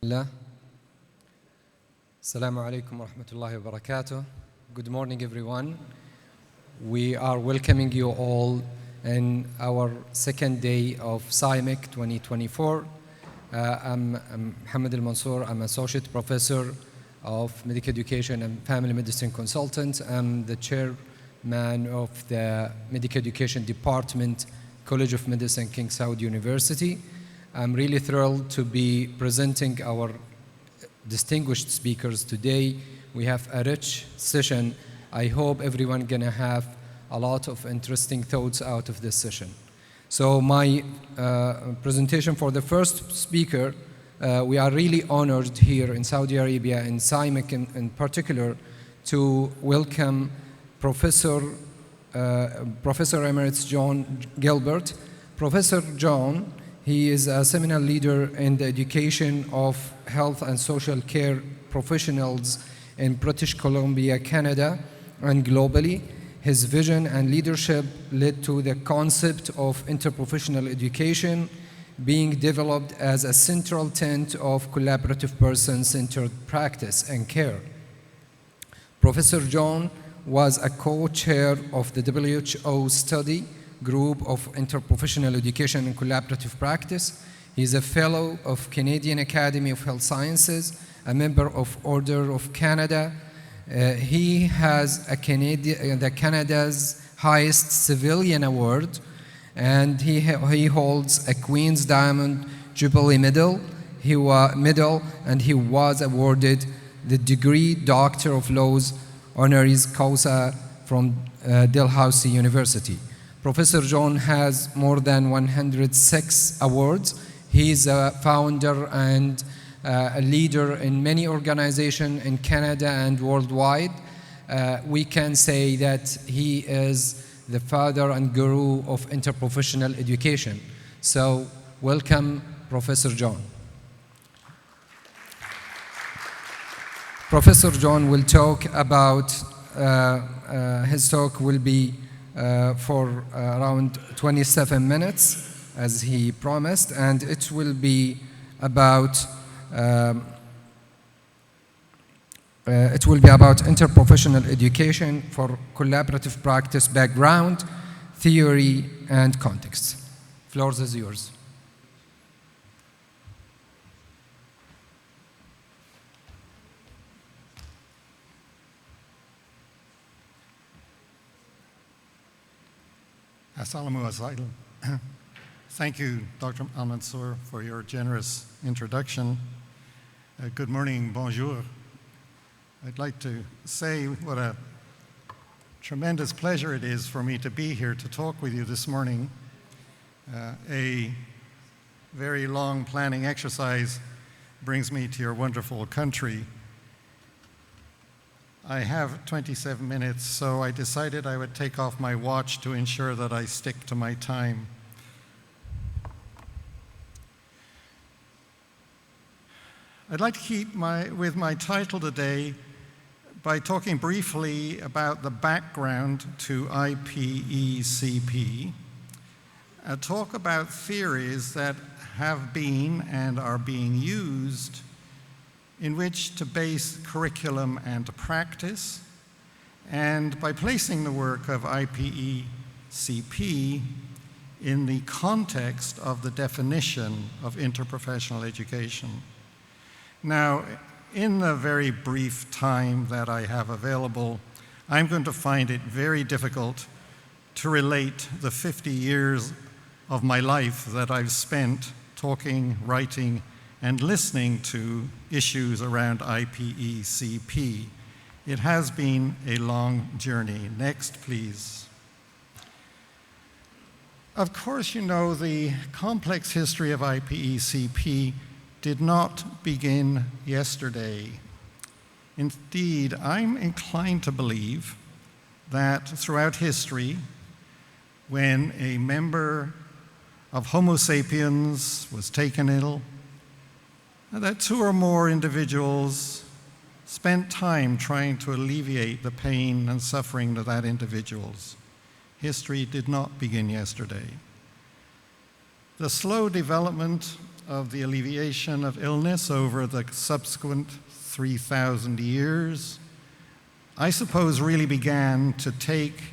Allah. Assalamu alaikum wa rahmatullahi wa barakatuh. Good morning, everyone. We are welcoming you all in our second day of SIMEC 2024. I'm Mohammed Al-Mansour. I'm Associate Professor of Medical Education and Family Medicine Consultant. I'm the Chairman of the Medical Education Department, College of Medicine, King Saud University. I'm really thrilled to be presenting our distinguished speakers today. We have a rich session. I hope everyone gonna have a lot of interesting thoughts out of this session. So my presentation for the first speaker, we are really honored here in Saudi Arabia, in SIMEC in particular, to welcome Professor Emeritus John Gilbert. Professor John, he is a seminal leader in the education of health and social care professionals in British Columbia, Canada, and globally. His vision and leadership led to the concept of interprofessional education being developed as a central tenet of collaborative person-centered practice and care. Professor John was a co-chair of the WHO study group of interprofessional education and collaborative practice. He is a fellow of Canadian Academy of Health Sciences, a member of Order of Canada. He has the Canada's highest civilian award, and he holds a Queen's Diamond Jubilee Medal. And he was awarded the degree Doctor of Laws honoris causa from Dalhousie University. Professor John has more than 106 awards. He's a founder and a leader in many organizations in Canada and worldwide. We can say that he is the father and guru of interprofessional education. So welcome, Professor John. Professor John will talk about, his talk will be for around 27 minutes, as he promised, and it will be about interprofessional education for collaborative practice background, theory, and context. Floor is yours. Assalamu alaikum. Thank you, Dr. Al-Mansour, for your generous introduction. Good morning, bonjour. I'd like to say what a tremendous pleasure it is for me to be here to talk with you this morning. A very long planning exercise brings me to your wonderful country. I have 27 minutes, so I decided I would take off my watch to ensure that I stick to my time. I'd like to keep with my title today by talking briefly about the background to IPECP, talk about theories that have been and are being used in which to base curriculum and practice, and by placing the work of IPECP in the context of the definition of interprofessional education. Now, in the very brief time that I have available, I'm going to find it very difficult to relate the 50 years of my life that I've spent talking, writing, and listening to issues around IPECP. It has been a long journey. Next, please. Of course, you know the complex history of IPECP did not begin yesterday. Indeed, I'm inclined to believe that throughout history, when a member of Homo sapiens was taken ill, that two or more individuals spent time trying to alleviate the pain and suffering of that individuals. History did not begin yesterday. the slow development of the alleviation of illness over the subsequent 3,000 years, I suppose, really began to take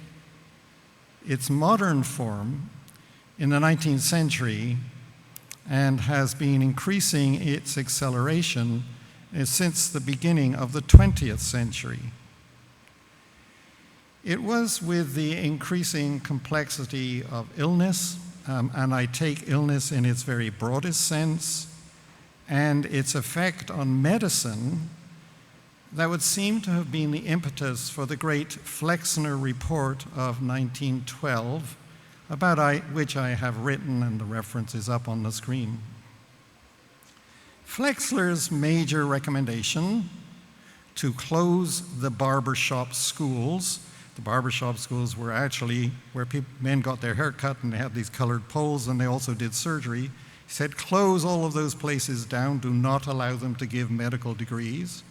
its modern form in the 19th century and has been increasing its acceleration since the beginning of the 20th century. It was with the increasing complexity of illness, and I take illness in its very broadest sense, and its effect on medicine, that would seem to have been the impetus for the great Flexner Report of 1912, about which I have written, and the reference is up on the screen. Flexner's major recommendation to close the barbershop schools. The barbershop schools were actually where men got their hair cut and they had these colored poles, and they also did surgery. He said, close all of those places down, do not allow them to give medical degrees.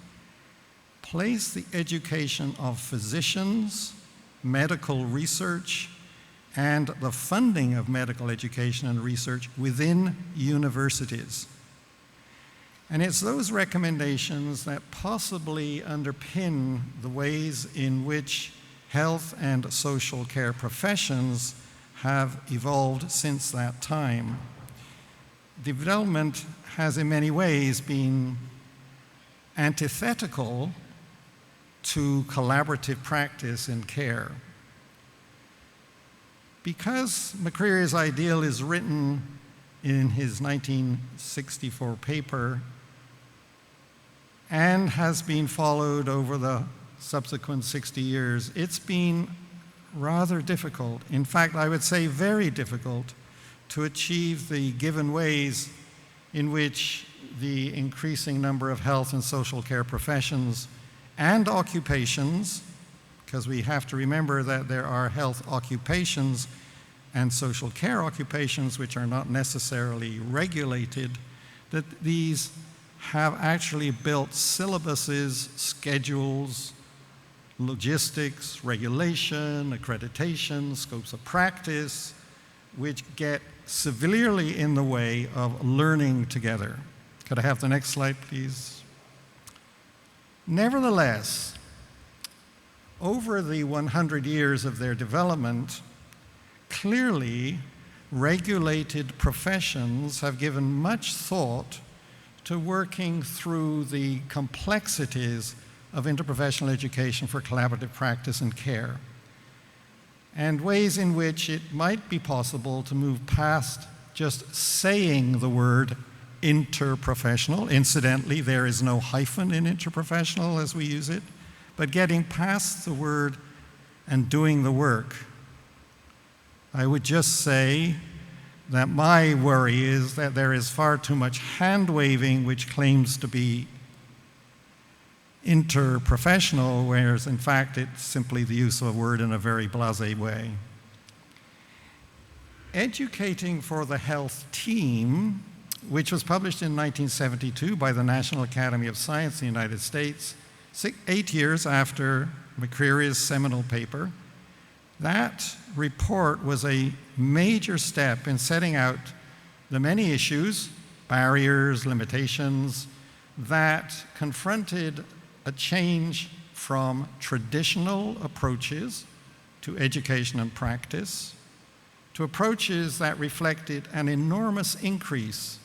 Place the education of physicians, medical research, and the funding of medical education and research within universities. And it's those recommendations that possibly underpin the ways in which health and social care professions have evolved since that time. Development has in many ways been antithetical to collaborative practice in care. Because McCreary's ideal is written in his 1964 paper and has been followed over the subsequent 60 years, it's been rather difficult, in fact, I would say very difficult, to achieve the given ways in which the increasing number of health and social care professions and occupations, because we have to remember that there are health occupations and social care occupations which are not necessarily regulated, that these have actually built syllabuses, schedules, logistics, regulation, accreditation, scopes of practice, which get severely in the way of learning together. Could I have the next slide, please? Nevertheless, over the 100 years of their development, clearly regulated professions have given much thought to working through the complexities of interprofessional education for collaborative practice and care, and ways in which it might be possible to move past just saying the word interprofessional. Incidentally, there is no hyphen in interprofessional as we use it, but getting past the word and doing the work. I would just say that my worry is that there is far too much hand-waving which claims to be interprofessional, whereas in fact it's simply the use of a word in a very blasé way. Educating for the Health Team, which was published in 1972 by the National Academy of Science in the United States, 8 years after McCreary's seminal paper, that report was a major step in setting out the many issues, barriers, limitations, that confronted a change from traditional approaches to education and practice to approaches that reflected an enormous increase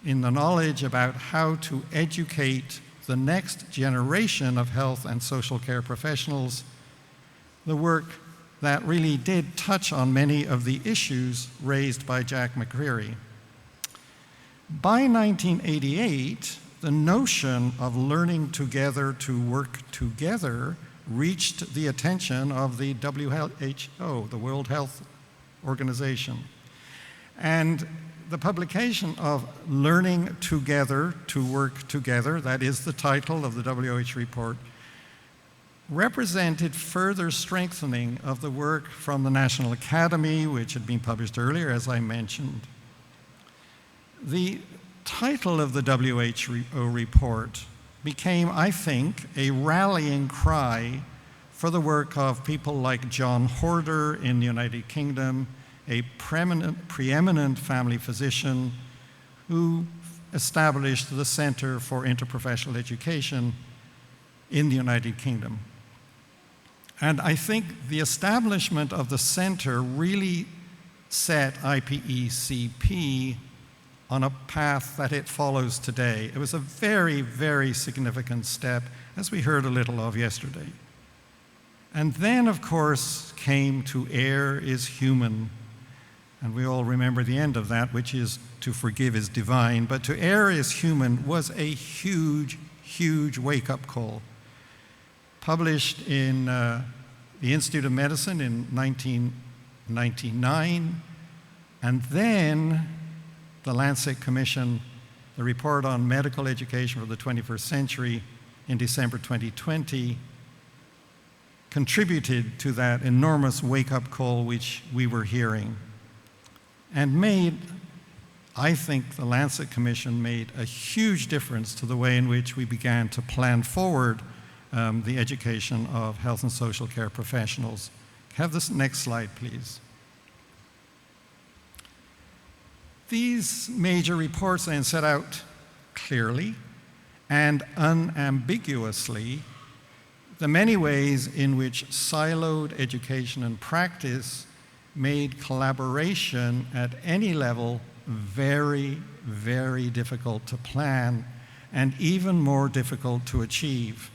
in the knowledge about how to educate the next generation of health and social care professionals, the work that really did touch on many of the issues raised by Jack McCreary. By 1988, the notion of learning together to work together reached the attention of the WHO, the World Health Organization. And the publication of Learning Together to Work Together, that is the title of the WHO report, represented further strengthening of the work from the National Academy, which had been published earlier, as I mentioned. The title of the WHO report became, I think, a rallying cry for the work of people like John Horder in the United Kingdom a preeminent family physician who established the Center for Interprofessional Education in the United Kingdom. And I think the establishment of the center really set IPECP on a path that it follows today. It was a very, very significant step, as we heard a little of yesterday. And then, of course, came To Err is Human. And we all remember the end of that, which is To Forgive is Divine. But To Err is Human was a huge, huge wake-up call. Published in the Institute of Medicine in 1999, and then the Lancet Commission, the report on medical education for the 21st century in December 2020, contributed to that enormous wake-up call which we were hearing, and made, I think the Lancet Commission made a huge difference to the way in which we began to plan forward the education of health and social care professionals. Have this next slide, please. These major reports then set out clearly and unambiguously the many ways in which siloed education and practice made collaboration at any level very, very difficult to plan and even more difficult to achieve.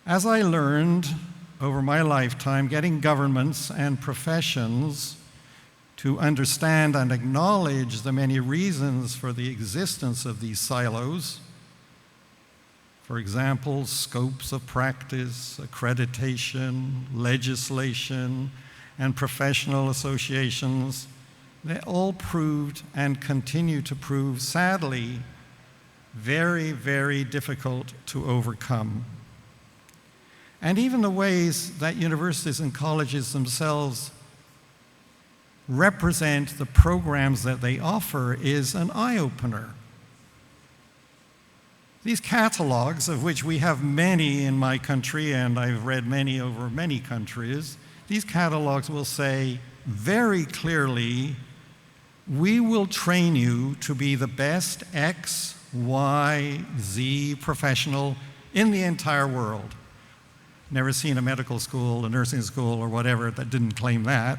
As I learned over my lifetime, getting governments and professions to understand and acknowledge the many reasons for the existence of these silos, for example, scopes of practice, accreditation, legislation, and professional associations, they all proved and continue to prove, sadly, very, very difficult to overcome. And even the ways that universities and colleges themselves represent the programs that they offer is an eye-opener. These catalogs, of which we have many in my country, and I've read many over many countries, these catalogs will say very clearly, we will train you to be the best X, Y, Z professional in the entire world. Never seen a medical school, a nursing school, or whatever that didn't claim that.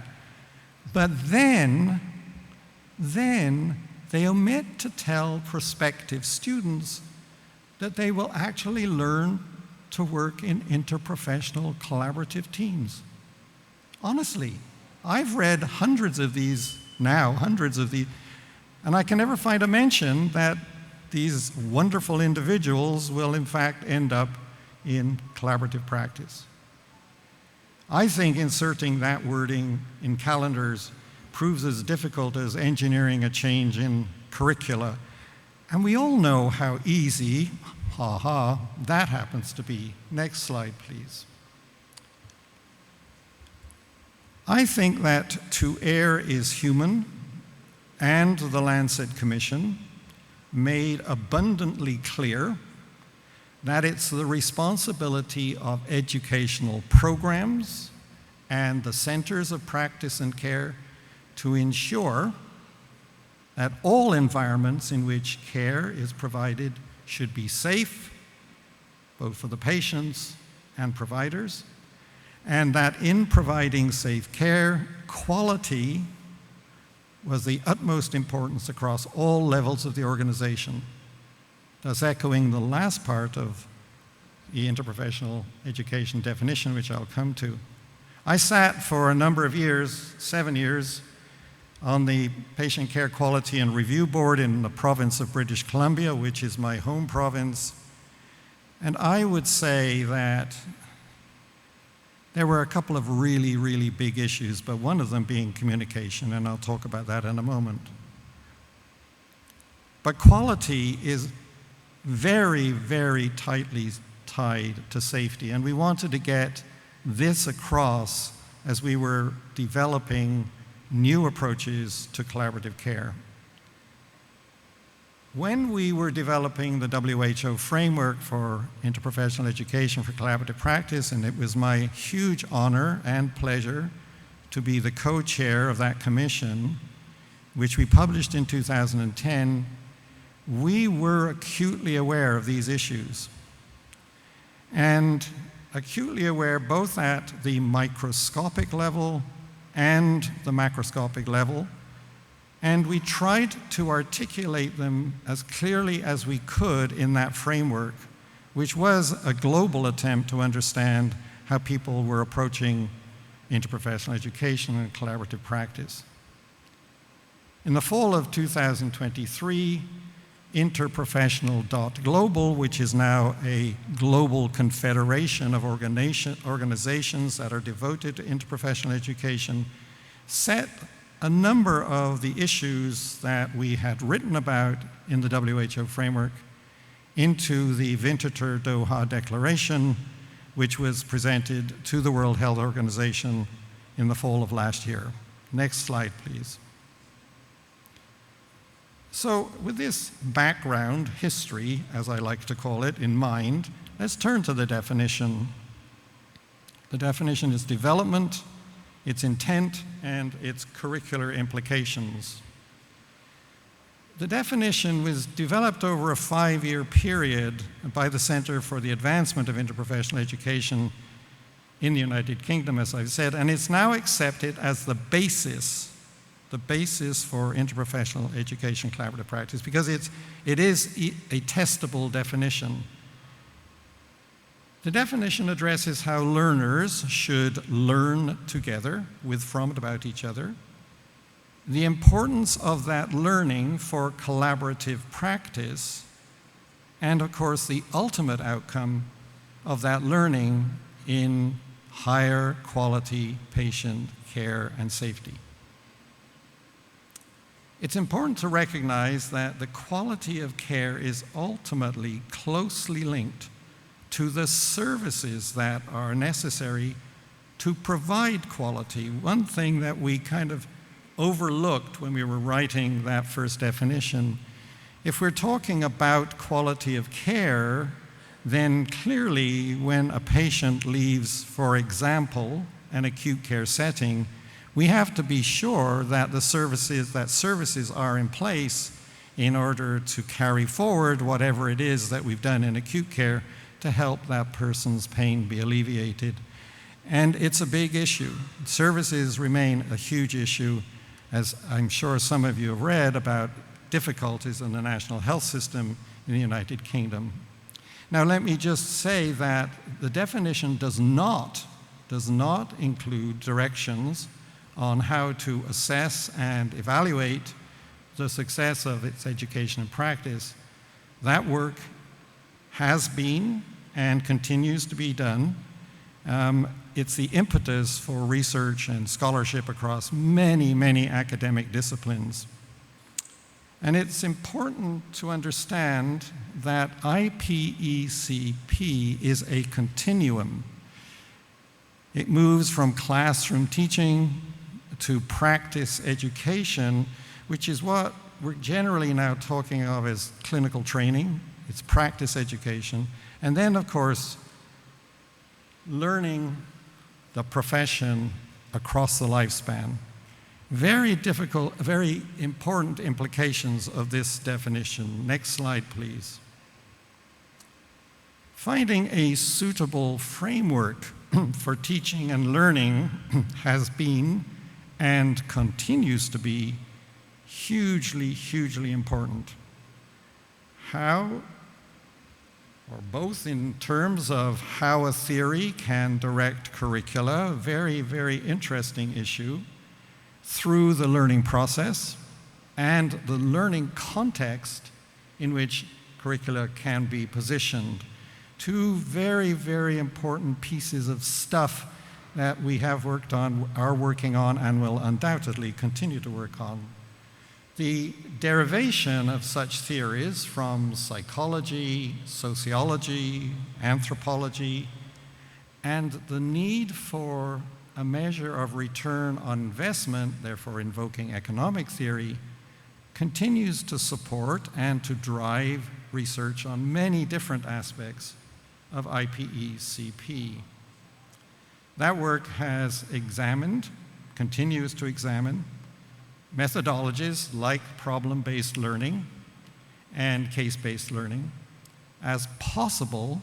But then they omit to tell prospective students that they will actually learn to work in interprofessional collaborative teams. Honestly, I've read hundreds of these, and I can never find a mention that these wonderful individuals will in fact end up in collaborative practice. I think inserting that wording in calendars proves as difficult as engineering a change in curricula. And we all know how easy, that happens to be. Next slide, please. I think that To Err is Human and the Lancet Commission made abundantly clear that it's the responsibility of educational programs and the centers of practice and care to ensure that all environments in which care is provided should be safe, both for the patients and providers, and that in providing safe care, quality was the utmost importance across all levels of the organization. Thus echoing the last part of the interprofessional education definition, which I'll come to. I sat for a number of years, 7 years, on the Patient Care Quality and Review Board in the province of British Columbia, which is my home province. And I would say that there were a couple of really, really big issues, but one of them being communication, and I'll talk about that in a moment. But quality is very, very tightly tied to safety, and we wanted to get this across as we were developing new approaches to collaborative care. When we were developing the WHO framework for interprofessional education for collaborative practice, and it was my huge honor and pleasure to be the co-chair of that commission, which we published in 2010, we were acutely aware of these issues. And acutely aware both at the microscopic level and the macroscopic level. And we tried to articulate them as clearly as we could in that framework, which was a global attempt to understand how people were approaching interprofessional education and collaborative practice. In the fall of 2023, Interprofessional.global, which is now a global confederation of organizations that are devoted to interprofessional education, set a number of the issues that we had written about in the WHO framework into the Winterthur Doha Declaration, which was presented to the World Health Organization in the fall of last year. Next slide, please. So with this background, history, as I like to call it, in mind, let's turn to the definition. The definition is development, its intent, and its curricular implications. The definition was developed over a 5-year period by the Center for the Advancement of Interprofessional Education in the United Kingdom, as I've said, and it's now accepted as the basis for interprofessional education collaborative practice, because it is a testable definition. The definition addresses how learners should learn together with, from, and about each other, the importance of that learning for collaborative practice, and of course the ultimate outcome of that learning in higher quality patient care and safety. It's important to recognize that the quality of care is ultimately closely linked to the services that are necessary to provide quality. One thing that we kind of overlooked when we were writing that first definition, if we're talking about quality of care, then clearly when a patient leaves, for example, an acute care setting, we have to be sure that services are in place in order to carry forward whatever it is that we've done in acute care to help that person's pain be alleviated. And it's a big issue. Services remain a huge issue, as I'm sure some of you have read about difficulties in the national health system in the United Kingdom. Now let me just say that the definition does not include directions on how to assess and evaluate the success of its education and practice. That work has been and continues to be done. It's the impetus for research and scholarship across many, many academic disciplines. And it's important to understand that IPECP is a continuum. It moves from classroom teaching to practice education, which is what we're generally now talking of as clinical training. It's practice education. And then, of course, learning the profession across the lifespan. Very difficult, very important implications of this definition. Next slide, please. Finding a suitable framework for teaching and learning has been and continues to be hugely, hugely important. How, or both in terms of how a theory can direct curricula, very, very interesting issue, through the learning process and the learning context in which curricula can be positioned. Two very, very important pieces of stuff that we have worked on, are working on, and will undoubtedly continue to work on. The derivation of such theories from psychology, sociology, anthropology, and the need for a measure of return on investment, therefore invoking economic theory, continues to support and to drive research on many different aspects of IPECP. That work has examined continues to examine methodologies like problem-based learning and case-based learning as possible,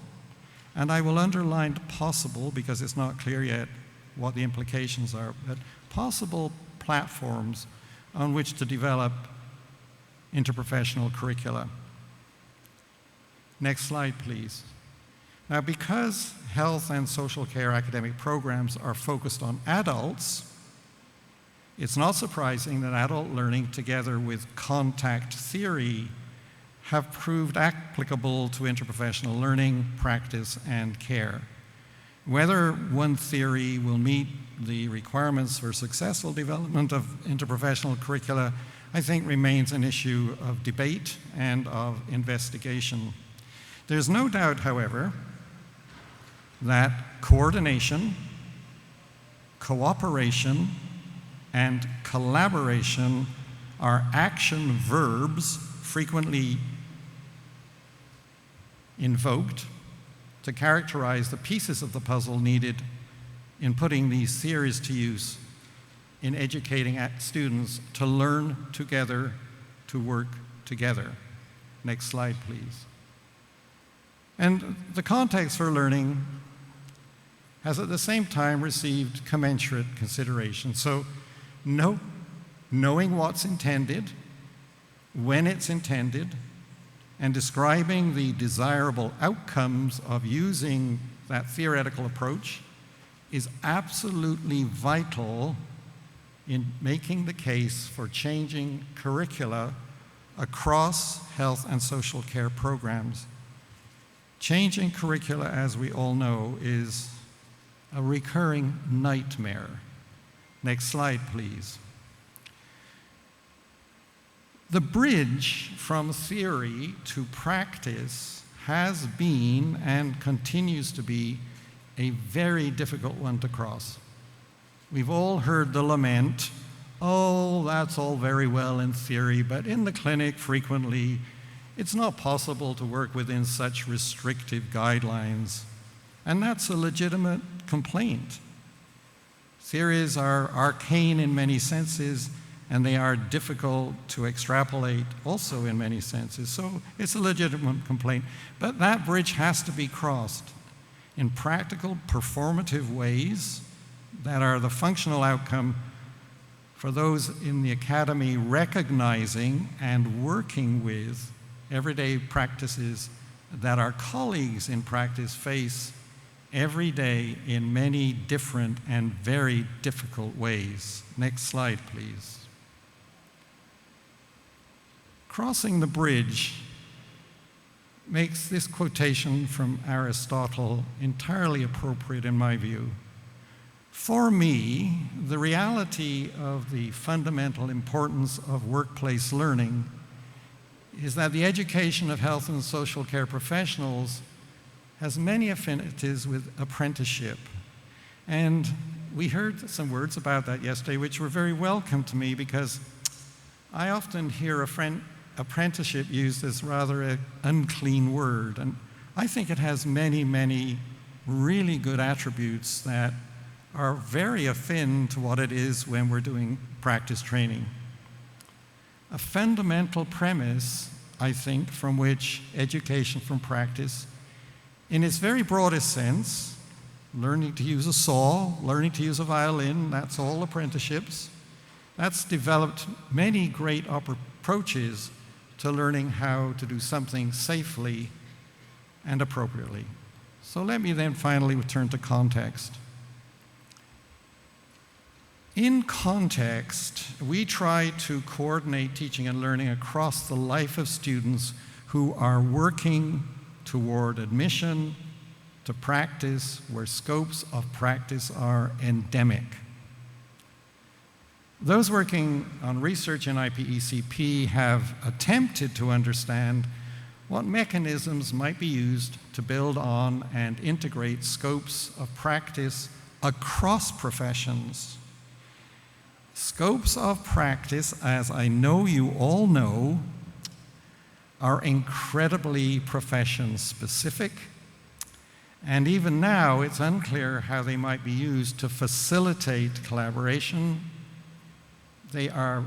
and I will underline possible because it's not clear yet what the implications are, but possible platforms on which to develop interprofessional curricula. Next slide, please. Now, because health and social care academic programs are focused on adults, it's not surprising that adult learning together with contact theory have proved applicable to interprofessional learning, practice, and care. Whether one theory will meet the requirements for successful development of interprofessional curricula, I think remains an issue of debate and of investigation. There's no doubt, however, that coordination, cooperation, and collaboration are action verbs frequently invoked to characterize the pieces of the puzzle needed in putting these theories to use in educating students to learn together, to work together. Next slide, please. And the context for learning has at the same time received commensurate consideration. So knowing what's intended, when it's intended, and describing the desirable outcomes of using that theoretical approach is absolutely vital in making the case for changing curricula across health and social care programs. Changing curricula, as we all know, is a recurring nightmare. Next slide, please. The bridge from theory to practice has been and continues to be a very difficult one to cross. We've all heard the lament, oh, that's all very well in theory, but in the clinic frequently it's not possible to work within such restrictive guidelines. And that's a legitimate complaint. Theories are arcane in many senses, and they are difficult to extrapolate also in many senses. So it's a legitimate complaint. But that bridge has to be crossed in practical, performative ways that are the functional outcome for those in the academy recognizing and working with everyday practices that our colleagues in practice face every day in many different and very difficult ways. Next slide, please. Crossing the bridge makes this quotation from Aristotle entirely appropriate in my view. For me, the reality of the fundamental importance of workplace learning is that the education of health and social care professionals has many affinities with apprenticeship. And we heard some words about that yesterday, which were very welcome to me because I often hear apprenticeship used as rather an unclean word. And I think it has many, many really good attributes that are very akin to what it is when we're doing practice training. A fundamental premise, I think, from which education from practice, in its very broadest sense, learning to use a saw, learning to use a violin, that's all apprenticeships. That's developed many great approaches to learning how to do something safely and appropriately. So let me then finally return to context. In context, we try to coordinate teaching and learning across the life of students who are working toward admission to practice where scopes of practice are endemic. Those working on research in IPECP have attempted to understand what mechanisms might be used to build on and integrate scopes of practice across professions. Scopes of practice, as I know you all know, are incredibly profession-specific, And even now, it's unclear how they might be used to facilitate collaboration. They are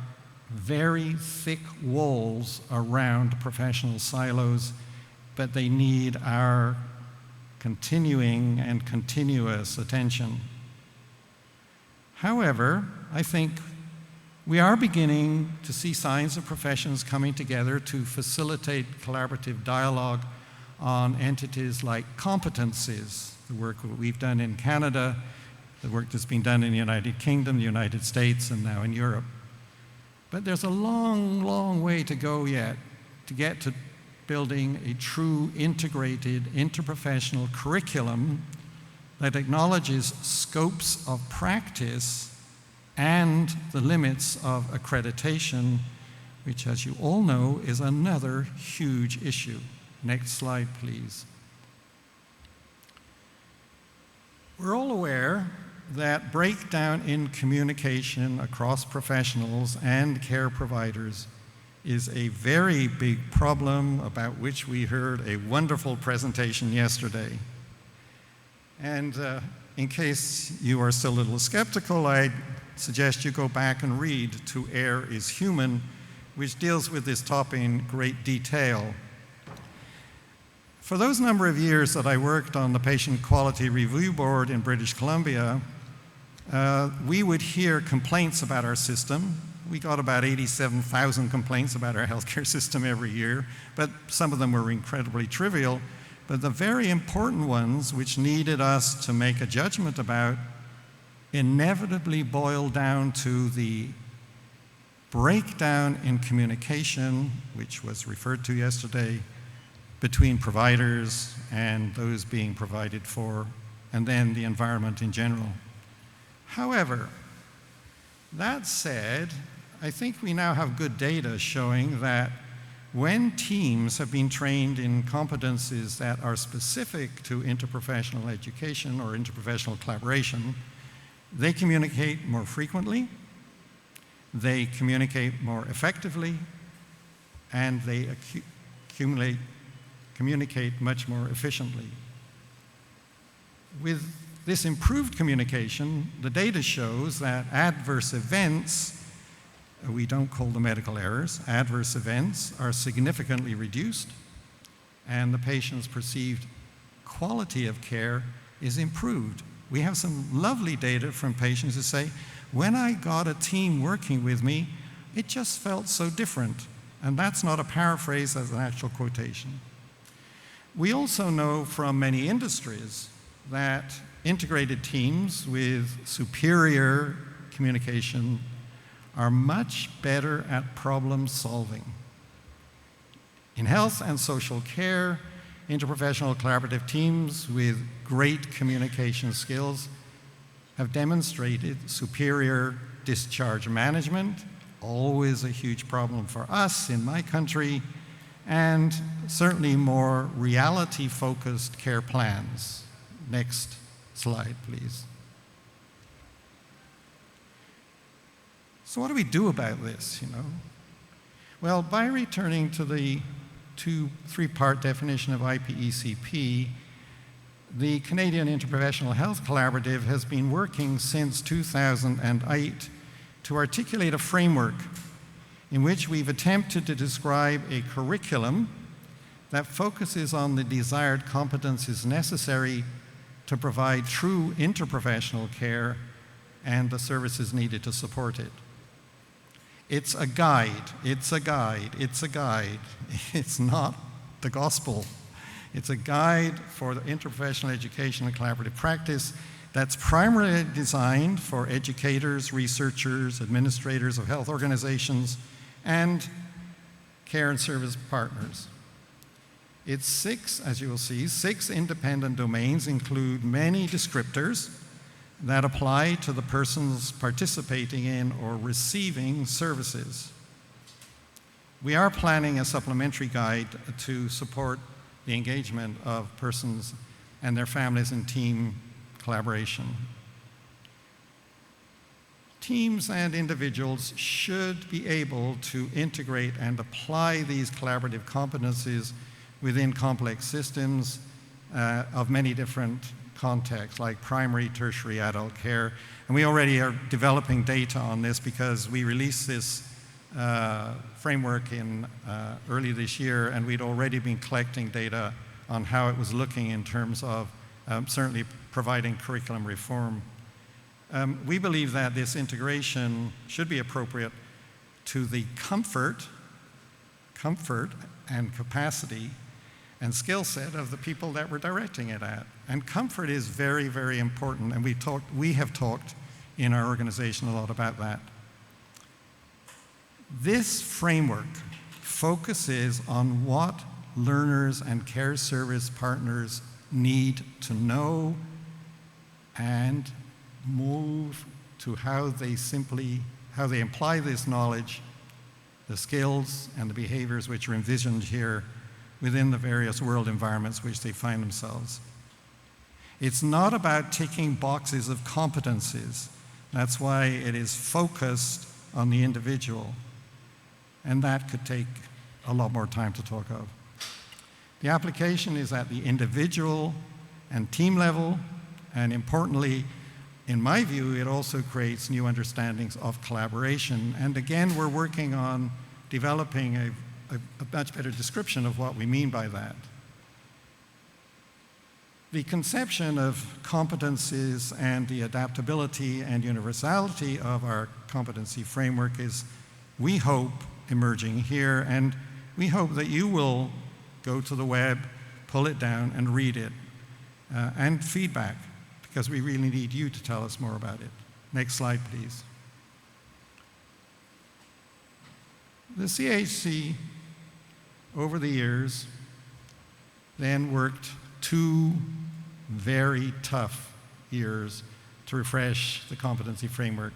very thick walls around professional silos, but they need our continuing and continuous attention. However, I think we are beginning to see signs of professions coming together to facilitate collaborative dialogue on entities like competencies, the work that we've done in Canada, the work that's been done in the United Kingdom, the United States, and now in Europe. But there's a long, long way to go yet to get to building a true integrated interprofessional curriculum that acknowledges scopes of practice and the limits of accreditation, which, as you all know, is another huge issue. Next slide, please. We're all aware that breakdown in communication across professionals and care providers is a very big problem about which we heard a wonderful presentation yesterday. And in case you are still a little skeptical, I suggest you go back and read To Err is Human, which deals with this topic in great detail. For those number of years that I worked on the Patient Quality Review Board in British Columbia, we would hear complaints about our system. We got about 87,000 complaints about our healthcare system every year, but some of them were incredibly trivial. But the very important ones, which needed us to make a judgment about, inevitably boiled down to the breakdown in communication, which was referred to yesterday, between providers and those being provided for, and then the environment in general. However, that said, I think we now have good data showing that when teams have been trained in competencies that are specific to interprofessional education or interprofessional collaboration, they communicate more frequently, they communicate more effectively, and they communicate much more efficiently. With this improved communication, the data shows that adverse events, we don't call them medical errors, adverse events are significantly reduced, and the patient's perceived quality of care is improved. We have some lovely data from patients who say, when I got a team working with me, it just felt so different. And that's not a paraphrase, that's an actual quotation. We also know from many industries that integrated teams with superior communication are much better at problem solving. In health and social care, interprofessional collaborative teams with great communication skills have demonstrated superior discharge management, always a huge problem for us in my country, and certainly more reality-focused care plans. Next slide, please. So what do we do about this, Well, by returning to the three-part definition of IPECP, the Canadian Interprofessional Health Collaborative has been working since 2008 to articulate a framework in which we've attempted to describe a curriculum that focuses on the desired competencies necessary to provide true interprofessional care and the services needed to support it. It's a guide, it's a guide, it's a guide. It's not the gospel. It's a guide for the interprofessional education and collaborative practice that's primarily designed for educators, researchers, administrators of health organizations, and care and service partners. Its six, as you will see, 6 independent domains include many descriptors that apply to the persons participating in or receiving services. We are planning a supplementary guide to support the engagement of persons and their families in team collaboration. Teams and individuals should be able to integrate and apply these collaborative competencies within complex systems of many different contexts, like primary, tertiary adult care. And we already are developing data on this because we released this framework in early this year, and we'd already been collecting data on how it was looking in terms of certainly providing curriculum reform. We believe that this integration should be appropriate to the comfort and capacity and skill set of the people that we're directing it at. And comfort is very, very important, and we have talked in our organization a lot about that. This framework focuses on what learners and care service partners need to know and move to how they apply this knowledge, the skills and the behaviors which are envisioned here within the various world environments which they find themselves. It's not about ticking boxes of competencies. That's why it is focused on the individual. And that could take a lot more time to talk of. The application is at the individual and team level, and importantly, in my view, it also creates new understandings of collaboration. And again, we're working on developing a much better description of what we mean by that. The conception of competencies and the adaptability and universality of our competency framework is, we hope, emerging here, and we hope that you will go to the web, pull it down, and read it, and feedback, because we really need you to tell us more about it. Next slide, please. The CHC, over the years, then worked 2 very tough years to refresh the competency framework.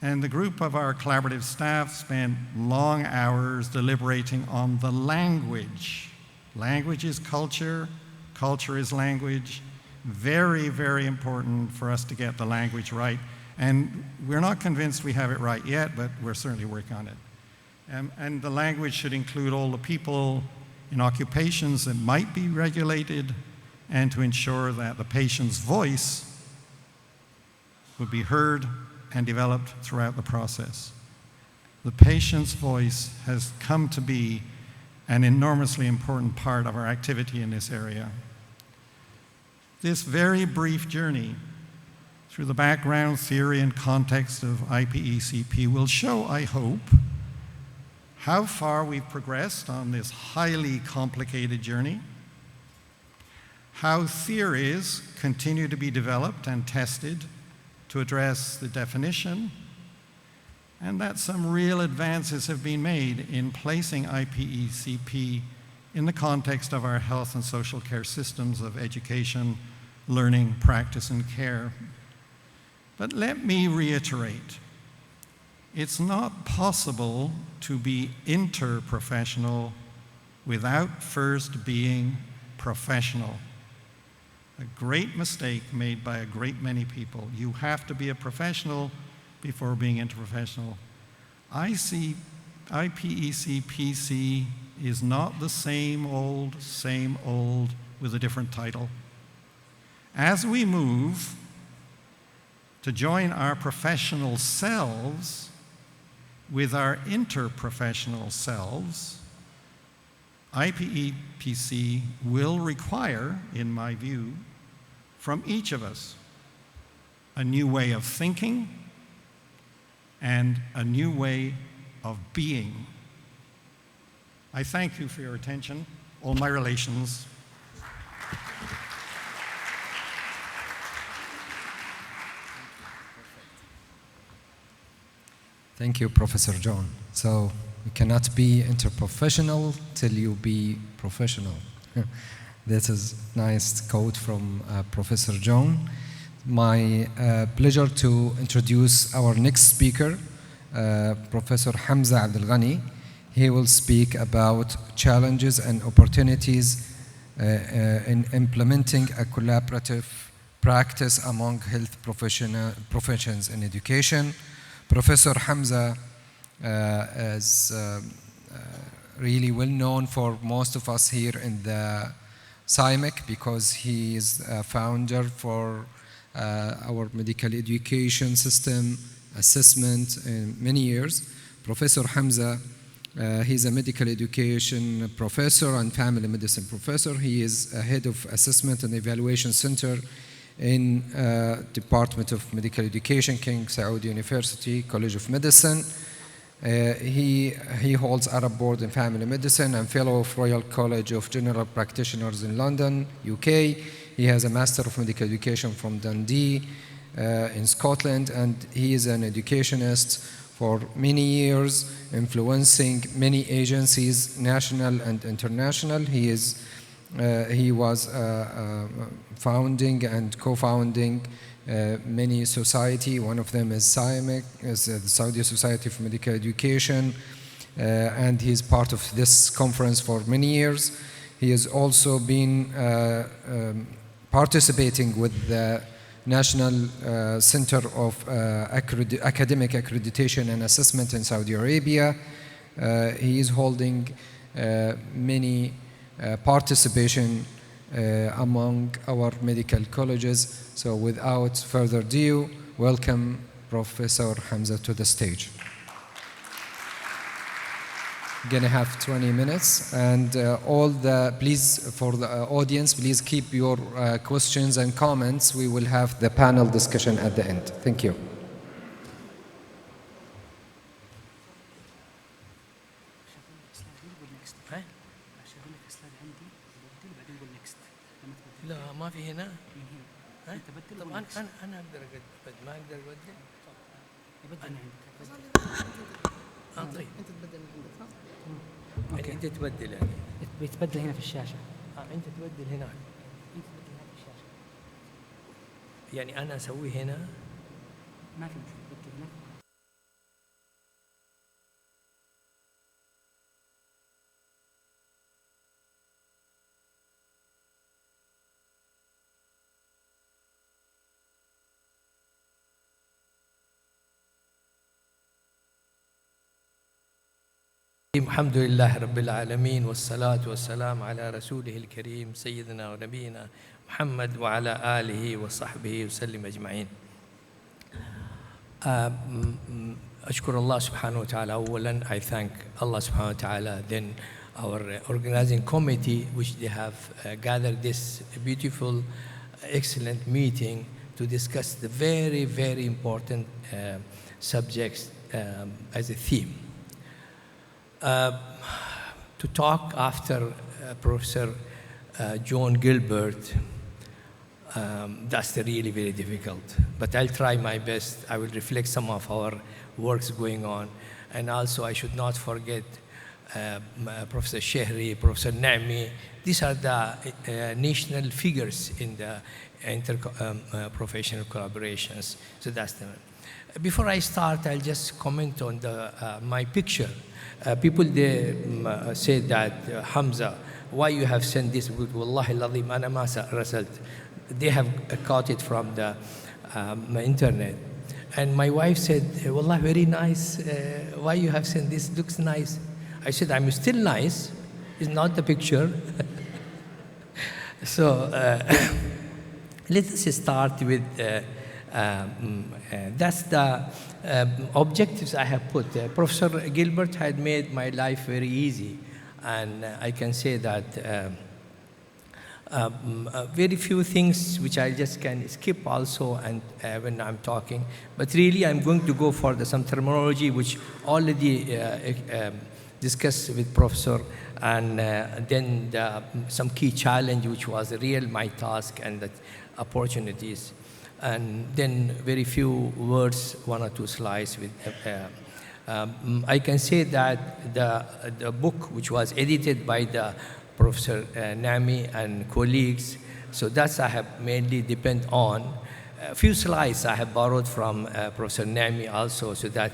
And the group of our collaborative staff spent long hours deliberating on the language. Language is culture, culture is language. Very, very important for us to get the language right. And we're not convinced we have it right yet, but we're certainly working on it. And the language should include all the people in occupations that might be regulated, and to ensure that the patient's voice would be heard and developed throughout the process. The patient's voice has come to be an enormously important part of our activity in this area. This very brief journey through the background, theory, and context of IPECP will show, I hope, how far we've progressed on this highly complicated journey, how theories continue to be developed and tested to address the definition, and that some real advances have been made in placing IPECP in the context of our health and social care systems of education, learning, practice, and care. But let me reiterate, it's not possible to be interprofessional without first being professional. A great mistake made by a great many people. You have to be a professional before being interprofessional. IPECPC is not the same old with a different title. As we move to join our professional selves with our interprofessional selves, IPECP will require, in my view, from each of us, a new way of thinking and a new way of being. I thank you for your attention, all my relations. Thank you, Professor John. So you cannot be interprofessional till you be professional. This is a nice quote from Professor John. My pleasure to introduce our next speaker, Professor Hamza Abdelghani. He will speak about challenges and opportunities in implementing a collaborative practice among health professions in education. Professor Hamza is really well known for most of us here in the SIMEC because he is a founder for our medical education system assessment in many years. Professor Hamza, he's a medical education professor and family medicine professor. He is a head of assessment and evaluation center in Department of Medical Education, King Saud University College of Medicine. He holds Arab Board in Family Medicine and Fellow of Royal College of General Practitioners in London, UK. He has a Master of Medical Education from Dundee in Scotland, and he is an educationist for many years, influencing many agencies, national and international. He was founding and co-founding many society. One of them is SIMEC, is the Saudi Society for Medical Education, and he's part of this conference for many years. He has also been participating with the National Center of Academic Accreditation and Assessment in Saudi Arabia. He is holding many participation among our medical colleges. So without further ado, welcome Professor Hamza to the stage. Gonna have 20 minutes, and please, for the audience, please keep your questions and comments. We will have the panel discussion at the end. Thank you. لا ما في هنا. طب انا اقدر ابدل، ما اقدر ابدل. ابدل من عندك. طيب انت تبدل من عندك صح؟ يعني انت تبدل يعني بيتبدل هنا في الشاشه. انت تبدل هناك. انت تبدل هنا في الشاشه. يعني انا اسويه هنا. ما في مشكله، بدل هناك. الحمد لله رب العالمين والصلاة والسلام على رسوله الكريم سيدنا ونبينا محمد وعلى آله وصحبه وسلم أجمعين. أشكر الله سبحانه وتعالى أولا. I thank Allah subhanahu wa ta'ala, then our organizing committee, which they have gathered this beautiful, excellent meeting to discuss the very, very important subjects as a theme. To talk after Professor John Gilbert, that's really very difficult. But I'll try my best. I will reflect some of our works going on. And also I should not forget Professor Shehri, Professor Naimi. These are the national figures in the interprofessional collaborations. So that's the one. Before I start, I'll just comment on my picture. People they say that Hamza, why you have sent this book? Wallahi al-Azim, ana ma rasalt. They have caught it from the internet. And my wife said, Wallah, very nice. Why you have sent this? Looks nice. I said, I'm still nice. It's not the picture. So let us start with, that's the objectives I have put. Professor Gilbert had made my life very easy. And I can say that very few things which I just can skip also and when I'm talking. But really I'm going to go for some terminology which already discussed with Professor, and then some key challenge which was real my task and the opportunities. And then very few words, one or two slides with I can say that the book which was edited by the Professor Nami and colleagues, so that's I have mainly depend on. A few slides I have borrowed from Professor Nami also, so that,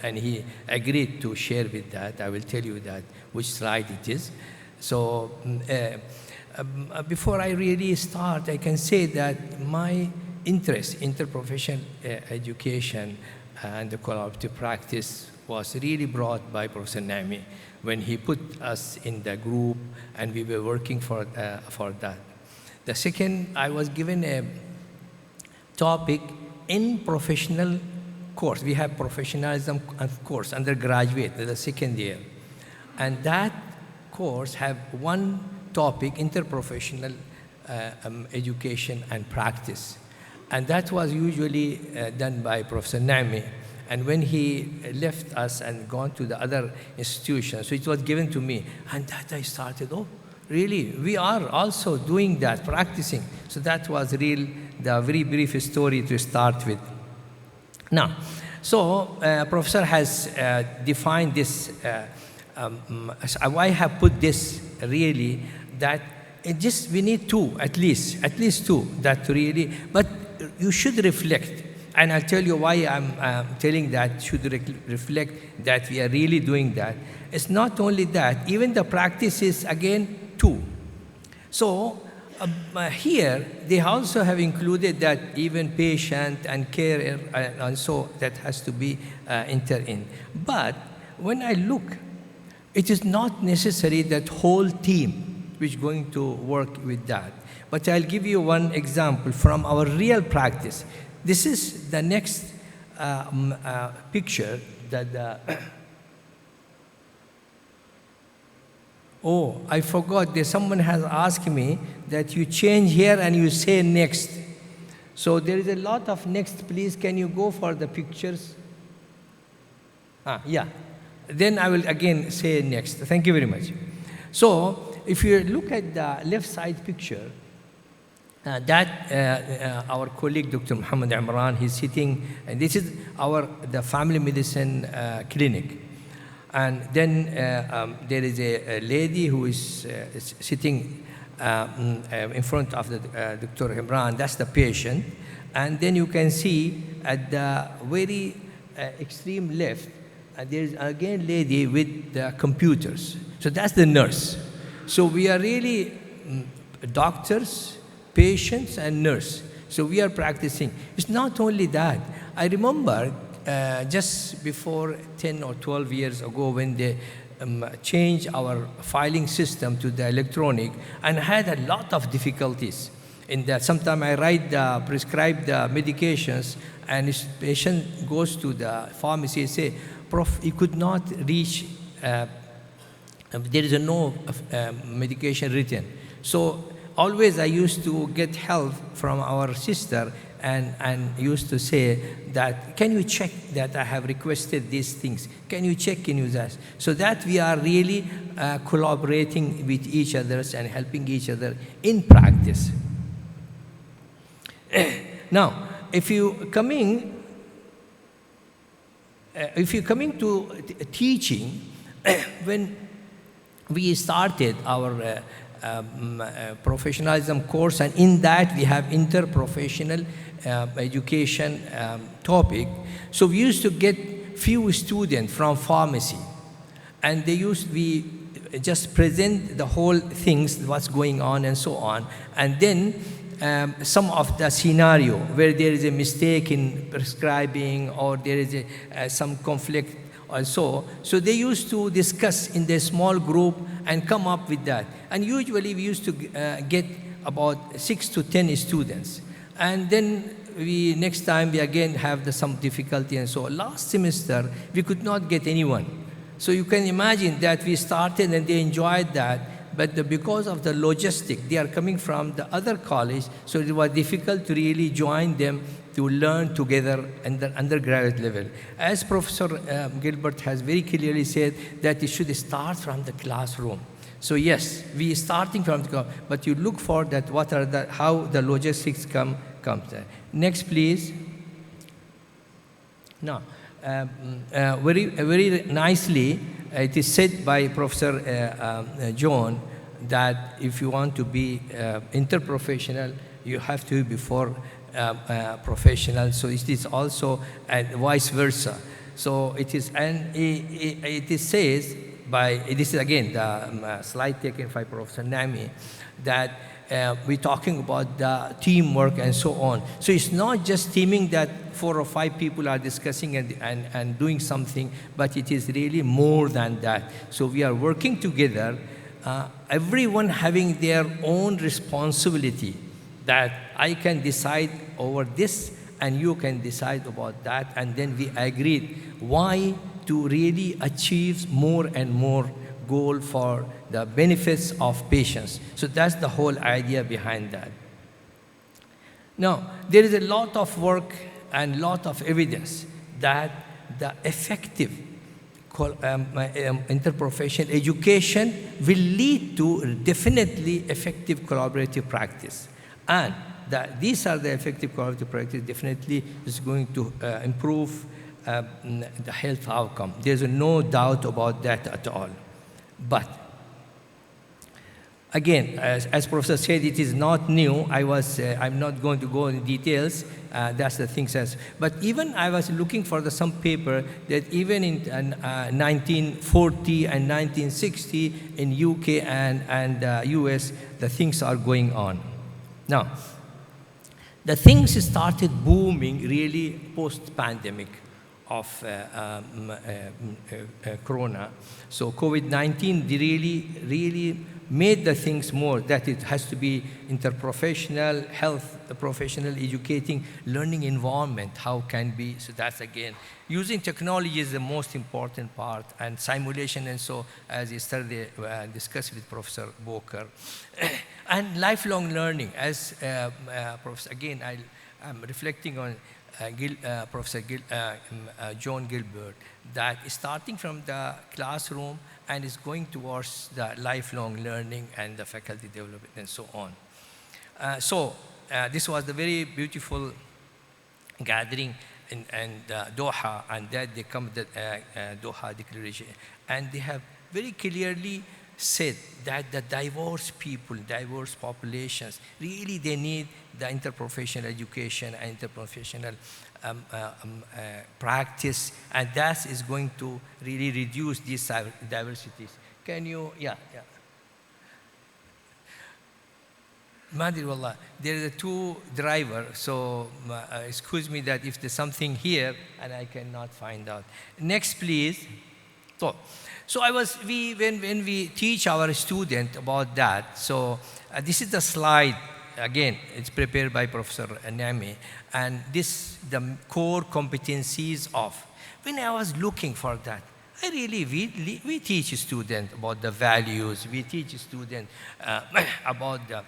and he agreed to share with that. I will tell you that which slide it is. So before I really start, I can say that my interest, interprofessional education and the collaborative practice was really brought by Professor Nami when he put us in the group and we were working for that. The second, I was given a topic in professional course. We have professionalism course, undergraduate, the second year. And that course have one topic, interprofessional education and practice. And that was usually done by Professor Nami. And when he left us and gone to the other institutions, so it was given to me. And that I started, oh, really, we are also doing that, practicing. So that was the very brief story to start with. Now, so Professor has defined this, I have put this really, that we need two, at least two, that really, but you should reflect. And I'll tell you why I'm telling that should reflect that we are really doing that. It's not only that, even the practice is again two. So here, they also have included that even patient and carer and so that has to be entered in. But when I look, it is not necessary that whole team which is going to work with that. But I'll give you one example from our real practice. This is the next picture that oh, I forgot. Someone has asked me that you change here and you say next. So there is a lot of next. Please, can you go for the pictures? Yeah. Then I will again say next. Thank you very much. So if you look at the left side picture, our colleague, Dr. Muhammad Imran, he's sitting, and this is the family medicine clinic. And then there is a lady who is sitting in front of Dr. Imran, that's the patient. And then you can see at the very extreme left, there is again lady with the computers. So that's the nurse. So we are really doctors, patients, and nurse. So we are practicing. It's not only that. I remember just before 10 or 12 years ago when they changed our filing system to the electronic, and had a lot of difficulties in that. Sometimes I prescribe the medications, and this patient goes to the pharmacy and say, Prof, he could not reach, there is no medication written. So always I used to get help from our sister and used to say that, can you check that I have requested these things? Can you check, can you that? So that we are really collaborating with each other and helping each other in practice. Now, if you coming to teaching, when we started our professionalism course, and in that we have interprofessional education topic. So we used to get few students from pharmacy, and we just present the whole things, what's going on and so on, and then some of the scenario where there is a mistake in prescribing or there is some conflict also. So they used to discuss in their small group and come up with that. And usually we used to get about 6 to 10 students. And then next time we again have some difficulty and so. Last semester, we could not get anyone. So you can imagine that we started and they enjoyed that. But because of the logistic, they are coming from the other college, so it was difficult to really join them to learn together at the undergraduate level. As Professor Gilbert has very clearly said, that it should start from the classroom. So yes, we are starting from the classroom, but you look for that, how the logistics comes there. Next, please. Now, very nicely, it is said by Professor John that if you want to be interprofessional, you have to be before professional. So it is also and vice versa. So it is, and it says by, this is again the slide taken by Professor Nami, that we're talking about the teamwork and so on. So it's not just teaming that 4 or 5 people are discussing and doing something, but it is really more than that. So we are working together, everyone having their own responsibility, that I can decide over this and you can decide about that, and then we agreed why to really achieve more and more goal for the benefits of patients. So that's the whole idea behind that. Now, there is a lot of work and lot of evidence that the effective interprofessional education will lead to definitely effective collaborative practice. And these are the effective collaborative practice definitely is going to improve the health outcome. There's no doubt about that at all. But again, as Professor said, it is not new. I'm not going to go in details. That's the thing says. But even I was looking for some paper that even in 1940 and 1960 in UK and US, the things are going on. Now, the things started booming really post-pandemic of Corona. So COVID-19 really made the things more, that it has to be interprofessional, health professional, educating, learning environment, how can be. So that's again, using technology is the most important part, and simulation, and so as yesterday discussed with Professor Boker. And lifelong learning, as Professor, again, I'm reflecting on Professor John Gilbert, that is starting from the classroom and is going towards the lifelong learning and the faculty development and so on. This was the very beautiful gathering in Doha, and that they come to the Doha Declaration, and they have very clearly said that the diverse people, diverse populations, really they need the interprofessional education and interprofessional practice, and that is going to really reduce these diversities. Can you, yeah. Madri Wallah, there is a 2 driver, so excuse me that if there's something here and I cannot find out. Next, please. So when we teach our student about that, so this is the slide, again, it's prepared by Professor Nami, and this, the core competencies of, when I was looking for that, we teach students about the values, we teach students about the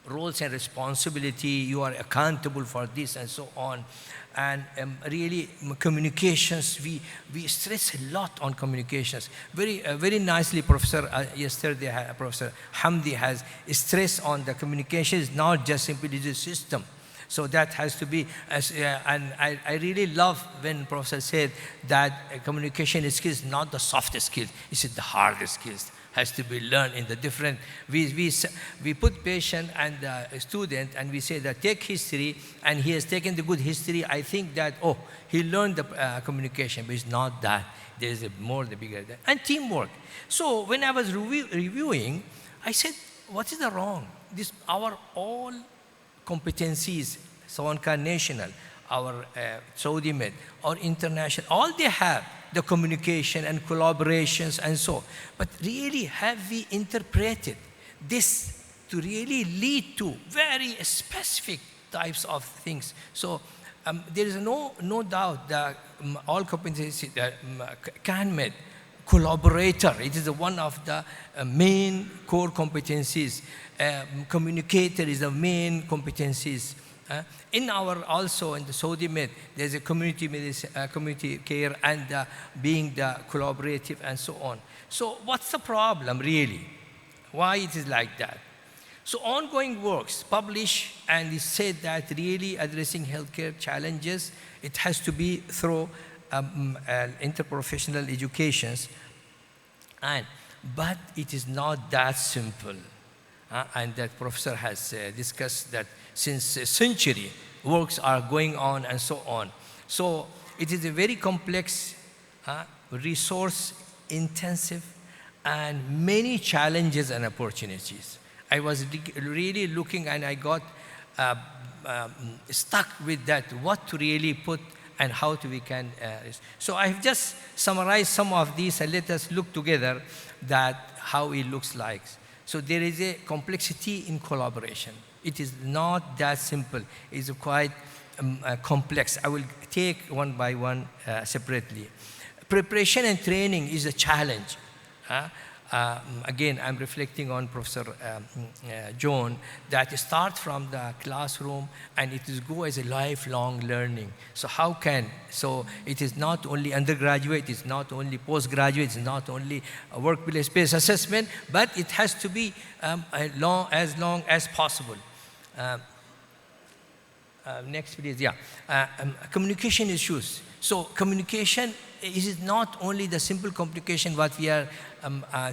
roles and responsibility, you are accountable for this and so on. And really communications, we stress a lot on communications. Very nicely, yesterday Professor Hamdi has stressed on the communication is not just simply the system. So that has to be, and I really love when Professor said that communication skills, not the soft skills, it's the hard skills. Has to be learned in the different, we put patient and student, and we say that take history, and he has taken the good history. I think that, oh, he learned the communication, but it's not that. There is the bigger than, and teamwork. So when I was reviewing, I said, what is the wrong? Our all competencies, Sawanka national, our Saudi Med, or international, all they have, the communication and collaborations and so. But really, have we interpreted this to really lead to very specific types of things? So there is no doubt that all competencies, CanMed, collaborator, it is one of the main core competencies. Communicator is the main competencies. In the Saudi Med, there's a community medicine, community care, and being the collaborative and so on. So what's the problem really? Why it is like that? So ongoing works published, and it said that really addressing healthcare challenges, it has to be through interprofessional educations, but it is not that simple. And that professor has discussed that since a century, works are going on and so on. So it is a very complex, resource intensive, and many challenges and opportunities. I was really looking, and I got stuck with that, what to really put and how we can. So I've just summarized some of these, and let us look together that how it looks like. So there is a complexity in collaboration. It is not that simple. It's quite complex. I will take one by one separately. Preparation and training is a challenge. Again, I'm reflecting on Professor John, that start from the classroom and it is go as a lifelong learning. So how can, so it is not only undergraduate, it's not only postgraduate, it's not only a workplace-based assessment, but it has to be as long as possible. Next please, yeah. Communication issues. So communication is not only the simple communication what we are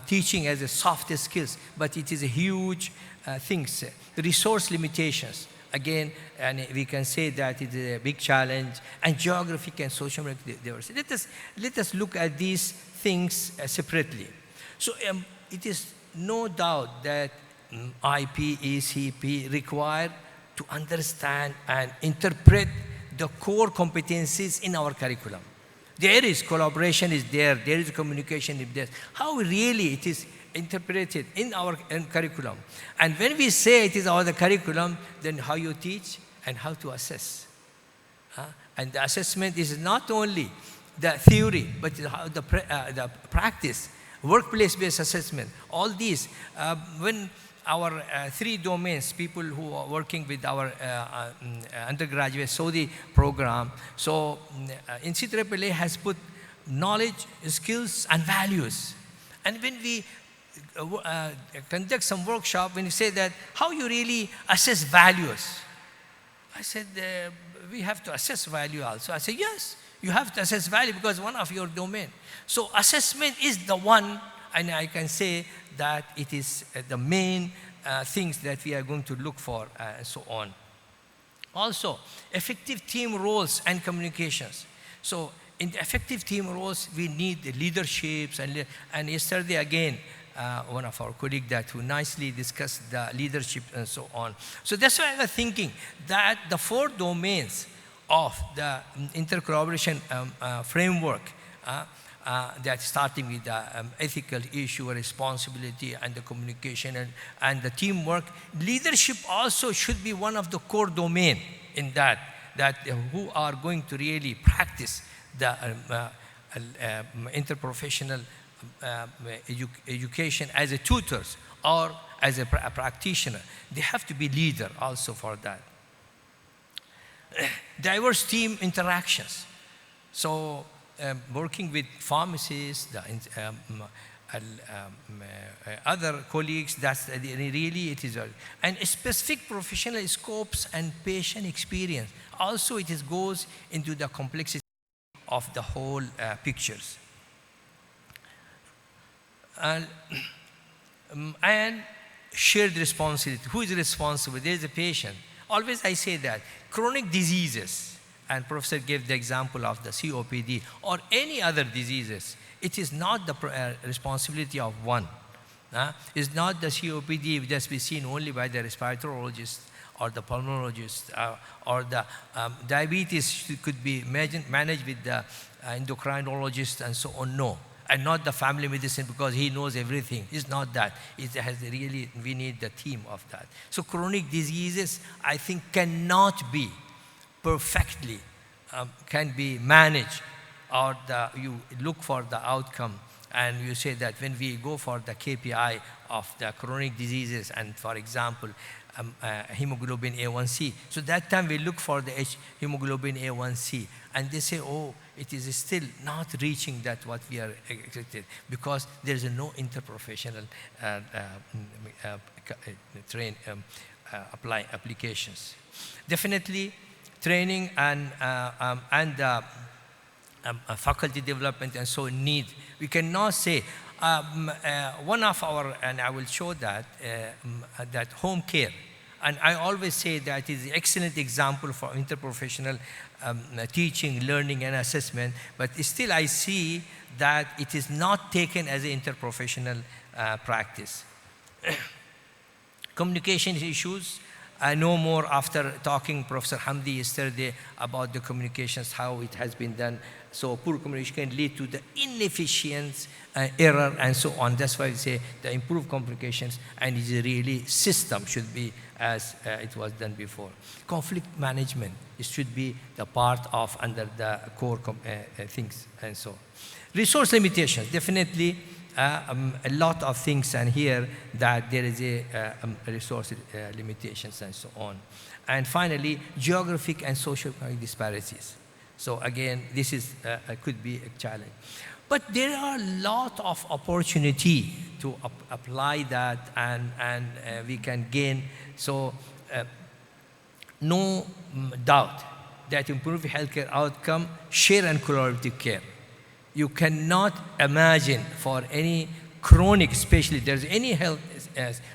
teaching as a soft skills, but it is a huge things. Resource limitations, again, and we can say that it is a big challenge, and geographic and social diversity. Let us look at these things separately. So it is no doubt that IP, ECP require to understand and interpret the core competencies in our curriculum. There is collaboration is there is communication is there. How really it is interpreted in our curriculum. And when we say it is our curriculum, then how you teach and how to assess. And the assessment is not only the theory, but how the practice, workplace-based assessment. All these, when our three domains, people who are working with our undergraduate Saudi program. So NCAA has put knowledge, skills, and values. And when we conduct some workshop, when you say that, how you really assess values? I said, we have to assess value also. I said, yes, you have to assess value because one of your domain. So assessment is the one, and I can say that it is the main things that we are going to look for and so on. Also, effective team roles and communications. So in the effective team roles, we need the leaderships, and yesterday again, one of our colleagues that who nicely discussed the leadership and so on. So that's why I was thinking that the 4 domains of the inter-collaboration framework, that starting with the ethical issue, responsibility, and the communication and the teamwork. Leadership also should be one of the core domain in that who are going to really practice the interprofessional education as a tutors or as a practitioner. They have to be leader also for that. Diverse team interactions. So working with pharmacists, other colleagues, that's really it is. And specific professional scopes and patient experience. Also it goes into the complexity of the whole pictures. And shared responsibility. Who is responsible? There is a patient. Always I say that chronic diseases, and Professor gave the example of the COPD or any other diseases, it is not the responsibility of one. It's not the COPD just be seen only by the respirologist or the pulmonologist, or the diabetes could be managed with the endocrinologist and so on. No. And not the family medicine because he knows everything. It's not that. It has really, we need the team of that. So chronic diseases, I think, cannot be perfectly, can be managed, or you look for the outcome. And you say that when we go for the KPI of the chronic diseases, and for example, hemoglobin A1C. So that time we look for the hemoglobin A1C. And they say, oh, it is still not reaching that what we are expected because there is no interprofessional applications. Definitely, training and faculty development and so need. We cannot say one of our, and I will show that that home care. And I always say that is an excellent example for interprofessional teaching, learning, and assessment. But still, I see that it is not taken as an interprofessional practice. Communication issues, I know more after talking Professor Hamdi yesterday about the communications, how it has been done. So poor communication can lead to the inefficient error and so on. That's why we say the improved communications and it's really system should be as it was done before. Conflict management, it should be the part of under the core things and so on. Resource limitations, definitely a lot of things and here that there is a resource limitations and so on. And finally, geographic and socioeconomic disparities. So again, this is could be a challenge. But there are a lot of opportunity to apply that and we can gain. So no doubt that improve healthcare outcome, share and collaborative care. You cannot imagine for any chronic, especially there's any health,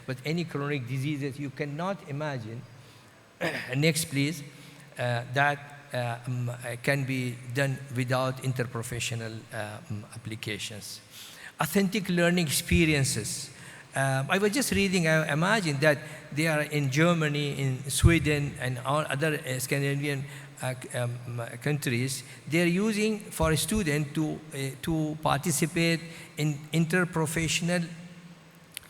but any chronic diseases, you cannot imagine, next please, that can be done without interprofessional applications. Authentic learning experiences. I was just reading, I imagine that they are in Germany, in Sweden, and all other Scandinavian countries, they are using for a student to participate in interprofessional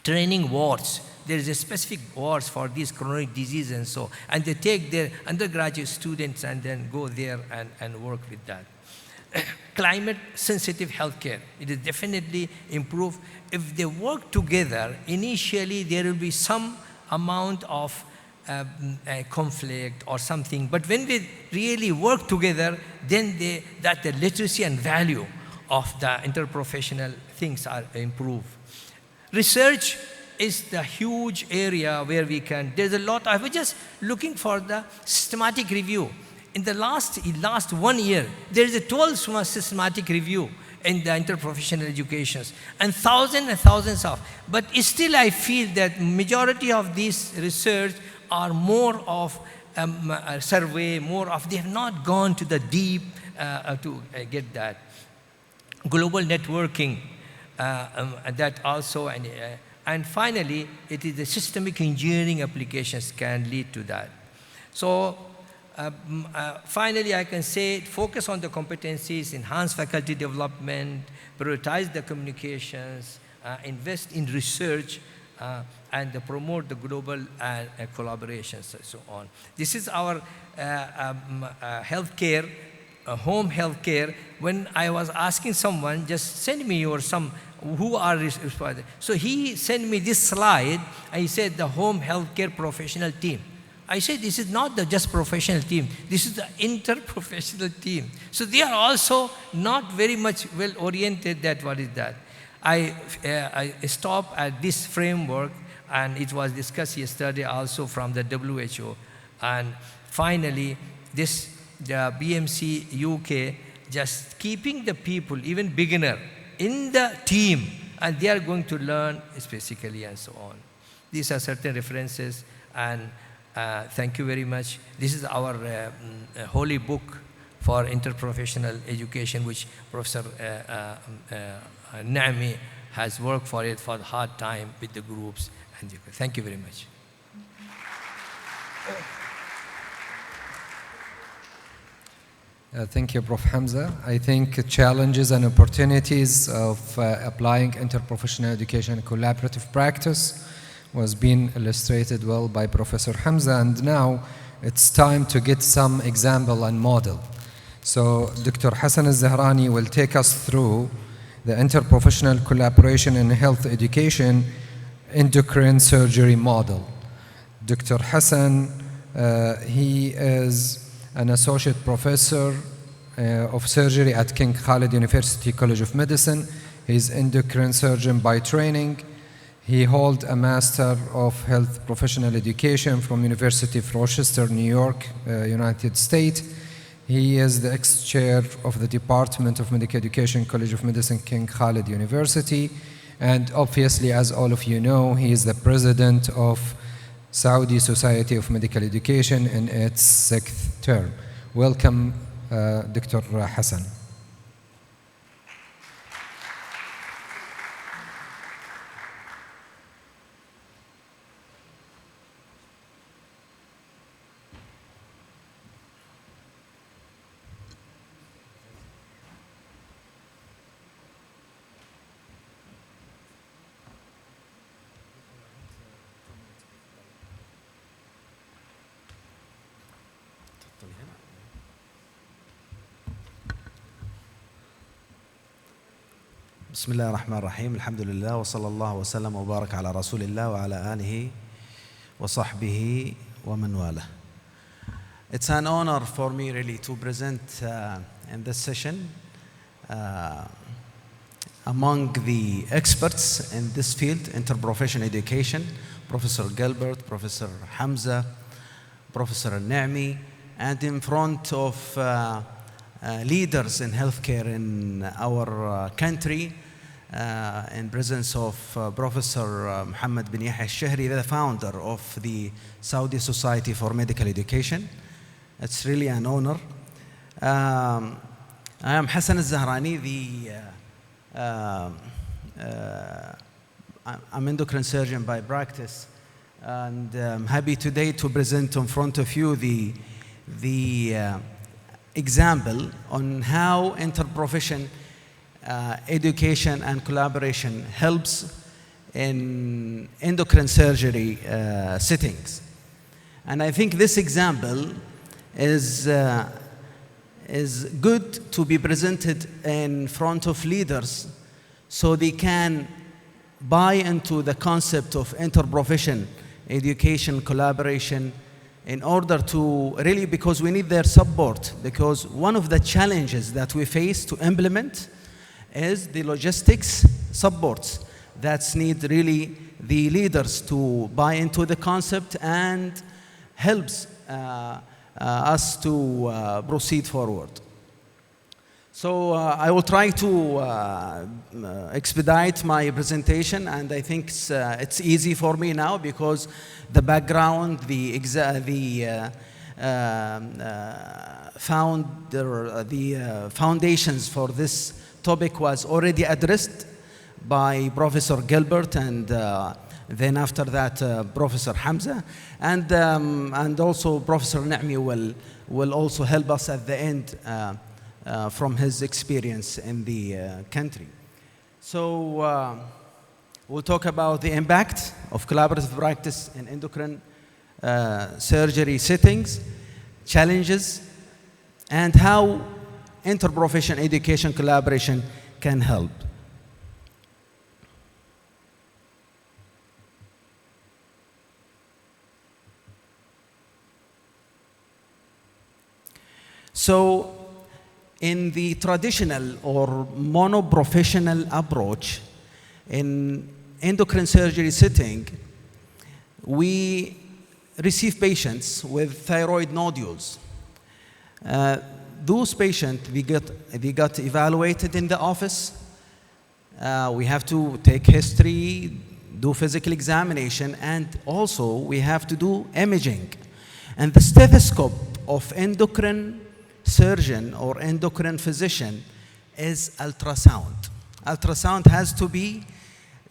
training wards. There is a specific wards for these chronic diseases and so, and they take their undergraduate students and then go there and work with that. Climate sensitive healthcare, it is definitely improved. If they work together, initially there will be some amount of conflict or something, but when they really work together, then that the literacy and value of the interprofessional things are improved. Research is the huge area where we can, there's a lot, I was just looking for the systematic review. In the last 1 year, there is a 12 systematic review in the interprofessional educations, and thousands of, but still I feel that majority of these research are more of a survey, more of, they have not gone to the deep to get that. Global networking, that also, and finally, it is the systemic engineering applications can lead to that. So, finally, I can say focus on the competencies, enhance faculty development, prioritize the communications, invest in research, and promote the global collaborations and so on. This is our healthcare, home healthcare. When I was asking someone, just send me your who are responsible. So he sent me this slide, and he said the home healthcare professional team. I said, this is not the just professional team, this is the interprofessional team. So they are also not very much well oriented that what is that. I stopped at this framework, and it was discussed yesterday also from the WHO. And finally, the BMC UK, just keeping the people, even beginner, in the team, and they are going to learn specifically and so on. These are certain references, and thank you very much. This is our holy book for interprofessional education, which Professor Naami has worked for it for a hard time with the groups. And thank you very much. Thank you, Prof. Hamza. I think challenges and opportunities of applying interprofessional education collaborative practice was being illustrated well by Professor Hamza, and now it's time to get some example and model. So Dr. Hassan al-Zahrani will take us through the interprofessional collaboration in health education endocrine surgery model. Dr. Hassan, he is an associate professor of surgery at King Khalid University College of Medicine. He's endocrine surgeon by training. He holds a Master of Health Professional Education from University of Rochester, New York, United States. He is the ex-chair of the Department of Medical Education, College of Medicine, King Khalid University. And obviously, as all of you know, he is the president of Saudi Society of Medical Education in its 6th term. Welcome, Dr. Hassan. بسم الله الرحمن الرحيم الحمد لله وصلى الله وسلم وبارك على رسول الله وعلى آله وصحبه ومن والاه. It's an honor for me really to present in this session among the experts in this field, interprofessional education, Professor Gilbert, Professor Hamza, Professor Al-Na'mi, and in front of leaders in healthcare in our country, in presence of Professor Muhammad bin Yahya al-Shahri, the founder of the Saudi Society for Medical Education. It's really an honor. I am Hassan al-Zahrani, I'm endocrine surgeon by practice, and I'm happy today to present in front of you the example on how interprofession education and collaboration helps in endocrine surgery settings. And I think this example is good to be presented in front of leaders so they can buy into the concept of interprofession education collaboration in order to really, because we need their support, because one of the challenges that we face to implement is the logistics supports that need really the leaders to buy into the concept and helps us to proceed forward. So I will try to expedite my presentation, and I think it's easy for me now because the background, the foundations for this topic was already addressed by Professor Gilbert, and then after that Professor Hamza, and also Professor Na'mi will also help us at the end from his experience in the country. So we'll talk about the impact of collaborative practice in endocrine surgery settings, challenges, and how interprofessional education collaboration can help. So in the traditional or monoprofessional approach in endocrine surgery setting, we receive patients with thyroid nodules. Those patients, they got evaluated in the office. We have to take history, do physical examination, and also we have to do imaging. And the stethoscope of endocrine surgeon or endocrine physician is ultrasound. Ultrasound has to be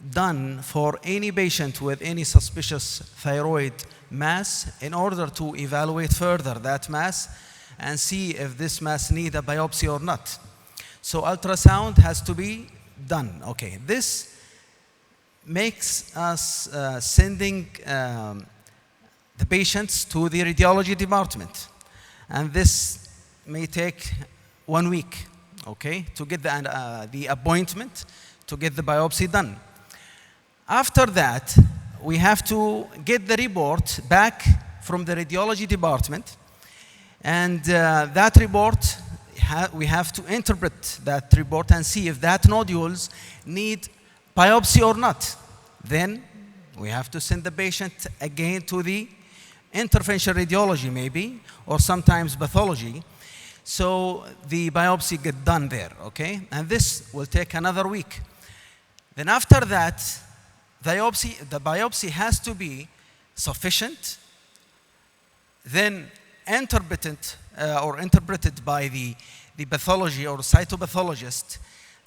done for any patient with any suspicious thyroid mass in order to evaluate further that mass and see if this mass needs a biopsy or not. So ultrasound has to be done. Okay, this makes us sending the patients to the radiology department, and this may take 1 week, okay, to get the appointment to get the biopsy done. After that, we have to get the report back from the radiology department, and that report, we have to interpret that report and see if that nodules need biopsy or not. Then we have to send the patient again to the interventional radiology maybe, or sometimes pathology. So the biopsy get done there, okay? And this will take another week. Then after that, the biopsy has to be sufficient, then interpreted by the pathology or cytopathologist,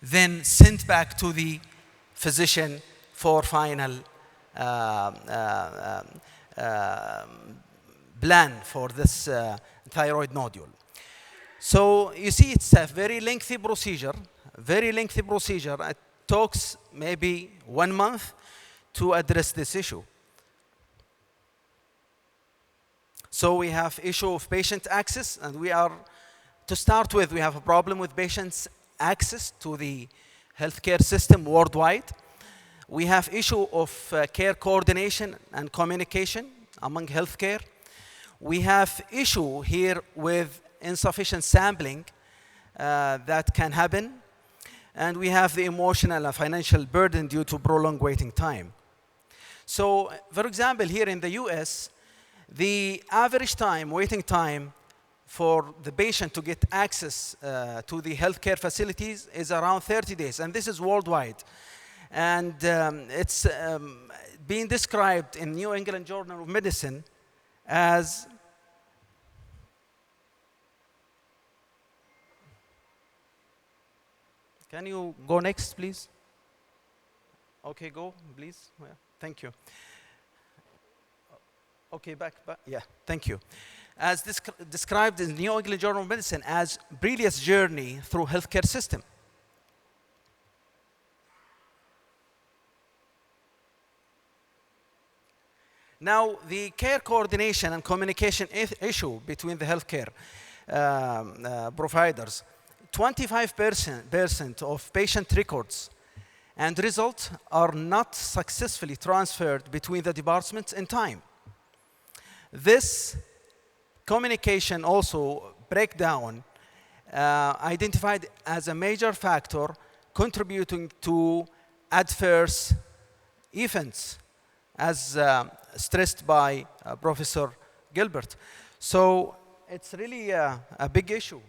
then sent back to the physician for final plan for this thyroid nodule. So you see, it's a very lengthy procedure, It takes maybe 1 month to address this issue. So we have issue of patient access, and to start with, we have a problem with patients' access to the healthcare system worldwide. We have issue of care coordination and communication among healthcare. We have issue here with insufficient sampling that can happen. And we have the emotional and financial burden due to prolonged waiting time. So, for example, here in the US, the average time, waiting time for the patient to get access to the healthcare facilities is around 30 days, and this is worldwide. And it's being described in New England Journal of Medicine as can you go next, please? Okay, go, please. Yeah, thank you. Okay, back. Yeah, thank you. As described in the New England Journal of Medicine as brilliant journey through healthcare system. Now, the care coordination and communication issue between the healthcare providers. 25% of patient records and results are not successfully transferred between the departments in time. This communication also breakdown identified as a major factor contributing to adverse events, as stressed by Professor Gilbert. So it's really a big issue.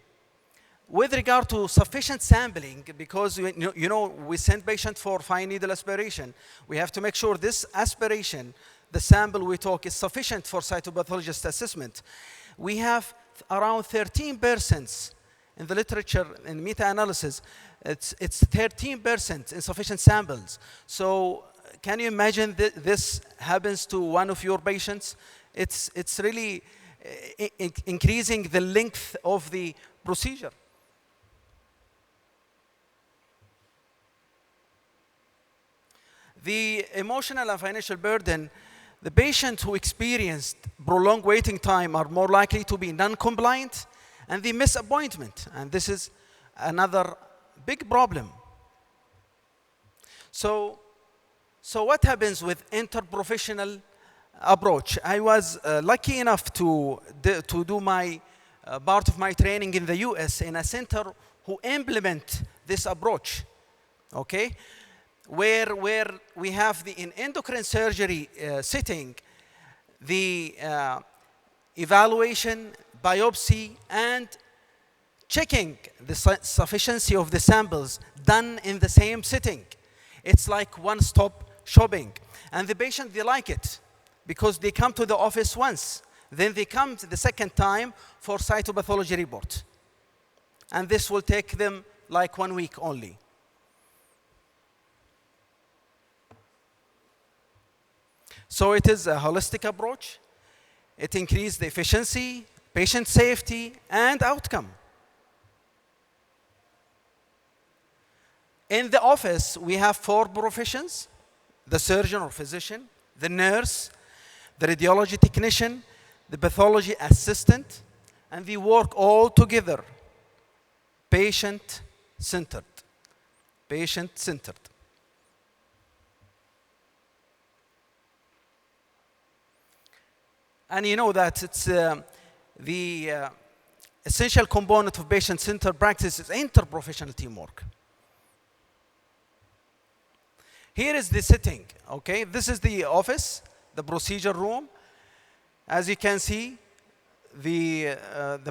With regard to sufficient sampling, because we send patients for fine needle aspiration, we have to make sure this aspiration, the sample we talk, is sufficient for cytopathologist assessment. We have around 13% in the literature in meta-analysis. It's 13% insufficient samples. So can you imagine this happens to one of your patients? It's really increasing the length of the procedure. The emotional and financial burden, the patients who experienced prolonged waiting time are more likely to be non-compliant and they miss appointment. And this is another big problem. So what happens with interprofessional approach? I was lucky enough to do my part of my training in the US in a center who implement this approach, okay? Where we have in endocrine surgery setting, the evaluation, biopsy, and checking the sufficiency of the samples done in the same setting. It's like one-stop shopping. And the patient, they like it because they come to the office once. Then they come the second time for cytopathology report. And this will take them like 1 week only. So it is a holistic approach. It increases the efficiency, patient safety, and outcome. In the office, we have 4 professions: the surgeon or physician, the nurse, the radiology technician, the pathology assistant, and we work all together, patient-centered. Patient-centered. And you know that it's the essential component of patient-centered practice is interprofessional teamwork. Here is the setting, okay? This is the office, the procedure room. As you can see, the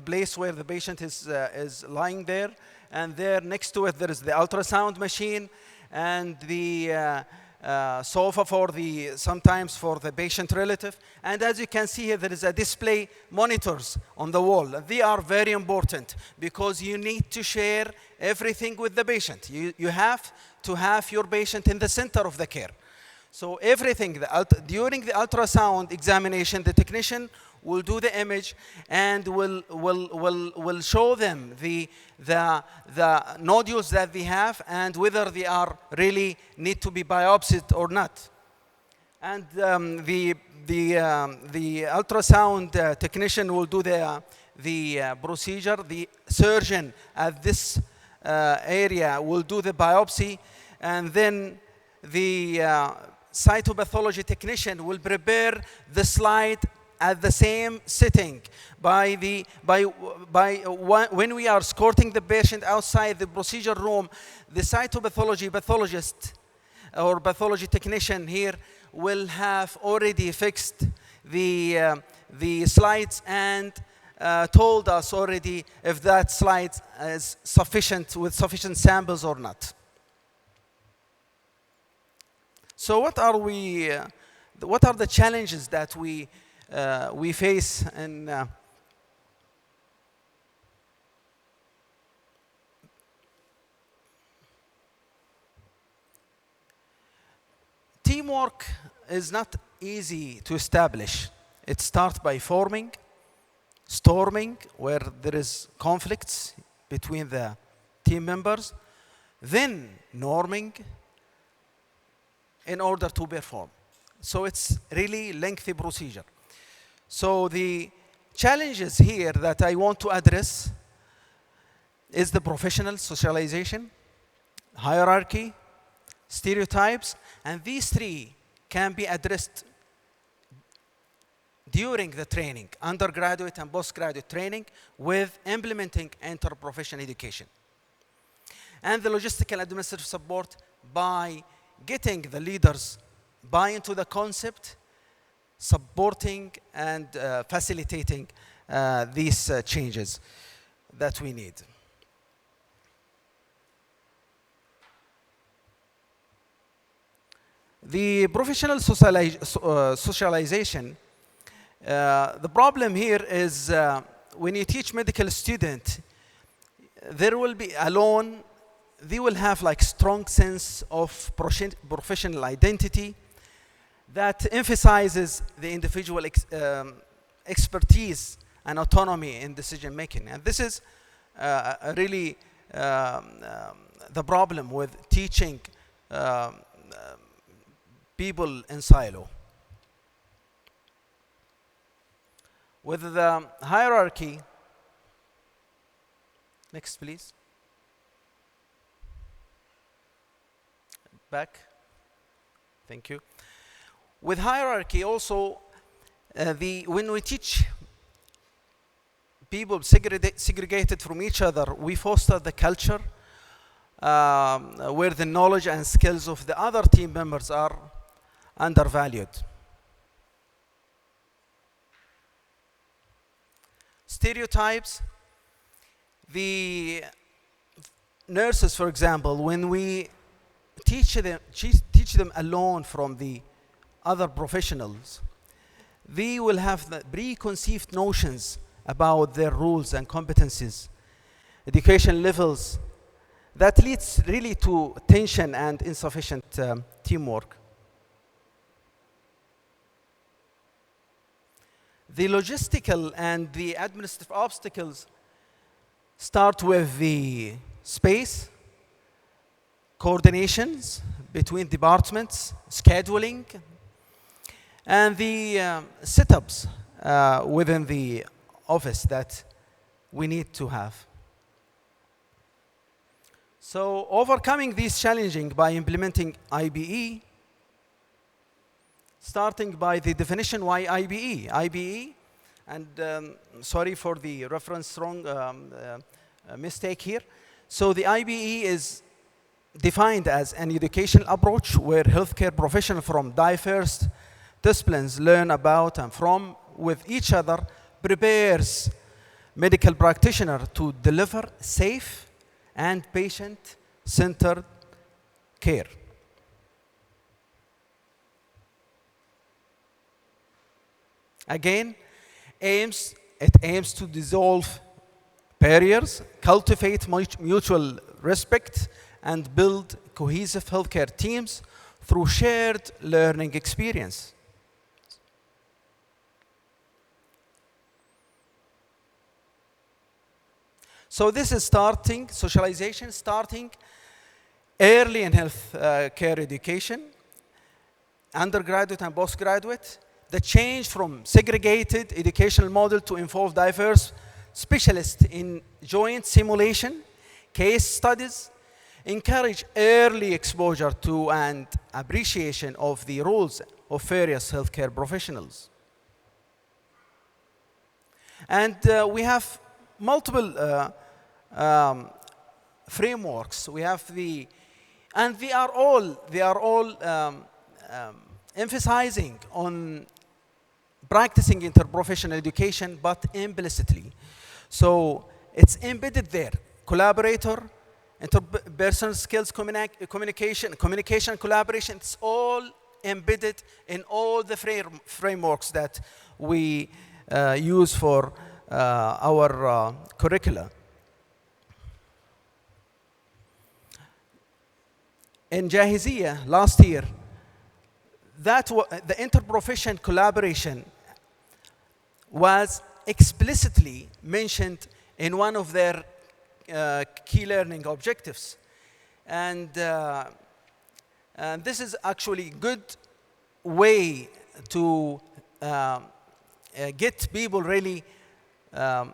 place where the patient is lying there, and there next to it there is the ultrasound machine and the sofa for sometimes for the patient relative. And as you can see here, there is a display monitors on the wall. They are very important because you need to share everything with the patient. You have to have your patient in the center of the care. So everything, during the ultrasound examination, the technician will do the image and will show them the nodules that they have and whether they are really need to be biopsied or not. And the ultrasound technician will do the procedure. The surgeon at this area will do the biopsy, and then the cytopathology technician will prepare the slide at the same sitting. When we are escorting the patient outside the procedure room, the cytopathology pathologist or pathology technician here will have already fixed the slides and told us already if that slide is sufficient with sufficient samples or not. So what are the challenges that we face in teamwork is not easy to establish. It starts by forming, storming, where there is conflicts between the team members, then norming in order to perform. So it's really lengthy procedure. So the challenges here that I want to address is the professional socialization, hierarchy, stereotypes, and these three can be addressed during the training, undergraduate and postgraduate training, with implementing interprofessional education. And the logistical administrative support by getting the leaders buy into the concept, supporting and facilitating these changes that we need. The professional socialization, the problem here is when you teach medical student, there will be alone, they will have like strong sense of professional identity that emphasizes the individual expertise and autonomy in decision making. And this is really the problem with teaching people in silo. With the hierarchy, next please. Back. Thank you. With hierarchy also, when we teach people segregated from each other, we foster the culture where the knowledge and skills of the other team members are undervalued. Stereotypes. The nurses, for example, when we teach them alone from the other professionals, they will have the preconceived notions about their roles and competencies, education levels, that leads really to tension and insufficient teamwork. The logistical and the administrative obstacles start with the space, coordinations between departments, scheduling, and the setups within the office that we need to have. So overcoming these challenges by implementing IBE, starting by the definition why IBE. IBE, and sorry for the reference wrong mistake here. So the IBE is defined as an educational approach where healthcare professionals from diverse disciplines learn about and from with each other, prepares medical practitioner to deliver safe and patient-centered care. Again, it aims to dissolve barriers, cultivate mutual respect, and build cohesive healthcare teams through shared learning experience. So this is socialization starting early in health care education, undergraduate and postgraduate. The change from segregated educational model to involve diverse specialists in joint simulation, case studies, encourage early exposure to and appreciation of the roles of various healthcare professionals. And we have multiple frameworks. We have and they are all emphasizing on practicing interprofessional education, but implicitly. So it's embedded there. Collaborator, interpersonal skills, communication, collaboration, it's all embedded in all the frameworks that we use for our curricula. In Jahiziyya last year, the interprofessional collaboration was explicitly mentioned in one of their key learning objectives. And this is actually a good way to get people really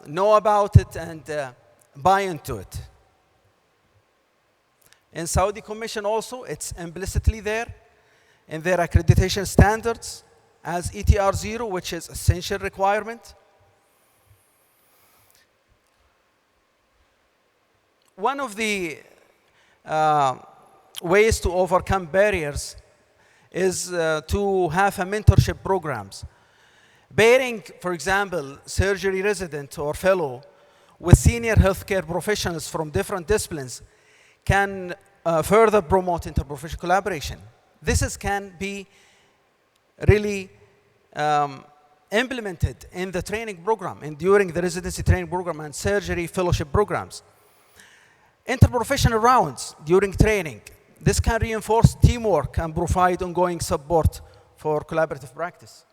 know about it and buy into it. In Saudi Commission also, it's implicitly there in their accreditation standards as ETR 0, which is essential requirement. One of the ways to overcome barriers is to have a mentorship programs. Pairing, for example, surgery resident or fellow with senior healthcare professionals from different disciplines can further promote interprofessional collaboration. This can be really implemented in the training program and during the residency training program and surgery fellowship programs. Interprofessional rounds during training. This can reinforce teamwork and provide ongoing support for collaborative practice.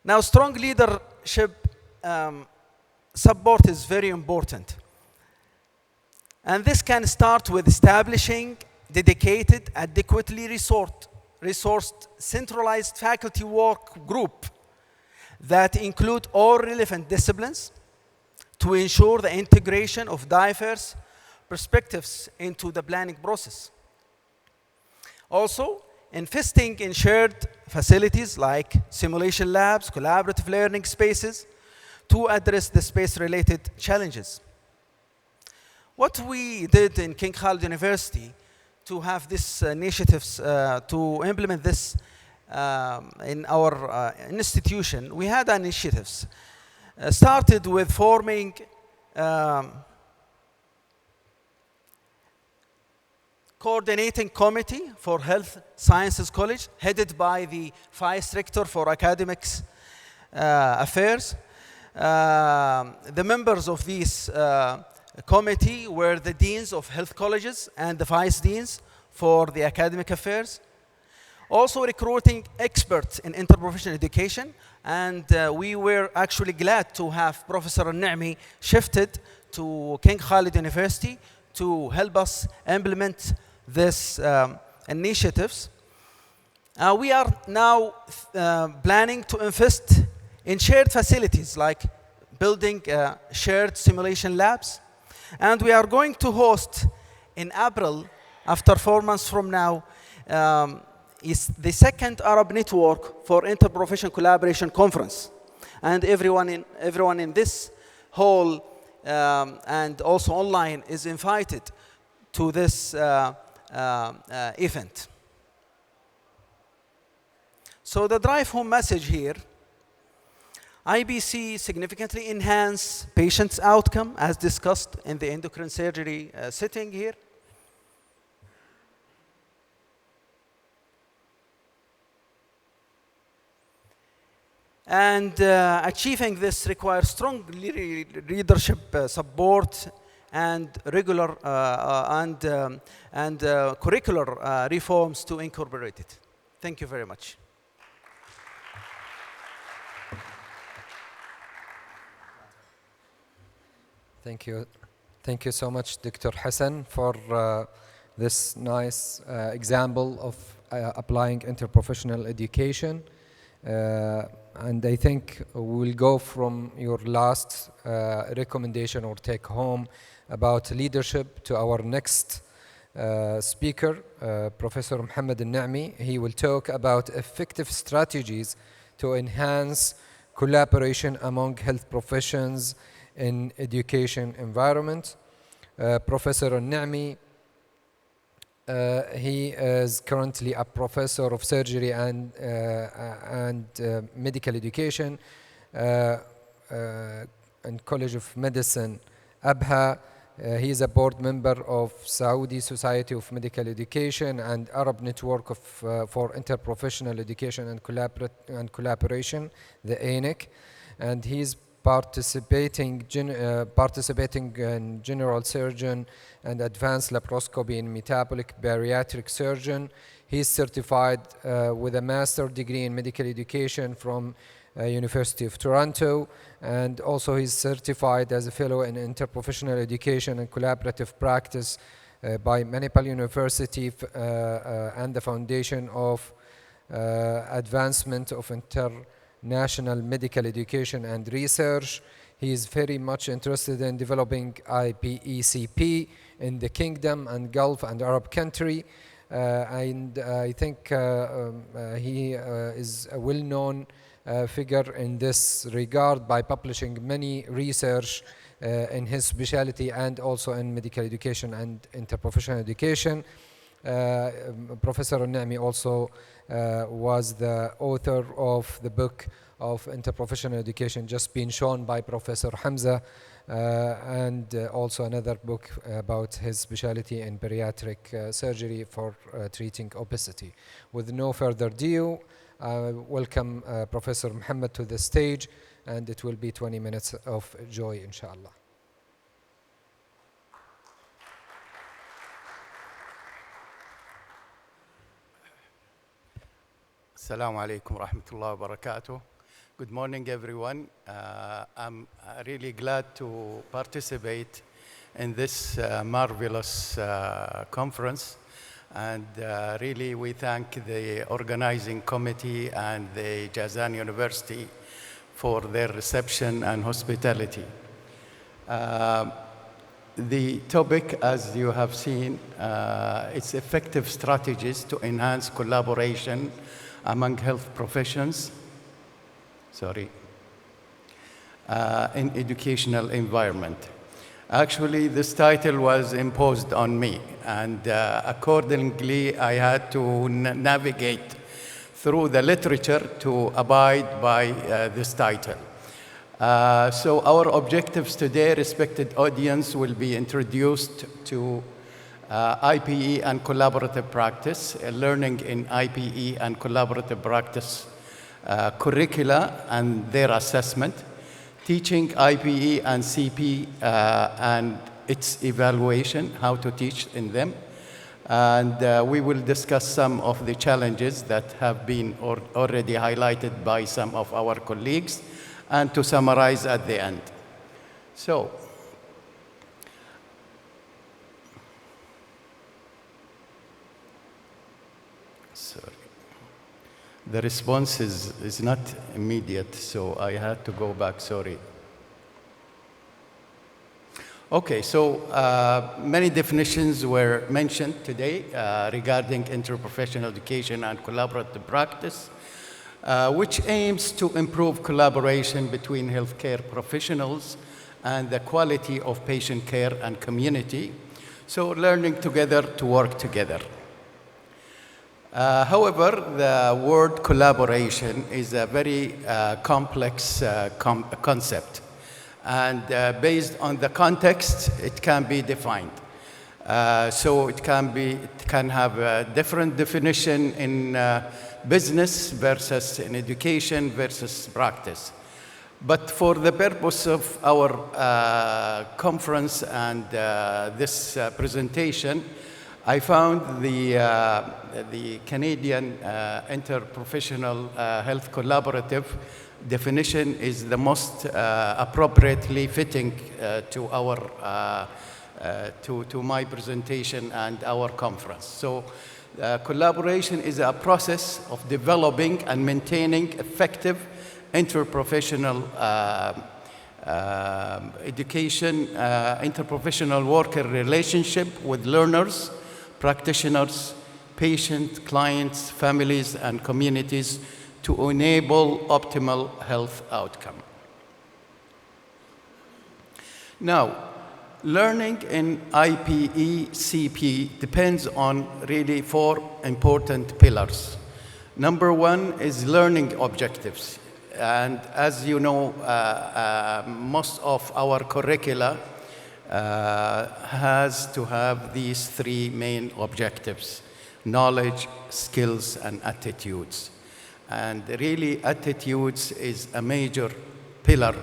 Now, strong leadership support is very important. And this can start with establishing dedicated, adequately resourced, centralized faculty work group that include all relevant disciplines to ensure the integration of diverse perspectives into the planning process. Also, investing in shared facilities like simulation labs, collaborative learning spaces to address the space-related challenges. What we did in King Khalid University to have these initiatives, to implement this in our institution, we had initiatives. Started with forming coordinating committee for Health Sciences College, headed by the Vice Rector for Academics Affairs. The members of this committee were the deans of health colleges and the vice deans for the academic affairs. Also recruiting experts in interprofessional education, and we were actually glad to have Professor Al-Na'mi shifted to King Khalid University to help us implement these initiatives. We are now planning to invest in shared facilities like building shared simulation labs, and we are going to host in April, after 4 months from now, is the second Arab Network for Interprofessional Collaboration Conference. And everyone in this hall and also online is invited to this event. So the drive-home message here, IBC significantly enhance patients' outcome as discussed in the endocrine surgery setting here. And achieving this requires strong leadership support and regular and curricular reforms to incorporate it. Thank you very much. Thank you. Thank you so much, Dr. Hassan, for this nice example of applying interprofessional education And I think we'll go from your last recommendation or take home about leadership to our next speaker, Professor Mohammed Al-Na'mi. He will talk about effective strategies to enhance collaboration among health professions in education environment. Professor Al-Na'mi, he is currently a professor of surgery and medical education in College of Medicine, Abha. He is a board member of Saudi Society of Medical Education and Arab Network for Interprofessional Education and Collaboration, the ANEC, and he's participating in general surgeon and advanced laparoscopy in metabolic bariatric surgeon. He's certified with a master's degree in medical education from University of Toronto, and also he's certified as a fellow in interprofessional education and collaborative practice by Manipal University and the Foundation of Advancement of International Medical Education and Research. He is very much interested in developing IPECP in the Kingdom and Gulf and Arab country, and I think he is a well-known figure in this regard by publishing many research in his specialty and also in medical education and interprofessional education. Professor Al-Na'mi also was the author of the book of interprofessional education just been shown by Professor Hamza, and also another book about his specialty in bariatric surgery for treating obesity. With no further ado, welcome Professor Mohammed to the stage, and it will be 20 minutes of joy, inshallah. Assalamu alaikum wa rahmatullahi wa barakatuh. Good morning, everyone. I'm really glad to participate in this marvelous conference. And really, we thank the organizing committee and the Jazan University for their reception and hospitality. The topic, as you have seen, it's effective strategies to enhance collaboration among health professions, in educational environment. Actually, this title was imposed on me, and accordingly, I had to navigate through the literature to abide by this title. So our objectives today, respected audience, will be introduced to IPE and collaborative practice, learning in IPE and collaborative practice curricula and their assessment, teaching IPE and CP and its evaluation, how to teach in them. And we will discuss some of the challenges that have been already highlighted by some of our colleagues, and to summarize at the end. So, the response is not immediate, so I had to go back, sorry. Okay, so many definitions were mentioned today regarding interprofessional education and collaborative practice, which aims to improve collaboration between healthcare professionals and the quality of patient care and community, so learning together to work together. However, the word collaboration is a very complex concept, and based on the context, it can be defined. So it can have a different definition in business versus in education versus practice. But for the purpose of our conference and this presentation, I found the Canadian Interprofessional Health Collaborative definition is the most appropriately fitting to our to my presentation and our conference. So Collaboration is a process of developing and maintaining effective interprofessional education, interprofessional worker relationship with learners, practitioners, patients, clients, families, and communities to enable optimal health outcome. Now, learning in IPE-CP depends on really 4 important pillars. Number 1 is learning objectives. And as you know, most of our curricula has to have these 3 main objectives: knowledge, skills, and attitudes. And really, attitudes is a major pillar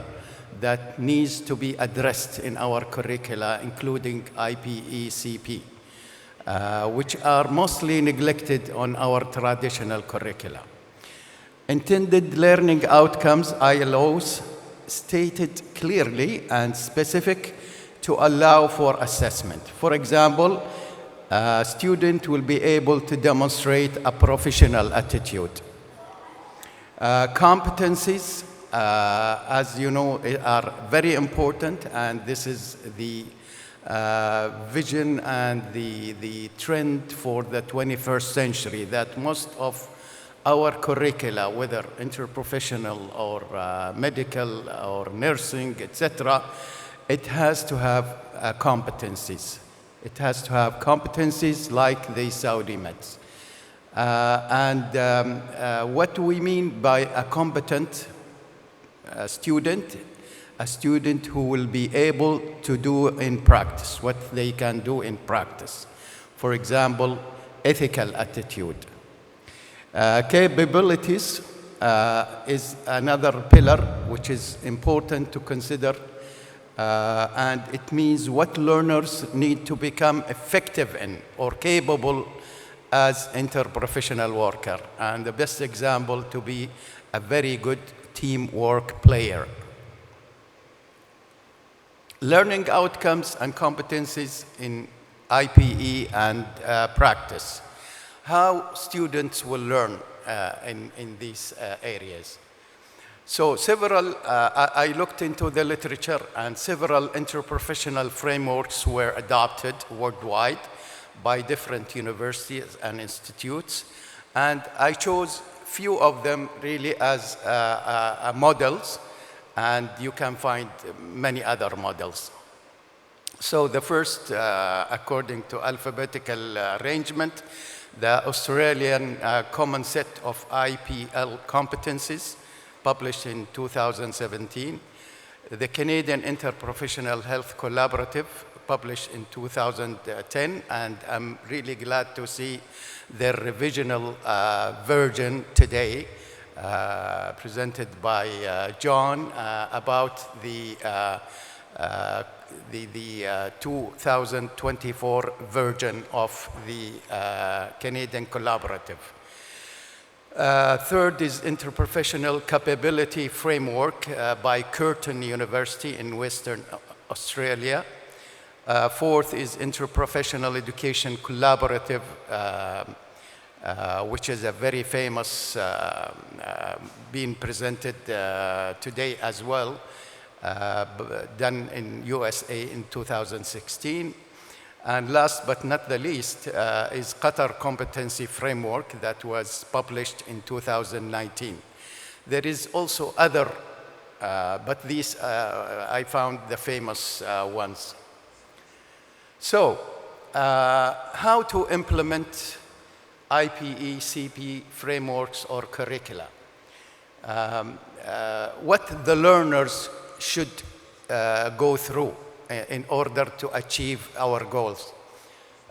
that needs to be addressed in our curricula, including IPE-CP, which are mostly neglected on our traditional curricula. Intended learning outcomes, ILOs, stated clearly and specific to allow for assessment. For example, a student will be able to demonstrate a professional attitude. Competencies, as you know, are very important, and this is the vision and the trend for the 21st century, that most of our curricula, whether interprofessional or medical or nursing, etc., it has to have competencies. It has to have competencies like the Saudi Meds. What do we mean by a competent student? A student who will be able to do in practice what they can do in practice. For example, ethical attitude. Capabilities is another pillar which is important to consider, and it means what learners need to become effective in or capable as interprofessional worker, and the best example to be a very good teamwork player. Learning outcomes and competencies in IPE and practice. How students will learn in these areas. So I looked into the literature, and several interprofessional frameworks were adopted worldwide by different universities and institutes, and I chose few of them really as models, and you can find many other models. So the first, according to alphabetical arrangement, the Australian Common Set of IPL Competencies, published in 2017. The Canadian Interprofessional Health Collaborative, published in 2010, and I'm really glad to see their revisional version today, presented by John, about the 2024 version of the Canadian Collaborative. Third is Interprofessional Capability Framework by Curtin University in Western Australia. Fourth is Interprofessional Education Collaborative, which is a very famous, being presented today as well, done in USA in 2016. And last but not the least is Qatar Competency Framework that was published in 2019. There is also other, but these I found the famous ones. So, how to implement IPE-CP frameworks or curricula? What the learners should go through in order to achieve our goals.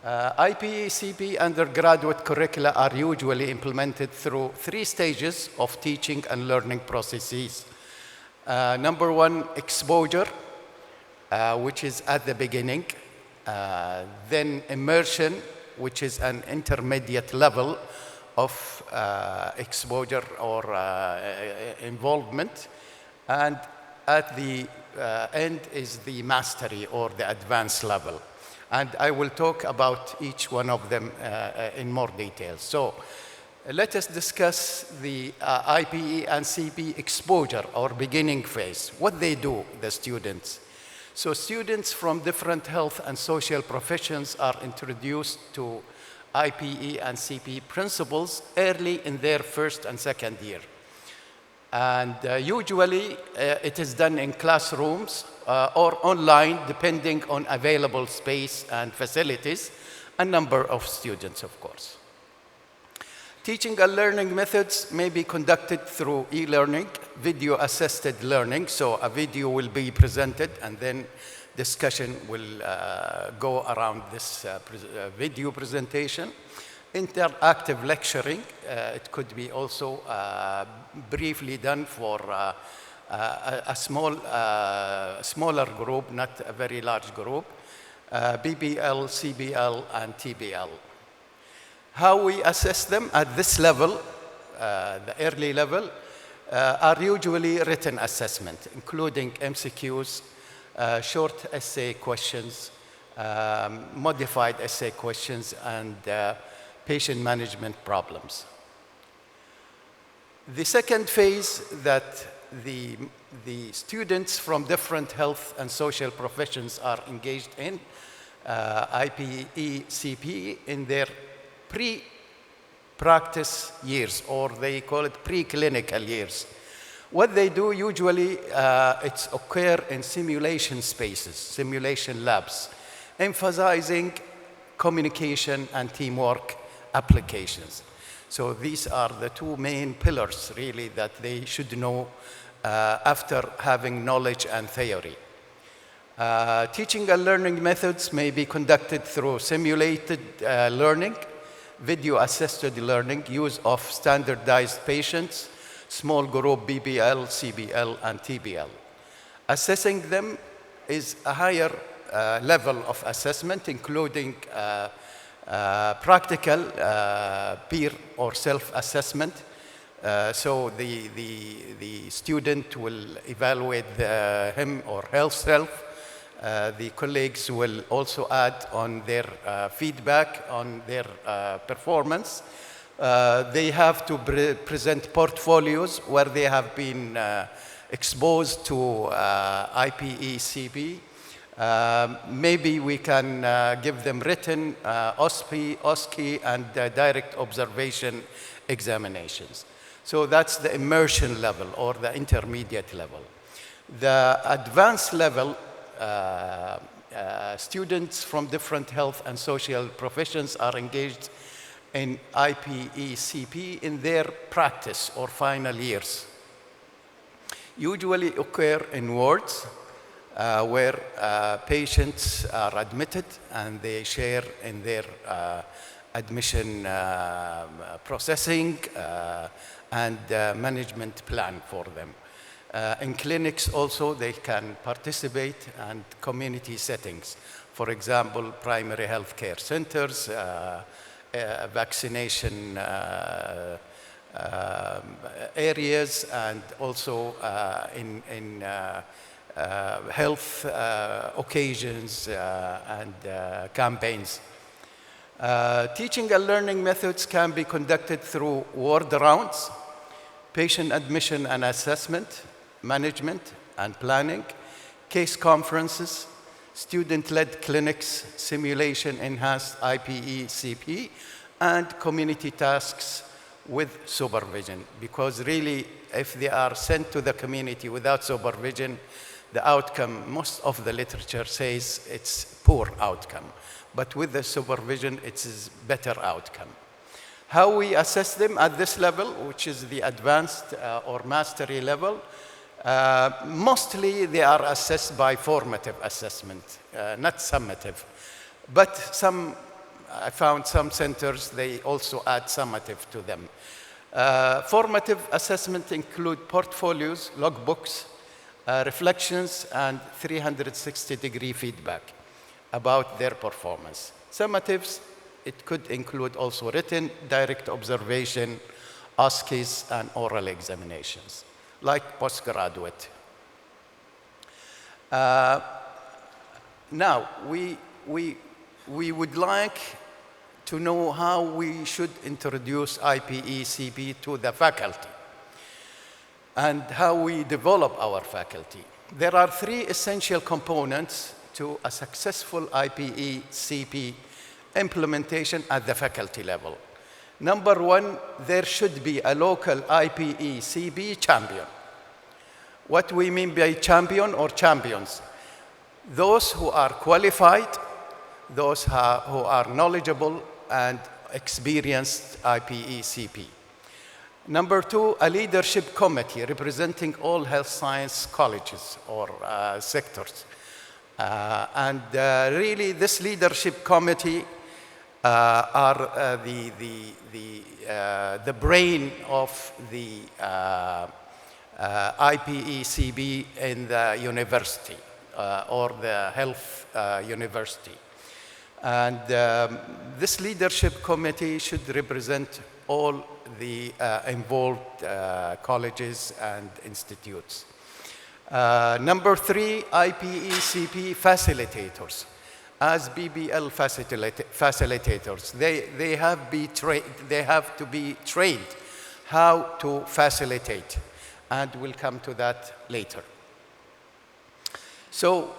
IPE-CP undergraduate curricula are usually implemented through 3 stages of teaching and learning processes. Number 1, exposure, which is at the beginning. Then immersion, which is an intermediate level of exposure or involvement. And at the end is the mastery or the advanced level. And I will talk about each one of them in more detail. So let us discuss the IPE and CP exposure or beginning phase, what they do, the students. So students from different health and social professions are introduced to IPE and CP principles early in their first and second year. And usually it is done in classrooms or online, depending on available space and facilities, and number of students, of course. Teaching and learning methods may be conducted through e-learning, video-assisted learning. So a video will be presented, and then discussion will go around this video presentation. Interactive lecturing, it could be also briefly done for a smaller group, not a very large group. BBL, CBL, and TBL. How we assess them at this level, the early level, are usually written assessment, including MCQs, short essay questions, modified essay questions, and patient management problems. The second phase that the students from different health and social professions are engaged in, IPE, CPE, in their pre-practice years, or they call it pre-clinical years. What they do usually, it's occur in simulation spaces, simulation labs, emphasizing communication and teamwork applications. So these are the two main pillars, really, that they should know after having knowledge and theory. Teaching and learning methods may be conducted through simulated learning, video-assisted learning, use of standardized patients, small group BBL, CBL, and TBL. Assessing them is a higher level of assessment, including practical peer or self-assessment. So the student will evaluate him or herself. The colleagues will also add on their feedback on their performance. They have to present portfolios where they have been exposed to IPE, CP. Maybe we can give them written OSPI, OSCE, and direct observation examinations. So that's the immersion level or the intermediate level. The advanced level, students from different health and social professions are engaged in IPE, CP in their practice or final years. Usually occur in wards where patients are admitted and they share in their admission processing and management plan for them. In clinics also, they can participate and community settings. For example, primary health care centers, vaccination areas, and also in health occasions and campaigns. Teaching and learning methods can be conducted through ward rounds, patient admission and assessment, management and planning, case conferences, student-led clinics, simulation-enhanced IPE, CP, and community tasks with supervision. Because really, if they are sent to the community without supervision, the outcome, most of the literature says it's poor outcome. But with the supervision, it's better outcome. How we assess them at this level, which is the advanced or mastery level, mostly they are assessed by formative assessment, not summative. But I found some centers, they also add summative to them. Formative assessment include portfolios, logbooks, reflections, and 360-degree feedback about their performance. Summatives, it could include also written, direct observation, OSCEs, and oral examinations, like postgraduate. Now, we we would like to know how we should introduce IPE-CP to the faculty and how we develop our faculty. There are three essential components to a successful IPE-CP implementation at the faculty level. Number one, there should be a local IPE-CP champion. What we mean by champion or champions? Those who are qualified, those who are knowledgeable and experienced IPE-CP. Number two, a leadership committee representing all health science colleges or sectors. Really, this leadership committee are the brain of the IPE-CP in the university or the health university. And this leadership committee should represent all the involved colleges and institutes. Number three, IPE-CP facilitators. As BBL facilitators, they have to be trained how to facilitate, and we'll come to that later. So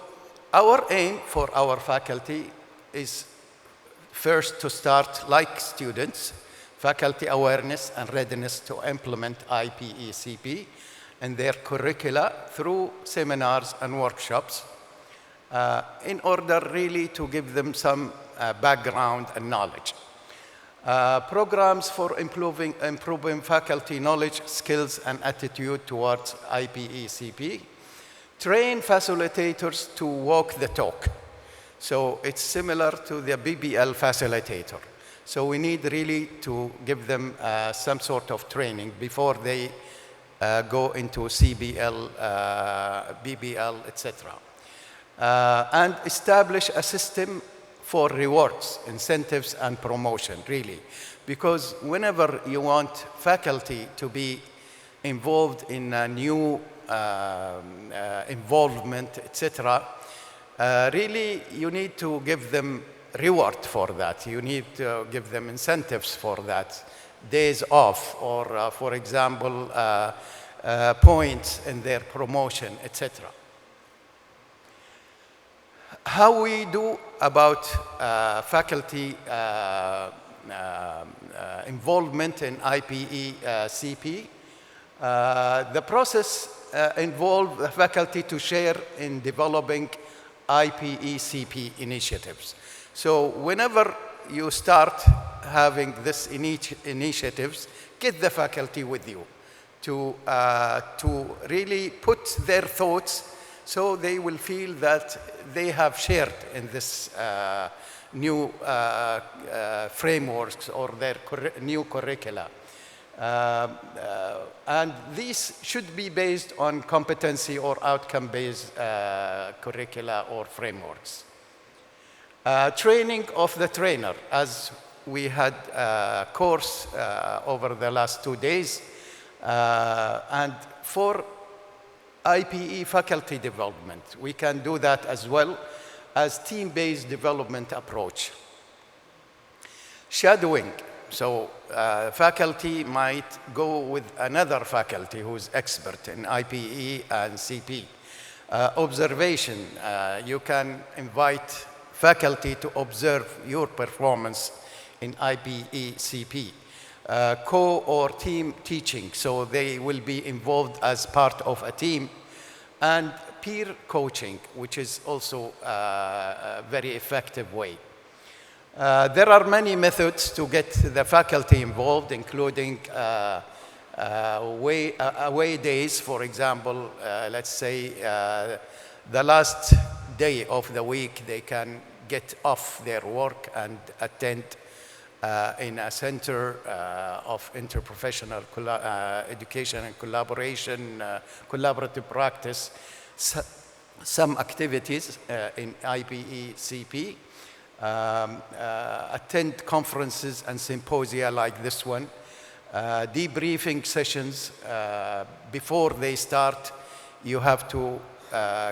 our aim for our faculty is first to start, like students, faculty awareness and readiness to implement IPE-CP in their curricula through seminars and workshops in order really to give them some background and knowledge. Programs for improving faculty knowledge, skills, and attitude towards IPE-CP. Train facilitators to walk the talk. So it's similar to the BBL facilitator. So we need really to give them some sort of training before they go into CBL, BBL, etc. And establish a system for rewards, incentives, and promotion, really. Because whenever you want faculty to be involved in a new involvement, etc., really you need to give them reward for that. You need to give them incentives for that. Days off, or for example, points in their promotion, etc. How we do about faculty involvement in IPE-CP? The process involves the faculty to share in developing IPE-CP initiatives. So whenever you start having these initiatives, get the faculty with you to really put their thoughts so they will feel that they have shared in this new frameworks or their new curricula. And these should be based on competency or outcome-based curricula or frameworks. Training of the trainer, as we had a course over the last 2 days, and for IPE faculty development, we can do that as well as team-based development approach. Shadowing, so faculty might go with another faculty who's expert in IPE and CP. Observation, you can invite faculty to observe your performance in IPE-CP. Co or team teaching, so they will be involved as part of a team. And peer coaching, which is also a very effective way. There are many methods to get the faculty involved, including away days, for example. Let's say the last day of the week, they can get off their work and attend in a center of interprofessional education and collaboration, collaborative practice, some activities in IPE-CP, attend conferences and symposia like this one, debriefing sessions before they start. You have to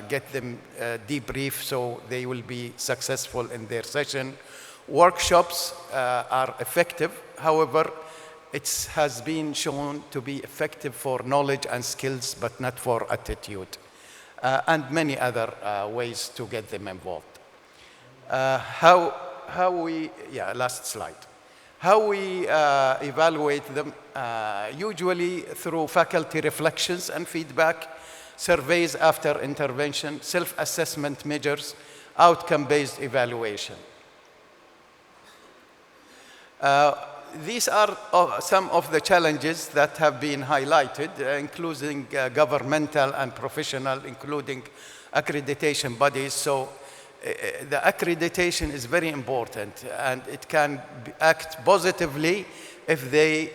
get them debrief so they will be successful in their session. Workshops are effective. However, it has been shown to be effective for knowledge and skills, but not for attitude, and many other ways to get them involved. Last slide. How we evaluate them, usually through faculty reflections and feedback, surveys after intervention, self-assessment measures, outcome-based evaluation. These are some of the challenges that have been highlighted, including governmental and professional, including accreditation bodies. So the accreditation is very important, and it can act positively if they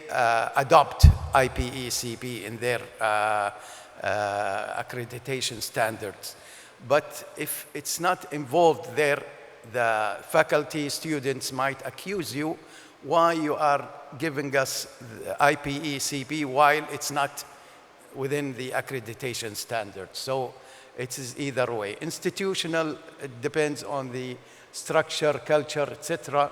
adopt IPE-CP in their accreditation standards. But if it's not involved there, the faculty, students might accuse you why you are giving us IPE-CP while it's not within the accreditation standards. So it is either way. Institutional, it depends on the structure, culture, etc.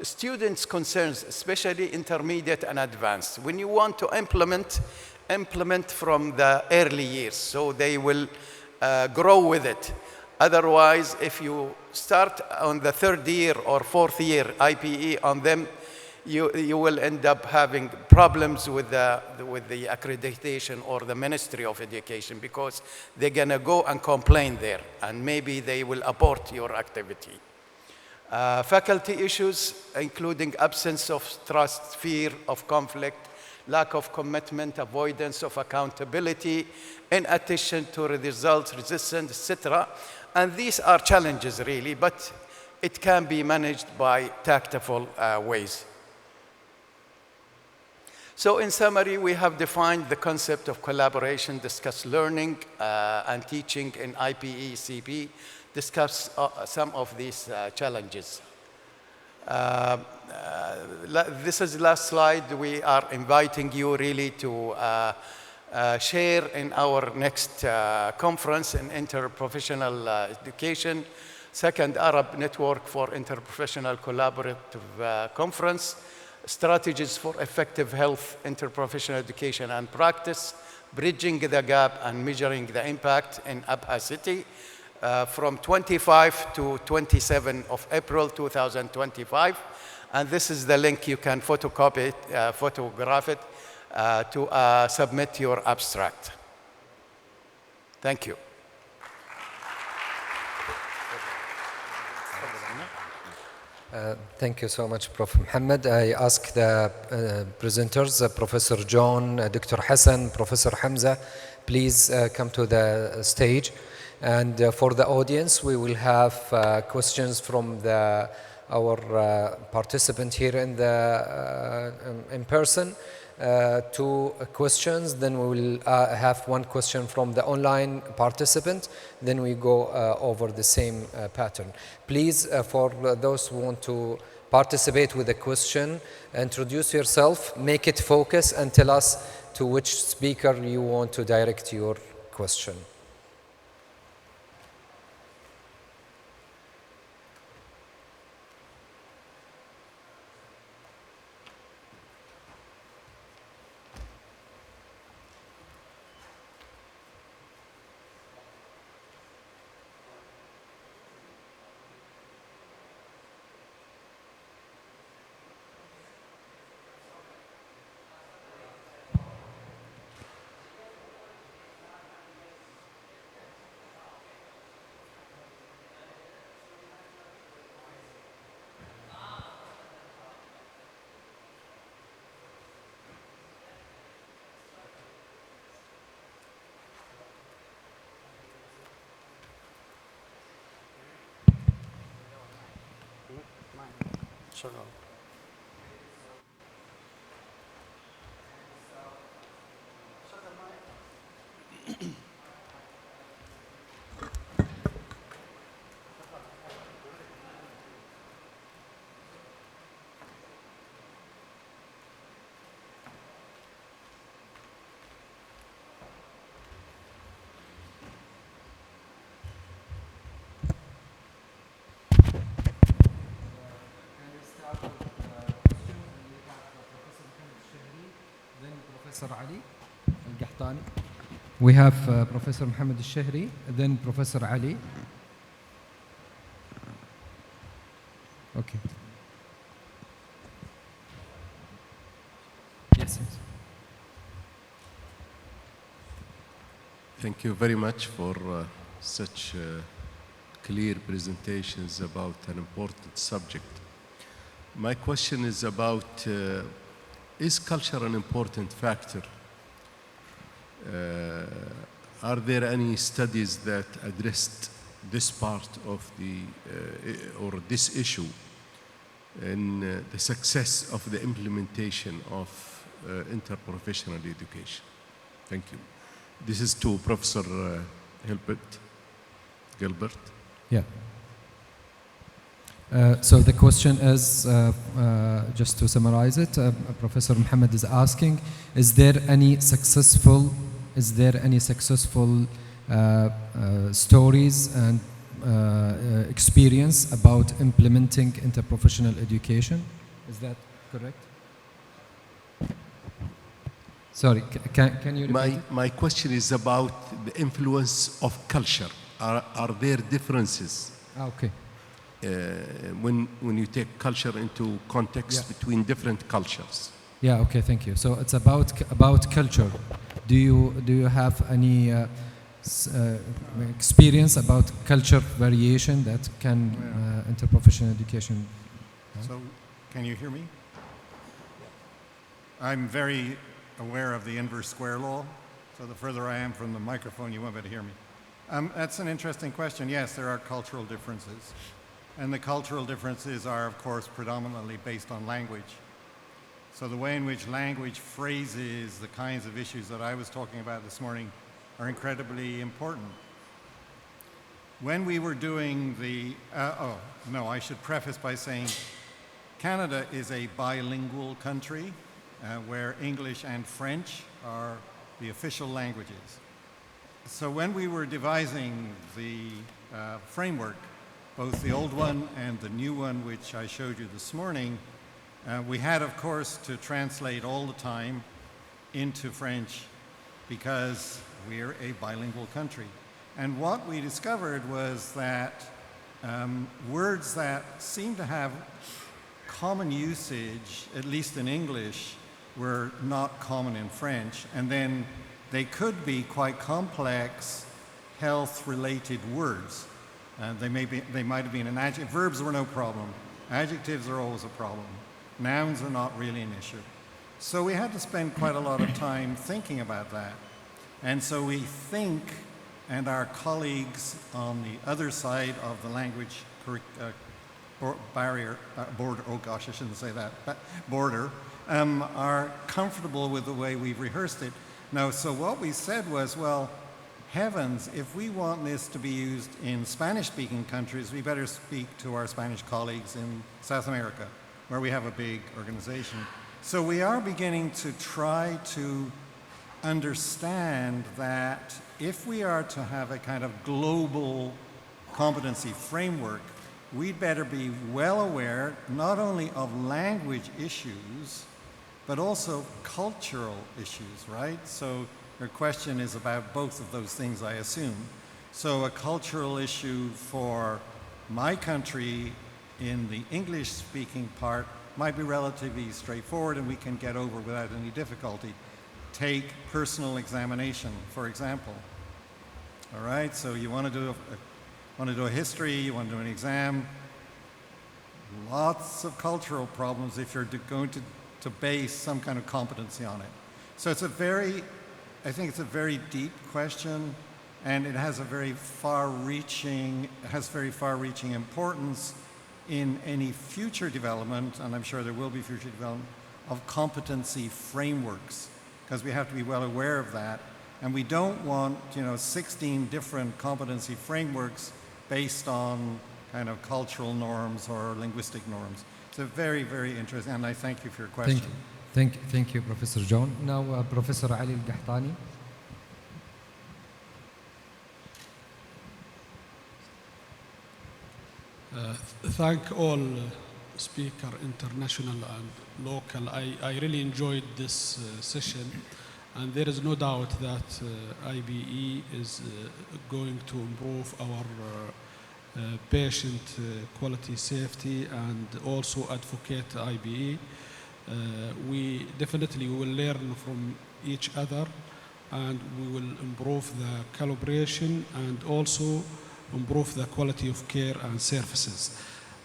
Students' concerns, especially intermediate and advanced. When you want to implement from the early years, so they will grow with it. Otherwise, if you start on the third year or fourth year IPE on them, you will end up having problems with the accreditation or the Ministry of Education, because they're going to go and complain there, and maybe they will abort your activity. Faculty issues, including absence of trust, fear of conflict, lack of commitment, avoidance of accountability, inattention to the results, resistance, etc. And these are challenges, really, but it can be managed by tactful ways. So in summary, we have defined the concept of collaboration, discussed learning and teaching in IPE-CP, discuss some of these challenges. This is the last slide. We are inviting you really to share in our next conference in interprofessional education, Second Arab Network for Interprofessional Collaborative Conference, Strategies for Effective Health, Interprofessional Education and Practice, Bridging the Gap and Measuring the Impact in Abha City, from 25 to 27 of April 2025. And this is the link. You can photocopy it, photograph it to submit your abstract. Thank you. Thank you so much, Prof. Mohammed. I ask the presenters, Professor John, Dr. Hassan, Professor Hamza, please come to the stage. And for the audience, we will have questions from our participant here in person. Two questions, then we will have one question from the online participant, then we go over the same pattern. Please, for those who want to participate with a question, introduce yourself, make it focus, and tell us to which speaker you want to direct your question. Professor Ali Al-Qahtani. We have Professor Mohammed Al-Shehri, then Professor Ali. Okay. Yes. Thank you very much for such clear presentations about an important subject. My question is about, is culture an important factor? Are there any studies that addressed this part of the, or this issue in the success of the implementation of interprofessional education? Thank you. This is to Professor Gilbert. Yeah. So the question is, just to summarize it, Professor Mohammed is asking, is there any successful stories and experience about implementing interprofessional education? Is that correct? Sorry, can you repeat it? My question is about the influence of culture. Are there differences? Okay. When you take culture into context between different cultures? Yeah. Okay. Thank you. So it's about culture. Do you have any experience about culture variation that can interprofessional education? So, can you hear me? I'm very aware of the inverse square law. So the further I am from the microphone, you won't be able to hear me. That's an interesting question. Yes, there are cultural differences. And the cultural differences are, of course, predominantly based on language. So the way in which language phrases the kinds of issues that I was talking about this morning are incredibly important. When we were doing the, I should preface by saying Canada is a bilingual country where English and French are the official languages. So when we were devising the framework, both the old one and the new one, which I showed you this morning, we had, of course, to translate all the time into French because we're a bilingual country. And what we discovered was that words that seem to have common usage, at least in English, were not common in French. And then they could be quite complex health-related words. They might have been an adjective. Verbs were no problem. Adjectives are always a problem. Nouns are not really an issue. So we had to spend quite a lot of time thinking about that. And so we think, and our colleagues on the other side of the language border, oh gosh, I shouldn't say that, border, are comfortable with the way we've rehearsed it. Now, so what we said was, well, heavens, if we want this to be used in Spanish-speaking countries, we better speak to our Spanish colleagues in South America, where we have a big organization. So we are beginning to try to understand that if we are to have a kind of global competency framework, we'd better be well aware not only of language issues, but also cultural issues, right? So your question is about both of those things, I assume. So a cultural issue for my country in the English-speaking part might be relatively straightforward and we can get over without any difficulty. Take personal examination, for example. All right, so you want to do a history, you want to do an exam. Lots of cultural problems if you're going to base some kind of competency on it. So it's I think it's a very deep question, and it has a very far-reaching importance in any future development, and I'm sure there will be future development, of competency frameworks, because we have to be well aware of that. And we don't want, 16 different competency frameworks based on kind of cultural norms or linguistic norms. It's a very, very interesting, and I thank you for your question. Thank you, Professor John. Now, Professor Ali Al-Qahtani. Thank all speaker, international and local. I really enjoyed this session. And there is no doubt that IBE is going to improve our patient quality safety and also advocate IBE. We definitely will learn from each other, and we will improve the calibration and also improve the quality of care and services.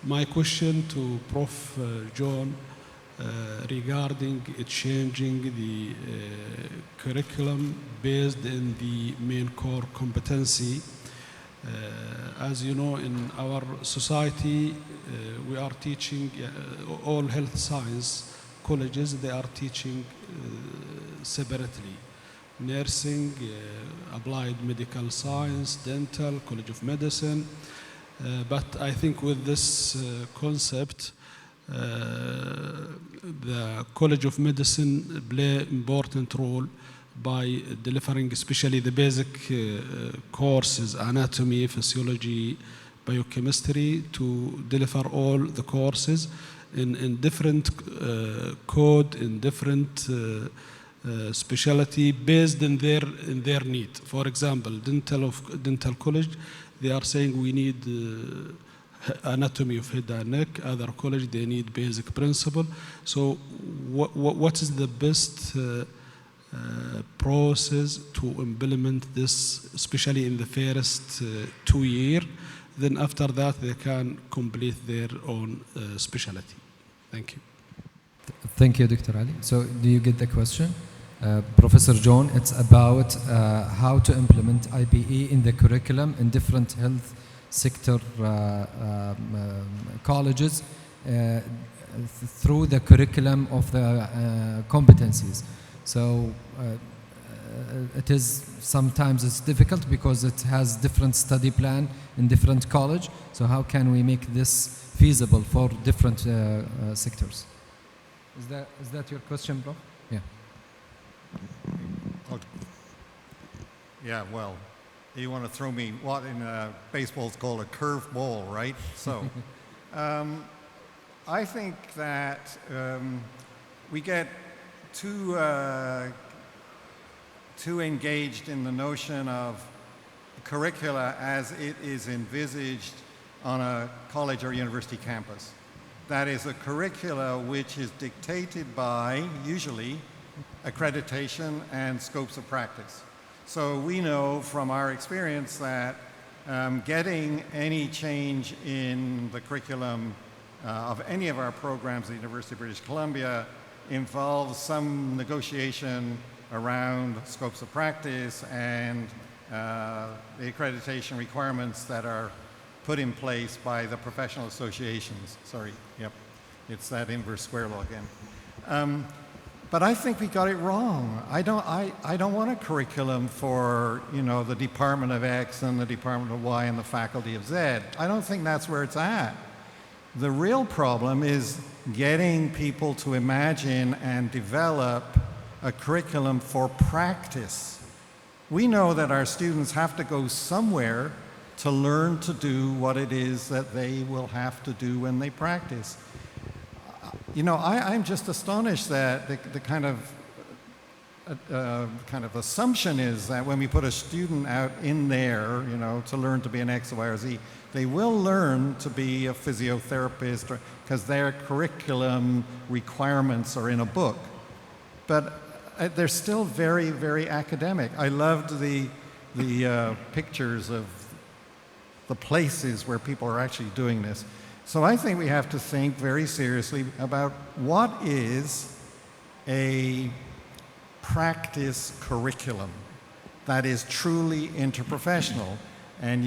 My question to Prof. John regarding changing the curriculum based in the main core competency. As you know, in our society, we are teaching all health science colleges, they are teaching separately. Nursing, applied medical science, dental, College of Medicine. But I think with this concept, the College of Medicine play important role by delivering especially the basic courses, anatomy, physiology, biochemistry, to deliver all the courses in different code, in different specialty based in their need. For example, dental college, they are saying we need anatomy of head and neck. Other college, they need basic principle. So what is the best process to implement this, especially in the first 2 years? Then after that, they can complete their own specialty. Thank you. Thank you, Dr. Ali. So do you get the question? Professor John, it's about how to implement IBE in the curriculum in different health sector colleges through the curriculum of the competencies. So it is sometimes it's difficult because it has different study plan in different college. So how can we make this feasible for different sectors? Is that your question, bro? Yeah. Yeah, well, you want to throw me what in baseball is called a curve ball, right? So I think that we get too engaged in the notion of curricula as it is envisaged on a college or university campus. That is a curricula which is dictated by, usually, accreditation and scopes of practice. So we know from our experience that getting any change in the curriculum of any of our programs at the University of British Columbia involves some negotiation around scopes of practice and the accreditation requirements that are put in place by the professional associations. Sorry, yep, it's that inverse square law again. But I think we got it wrong. I don't want a curriculum for, you know, the Department of X and the Department of Y and the Faculty of Z. I don't think that's where it's at. The real problem is getting people to imagine and develop a curriculum for practice. We know that our students have to go somewhere to learn to do what it is that they will have to do when they practice. You know, I'm just astonished that the kind of assumption is that when we put a student out in there, you know, to learn to be an X, Y, or Z, they will learn to be a physiotherapist because their curriculum requirements are in a book. But they're still very, very academic. I loved the pictures of the places where people are actually doing this. So I think we have to think very seriously about what is a practice curriculum that is truly interprofessional. And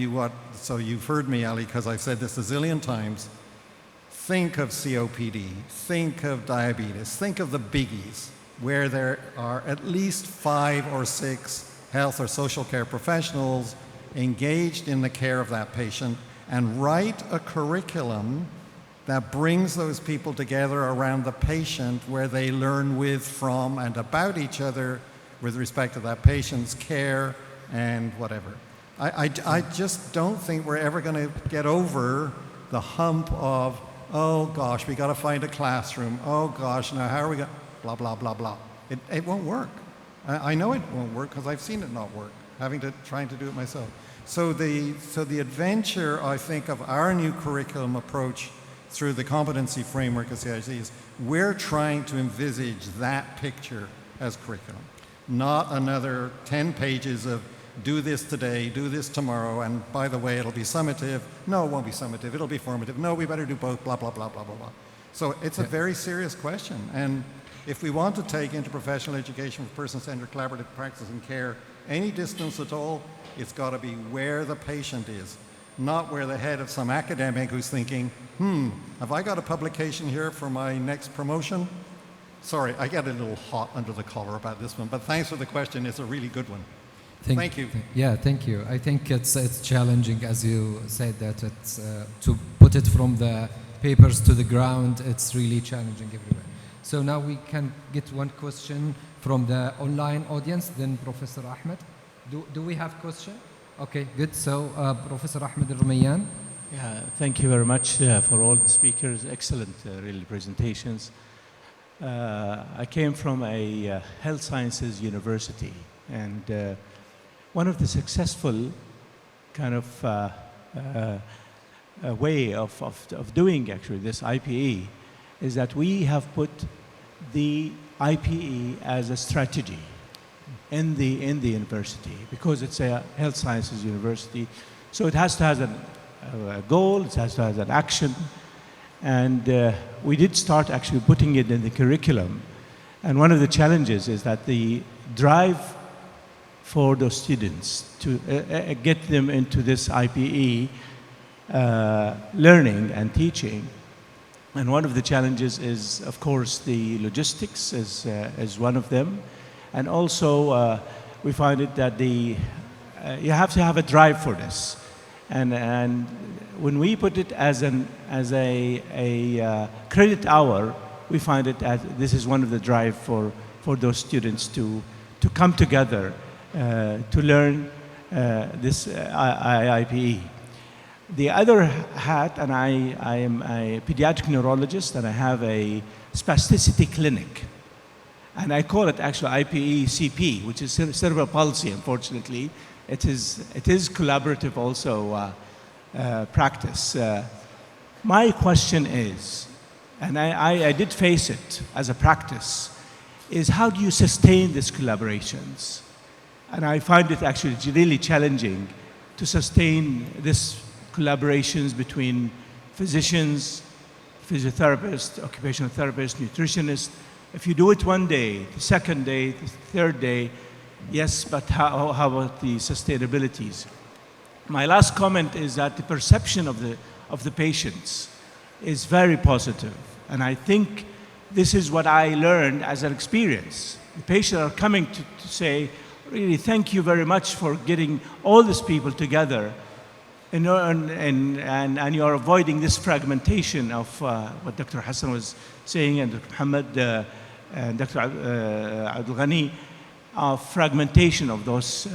so you've heard me, Ali, because I've said this a zillion times. Think of COPD, think of diabetes, think of the biggies, where there are at least 5 or 6 health or social care professionals engaged in the care of that patient, and write a curriculum that brings those people together around the patient, where they learn with, from, and about each other with respect to that patient's care and whatever. I just don't think we're ever going to get over the hump of, oh gosh, we got to find a classroom. Oh gosh, now how are we going? Blah, blah, blah, blah. It won't work. I know it won't work because I've seen it not work, trying to do it myself. So the adventure, I think, of our new curriculum approach through the competency framework of CIC is we're trying to envisage that picture as curriculum, not another 10 pages of do this today, do this tomorrow, and by the way, it'll be summative. No, it won't be summative, it'll be formative. No, we better do both, blah, blah, blah, blah, blah, blah. So it's a very serious question. And if we want to take interprofessional education for person-centered collaborative practice and care any distance at all, it's got to be where the patient is, not where the head of some academic who's thinking, have I got a publication here for my next promotion? Sorry, I get a little hot under the collar about this one, but thanks for the question. It's a really good one. Thank you. Yeah, thank you. I think it's challenging, as you said, that it's to put it from the papers to the ground. It's really challenging everywhere. So now we can get one question from the online audience, then Professor Ahmed. Do we have question? Okay, good. So Professor Ahmed Al-Rumayyan. Yeah, thank you very much for all the speakers. Excellent, really, presentations. I came from a health sciences university, and one of the successful kind of way of doing actually this IPE is that we have put the IPE as a strategy in the university, because it's a health sciences university. So it has to have a goal, it has to have an action. And we did start actually putting it in the curriculum. And one of the challenges is that the drive for those students to get them into this IPE learning and teaching. And one of the challenges is, of course, the logistics is one of them. And also, we find it that you have to have a drive for this. And when we put it as a credit hour, we find it as this is one of the drive for those students to come together to learn this IPE. The other hat, and I am a pediatric neurologist, and I have a spasticity clinic. And I call it actually IPE-CP, which is cerebral palsy, unfortunately. It is collaborative also practice. My question is, and I did face it as a practice, is how do you sustain these collaborations? And I find it actually really challenging to sustain these collaborations between physicians, physiotherapists, occupational therapists, nutritionists. If you do it one day, the second day, the third day, yes, but how about the sustainabilities? My last comment is that the perception of the patients is very positive. And I think this is what I learned as an experience. The patients are coming to say, really, thank you very much for getting all these people together. And you are avoiding this fragmentation of what Dr. Hassan was saying, and Dr. Muhammad and Dr. Abdul Ghani, of fragmentation of those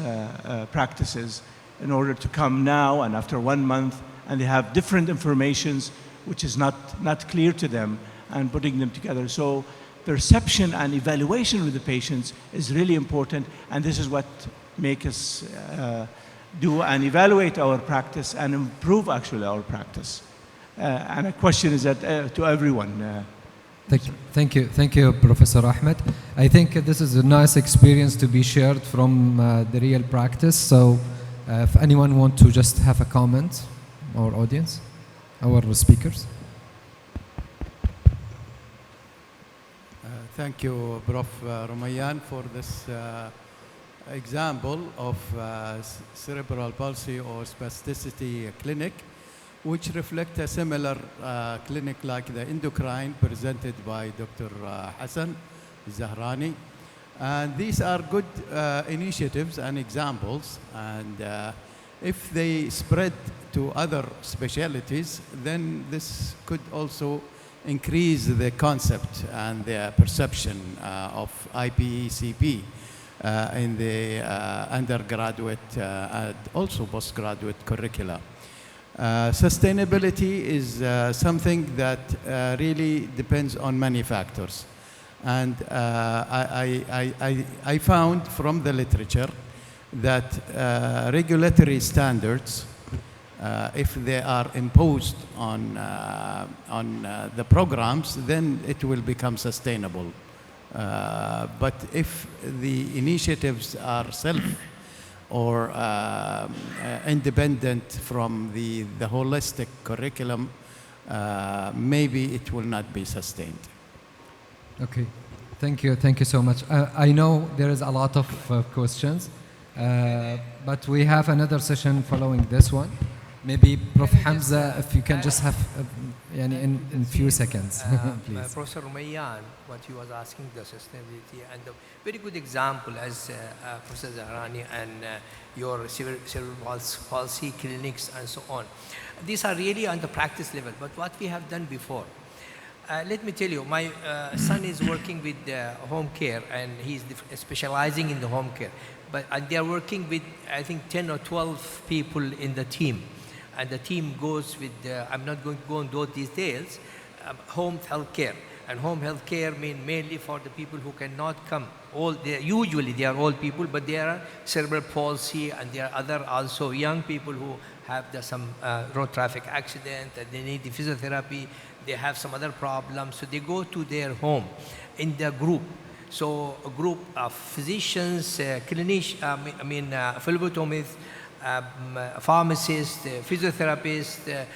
practices in order to come now and after 1 month, and they have different informations which is not clear to them, and putting them together. So perception and evaluation with the patients is really important, and this is what makes us do and evaluate our practice and improve actually our practice. And a question is that to everyone. Thank you, Professor Ahmed. I think this is a nice experience to be shared from the real practice. So if anyone wants to just have a comment, our audience, our speakers. Thank you, Prof. Rumayyan, for this example of cerebral palsy or spasticity clinic, which reflect a similar clinic like the endocrine presented by Dr. Hassan Zahrani. And these are good initiatives and examples, and if they spread to other specialties, then this could also increase the concept and the perception of IPE-CP in the undergraduate and also postgraduate curricula. Sustainability is something that really depends on many factors. And I found from the literature that regulatory standards, if they are imposed on the programs, then it will become sustainable. But if the initiatives are self or independent from the holistic curriculum, maybe it will not be sustained. Okay, thank you so much. I know there is a lot of questions, but we have another session following this one. Maybe Prof. Hamza, if you can just have in few seconds, please. Professor Rumayyan, what he was asking, the sustainability, and the very good example as Professor Zahrani and your cerebral palsy clinics and so on. These are really on the practice level, but what we have done before. Let me tell you, my son is working with home care, and he's specializing in the home care. But they are working with, I think, 10 or 12 people in the team. And the team goes with, I'm not going to go into these details, home health care. And home health care means mainly for the people who cannot come. Usually they are old people, but there are cerebral palsy, and there are other also young people who have some road traffic accident, and they need the physiotherapy. They have some other problems, so they go to their home in the group. So a group of physicians, clinicians, phlebotomists, pharmacists, physiotherapists,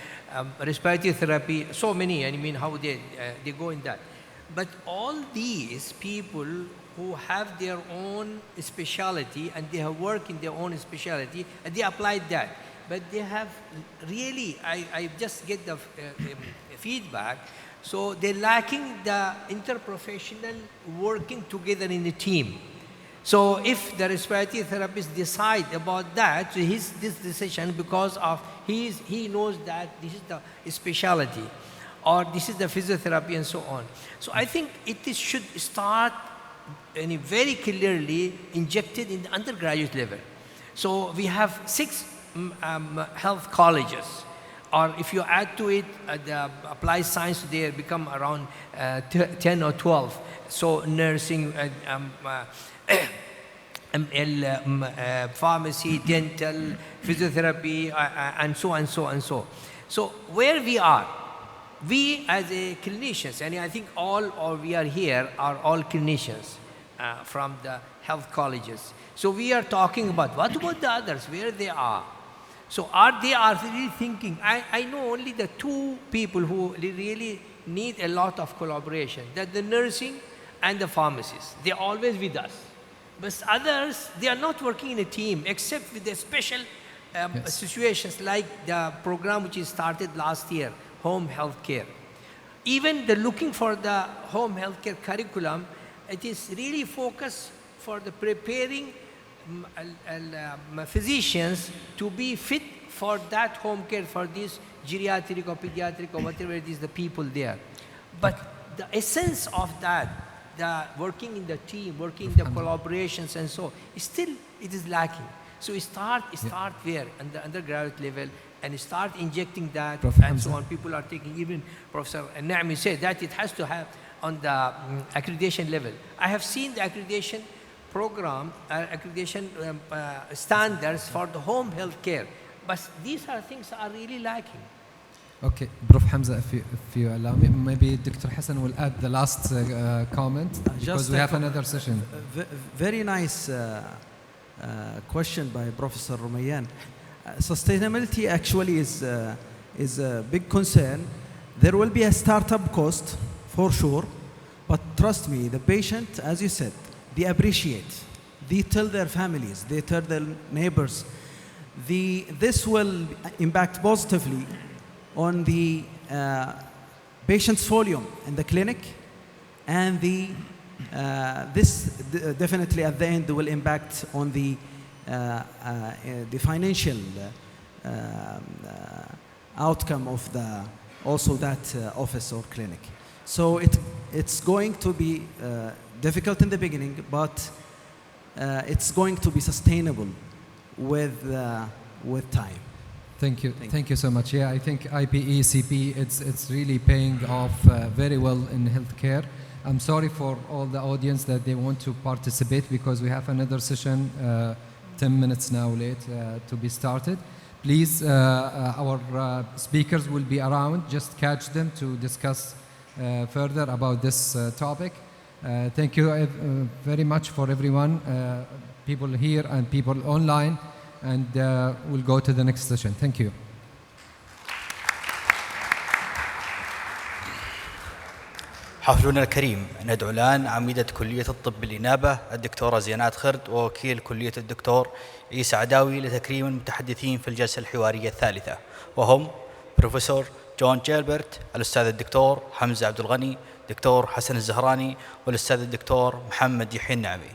respiratory therapy, so many, how they go in that. But all these people who have their own specialty, and they have worked in their own specialty, and they applied that. But they have really, I just get the feedback, so they're lacking the interprofessional working together in a team. So if the respiratory therapist decide about that, so this decision because of he knows that this is the specialty, or this is the physiotherapy and so on. So I think should start very clearly injected in the undergraduate level. So we have 6 health colleges, or if you add to it the applied science, they become around 10 or 12. So nursing, pharmacy, dental, physiotherapy, and so on, so and so. So where we are, we as a clinicians, and I think we are here are all clinicians from the health colleges. So we are talking about what about the others, where they are. So they are really thinking, I know only the 2 people who really need a lot of collaboration, that the nursing and the pharmacists. They're always with us. But others, they are not working in a team, except with the special situations like the program which is started last year, home health care. Even the looking for the home health care curriculum, it is really focused for the preparing physicians to be fit for that home care, for this geriatric or pediatric or whatever it is, the people there. But the essence of that, the working in the team, working in the collaborations and so, it is lacking. So we start there on the undergraduate level and start injecting that and so on. People are taking, even Professor Naimi said that it has to have on the accreditation level. I have seen the accreditation program, accreditation standards for the home health care, but these are things that are really lacking. Okay, Prof. Hamza, if you allow me, maybe Dr. Hassan will add the last comment, because we have another session. Very nice question by Professor Rumayyan. Sustainability actually is a big concern. There will be a startup cost for sure, but trust me, the patient, as you said, they appreciate. They tell their families, they tell their neighbors. This will impact positively on the patient's volume in the clinic, and this definitely at the end will impact on the financial outcome of also that office or clinic. So it's going to be difficult in the beginning, but it's going to be sustainable with time. Thank you. Thank you so much. Yeah, I think IPE, CP, it's really paying off very well in healthcare. I'm sorry for all the audience that they want to participate because we have another session 10 minutes now late to be started. Please, our speakers will be around. Just catch them to discuss further about this topic. Thank you very much for everyone, people here and people online, and we'll go to the next session. Thank you. حافلنا الكريم ندعو الآن عميدة كلية الطب بالإنابة الدكتورة زينات خرد ووكيل كلية الدكتور عيسى عداوي لتكريم المتحدثين في الجلسة الحوارية الثالثة، وهم بروفيسور جون جيلبرت، الأستاذ الدكتور حمزة عبد الغني، دكتور حسن الزهراني، والأستاذ الدكتور محمد يحيى النعمي.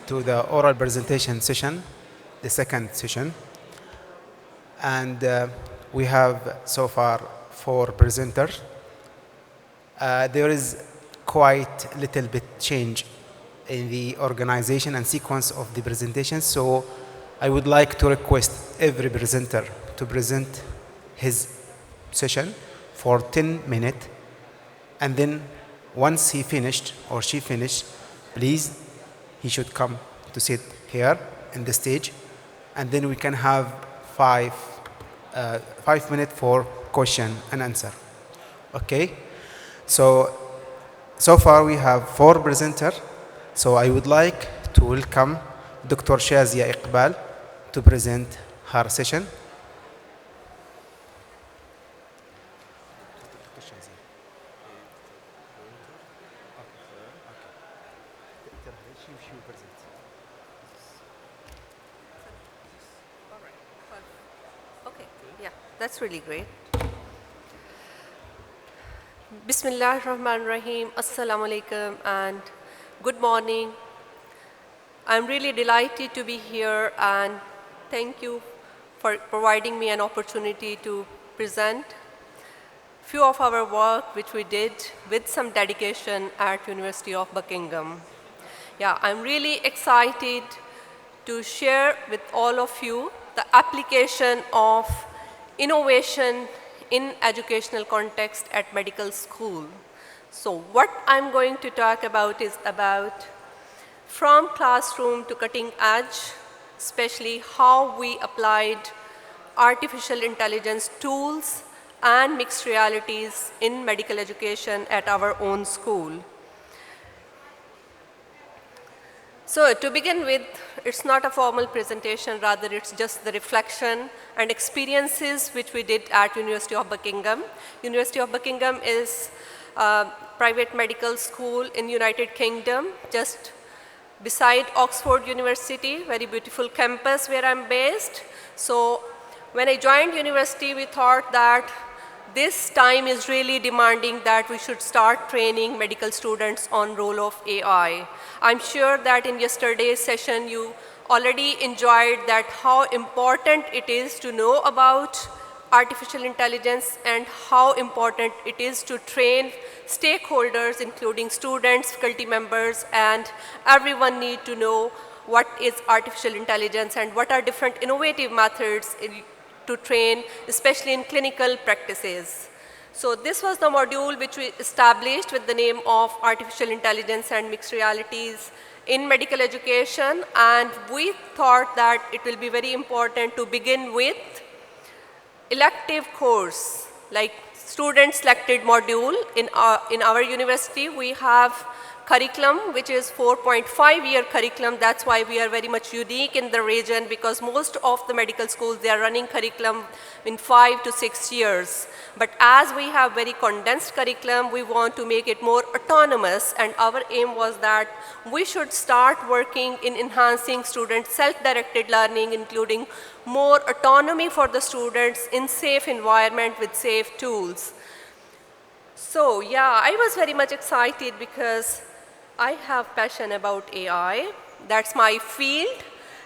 To the oral presentation session, the second session. And we have so far 4 presenters. There is quite a little bit change in the organization and sequence of the presentation. So I would like to request every presenter to present his session for 10 minutes. And then once he finished or she finished, please, he should come to sit here in the stage, and then we can have 5 minutes for question and answer. Okay? So far we have 4 presenters. So I would like to welcome Dr. Shazia Iqbal to present her session. That's really great. Bismillah ar-Rahman ar-Rahim, Assalamu alaikum, and good morning. I'm really delighted to be here, and thank you for providing me an opportunity to present few of our work which we did with some dedication at University of Buckingham. Yeah, I'm really excited to share with all of you the application of innovation in educational context at medical school. So what I'm going to talk about is about from classroom to cutting edge, especially how we applied artificial intelligence tools and mixed realities in medical education at our own school. So to begin with, it's not a formal presentation, rather it's just the reflection and experiences which we did at University of Buckingham. University of Buckingham is a private medical school in United Kingdom, just beside Oxford University, very beautiful campus where I'm based. So when I joined university, we thought that this time is really demanding that we should start training medical students on role of AI. I'm sure that in yesterday's session you already enjoyed that how important it is to know about artificial intelligence and how important it is to train stakeholders, including students, faculty members, and everyone need to know what is artificial intelligence and what are different innovative methods to train, especially in clinical practices. So this was the module which we established with the name of Artificial Intelligence and Mixed Realities in Medical Education, and we thought that it will be very important to begin with elective course, like student selected module. In our university, we have curriculum, which is 4.5-year curriculum. That's why we are very much unique in the region, because most of the medical schools, they are running curriculum in 5 to 6 years. But as we have very condensed curriculum, we want to make it more autonomous, and our aim was that we should start working in enhancing student self-directed learning, including more autonomy for the students in safe environment with safe tools. So yeah, I was very much excited because I have passion about AI. That's my field.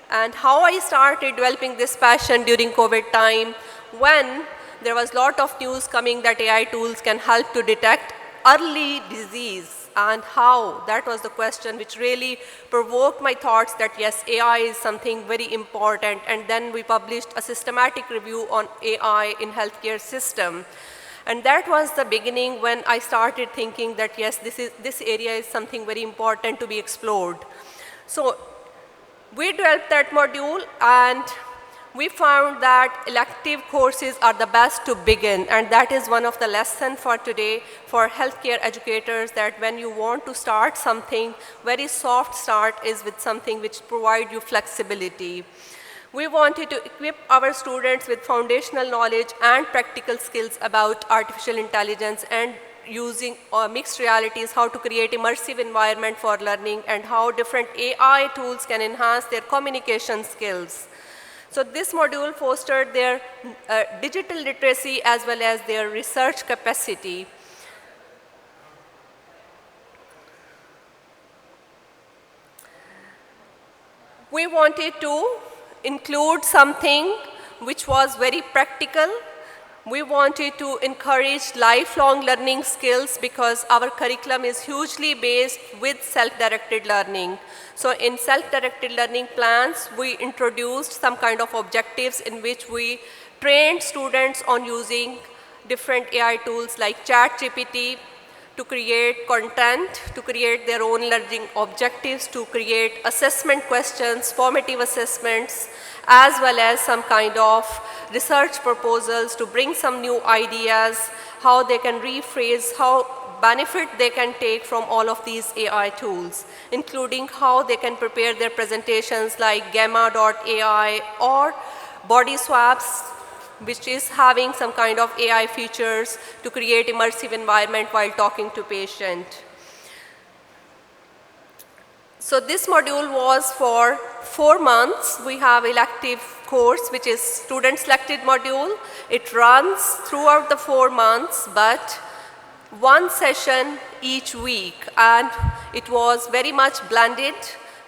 And how I started developing this passion during COVID time, when there was a lot of news coming that AI tools can help to detect early disease, and how, that was the question which really provoked my thoughts that yes, AI is something very important. And then we published a systematic review on AI in healthcare system. And that was the beginning when I started thinking that yes, this area is something very important to be explored. So we developed that module, and we found that elective courses are the best to begin, and that is one of the lessons for today for healthcare educators, that when you want to start something, very soft start is with something which provides you flexibility. We wanted to equip our students with foundational knowledge and practical skills about artificial intelligence and using mixed realities, how to create immersive environment for learning, and how different AI tools can enhance their communication skills. So this module fostered their digital literacy as well as their research capacity. We wanted to include something which was very practical. We wanted to encourage lifelong learning skills, because our curriculum is hugely based with self-directed learning. So in self-directed learning plans, we introduced some kind of objectives in which we trained students on using different AI tools like ChatGPT to create content, to create their own learning objectives, to create assessment questions, formative assessments, as well as some kind of research proposals to bring some new ideas, how they can rephrase, how benefit they can take from all of these AI tools, including how they can prepare their presentations like Gamma.ai or Body Swaps, which is having some kind of AI features to create immersive environment while talking to patient. So this module was for 4 months. We have elective course, which is student selected module. It runs throughout the 4 months, but one session each week, and it was very much blended.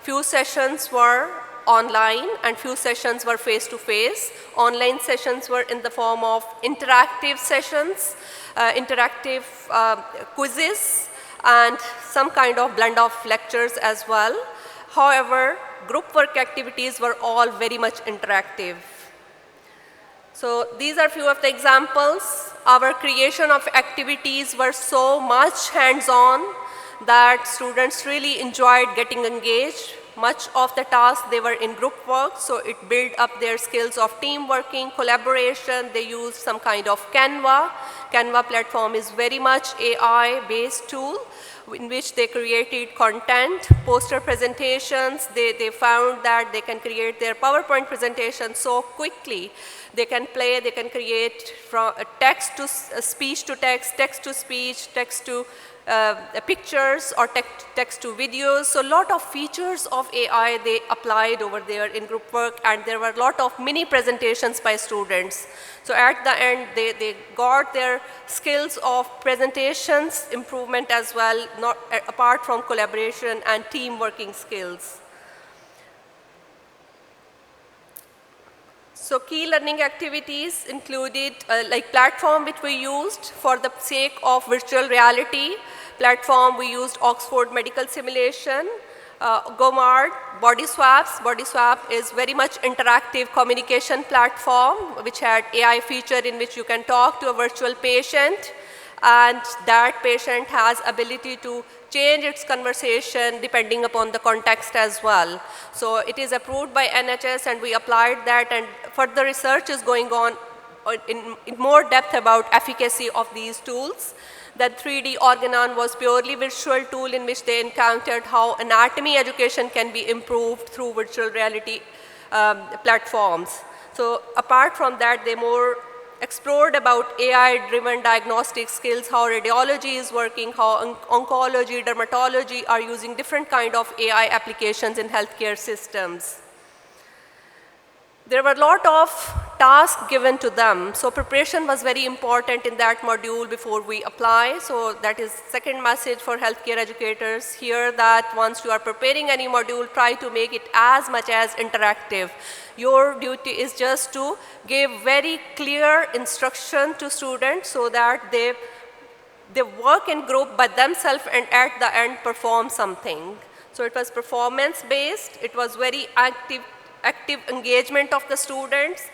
Few sessions were online and few sessions were face-to-face. Online sessions were in the form of interactive sessions, interactive quizzes, and some kind of blend of lectures as well. However, group work activities were all very much interactive. So these are few of the examples. Our creation of activities were so much hands-on that students really enjoyed getting engaged. Much of the tasks, they were in group work, so it built up their skills of team working, collaboration. They used some kind of Canva. Canva platform is very much AI-based tool in which they created content, poster presentations. They found that they can create their PowerPoint presentation so quickly. They can play, they can create from text to speech to text, text to speech, text to pictures or text to videos. So a lot of features of AI they applied over there in group work, and there were a lot of mini presentations by students. So at the end, they got their skills of presentations improvement as well, not apart from collaboration and team working skills. So key learning activities included like platform which we used for the sake of virtual reality. Platform we used Oxford Medical Simulation, GOMARD, Body Swaps. Body Swap is very much interactive communication platform which had AI feature in which you can talk to a virtual patient, and that patient has ability to change its conversation depending upon the context as well. So it is approved by NHS, and we applied that, and further research is going on in more depth about efficacy of these tools. That 3D Organon was purely virtual tool in which they encountered how anatomy education can be improved through virtual reality platforms. So apart from that, they more explored about AI-driven diagnostic skills, how radiology is working, how oncology, dermatology are using different kind of AI applications in healthcare systems. There were a lot of tasks given to them. So preparation was very important in that module before we apply. So that is second message for healthcare educators here, that once you are preparing any module, try to make it as much as interactive. Your duty is just to give very clear instruction to students so that they work in group by themselves and at the end perform something. So it was performance based. It was very active engagement of the students.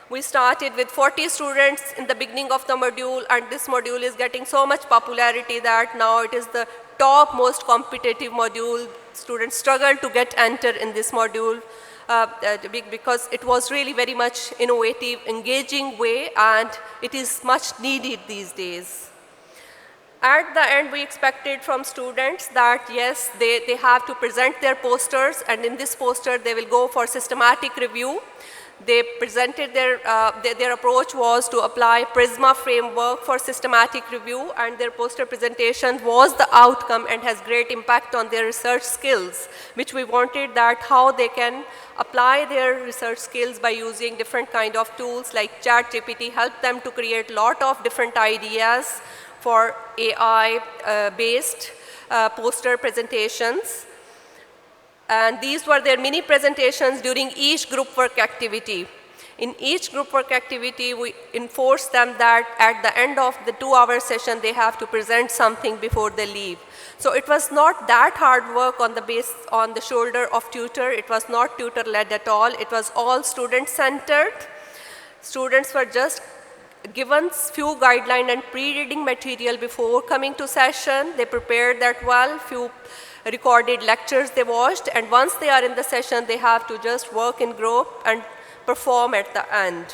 We started with 40 students in the beginning of the module, and this module is getting so much popularity that now it is the top most competitive module. Students struggle to get enter in this module because it was really very much innovative, engaging way, and it is much needed these days. At the end, we expected from students that, yes, they have to present their posters, and in this poster, they will go for systematic review. They presented their approach was to apply PRISMA framework for systematic review, and their poster presentation was the outcome and has great impact on their research skills, which we wanted that how they can apply their research skills by using different kind of tools like ChatGPT, help them to create a lot of different ideas for AI-based poster presentations. And these were their mini presentations during each group work activity. In each group work activity, we enforced them that at the end of the 2-hour session, they have to present something before they leave. So it was not that hard work on the shoulder of tutor. It was not tutor-led at all. It was all student-centered. Students were just given few guidelines and pre-reading material before coming to session. They prepared that well, few recorded lectures they watched, and once they are in the session, they have to just work in group and perform at the end.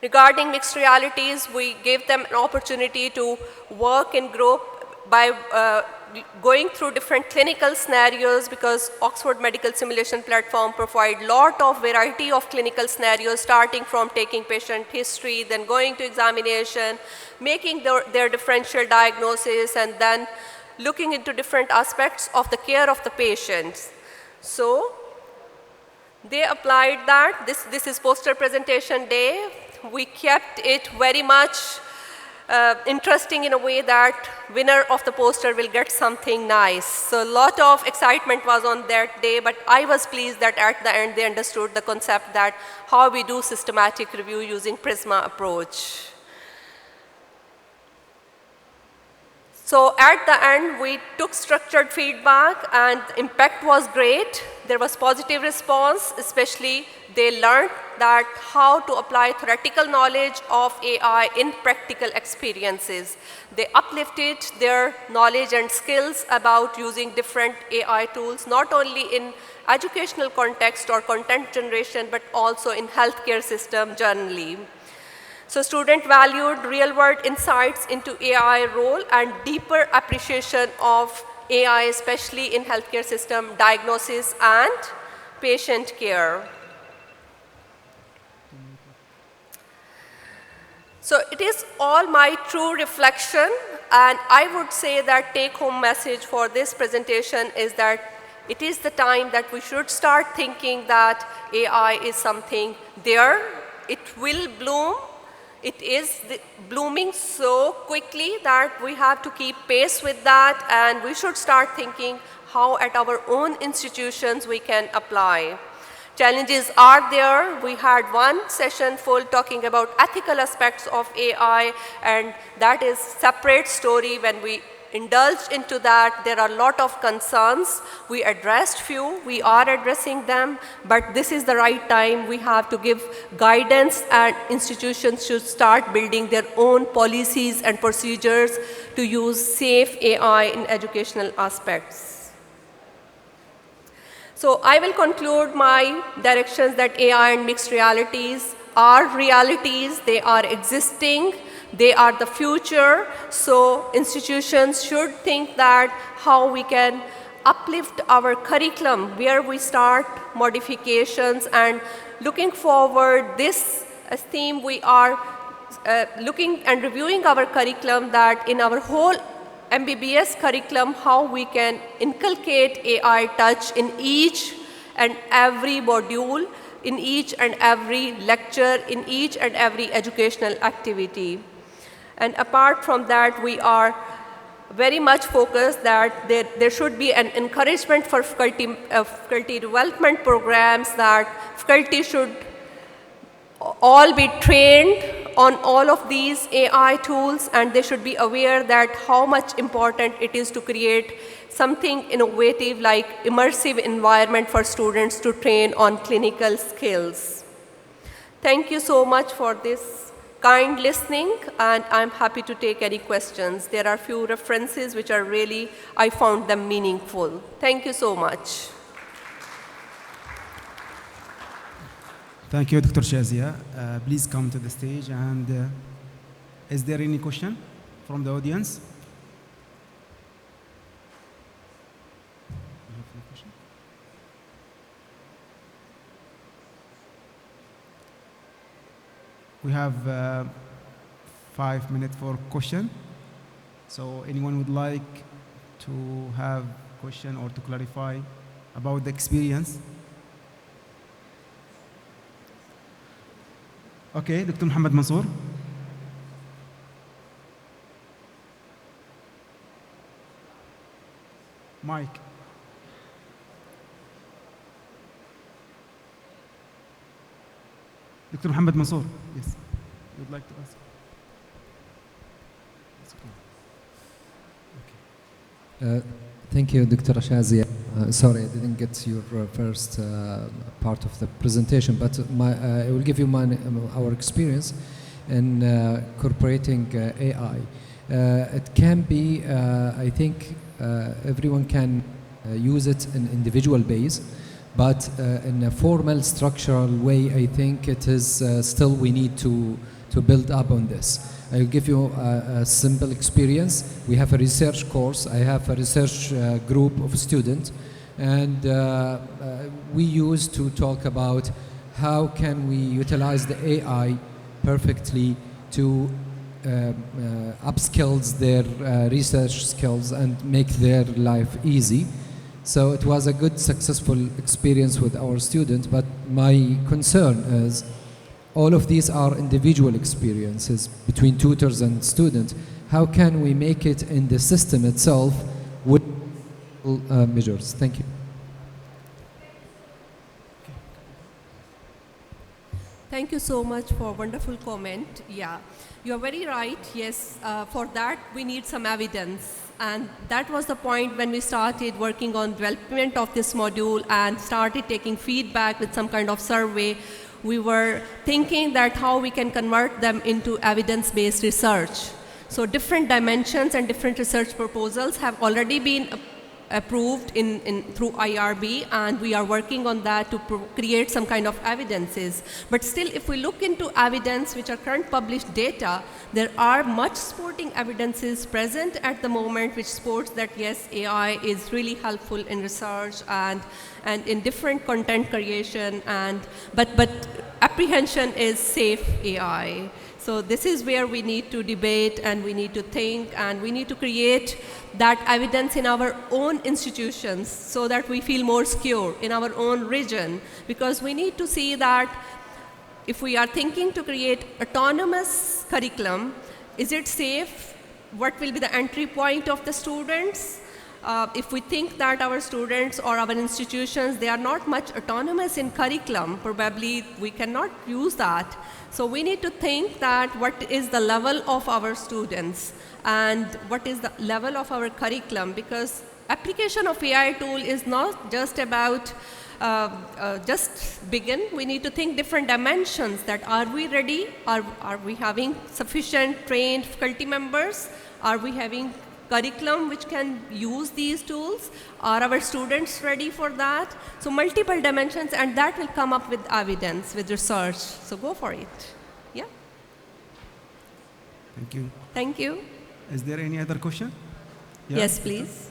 Regarding mixed realities, we gave them an opportunity to work in group by going through different clinical scenarios, because Oxford Medical Simulation Platform provide lot of variety of clinical scenarios, starting from taking patient history, then going to examination, making their differential diagnosis, and then looking into different aspects of the care of the patients. So they applied that. This is poster presentation day. We kept it very much interesting in a way that winner of the poster will get something nice. So a lot of excitement was on that day, but I was pleased that at the end they understood the concept that how we do systematic review using PRISMA approach. So at the end, we took structured feedback, and the impact was great. There was positive response, especially they learned that how to apply theoretical knowledge of AI in practical experiences. They uplifted their knowledge and skills about using different AI tools, not only in educational context or content generation, but also in healthcare system generally. So students valued real-world insights into AI role and deeper appreciation of AI, especially in healthcare system diagnosis and patient care. So it is all my true reflection And I would say that take-home message for this presentation is that it is the time that we should start thinking that AI is something there. It will bloom. It is blooming so quickly that we have to keep pace with that, and we should start thinking how at our own institutions we can apply. Challenges are there. We had one session full talking about ethical aspects of AI, and that is separate story. When we indulged into that, there are a lot of concerns. We addressed few, we are addressing them, but this is the right time. We have to give guidance, and institutions should start building their own policies and procedures to use safe AI in educational aspects. So I will conclude my directions that AI and mixed realities are realities, they are existing, they are the future. So institutions should think that how we can uplift our curriculum, where we start modifications, and looking forward, this theme we are looking and reviewing our curriculum, that in our whole MBBS curriculum, how we can inculcate AI touch in each and every module, in each and every lecture, in each and every educational activity. And apart from that, we are very much focused that there should be an encouragement for faculty development programs, that faculty should all be trained on all of these AI tools, and they should be aware that how much important it is to create something innovative like immersive environment for students to train on clinical skills. Thank you so much for this kind listening, and I'm happy to take any questions. There are few references which are really, I found them meaningful. Thank you so much. Thank you, Dr. Shazia. Please come to the stage. And is there any question from the audience? We have 5 minutes for question. So anyone would like to have question or to clarify about the experience? Okay, Dr. Muhammad Mansour. Mike. Dr. Muhammad Mansour, yes, you'd like to ask? Okay. Thank you, Dr. Shazia. Sorry, I didn't get your first part of the presentation, but I will give you our experience in incorporating AI. It can be, I think, everyone can use it in individual base, but in a formal, structural way, I think it is still we need to build up on this. I'll give you a simple experience. We have a research course. I have a research group of students, and we used to talk about how can we utilize the AI perfectly to upskill their research skills and make their life easy. So it was a good, successful experience with our students, but my concern is all of these are individual experiences between tutors and students. How can we make it in the system itself with measures? Thank you. Thank you so much for a wonderful comment. Yeah, you're very right. Yes, for that we need some evidence. And that was the point when we started working on development of this module and started taking feedback with some kind of survey. We were thinking that how we can convert them into evidence-based research. So different dimensions and different research proposals have already been approved through IRB, and we are working on that to create some kind of evidences. But still, if we look into evidence which are current published data, there are much supporting evidences present at the moment which supports that yes, AI is really helpful in research and in different content creation, but apprehension is safe AI. So this is where we need to debate and we need to think and we need to create that evidence in our own institutions so that we feel more secure in our own region, because we need to see that if we are thinking to create autonomous curriculum, is it safe? What will be the entry point of the students? If we think that our students or our institutions, they are not much autonomous in curriculum, probably we cannot use that. So we need to think that what is the level of our students and what is the level of our curriculum, because application of AI tool is not just about just begin. We need to think different dimensions, that are we ready? Are we having sufficient trained faculty members? Are we having curriculum which can use these tools? Are our students ready for that? So multiple dimensions, and that will come up with evidence, with research. So go for it. Yeah. Thank you. Thank you. Is there any other question? Yeah. Yes, please.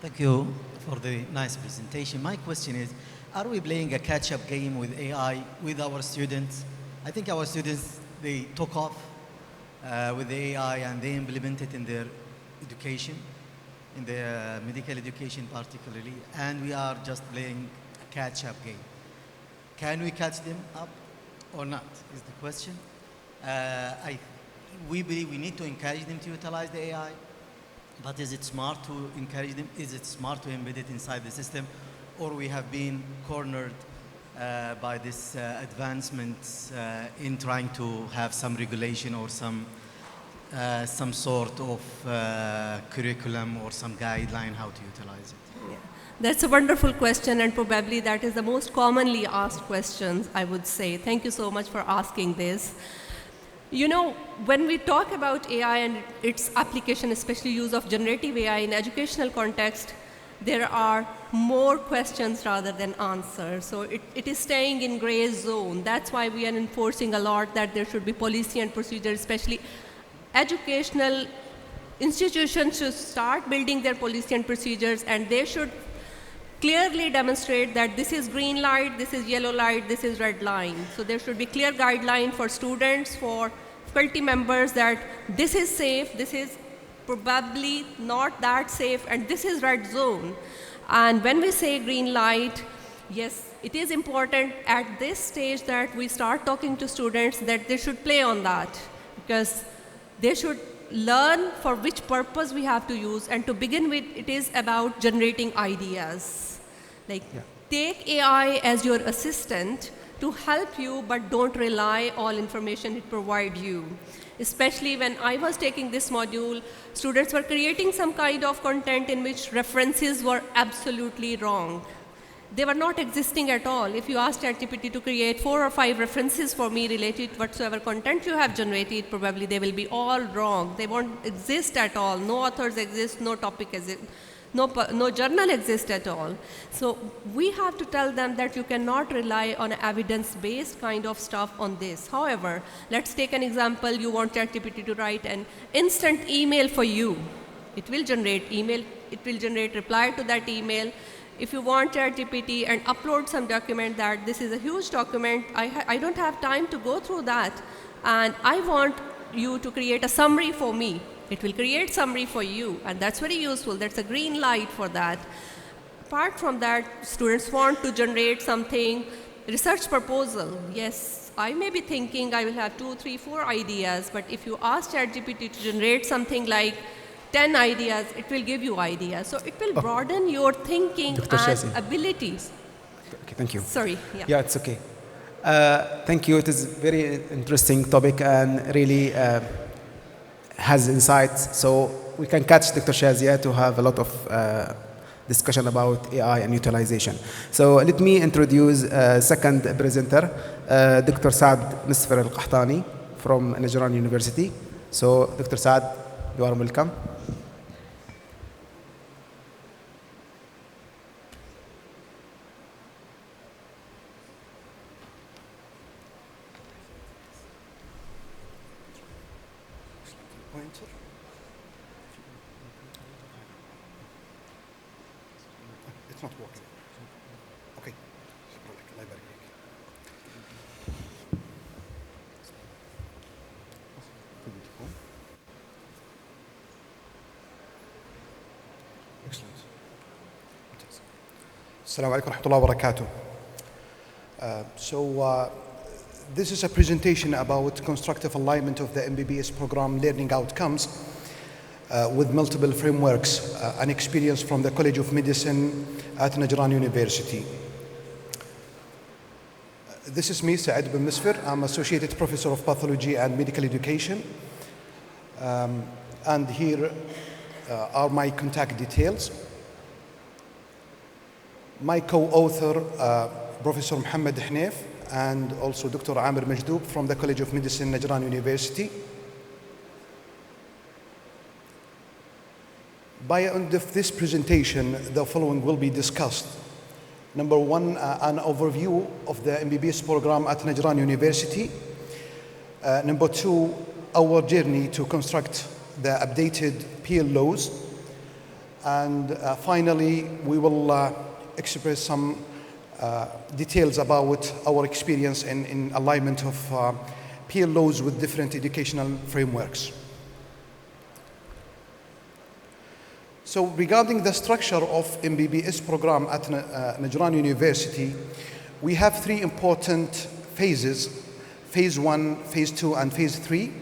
Thank you for the nice presentation. My question is, are we playing a catch-up game with AI with our students? I think our students, they took off with the AI and they implement it in their education, in their medical education particularly, and we are just playing a catch-up game. Can we catch them up or not, is the question. We believe we need to encourage them to utilize the AI, but is it smart to encourage them? Is it smart to embed it inside the system? Or we have been cornered by this advancements in trying to have some regulation or some sort of curriculum or some guideline how to utilize it? Yeah. That's a wonderful question, and probably that is the most commonly asked questions, I would say. Thank you so much for asking this. You know, when we talk about AI and its application, especially use of generative AI in educational context, there are more questions rather than answers. So it is staying in gray zone. That's why we are enforcing a lot that there should be policy and procedure, especially educational institutions should start building their policy and procedures, and they should clearly demonstrate that this is green light, this is yellow light, this is red line. So there should be clear guideline for students, for faculty members, that this is safe, this is probably not that safe, and this is red zone. And when we say green light, yes, it is important at this stage that we start talking to students that they should play on that, because they should learn for which purpose we have to use. And to begin with, it is about generating ideas. Like, take AI as your assistant to help you, but don't rely all information it provides you. Especially when I was taking this module, students were creating some kind of content in which references were absolutely wrong. They were not existing at all. If you ask ChatGPT to create 4 or 5 references for me related to whatsoever content you have generated, probably they will be all wrong. They won't exist at all. No authors exist, no topic exists. No journal exists at all. So we have to tell them that you cannot rely on evidence-based kind of stuff on this. However, let's take an example. You want ChatGPT to write an instant email for you. It will generate email. It will generate reply to that email. If you want ChatGPT and upload some document that this is a huge document, I don't have time to go through that, and I want you to create a summary for me. It will create summary for you, and that's very useful. That's a green light for that. Apart from that, students want to generate something, research proposal. Yes, I may be thinking I will have 2, 3, 4 ideas, but if you ask ChatGPT to generate something like 10 ideas, it will give you ideas. So it will broaden your thinking Dr. and Shazi. abilities. Okay, thank you. Sorry. Yeah, it's okay. Thank you. It is a very interesting topic and really has insights. So we can catch Dr. Shazia to have a lot of discussion about AI and utilization. So let me introduce second presenter, Dr. Saad Nisfer Al-Qahtani from Najran University. So Dr. Saad, you are welcome. It's not working. Okay. Assalamu alaikum wa rahmatullahi wa barakatuh. This is a presentation about constructive alignment of the MBBS program learning outcomes with multiple frameworks, an experience from the College of Medicine at Najran University. This is me, Saad bin Misfir. I'm Associated Professor of Pathology and Medical Education. And here are my contact details. My co-author, Professor Mohammed Hnef, and also Dr. Amir Majdoub from the College of Medicine, Najran University. By the end of this presentation, the following will be discussed. Number one, an overview of the MBBS program at Najran University. Number two, our journey to construct the updated PL laws. And finally, we will express some details about our experience in alignment of PL laws with different educational frameworks. So regarding the structure of MBBS program at Najran University, we have three important phases: phase 1, phase 2, and phase 3.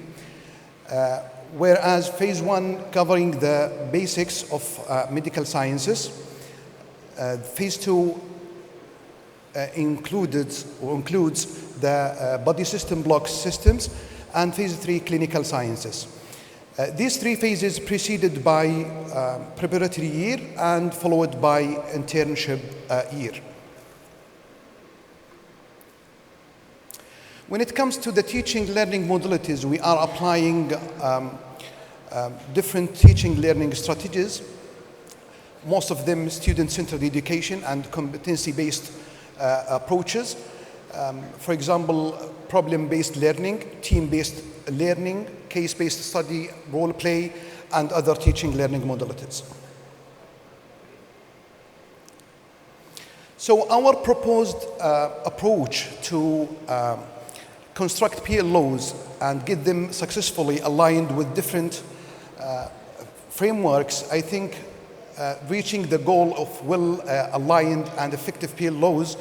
Whereas phase 1 covering the basics of medical sciences, phase 2 includes the body system block systems, and phase 3 clinical sciences. These three phases preceded by preparatory year and followed by internship year. When it comes to the teaching learning modalities, we are applying different teaching learning strategies, most of them student-centered education and competency-based approaches. For example, problem-based learning, team-based learning, case-based study, role play, and other teaching learning modalities. So our proposed approach to construct PL laws and get them successfully aligned with different frameworks, I think reaching the goal of well-aligned and effective PL laws,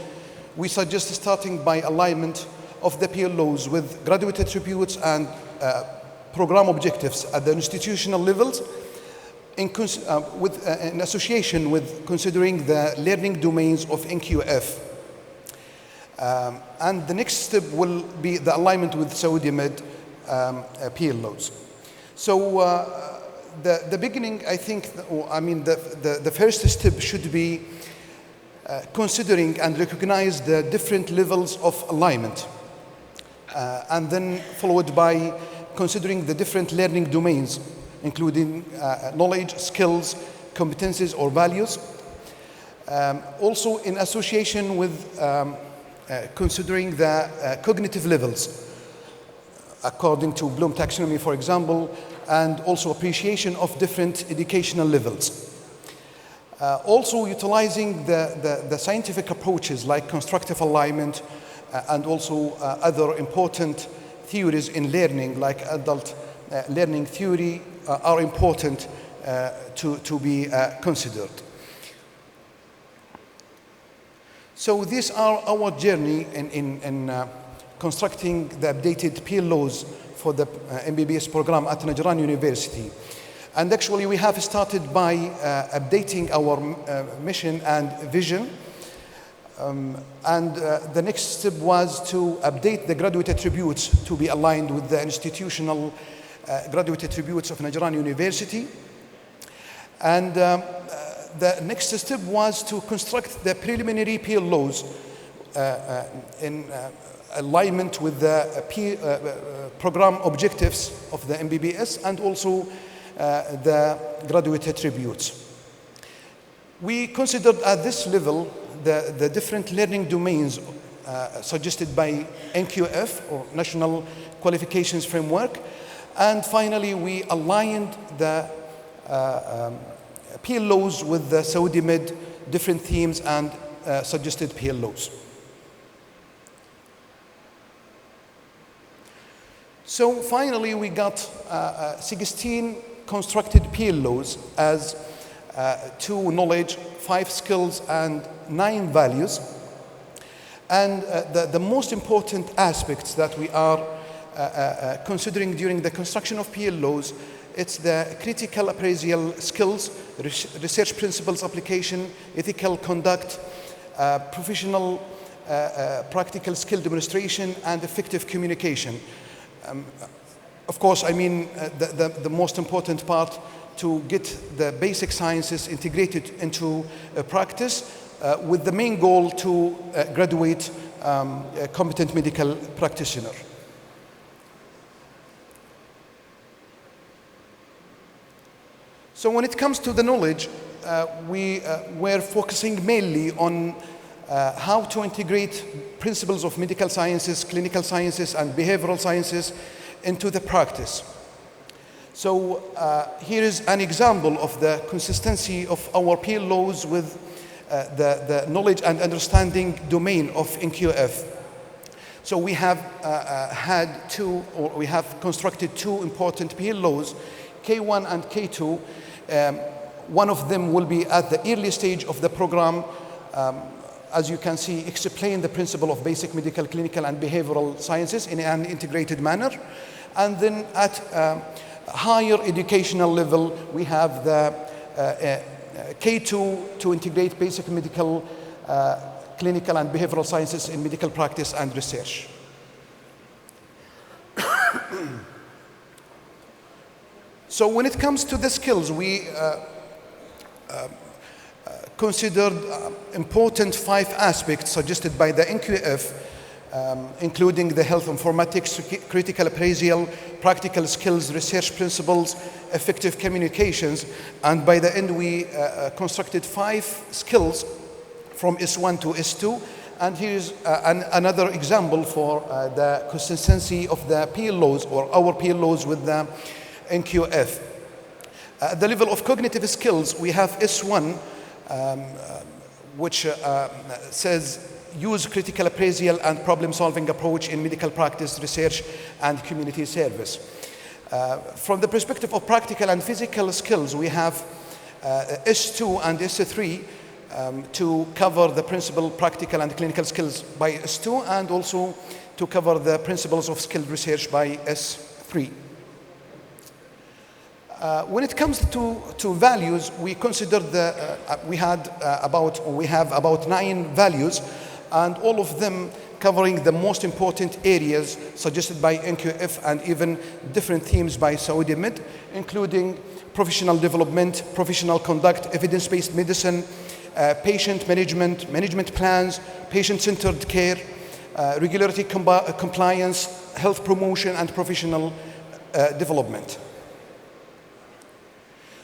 we suggest starting by alignment of the PL laws with graduate attributes and program objectives at the institutional levels in association with considering the learning domains of NQF. And the next step will be the alignment with Saudi Med PL laws. So the beginning, I think, the first step should be considering and recognize the different levels of alignment, and then followed by considering the different learning domains, including knowledge, skills, competencies, or values. Also in association with considering the cognitive levels, according to Bloom taxonomy, for example, and also appreciation of different educational levels. Also utilizing the scientific approaches like constructive alignment and also other important theories in learning like adult learning theory are important to be considered. So these are our journey in constructing the updated PL laws for the MBBS program at Najran University. And actually we have started by updating our mission and vision. The next step was to update the graduate attributes to be aligned with the institutional graduate attributes of Najran University. And the next step was to construct the preliminary PL laws in alignment with the program objectives of the MBBS and also the graduate attributes. We considered at this level the different learning domains suggested by NQF, or National Qualifications Framework, and finally we aligned the PL laws with the Saudi Med different themes and suggested PL laws. So finally we got 16 constructed PL laws as 2 knowledge, 5 skills, and 9 values. And the most important aspects that we are considering during the construction of PLOs, it's the critical appraisal skills, research principles application, ethical conduct, professional practical skill demonstration, and effective communication. Of course, I mean, the most important part to get the basic sciences integrated into practice with the main goal to graduate a competent medical practitioner. So when it comes to the knowledge, we were focusing mainly on how to integrate principles of medical sciences, clinical sciences, and behavioral sciences into the practice. So here is an example of the consistency of our PLOs with the knowledge and understanding domain of NQF. So we have we have constructed 2 important PLOs, K1 and K2. One of them will be at the early stage of the program, as you can see, explain the principle of basic medical, clinical, and behavioral sciences in an integrated manner. And then at higher educational level, we have the K2 to integrate basic medical, clinical, and behavioral sciences in medical practice and research. So when it comes to the skills, we considered important 5 aspects suggested by the NQF, including the health informatics, critical appraisal, practical skills, research principles, effective communications, and by the end we constructed 5 skills from S1 to S2. And here's another example for the consistency of the PLOs or our PLOs with the NQF. At the level of cognitive skills, we have S1, which says use critical appraisal and problem-solving approach in medical practice, research, and community service. From the perspective of practical and physical skills, we have S2 and S3 to cover the principal practical and clinical skills by S2, and also to cover the principles of skilled research by S3. When it comes to values, we considered we have about 9 values, and all of them covering the most important areas suggested by NQF and even different themes by Saudi Med, including professional development, professional conduct, evidence-based medicine, patient management, management plans, patient-centered care, regulatory compliance, health promotion, and professional development.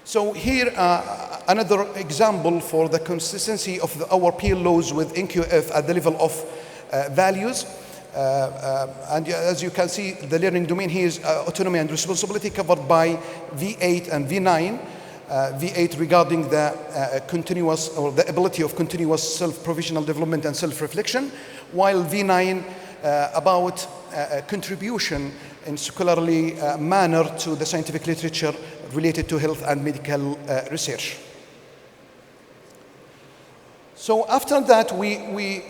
So here, another example for the consistency of our PLOs with NQF at the level of values. And as you can see, the learning domain here is autonomy and responsibility, covered by V8 and V9. V8 regarding the continuous, or the ability of continuous self-professional development and self-reflection, while V9 about contribution in scholarly manner to the scientific literature related to health and medical research. So after that, we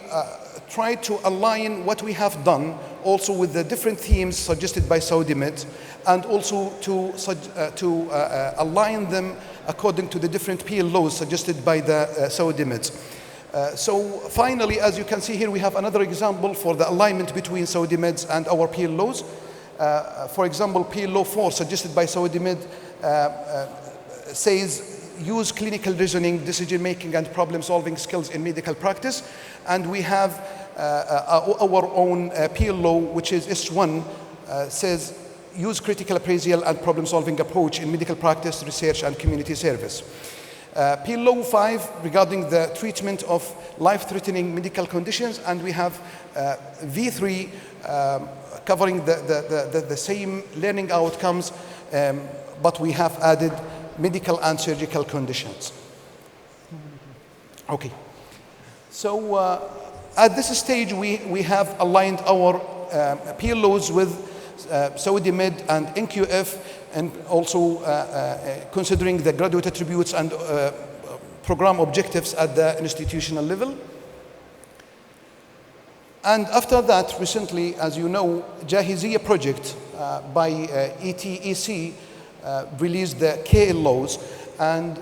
try to align what we have done also with the different themes suggested by Saudi Med, and also to align them according to the different PLOs suggested by the Saudi Med. So finally, as you can see here, we have another example for the alignment between Saudi Med and our PLOs. For example, PLO 4 suggested by Saudi Med says use clinical reasoning, decision-making, and problem-solving skills in medical practice. And we have our own PLO, which is S1, says use critical appraisal and problem-solving approach in medical practice, research, and community service. PLO 5 regarding the treatment of life-threatening medical conditions, and we have V3 covering the same learning outcomes, but we have added medical and surgical conditions. Okay, so at this stage we have aligned our PLOs with Saudi Med and NQF and also considering the graduate attributes and program objectives at the institutional level. And after that, recently, as you know, Jahiziyya project by ETEC released the KLOs, and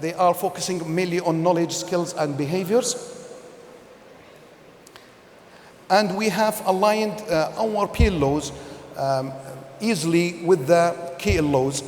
they are focusing mainly on knowledge, skills, and behaviors. And we have aligned our PLOs easily with the KLOs.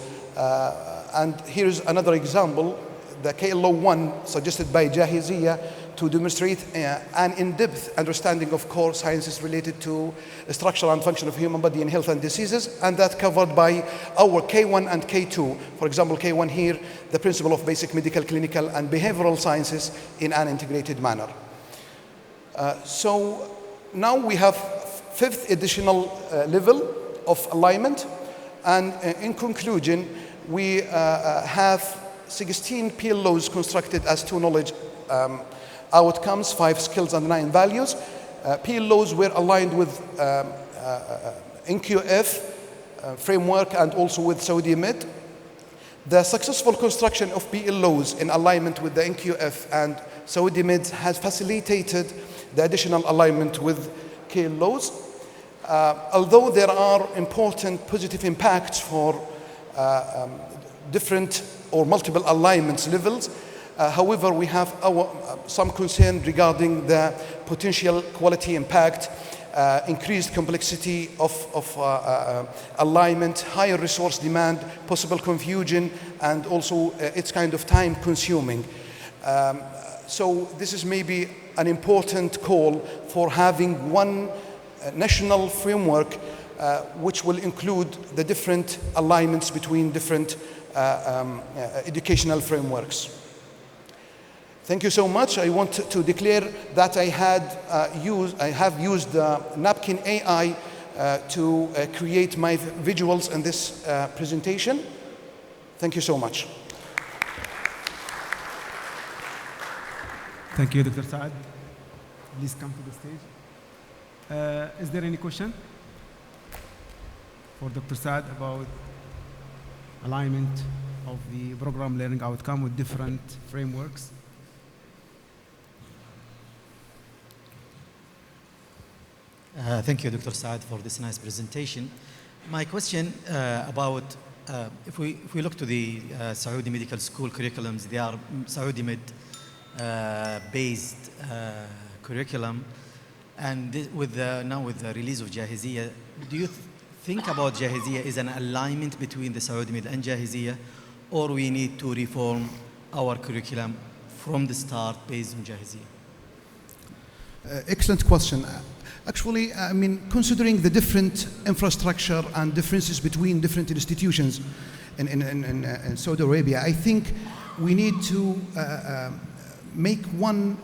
And here's another example, the KLO 1 suggested by Jahiziyya to demonstrate an in-depth understanding of core sciences related to the structure and function of human body in health and diseases, and that covered by our K1 and K2. For example, K1 here, the principle of basic medical, clinical, and behavioral sciences in an integrated manner. So now we have fifth additional level of alignment, and in conclusion, we have 16 PLOs constructed as 2 knowledge outcomes, 5 skills, and 9 values. PLOs were aligned with NQF framework and also with Saudi Med. The successful construction of PLOs in alignment with the NQF and Saudi Med has facilitated the additional alignment with KLOs. Although there are important positive impacts for different or multiple alignments levels, however, we have some concern regarding the potential quality impact, increased complexity of alignment, higher resource demand, possible confusion, and also it's kind of time consuming. So this is maybe an important call for having one national framework which will include the different alignments between different educational frameworks. Thank you so much. I want to declare that I have used Napkin AI to create my visuals in this presentation. Thank you so much. Thank you, Dr. Saad. Please come to the stage. Is there any question for Dr. Saad about alignment of the program learning outcome with different frameworks? Thank you, Dr. Saad, for this nice presentation. My question about, if we look to the Saudi Medical School curriculums, they are Saudi Med based curriculum, and now with the release of Jahiziyya, do you think about Jahiziyya is an alignment between the Saudi Med and Jahiziyya, or we need to reform our curriculum from the start based on Jahiziyya? Excellent question. Actually, I mean, considering the different infrastructure and differences between different institutions in Saudi Arabia, I think we need to make one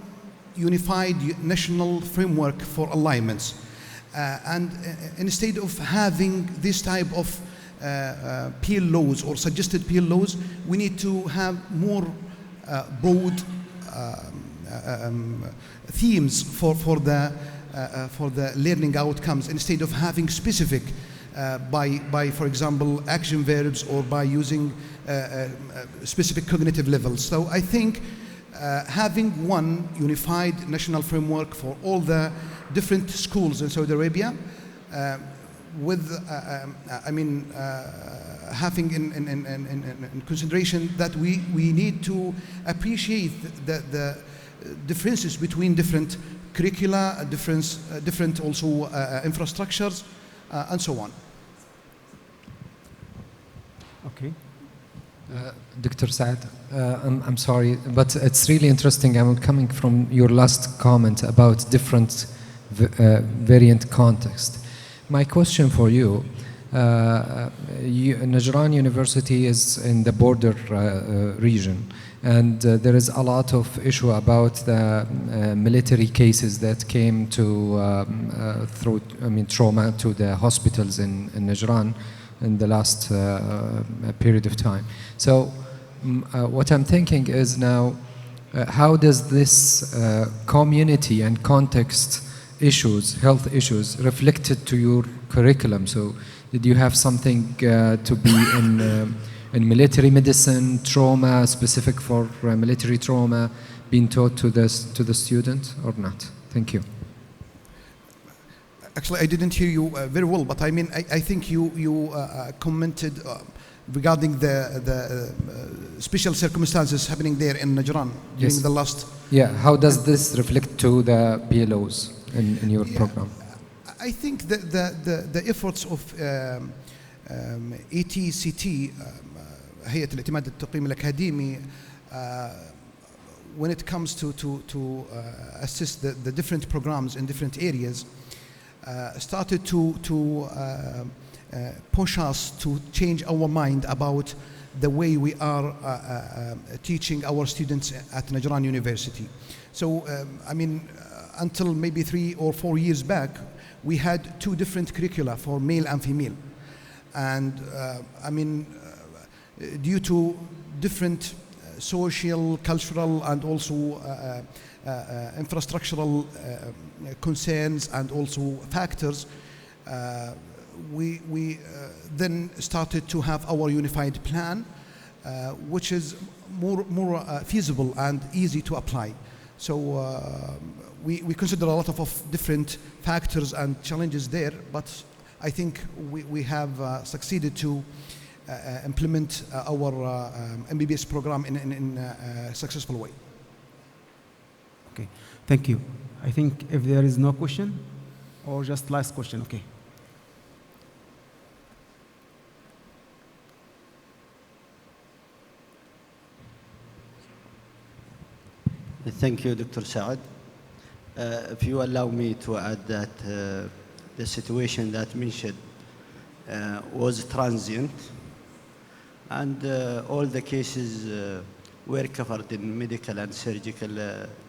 unified national framework for alignments. And instead of having this type of PLOs or suggested PLOs, we need to have more broad themes for the learning outcomes, instead of having specific by, for example, action verbs, or by using specific cognitive levels. So I think having one unified national framework for all the different schools in Saudi Arabia, with, having in consideration that we need to appreciate the differences between different curricula, different also infrastructures, and so on. Okay. Dr. Saad, I'm sorry, but it's really interesting. I'm coming from your last comment about different variant context. My question for you, Najran University is in the border region, and there is a lot of issue about the military cases that came to through trauma to the hospitals in Najran in the last period of time. So what I'm thinking is now, how does this community and context issues, health issues, reflected to your curriculum? So Did you have something to be in military medicine, trauma, specific for military trauma, being taught to the student or not? Thank you. Actually, I didn't hear you very well, but I mean, I think you commented regarding the special circumstances happening there in Najran during the last. Yeah, how does this reflect to the PLOs in your program? I think the efforts of ETCT, هيئة الاعتماد التقييم الأكاديمي, when it comes to assist the different programs in different areas, started to push us to change our mind about the way we are teaching our students at Najran University. So, I mean, until maybe 3 or 4 years back, we had 2 different curricula for male and female. And I mean, due to different social, cultural, and also infrastructural concerns and also factors, we then started to have our unified plan, which is more feasible and easy to apply. So we consider a lot of different factors and challenges there, but I think we have succeeded to implement our MBBS program in a successful way. Okay, thank you. I think if there is no question, or just last question, okay. Thank you, Dr. Saad. If you allow me to add that the situation that mentioned was transient, and all the cases were covered in medical and surgical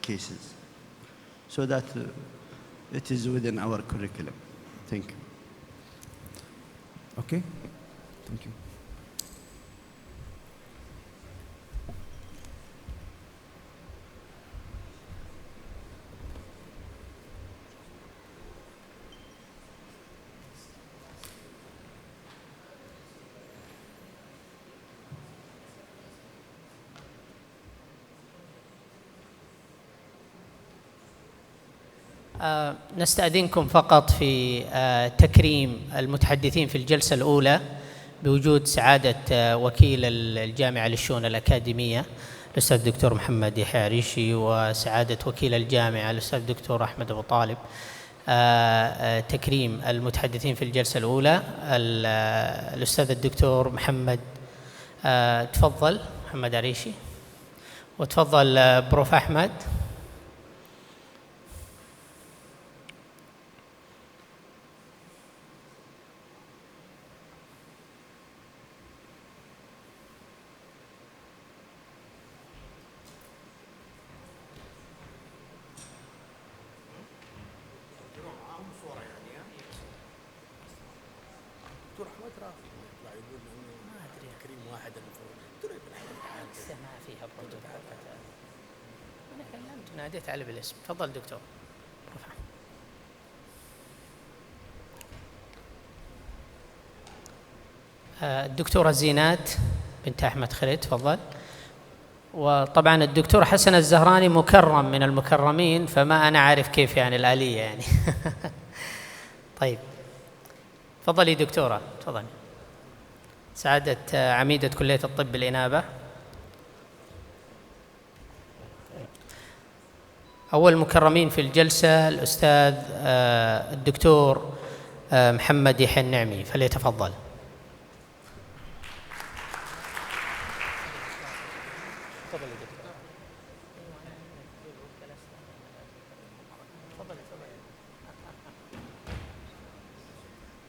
cases, so that it is within our curriculum. Thank you. Okay, thank you. نستأذنكم فقط في تكريم المتحدثين في الجلسة الأولى بوجود سعادة وكيل الجامعة للشؤون الأكاديمية الأستاذ الدكتور محمد يحيى عريشي، وسعادة وكيل الجامعة الأستاذ الدكتور أحمد أبو طالب. تكريم المتحدثين في الجلسة الأولى الأستاذ الدكتور محمد، تفضل محمد عريشي، وتفضل بروف أحمد. ناديت عليه بالاسم. تفضل دكتور. الدكتورة زينات بنت أحمد خليل، تفضل. وطبعا الدكتور حسن الزهراني مكرم من المكرمين، فما أنا عارف كيف يعني الآلية يعني. طيب تفضلي دكتورة، تفضلي. سعادة عميدة كلية الطب الإنابة. أول مكرمين في الجلسة الأستاذ الدكتور محمد يحيى النعمي، فليتفضل.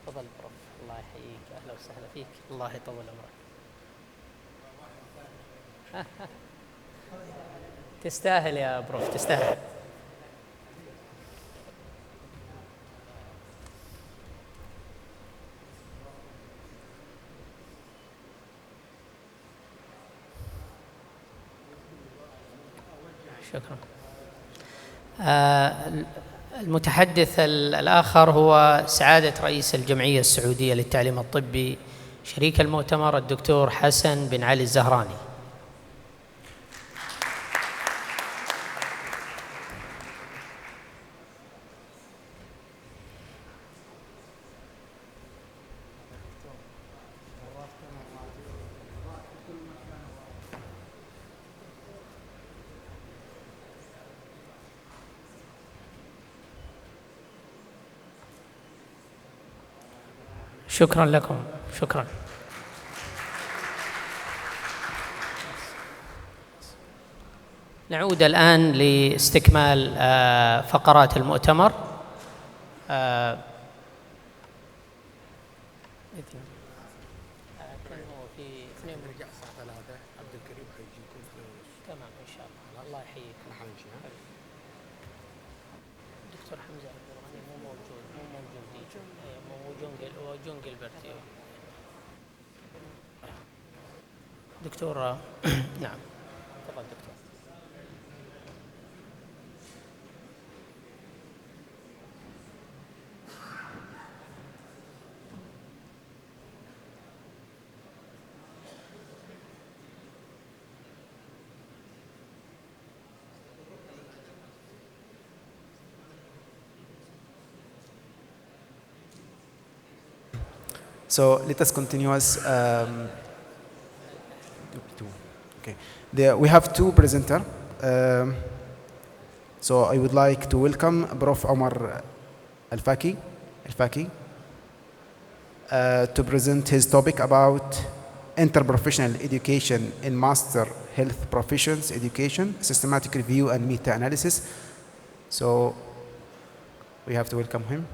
تفضل بروف. الله يحييك، أهلا وسهلا فيك، الله يطول عمرك. تستاهل يا بروف، تستاهل. شكرا. المتحدث الآخر هو سعادة رئيس الجمعية السعودية للتعليم الطبي شريك المؤتمر الدكتور حسن بن علي الزهراني. شكرا لكم. شكرا. نعود الآن لاستكمال فقرات المؤتمر. تمام إن شاء الله. الله يحييك. دكتور حمزة عبد الغني مو موجود جون جيلبرت. دكتور نعم تفضل دكتور. So let us continue as okay. We have two presenters. So I would like to welcome Prof. Omar Al-Faki to present his topic about interprofessional education in master health professions education, systematic review and meta-analysis. So we have to welcome him.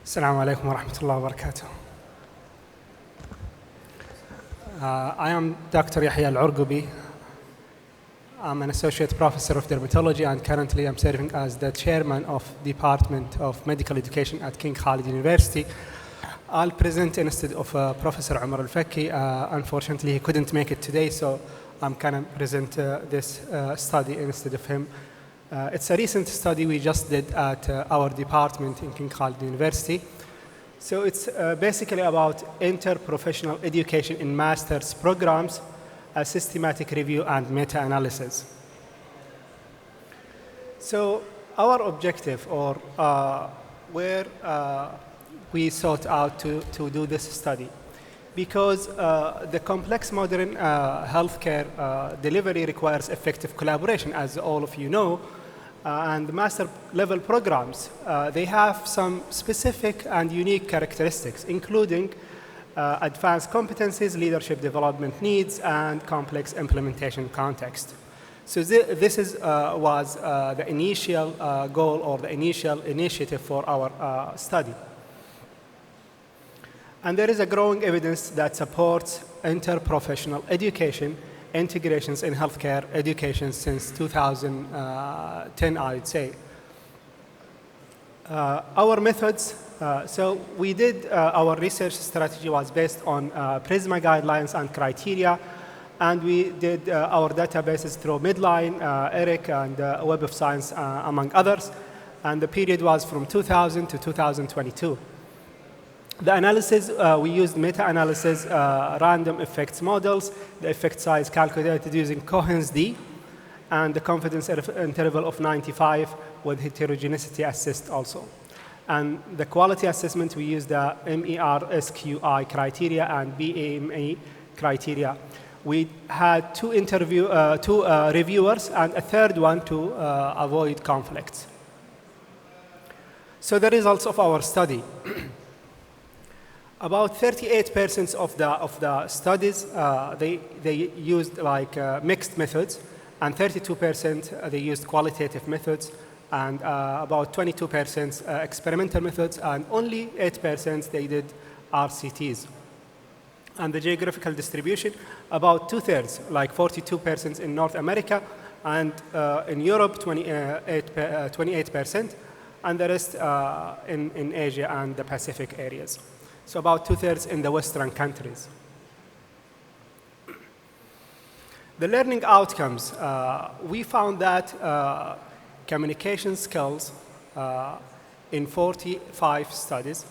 Assalamu alaikum wa rahmatullahi wa barakatuh. I am Dr. Yahya Al-Urgubi. I'm an associate professor of dermatology and currently I'm serving as the chairman of Department of Medical Education at King Khalid University. I'll present instead of Professor Omar Al-Faki. Unfortunately, he couldn't make it today, so I'm going to present this study instead of him. It's a recent study we just did at our department in King Khalid University. So it's basically about interprofessional education in master's programs, a systematic review and meta-analysis. So our objective, or where we sought out to do this study, because the complex modern healthcare delivery requires effective collaboration, as all of you know, and master level programs, they have some specific and unique characteristics, including advanced competencies, leadership development needs, and complex implementation context. So this was the initial goal or the initial initiative for our study. And there is a growing evidence that supports interprofessional education integrations in healthcare education since 2010, I'd say. Our methods, so we did, our research strategy was based on PRISMA guidelines and criteria, and we did our databases through Midline, ERIC, and Web of Science, among others, and the period was from 2000 to 2022. The analysis, we used meta-analysis, random effects models, the effect size calculated using Cohen's d, and the confidence interval of 95 with heterogeneity assist also. And the quality assessment, we used the MER-SQI criteria and BAMA criteria. We had two reviewers and a third one to avoid conflicts. So the results of our study. About 38% of the studies, they used like mixed methods, and 32% they used qualitative methods, and about 22% experimental methods, and only 8% they did RCTs. And the geographical distribution, about 2/3, like 42% in North America, and in Europe, 28%, and the rest in Asia and the Pacific areas. So about 2/3 in the Western countries. The learning outcomes, we found that communication skills in 45 studies,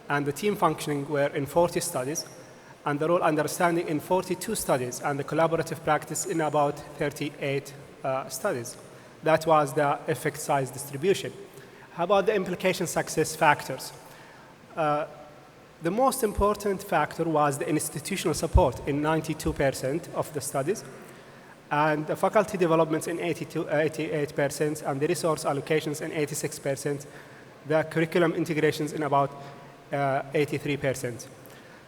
and the team functioning were in 40 studies, and the role understanding in 42 studies, and the collaborative practice in about 38 studies. That was the effect size distribution. How about the implication success factors? The most important factor was the institutional support in 92% of the studies, and the faculty developments in 88%, and the resource allocations in 86%, the curriculum integrations in about 83%.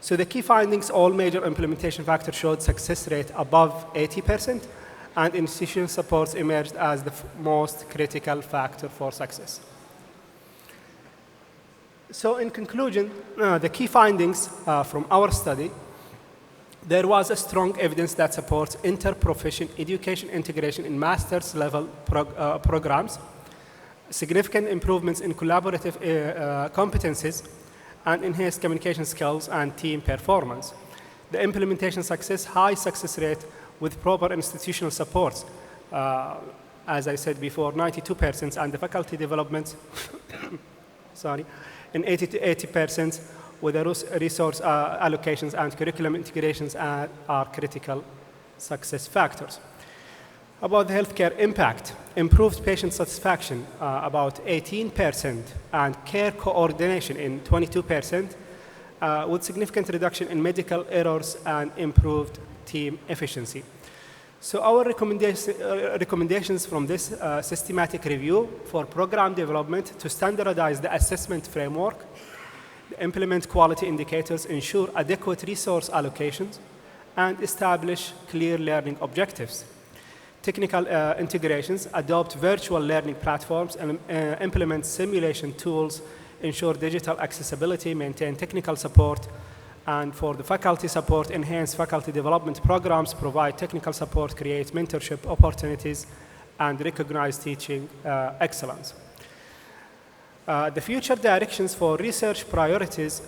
So the key findings, all major implementation factors showed success rate above 80%, and institutional supports emerged as the most critical factor for success. So in conclusion, the key findings from our study, there was a strong evidence that supports inter-profession education integration in master's level programs, significant improvements in collaborative competencies, and enhanced communication skills and team performance. The implementation success, high success rate with proper institutional supports, as I said before, 92%, and the faculty development, sorry, in 80 to 80%, with the resource allocations and curriculum integrations are critical success factors. About the healthcare impact, improved patient satisfaction, about 18%, and care coordination in 22%, with significant reduction in medical errors and improved team efficiency. So our recommendations from this systematic review for program development to standardize the assessment framework, implement quality indicators, ensure adequate resource allocations, and establish clear learning objectives. Technical integrations, adopt virtual learning platforms, and implement simulation tools, ensure digital accessibility, maintain technical support, and for the faculty support, enhance faculty development programs, provide technical support, create mentorship opportunities, and recognize teaching excellence. The future directions for research priorities,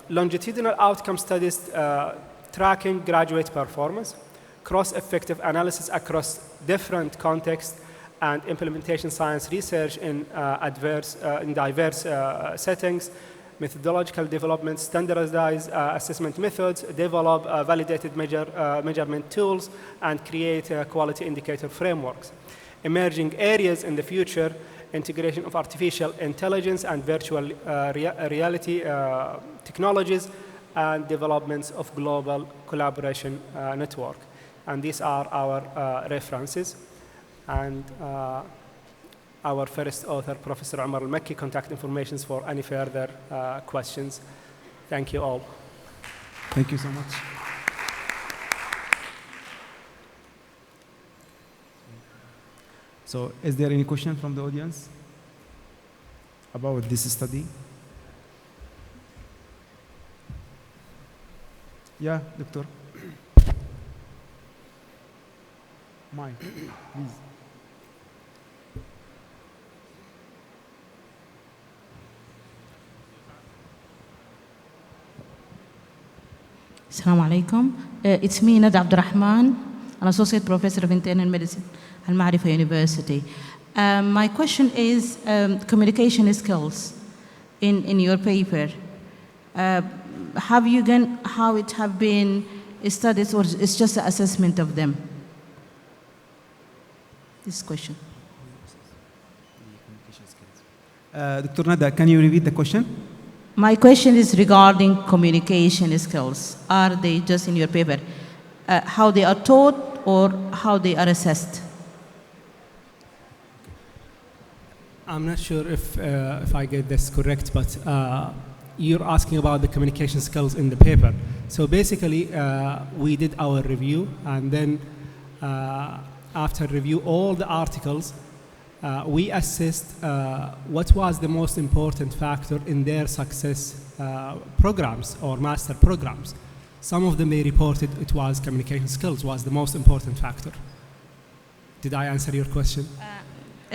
longitudinal outcome studies tracking graduate performance, cross-effective analysis across different contexts, and implementation science research in diverse settings, methodological development, standardized assessment methods, develop validated measurement tools, and create quality indicator frameworks. Emerging areas in the future, integration of artificial intelligence and virtual reality technologies, and developments of global collaboration network. And these are our references. And our first author, Professor Omar Al-Makki, contact information for any further questions. Thank you all. Thank you so much. So is there any question from the audience about this study? Yeah, Doctor. Mike, please. Assalamu alaikum. It's me, Nada Abdurrahman, an associate professor of internal medicine at Al-Ma'rifa University. My question is communication skills in your paper. Have you done how it have been studied, or it's just an assessment of them? This question. Dr. Nada, can you repeat the question? My question is regarding communication skills. Are they just in your paper? How they are taught or how they are assessed? I'm not sure if I get this correct, but you're asking about the communication skills in the paper. So basically, we did our review, and then after review all the articles, we assessed what was the most important factor in their success programs or master programs. some of them they reported it was communication skills was the most important factor. Did I answer your question?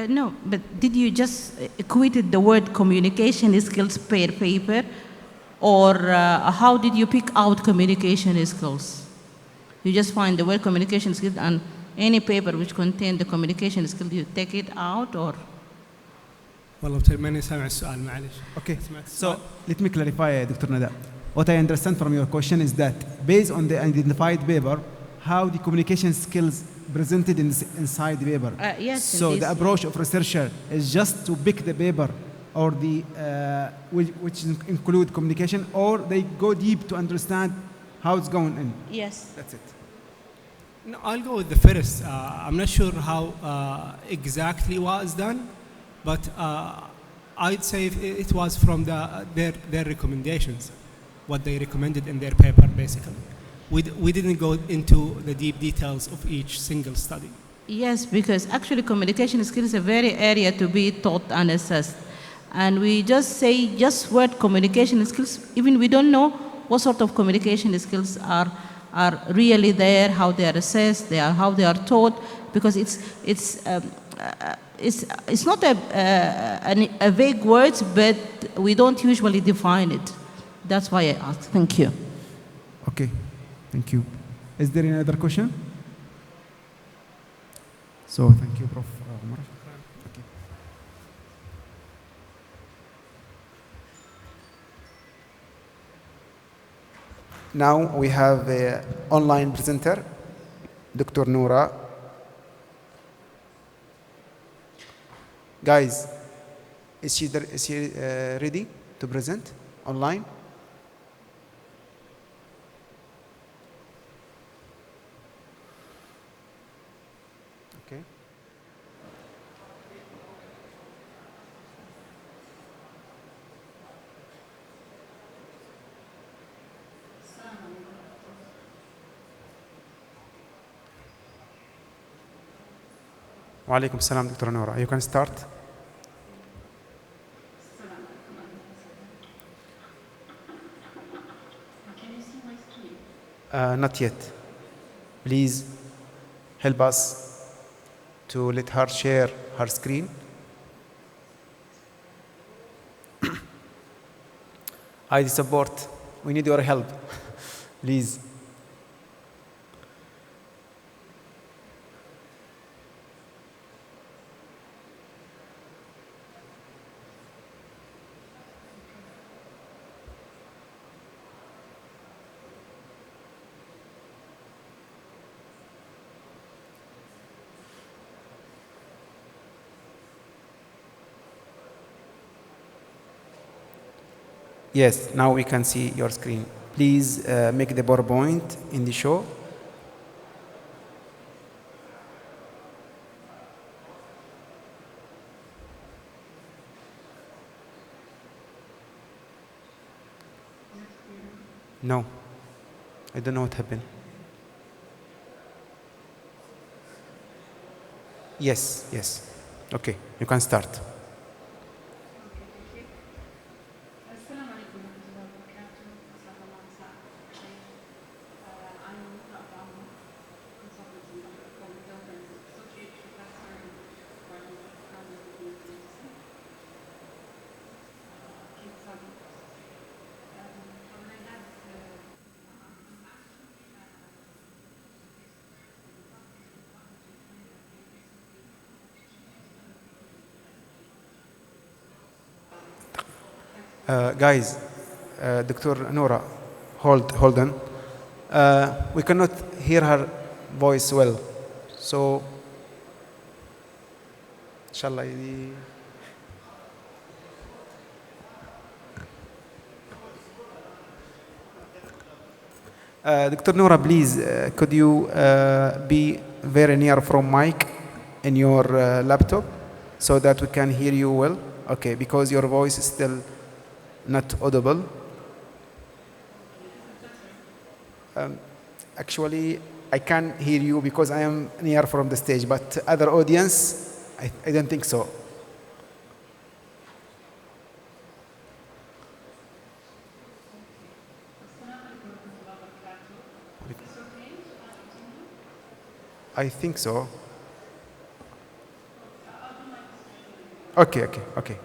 No, but did you just equated the word communication skills per paper, or how did you pick out communication skills? You just find the word communication skills and any paper which contains the communication skills, you take it out, or? والله ماني سامع السؤال معلش. Okay, so let me clarify, Dr. Nada. What I understand from your question is that based on the identified paper, how the communication skills presented inside the paper. Yes. So the approach of researcher is just to pick the paper or the which include communication, or they go deep to understand how it's going in. Yes. That's it. No, I'll go with the first. I'm not sure how exactly was done, but I'd say it was from their recommendations, what they recommended in their paper, basically. We didn't go into the deep details of each single study. Yes, because actually communication skills is a very area to be taught and assessed. And we just say just word communication skills, even we don't know what sort of communication skills are really there, how they are assessed, how they are taught, because it's not a vague words, but we don't usually define it. That's why I asked. Thank you. Okay, thank you. Is there any other question? So thank you, Prof. Umar. Okay. Now we have an online presenter, Dr. Noura. Guys, is she ready to present online? Okay. Wa alaikum salam, Dr. Noura. You can start. Can you see my screen? Not yet. Please help us to let her share her screen. ID support. We need your help. Please. Yes, now we can see your screen. Please make the PowerPoint in the show. No, I don't know what happened. Yes, yes. Okay, you can start. السلام عليكم ورحمة الله وبركاته. أسعد الله مساءكم بالخير. I'm Nura Abdallah, consultant in public health and associate professor in the Department of Public Medicine. كيف صار؟ طبعا Guys, Dr. Noura, hold on. We cannot hear her voice well. So, shall I? Dr. Noura, please, could you be very near from mic in your laptop so that we can hear you well? Okay, because your voice is still not audible. Actually, I can hear you because I am near from the stage, but other audience, I don't think so. I think so. Okay, okay, okay.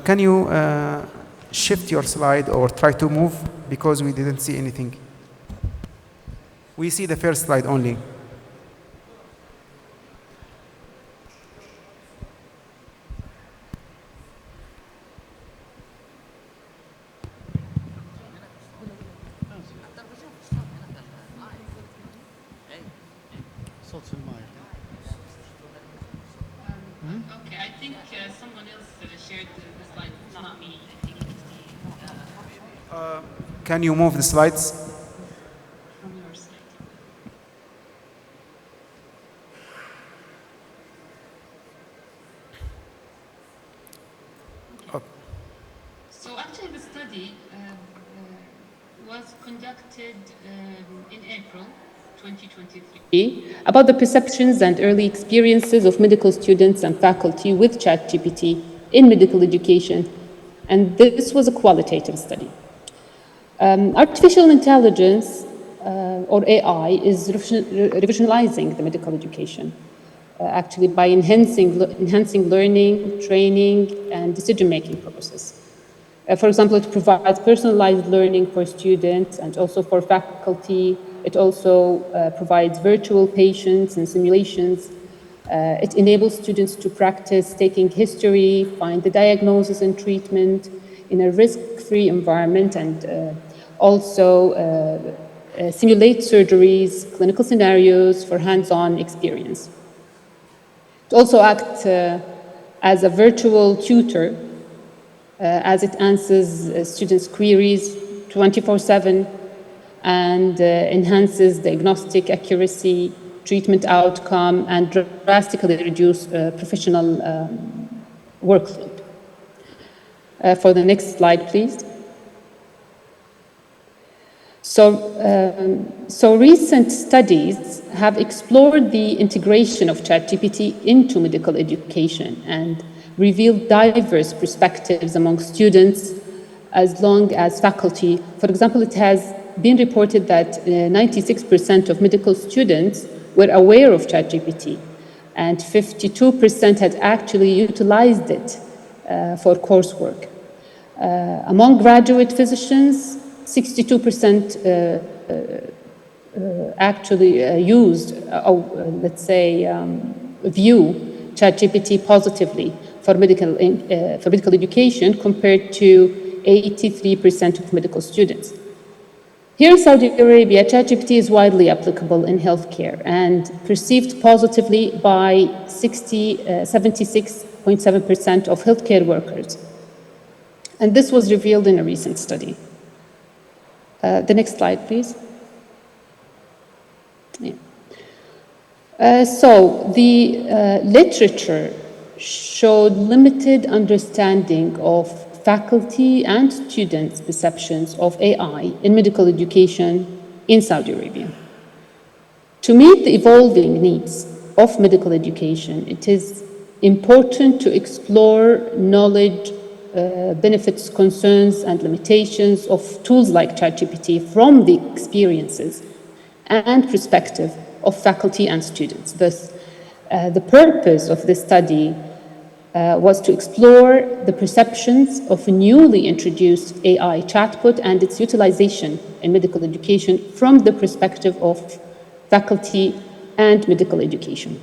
Can you shift your slide or try to move because we didn't see anything? We see the first slide only. Okay, I think someone else shared the slide, not me. I think it's Can you move the slides? from your side. So actually the study was conducted in April 2023 about the perceptions and early experiences of medical students and faculty with ChatGPT in medical education. And this was a qualitative study. Artificial intelligence, or AI, is revolutionizing the medical education, actually by enhancing learning, training, and decision-making process. For example, it provides personalized learning for students and also for faculty. It also provides virtual patients and simulations. It enables students to practice taking history, find the diagnosis and treatment in a risk-free environment, and also simulate surgeries, clinical scenarios for hands-on experience. It also acts as a virtual tutor as it answers students' queries 24/7 and enhances diagnostic accuracy, treatment outcome, and drastically reduce professional workload. For the next slide, please. So recent studies have explored the integration of ChatGPT into medical education and revealed diverse perspectives among students as long as faculty. For example, it has been reported that 96% of medical students were aware of ChatGPT, and 52% had actually utilized it for coursework. Among graduate physicians, 62% actually used, let's say, view ChatGPT positively for medical education compared to 83% of medical students. Here in Saudi Arabia, ChatGPT is widely applicable in healthcare and perceived positively by 76.7% of healthcare workers. And this was revealed in a recent study. The next slide, please. Yeah. So the literature showed limited understanding of faculty and students' perceptions of AI in medical education in Saudi Arabia. To meet the evolving needs of medical education, it is important to explore knowledge, benefits, concerns, and limitations of tools like ChatGPT from the experiences and perspective of faculty and students. Thus, the purpose of this study was to explore the perceptions of a newly introduced AI chatbot and its utilization in medical education from the perspective of faculty and medical education.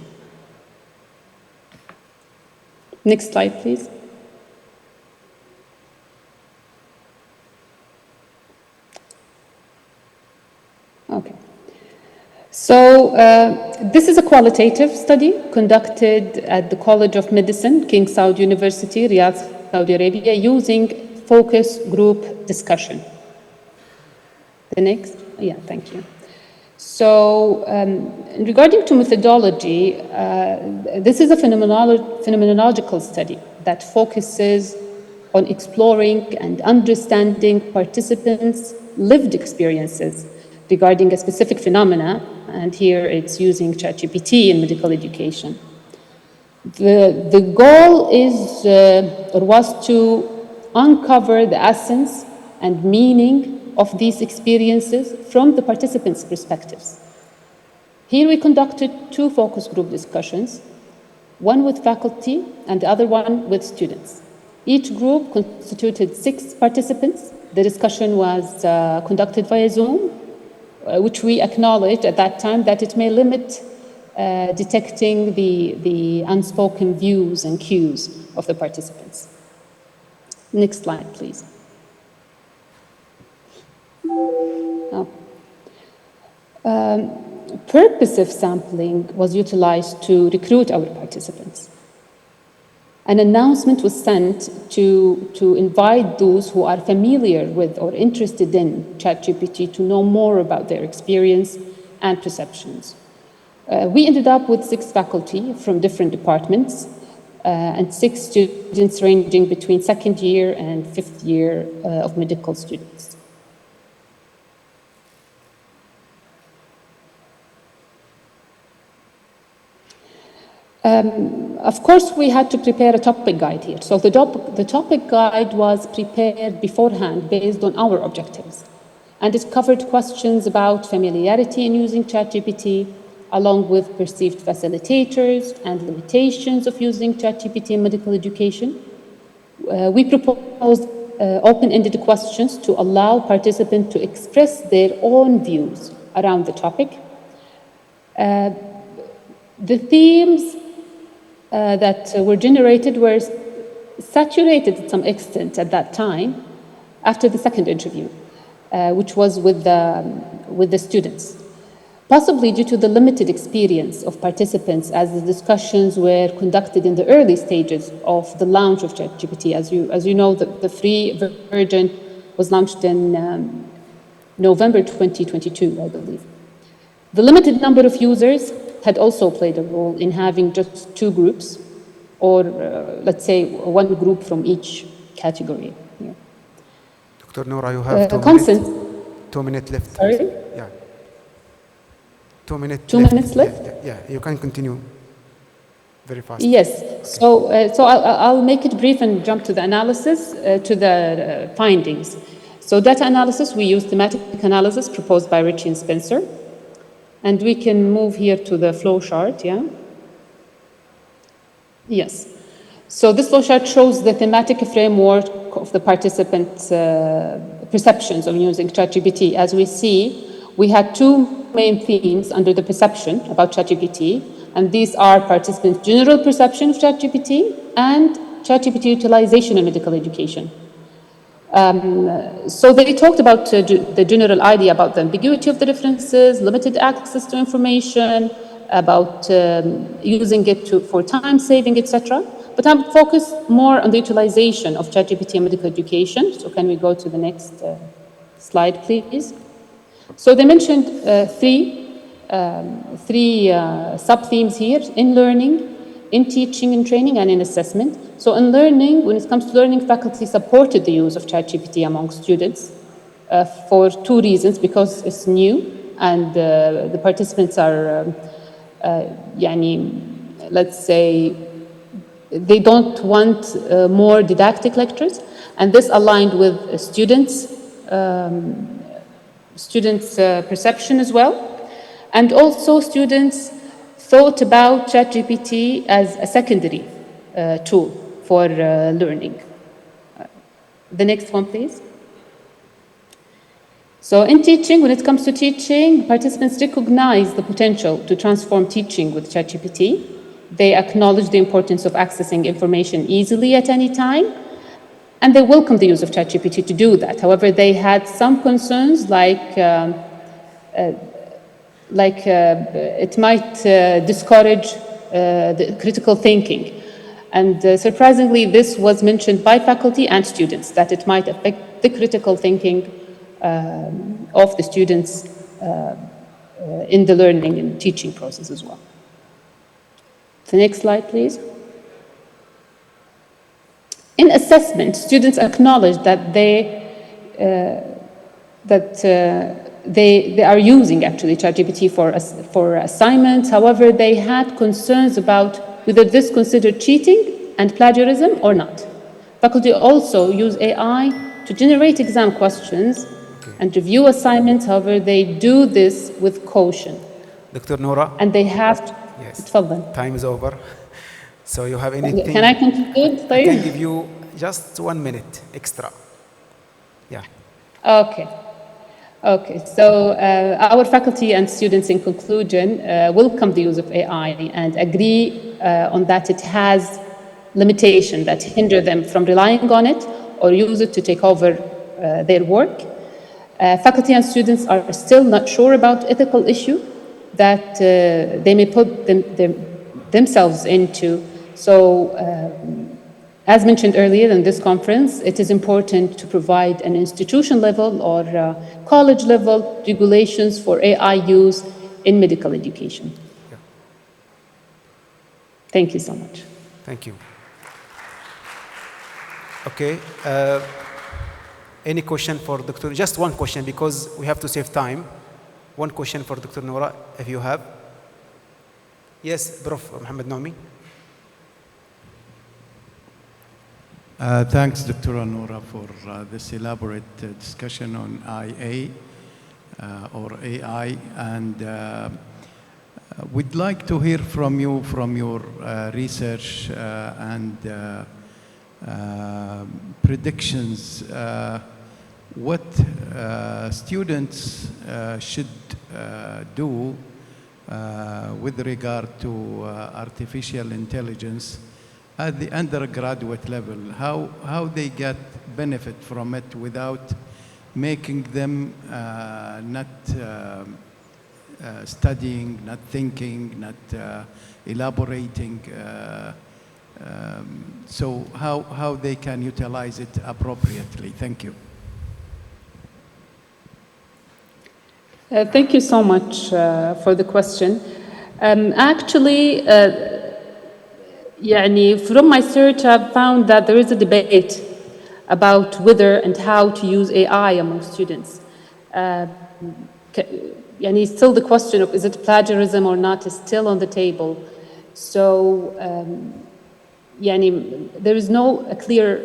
Next slide, please. So this is a qualitative study conducted at the College of Medicine, King Saud University, Riyadh, Saudi Arabia, using focus group discussion. The next, yeah, thank you. So regarding to methodology, this is a phenomenological study that focuses on exploring and understanding participants' lived experiences regarding a specific phenomena, and here it's using ChatGPT in medical education. The goal is, or was to uncover the essence and meaning of these experiences from the participants' perspectives. Here we conducted 2 focus group discussions, one with faculty and the other one with students. Each group constituted 6 participants. The discussion was conducted via Zoom, which we acknowledged at that time that it may limit detecting the unspoken views and cues of the participants. Next slide, please. Purposive sampling was utilized to recruit our participants. An announcement was sent to invite those who are familiar with or interested in ChatGPT to know more about their experience and perceptions. We ended up with 6 faculty from different departments and 6 students ranging between 2nd year and 5th year of medical students. Of course, we had to prepare a topic guide here. So the topic guide was prepared beforehand based on our objectives. And it covered questions about familiarity in using ChatGPT, along with perceived facilitators and limitations of using ChatGPT in medical education. We proposed open-ended questions to allow participants to express their own views around the topic. The themes that were generated were saturated to some extent at that time after the 2nd interview, which was with the students, possibly due to the limited experience of participants as the discussions were conducted in the early stages of the launch of ChatGPT. As you know, the free version was launched in November 2022, I believe. The limited number of users had also played a role in having just 2 groups, or let's say 1 group from each category. Yeah. Dr. Noura, you have 2 minutes. 2 minutes left. Sorry? Yeah. 2 minutes. 2 minutes left? Yeah, you can continue very fast. Yes. Okay. So I'll make it brief and jump to the analysis, to the findings. So data analysis, we use thematic analysis proposed by Ritchie and Spencer. And we can move here to the flow chart, yeah? Yes. So this flow chart shows the thematic framework of the participants' perceptions of using ChatGPT. As we see, we had 2 main themes under the perception about ChatGPT, and these are participants' general perception of ChatGPT and ChatGPT utilization in medical education. So they talked about the general idea about the ambiguity of the differences, limited access to information, about using it for time saving, etc. But I'm focused more on the utilization of ChatGPT in medical education. So can we go to the next slide, please? So they mentioned 3 sub-themes here: in learning, in teaching and training, and in assessment. So in learning, when it comes to learning, faculty supported the use of ChatGPT among students for 2 reasons: because it's new and the participants are, let's say, they don't want more didactic lectures, and this aligned with students' perception as well. And also students thought about ChatGPT as a secondary tool for learning. The next one, please. So in teaching, when it comes to teaching, participants recognize the potential to transform teaching with ChatGPT. They acknowledge the importance of accessing information easily at any time, and they welcome the use of ChatGPT to do that. However, they had some concerns like it might discourage the critical thinking. And surprisingly, this was mentioned by faculty and students, that it might affect the critical thinking of the students in the learning and teaching process as well. The next slide, please. In assessment, students acknowledged that they are using actually ChatGPT for assignments. However, they had concerns about whether this considered cheating and plagiarism or not. Faculty also use AI to generate exam questions and review assignments. However, they do this with caution. Dr. Noura? And they have to... Yes. تفضل. Time is over. So you have anything? Can I conclude, please? I can give you just 1 minute extra. Yeah. Okay. Okay, so our faculty and students, in conclusion, welcome the use of AI and agree on that it has limitations that hinder them from relying on it or use it to take over their work. Faculty and students are still not sure about ethical issue that they may put themselves into. So, as mentioned earlier in this conference, it is important to provide an institution level or college level regulations for AI use in medical education. Yeah. Thank you so much. Thank you. Okay. Any question for Dr. Just one question because we have to save time. One question for Dr. Noura, if you have. Yes, Prof. Mohammed Naomi. Thanks, Dr. Noura, for this elaborate discussion on IA or AI, and we'd like to hear from you, from your research and predictions, what students should do with regard to artificial intelligence at the undergraduate level, how they get benefit from it without making them not studying, not thinking, not elaborating. So how they can utilize it appropriately. Thank you. Thank you so much for the question. Actually, from my research, I've found that there is a debate about whether and how to use AI among students. Still the question of is it plagiarism or not is still on the table. So, there is no clear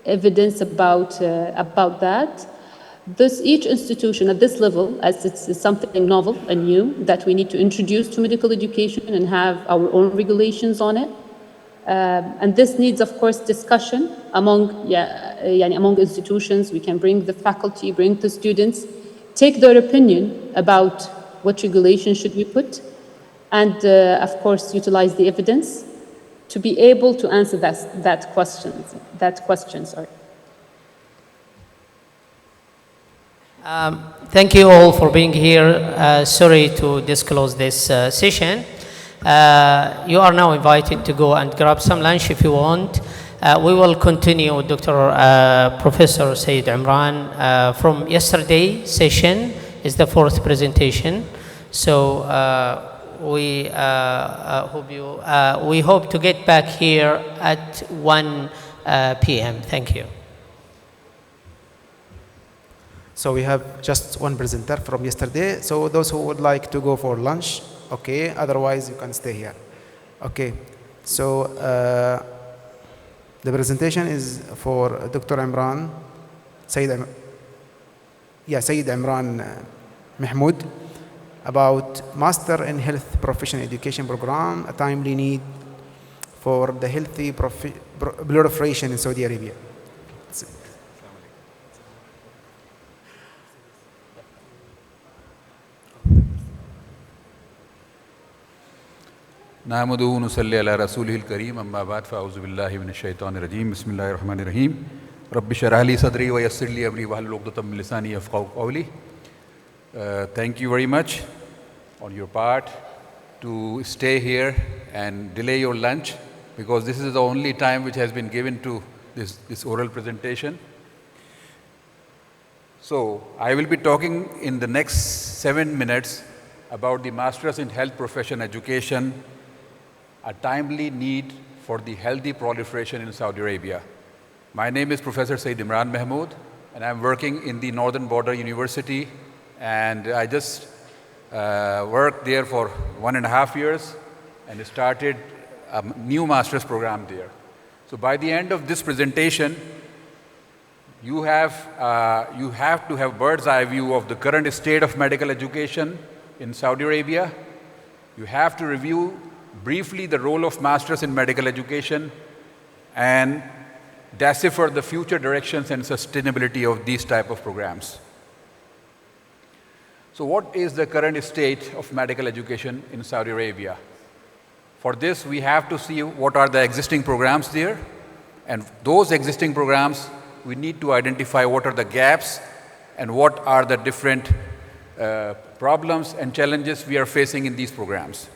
evidence about that. Each institution at this level, as it's something novel and new that we need to introduce to medical education and have our own regulations on it. And this needs, of course, discussion among institutions. We can bring the faculty, bring the students, take their opinion about what regulation should we put, and of course, utilize the evidence to be able to answer that question. Sorry. Thank you all for being here. Sorry to disclose this session. You are now invited to go and grab some lunch if you want. We will continue with Professor Sayyid Imran from yesterday's session is the 4th presentation. So we hope to get back here at 1 p.m. Thank you. So we have just one presenter from yesterday. So those who would like to go for lunch, okay. Otherwise, you can stay here. Okay. So the presentation is for Dr. Imran, Sayyid Imran Mahmoud, about Master in Health Professional Education Program, a timely need for the healthy proliferation in Saudi Arabia. نحمده ونصلي على رسوله الكريم أما بعد فأعوذ بالله من الشيطان الرجيم بسم الله الرحمن الرحيم رب اشرح لي صدري ويسر لي أمري واحلل عقدة من لساني يفقهوا قولي. Thank you very much. on your part to stay here and delay your lunch, because this is the only time which has been given to this oral presentation. So I will be talking in the next 7 minutes about the Masters in Health Profession Education, a timely need for the healthy proliferation in Saudi Arabia. My name is Professor Sayyid Imran Mahmood, and I'm working in the Northern Border University, and I just worked there for 1.5 years and started a new master's program there. So by the end of this presentation, you have to have bird's eye view of the current state of medical education in Saudi Arabia. You have to review briefly the role of masters in medical education and decipher the future directions and sustainability of these type of programs. So what is the current state of medical education in Saudi Arabia? For this, we have to see what are the existing programs there, and those existing programs, we need to identify what are the gaps and what are the different problems and challenges we are facing in these programs.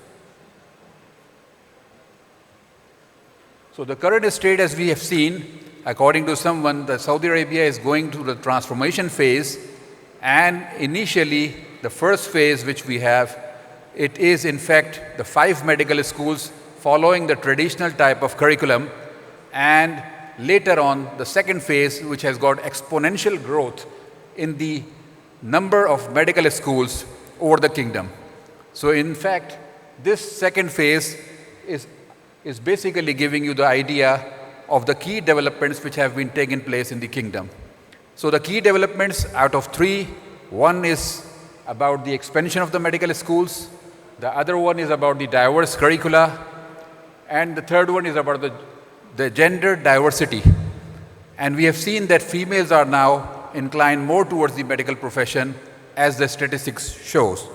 So the current state, as we have seen, according to someone, that Saudi Arabia is going through the transformation phase, and initially the first phase which we have, it is in fact the 5 medical schools following the traditional type of curriculum, and later on the second phase which has got exponential growth in the number of medical schools over the kingdom. So in fact, this second phase is basically giving you the idea of the key developments which have been taken place in the kingdom. So the key developments out of 3, one is about the expansion of the medical schools, the other one is about the diverse curricula, and the third one is about the gender diversity. And we have seen that females are now inclined more towards the medical profession, as the statistics shows.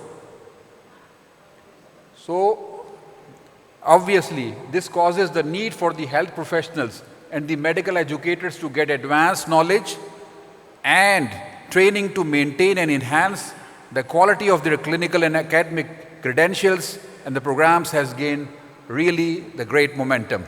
So obviously, this causes the need for the health professionals and the medical educators to get advanced knowledge and training to maintain and enhance the quality of their clinical and academic credentials, and the programs has gained really the great momentum.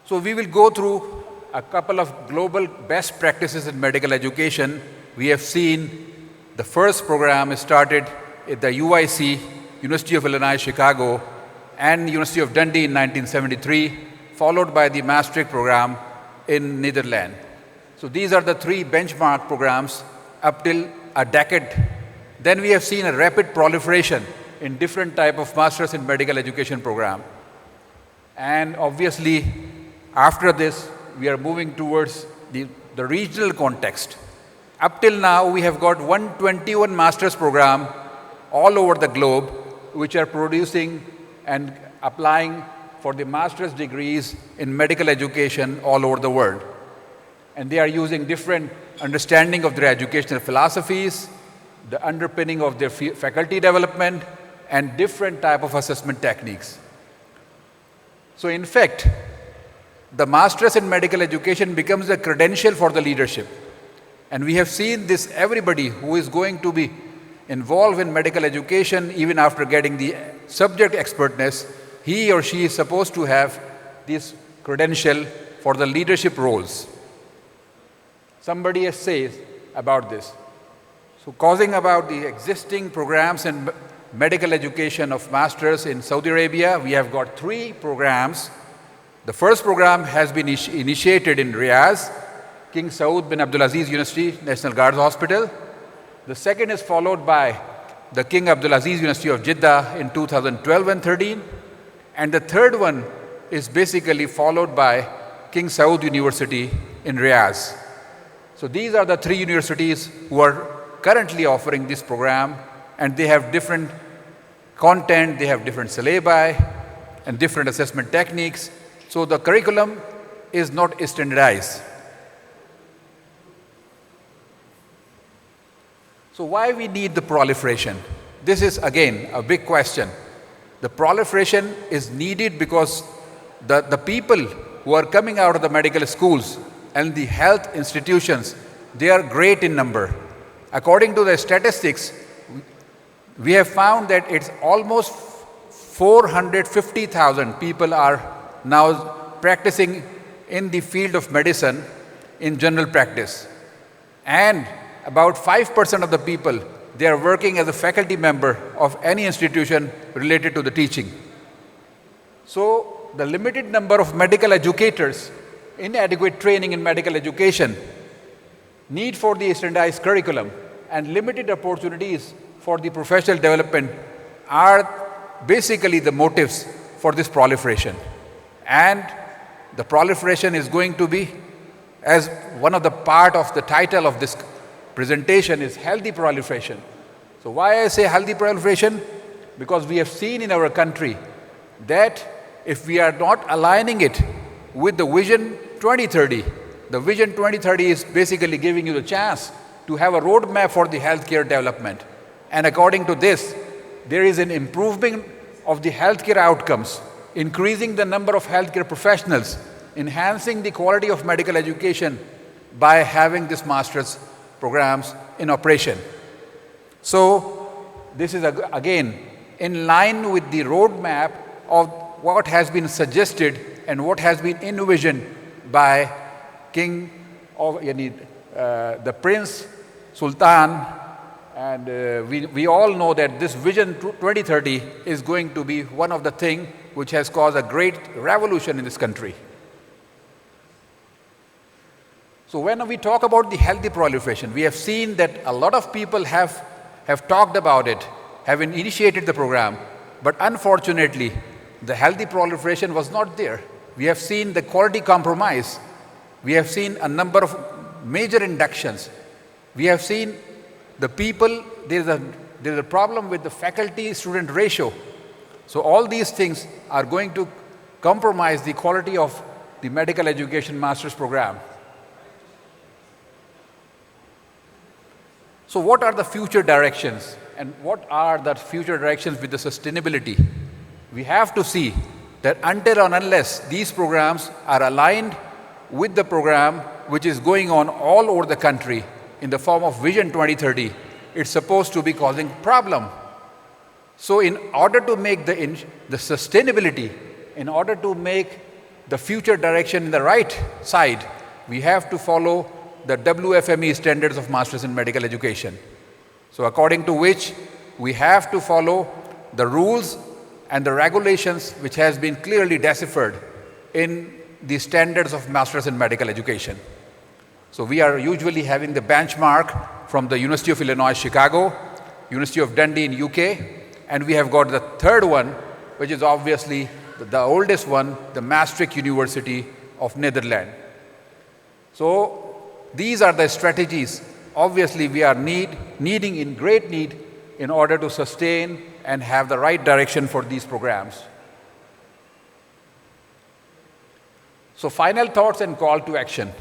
So we will go through a couple of global best practices in medical education. We have seen the first program started at the UIC, University of Illinois, Chicago, and University of Dundee in 1973, followed by the Maastricht program in Netherlands. So these are the 3 benchmark programs up till a decade. Then we have seen a rapid proliferation in different type of masters in medical education program. And obviously, after this, we are moving towards the regional context. Up till now, we have got 121 master's program all over the globe, which are producing and applying for the master's degrees in medical education all over the world. And they are using different understanding of their educational philosophies, the underpinning of their faculty development, and different type of assessment techniques. So in fact, the master's in medical education becomes a credential for the leadership. And we have seen this, everybody who is going to be involved in medical education, even after getting the subject expertness, he or she is supposed to have this credential for the leadership roles. Somebody has said about this. So causing about the existing programs in medical education of masters in Saudi Arabia, we have got 3 programs. The first program has been initiated in Riyadh, King Saud bin Abdulaziz University, National Guards Hospital. The second is followed by the King Abdulaziz University of Jeddah in 2012 and 13. And the third one is basically followed by King Saud University in Riyadh. So these are the 3 universities who are currently offering this program, and they have different content, they have different syllabi and different assessment techniques. So the curriculum is not standardized. So why we need the proliferation? This is again a big question. The proliferation is needed because the people who are coming out of the medical schools and the health institutions, they are great in number. according to the statistics, we have found that it's almost 450,000 people are now practicing in the field of medicine in general practice. And about 5% of the people, they are working as a faculty member of any institution related to the teaching. So the limited number of medical educators, inadequate training in medical education, need for the standardized curriculum, and limited opportunities for the professional development are basically the motives for this proliferation. And the proliferation is going to be, as one of the part of the title of this presentation is healthy proliferation. So why I say healthy proliferation? Because we have seen in our country that if we are not aligning it with the Vision 2030, the Vision 2030 is basically giving you the chance to have a roadmap for the healthcare development. And according to this, there is an improvement of the healthcare outcomes, increasing the number of healthcare professionals, enhancing the quality of medical education by having these master's programs in operation. So this is again in line with the roadmap of what has been suggested and what has been envisioned by King of the Prince Sultan. And we all know that this Vision 2030 is going to be one of the things which has caused a great revolution in this country. So when we talk about the healthy proliferation, we have seen that a lot of people have talked about it, have initiated the program, but unfortunately, the healthy proliferation was not there. We have seen the quality compromise. We have seen a number of major inductions. We have seen the people, there's a problem with the faculty-student ratio. So all these things are going to compromise the quality of the medical education master's program. So what are the future directions, and what are the future directions with the sustainability? We have to see that until and unless these programs are aligned with the program which is going on all over the country in the form of Vision 2030, it's supposed to be causing problem. So in order to make the sustainability, in order to make the future direction in the right side, we have to follow the WFME standards of Masters in Medical Education. So according to which we have to follow the rules and the regulations which has been clearly deciphered in the standards of Masters in Medical Education. So we are usually having the benchmark from the University of Illinois, Chicago, University of Dundee in UK, and we have got the third one, which is obviously the oldest one, the Maastricht University of Netherlands. So these are the strategies obviously we are needing in great need in order to sustain and have the right direction for these programs. So final thoughts and call to action.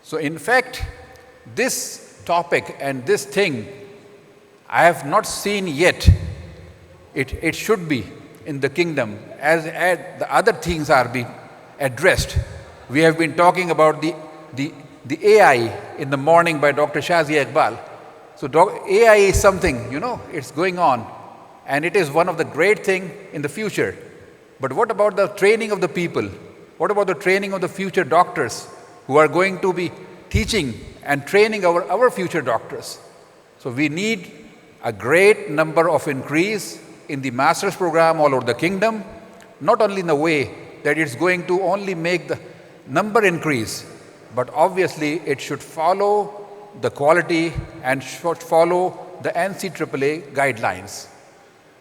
So in fact, this topic and this thing, I have not seen yet. It should be in the kingdom as the other things are being addressed. We have been talking about the AI in the morning by Dr. Shazia Iqbal. So AI is something, it's going on, and it is one of the great things in the future. But what about the training of the people? What about the training of the future doctors who are going to be teaching and training our future doctors? So we need a great number of increase in the master's program all over the kingdom, not only in the way that it's going to only make the number increase, but obviously it should follow the quality and should follow the NCAA guidelines.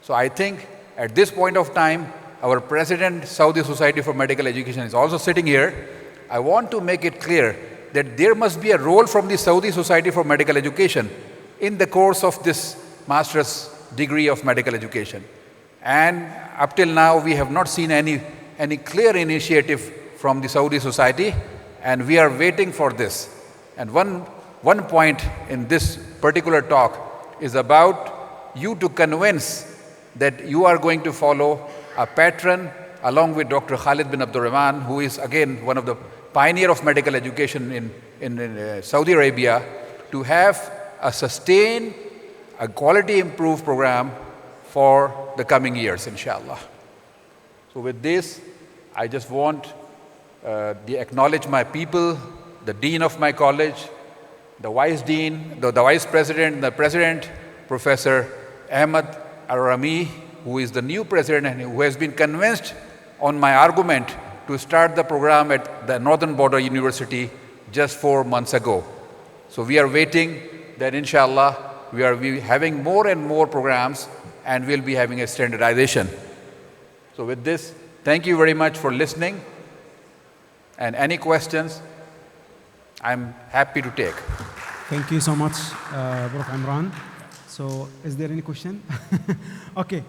So I think at this point of time, our president, Saudi Society for Medical Education, is also sitting here. I want to make it clear that there must be a role from the Saudi Society for Medical Education in the course of this master's degree of medical education. And up till now, we have not seen any clear initiative from the Saudi Society, and we are waiting for this. And one point in this particular talk is about you to convince that you are going to follow a pattern along with Dr. Khalid bin Abdul Rahman, who is again one of the pioneer of medical education in Saudi Arabia, to have a sustained, a quality improved program for the coming years, inshallah. So with this, I just want to acknowledge my people, the dean of my college, the vice dean, the vice president, the president, Professor Ahmed Al-Rami, who is the new president and who has been convinced on my argument to start the program at the Northern Border University just 4 months ago. So we are waiting that inshallah we are having more and more programs and we'll be having a standardization. So with this, thank you very much for listening, and any questions, I'm happy to take. Thank you so much, Prof. Imran. So, is there any question? Okay.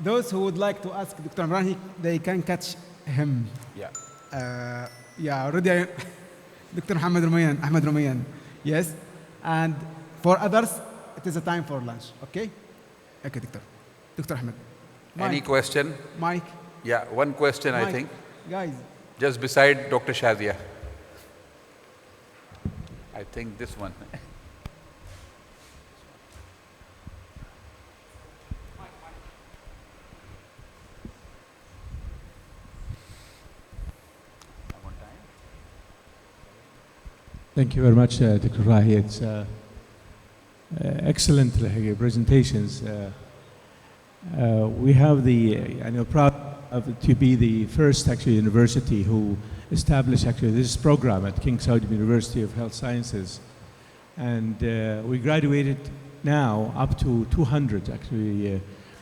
Those who would like to ask Dr. Imran, they can catch him. Yeah. Yeah, already, Dr. Ahmed Rumayyan. Yes. And for others, it is a time for lunch. Okay? Okay, Doctor. Dr. Ahmed. Any question? Mike. Yeah, one question, Mike. I think. Guys. Just beside Dr. Shazia. I think this one. Thank you very much, Dr. Rahi. It's excellent presentations. We have and we're proud to be the first university who established this program at King Saud University of Health Sciences. And we graduated now up to 200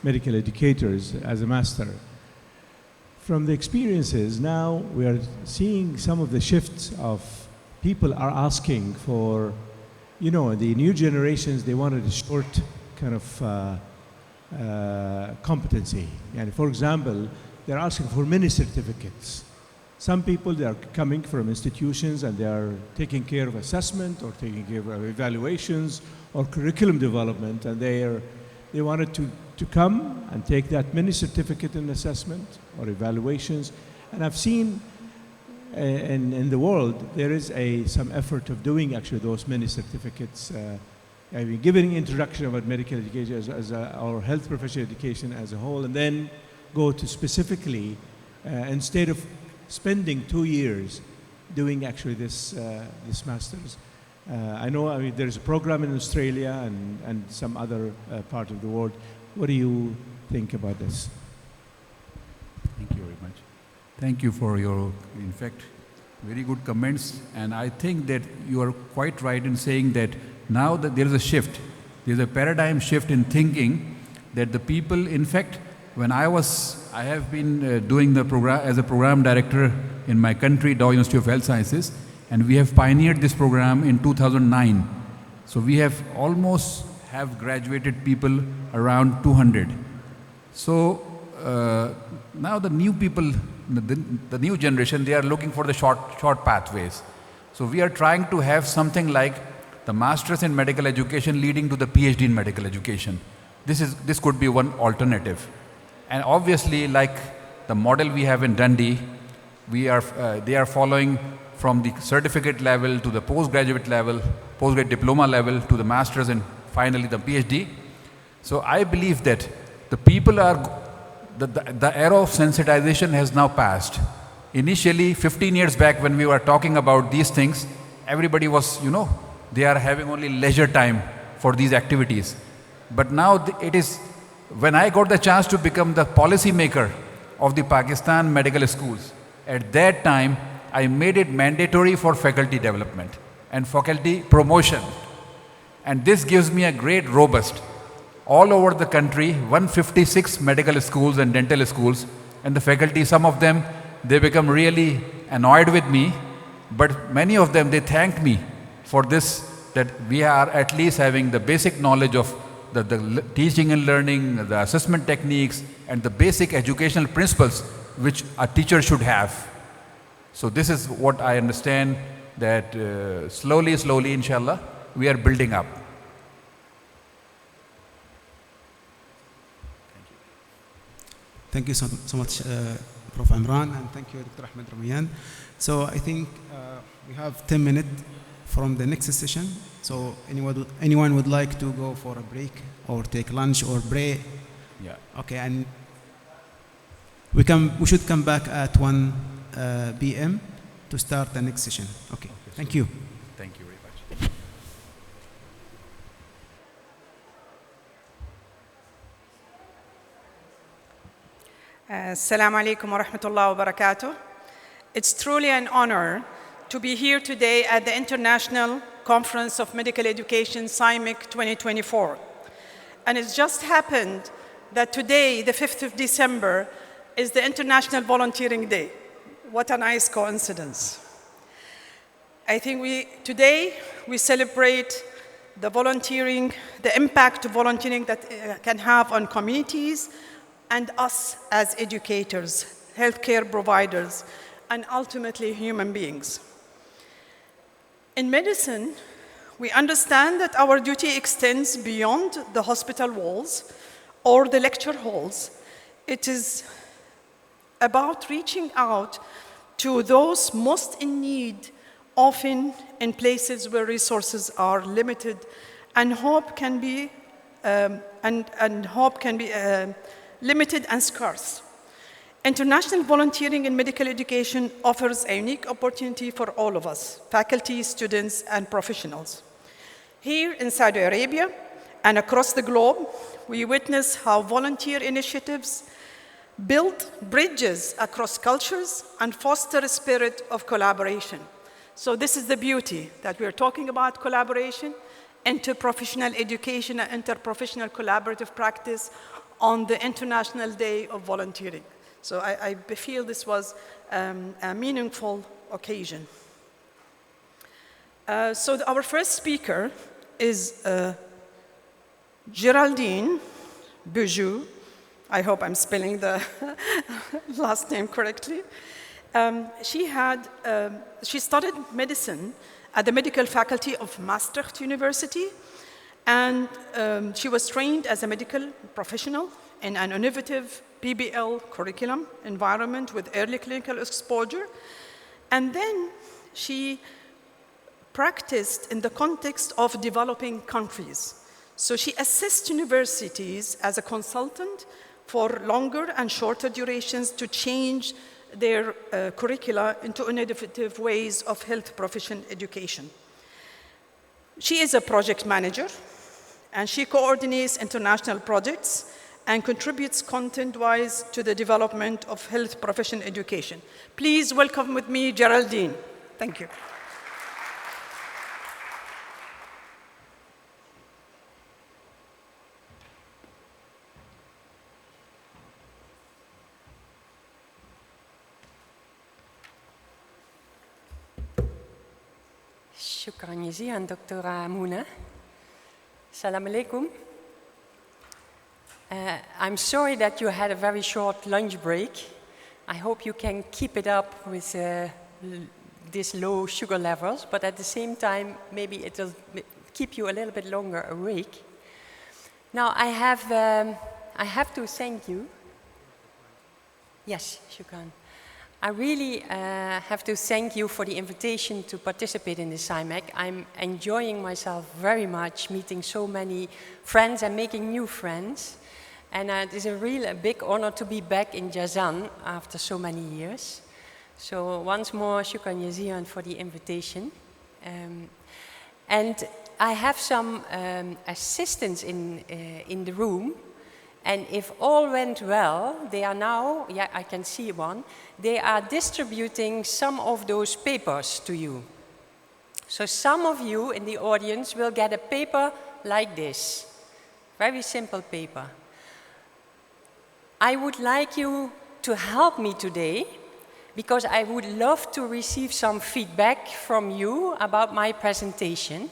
medical educators as a master. From the experiences, now we are seeing some of the shifts of people are asking for, the new generations, they wanted a short kind of competency. And for example, they're asking for many certificates. Some people, they are coming from institutions and they are taking care of assessment or taking care of evaluations or curriculum development, and they wanted to come and take that mini certificate in assessment or evaluations. And I've seen in the world, there is some effort of doing those many certificates, giving introduction about medical education or health professional education as a whole, and then go to specifically, instead of spending 2 years doing this master's. I know there's a program in Australia and some other part of the world. What do you think about this? Thank you very much. Thank you for your, in fact, very good comments. And I think that you are quite right in saying that now that there is a shift, there's a paradigm shift in thinking that the people, in fact, when I have been doing the program as a program director in my country, Dow University of Health Sciences, and we have pioneered this program in 2009. So we have almost graduated people around 200. So now the new people, the new generation, they are looking for the short pathways. So we are trying to have something like the Masters in Medical Education leading to the PhD in Medical Education. This could be one alternative. And obviously, like the model we have in Dundee, they are following from the certificate level to the postgraduate level, postgraduate diploma level to the Masters and finally the PhD. So I believe that the people are, the era of sensitization has now passed. Initially, 15 years back when we were talking about these things, everybody was, they are having only leisure time for these activities. But now it is, when I got the chance to become the policy maker of the Pakistan medical schools, at that time, I made it mandatory for faculty development and faculty promotion. And this gives me a great robust. All over the country, 156 medical schools and dental schools, and the faculty, some of them, they become really annoyed with me, but many of them, they thanked me for this, that we are at least having the basic knowledge of the teaching and learning, the assessment techniques, and the basic educational principles which a teacher should have. So this is what I understand, that slowly, inshallah, we are building up. Thank you so much, Prof. Imran, and thank you, Dr. Ahmed Rumayyan. So I think we have 10 minutes from the next session. So anyone would like to go for a break or take lunch or break? Yeah. Okay, and we should come back at 1 p.m. to start the next session. Okay, thank you. Thank you very much. Assalamu alaikum wa rahmatullahi wa barakatuh. It's truly an honor to be here today at the International Conference of Medical Education, SIMEC2024. And it's just happened that today, the 5th of December, is the International Volunteering Day. What a nice coincidence. I think today we celebrate the volunteering, the impact of volunteering that can have on communities and us as educators, healthcare providers, and ultimately human beings. In medicine, we understand that our duty extends beyond the hospital walls or the lecture halls. It is about reaching out to those most in need, often in places where resources are limited, and hope can be limited and scarce. International volunteering in medical education offers a unique opportunity for all of us, faculty, students, and professionals. Here in Saudi Arabia and across the globe, we witness how volunteer initiatives build bridges across cultures and foster a spirit of collaboration. So this is the beauty that we're talking about: collaboration, interprofessional education, and interprofessional collaborative practice on the International Day of Volunteering. So I feel this was a meaningful occasion. So our first speaker is Geraldine Bijou. I hope I'm spelling the last name correctly. She studied medicine at the medical faculty of Maastricht University, and she was trained as a medical professional in an innovative PBL curriculum environment with early clinical exposure. And then she practiced in the context of developing countries. So she assists universities as a consultant for longer and shorter durations to change their curricula into innovative ways of health profession education. She is a project manager, and she coordinates international projects and contributes content-wise to the development of health profession education. Please welcome with me Geraldine. Thank you. شكرا جزيلا دكتورة منى. Assalamu alaikum. I'm sorry that you had a very short lunch break. I hope you can keep it up with these low sugar levels, but at the same time, maybe it will keep you a little bit longer awake. Now, I have to thank you. Yes, shukran. I really have to thank you for the invitation to participate in the SIMEC. I'm enjoying myself very much, meeting so many friends and making new friends. And it is a big honor to be back in Jazan after so many years. So once more, shukran jazilan for the invitation. And I have some assistants in the room. And if all went well, they are now, yeah, I can see one, they are distributing some of those papers to you. So some of you in the audience will get a paper like this. Very simple paper. I would like you to help me today because I would love to receive some feedback from you about my presentation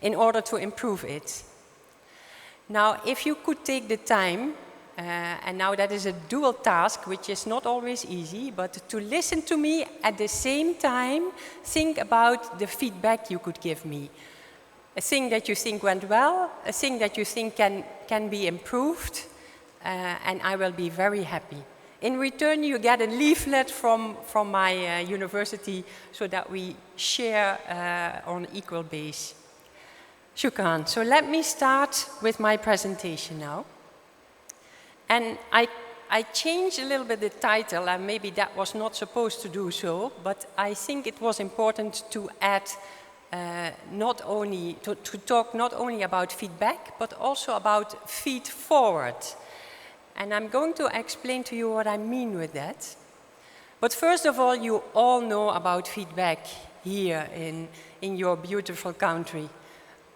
in order to improve it. Now, if you could take the time, and now that is a dual task, which is not always easy, but to listen to me at the same time, think about the feedback you could give me. A thing that you think went well, a thing that you think can be improved, and I will be very happy. In return, you get a leaflet from my university so that we share on equal base. Shukran. So let me start with my presentation now. And I changed a little bit the title, and maybe that was not supposed to do so, but I think it was important to add not only, to talk not only about feedback, but also about feed forward. And I'm going to explain to you what I mean with that. But first of all, you all know about feedback here in your beautiful country.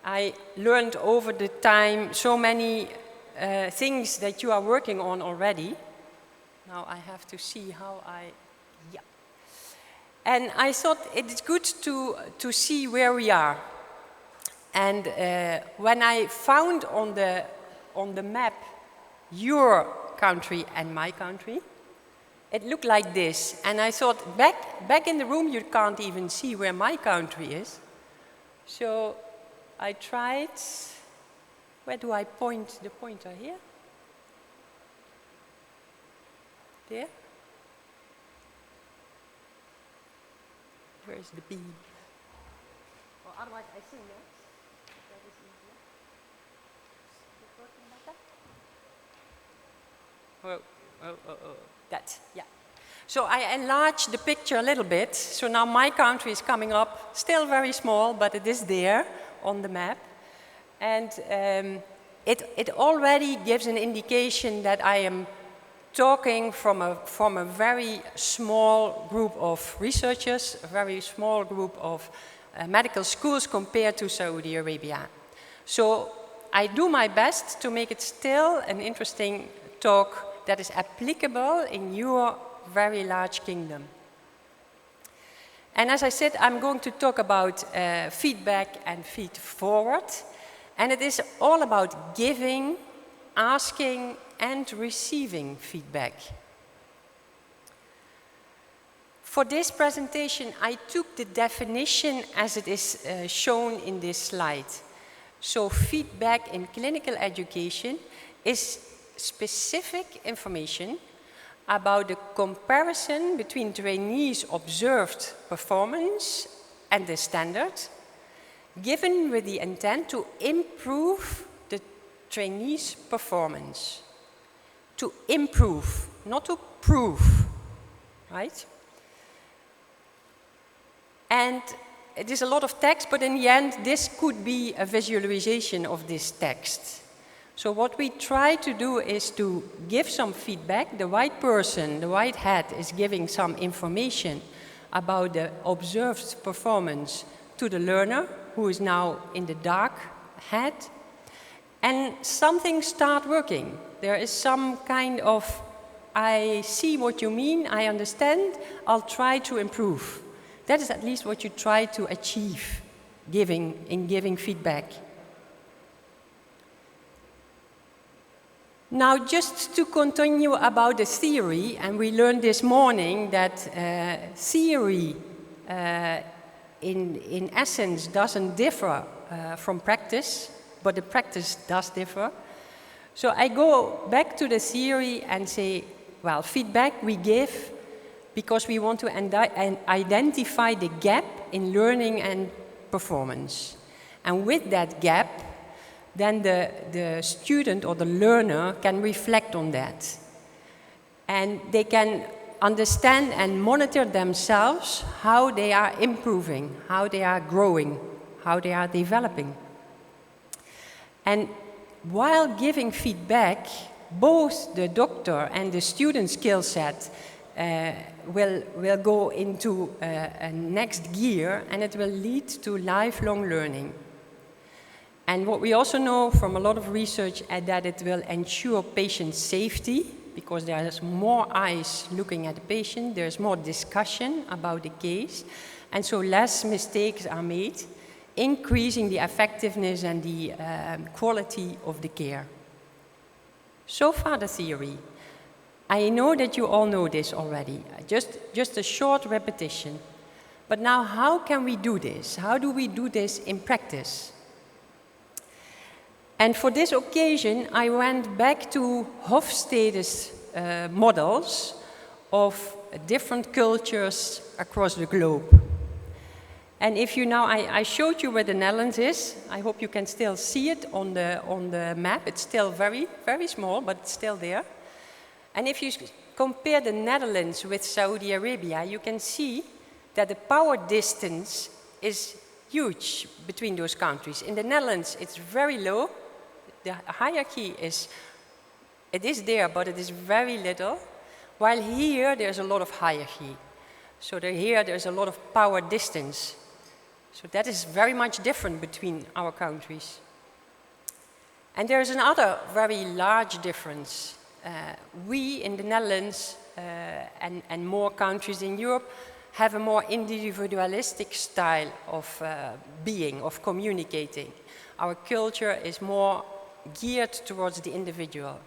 I learned over the time so many things that you are working on already. Now I have to see how yeah. And I thought it's good to see where we are. And when I found on the map your country and my country, it looked like this. And I thought, back in the room, you can't even see where my country is. So I tried, where do I point the pointer here? There? Where is the B? Well, otherwise I see next. That is easier. Is it working like that? Oh, that, yeah. So I enlarged the picture a little bit. So now my country is coming up, still very small, but it is there on the map. And it already gives an indication that I am talking from a very small group of researchers, a very small group of medical schools compared to Saudi Arabia. So I do my best to make it still an interesting talk that is applicable in your very large kingdom. And as I said, I'm going to talk about feedback and feed forward. And it is all about giving, asking, and receiving feedback. For this presentation, I took the definition as it is shown in this slide. So feedback in clinical education is specific information about the comparison between trainees' observed performance and the standard, given with the intent to improve the trainees' performance. To improve, not to prove, right? And it is a lot of text, but in the end, this could be a visualization of this text. So what we try to do is to give some feedback. The white person, the white hat, is giving some information about the observed performance to the learner, who is now in the dark hat. And something starts working. There is some kind of, I see what you mean, I understand, I'll try to improve. That is at least what you try to achieve in giving feedback. Now, just to continue about the theory, and we learned this morning that theory in essence doesn't differ from practice, but the practice does differ. So I go back to the theory and say, well, feedback we give because we want to identify the gap in learning and performance. And with that gap, then the student or the learner can reflect on that. And they can understand and monitor themselves how they are improving, how they are growing, how they are developing. And while giving feedback, both the doctor and the student skill set will go into a next gear, and it will lead to lifelong learning. And what we also know from a lot of research is that it will ensure patient safety, because there's more eyes looking at the patient, there's more discussion about the case, and so less mistakes are made, increasing the effectiveness and the quality of the care. So far the theory. I know that you all know this already, just a short repetition. But now how can we do this? How do we do this in practice? And for this occasion, I went back to Hofstede's models of different cultures across the globe. And if you now, I showed you where the Netherlands is. I hope you can still see it on the map. It's still very, very small, but it's still there. And if you compare the Netherlands with Saudi Arabia, you can see that the power distance is huge between those countries. In the Netherlands, it's very low. The hierarchy is there, but it is very little. While here, there's a lot of hierarchy. So here, there's a lot of power distance. So that is very much different between our countries. And there's another very large difference. We in the Netherlands and more countries in Europe have a more individualistic style of being, of communicating. Our culture is more geared towards the individual.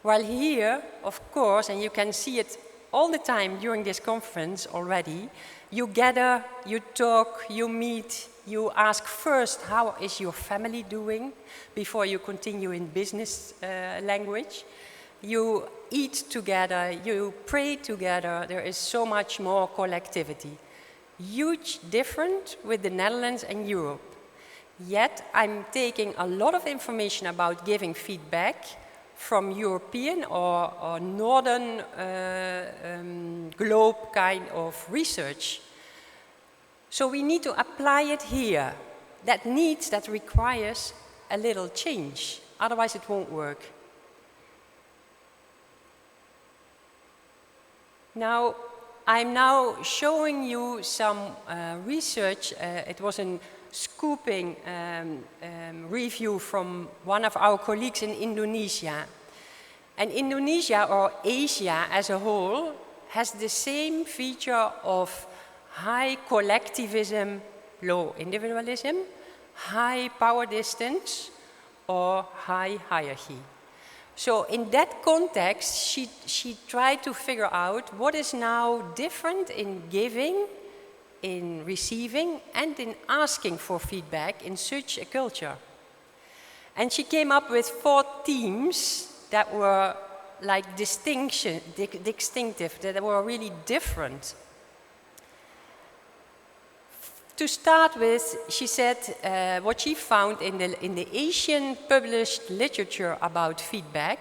While here, of course, and you can see it all the time during this conference already, you gather, you talk, you meet, you ask first, how is your family doing, before you continue in business language. You eat together, you pray together, there is so much more collectivity. Huge difference with the Netherlands and Europe. Yet I'm taking a lot of information about giving feedback from European or Northern globe kind of research. So we need to apply it here. That requires a little change, otherwise it won't work. Now, I'm now showing you some research. It was a scooping review from one of our colleagues in Indonesia. And Indonesia, or Asia as a whole, has the same feature of high collectivism, low individualism, high power distance, or high hierarchy. So in that context, she tried to figure out what is now different in giving, in receiving, and in asking for feedback in such a culture. And she came up with 4 themes that were like distinctive, that were really different. To start with, she said what she found in the Asian published literature about feedback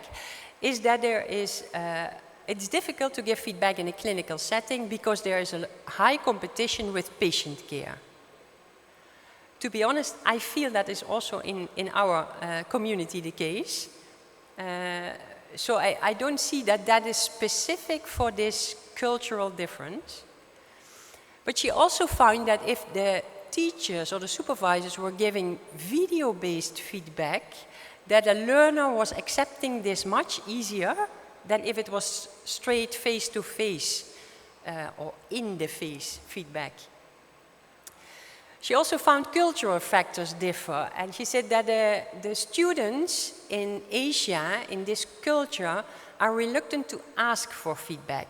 is that it's difficult to give feedback in a clinical setting because there is a high competition with patient care. To be honest, I feel that is also in our community the case. So I don't see that is specific for this cultural difference. But she also found that if the teachers or the supervisors were giving video-based feedback, that a learner was accepting this much easier than if it was straight face-to-face or in-the-face feedback. She also found cultural factors differ, and she said that the students in Asia, in this culture, are reluctant to ask for feedback.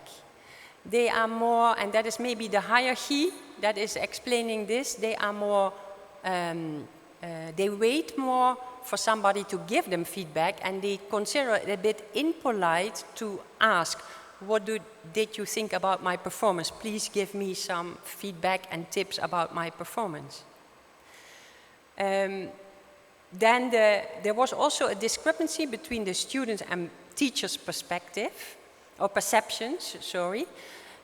They are more, and that is maybe the hierarchy that is explaining this, they are more, they wait more for somebody to give them feedback, and they consider it a bit impolite to ask, what did you think about my performance? Please give me some feedback and tips about my performance. Then there was also a discrepancy between the students' and teachers' perspective, or perceptions, sorry,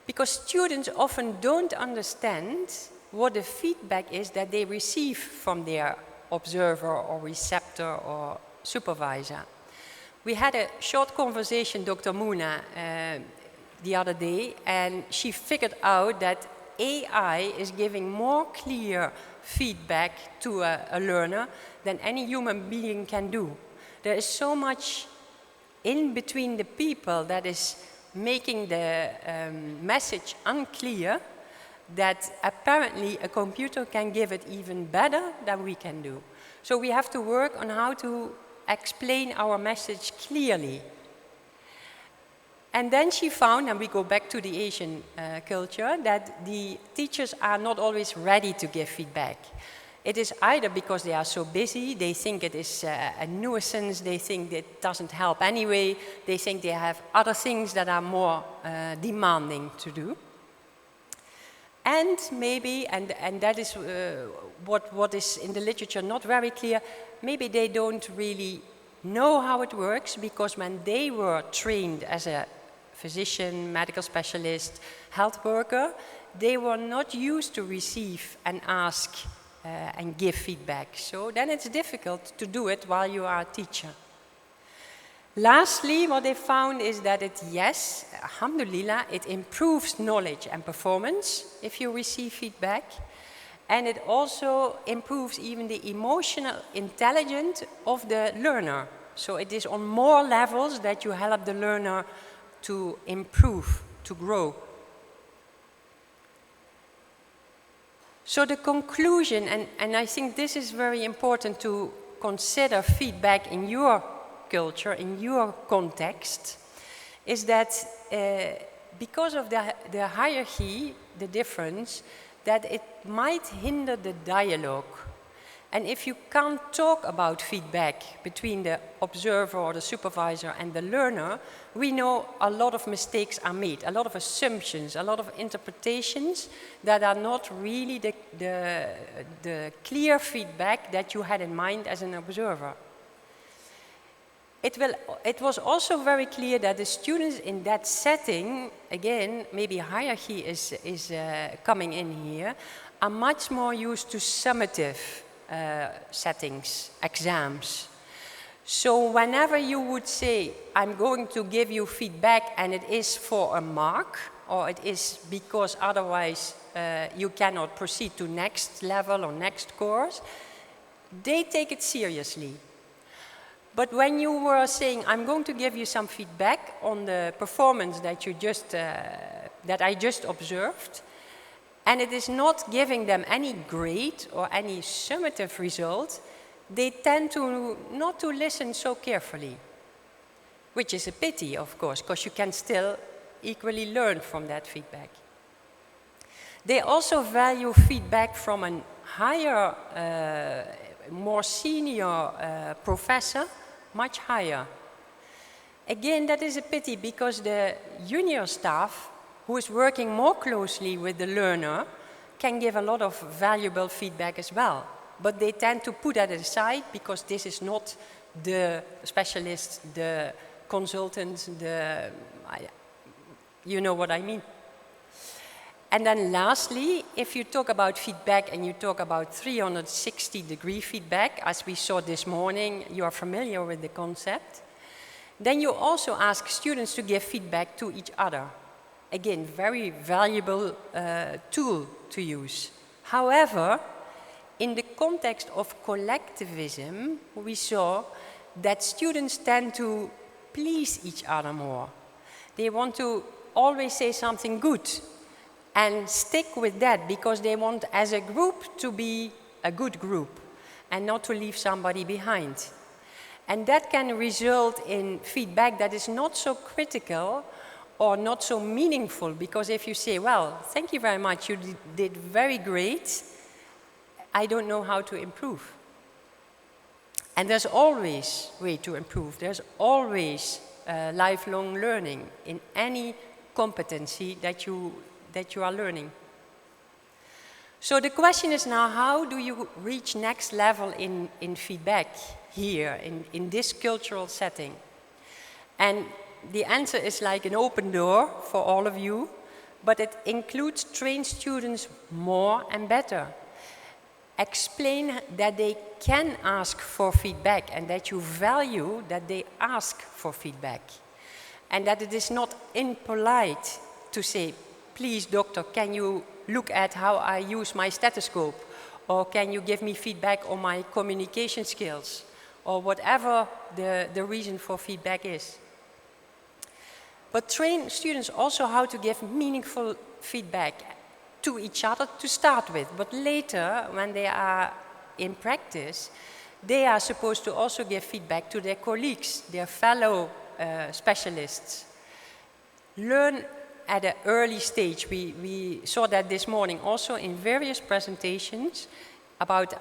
because students often don't understand what the feedback is that they receive from their observer or receptor or supervisor. We had a short conversation, Dr. Muna, the other day, and she figured out that AI is giving more clear feedback to a learner than any human being can do. There is so much in between the people that is making the message unclear that apparently a computer can give it even better than we can do. So we have to work on how to explain our message clearly. And then she found, and we go back to the Asian culture, that the teachers are not always ready to give feedback. It is either because they are so busy, they think it is a nuisance, they think it doesn't help anyway, they think they have other things that are more demanding to do. And maybe, and that is what is in the literature not very clear, maybe they don't really know how it works, because when they were trained as a physician, medical specialist, health worker, they were not used to receive and ask and give feedback. So then it's difficult to do it while you are a teacher. Lastly, what they found is that yes, alhamdulillah, it improves knowledge and performance if you receive feedback. And it also improves even the emotional intelligence of the learner. So it is on more levels that you help the learner to improve, to grow. So the conclusion, and I think this is very important to consider feedback in your culture, in your context, is that because of the hierarchy, the difference, that it might hinder the dialogue. And if you can't talk about feedback between the observer or the supervisor and the learner, we know a lot of mistakes are made, a lot of assumptions, a lot of interpretations that are not really the clear feedback that you had in mind as an observer. It was also very clear that the students in that setting, again, maybe hierarchy is coming in here, are much more used to summative settings, exams. So whenever you would say, I'm going to give you feedback and it is for a mark, or it is because otherwise you cannot proceed to next level or next course, they take it seriously. But when you were saying, I'm going to give you some feedback on the performance that that I just observed, and it is not giving them any grade or any summative result, they tend to not to listen so carefully, which is a pity, of course, because you can still equally learn from that feedback. They also value feedback from a higher, more senior professor, much higher. Again, that is a pity, because the junior staff, who is working more closely with the learner, can give a lot of valuable feedback as well. But they tend to put that aside, because this is not the specialist, the consultant, you know what I mean. And then lastly, if you talk about feedback and you talk about 360-degree feedback, as we saw this morning, you are familiar with the concept, then you also ask students to give feedback to each other. Again, very valuable tool to use. However, in the context of collectivism, we saw that students tend to please each other more. They want to always say something good and stick with that, because they want, as a group, to be a good group and not to leave somebody behind. And that can result in feedback that is not so critical or not so meaningful, because if you say, well, thank you very much, you did very great, I don't know how to improve. And there's always a way to improve. There's always lifelong learning in any competency that you are learning. So the question is now, how do you reach next level in feedback here, in this cultural setting? And the answer is like an open door for all of you, but it includes train students more and better. Explain that they can ask for feedback and that you value that they ask for feedback. And that it is not impolite to say, please, doctor, can you look at how I use my stethoscope? Or can you give me feedback on my communication skills? Or whatever the reason for feedback is. But train students also how to give meaningful feedback to each other to start with. But later, when they are in practice, they are supposed to also give feedback to their colleagues, their fellow specialists. Learn at an early stage. We saw that this morning also in various presentations about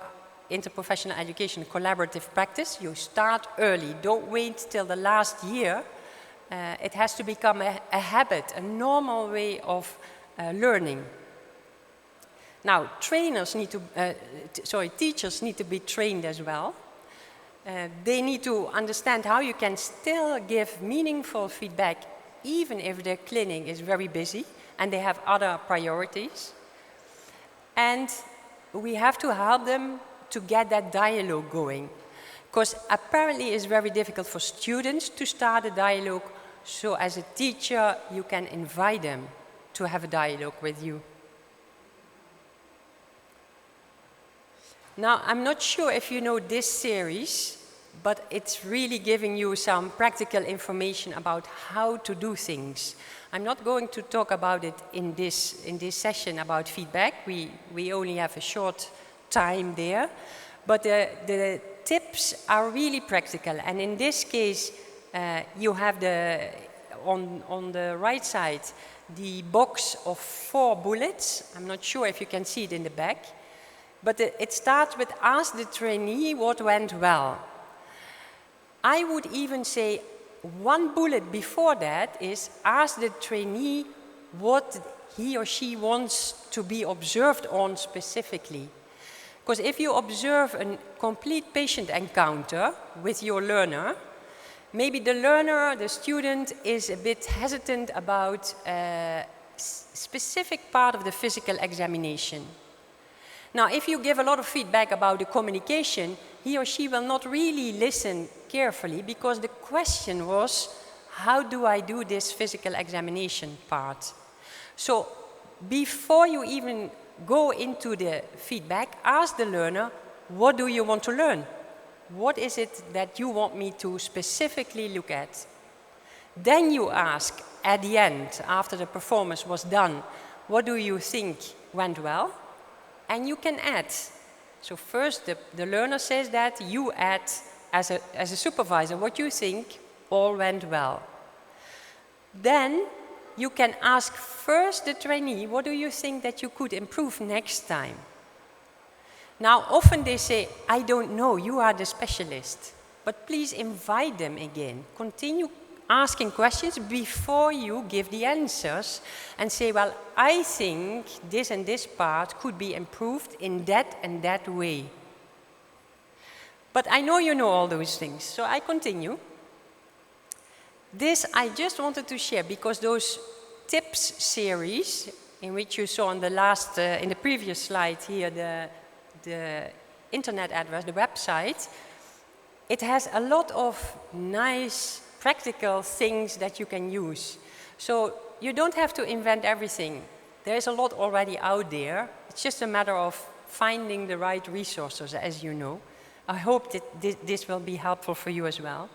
interprofessional education, collaborative practice. You start early. Don't wait till the last year. It has to become a habit, a normal way of learning. Now, teachers need to be trained as well. They need to understand how you can still give meaningful feedback even if their clinic is very busy and they have other priorities. And we have to help them to get that dialogue going. Because apparently it's very difficult for students to start a dialogue, so as a teacher you can invite them to have a dialogue with you. Now, I'm not sure if you know this series, but it's really giving you some practical information about how to do things. I'm not going to talk about it in this session about feedback. We only have a short time there. But the tips are really practical. And in this case, you have on the right side the box of 4 bullets. I'm not sure if you can see it in the back. But it starts with ask the trainee what went well. I would even say 1 bullet before that is ask the trainee what he or she wants to be observed on specifically. Because if you observe a complete patient encounter with your learner, maybe the learner, the student, is a bit hesitant about a specific part of the physical examination. Now, if you give a lot of feedback about the communication, he or she will not really listen carefully because the question was, how do I do this physical examination part? So before you even go into the feedback, ask the learner, what do you want to learn? What is it that you want me to specifically look at? Then you ask at the end, after the performance was done, what do you think went well? And you can add. So first the learner says that, you add as a supervisor what you think all went well. Then you can ask first the trainee, what do you think that you could improve next time? Now often they say, I don't know, you are the specialist. But please invite them again. Continue asking questions before you give the answers and say, well, I think this and this part could be improved in that and that way. But I know you know all those things, so I continue. This I just wanted to share because those tips series, in which you saw on the last, in the previous slide here, the internet address, the website, it has a lot of nice practical things that you can use. So you don't have to invent everything. There is a lot already out there. It's just a matter of finding the right resources, as you know. I hope that this will be helpful for you as well.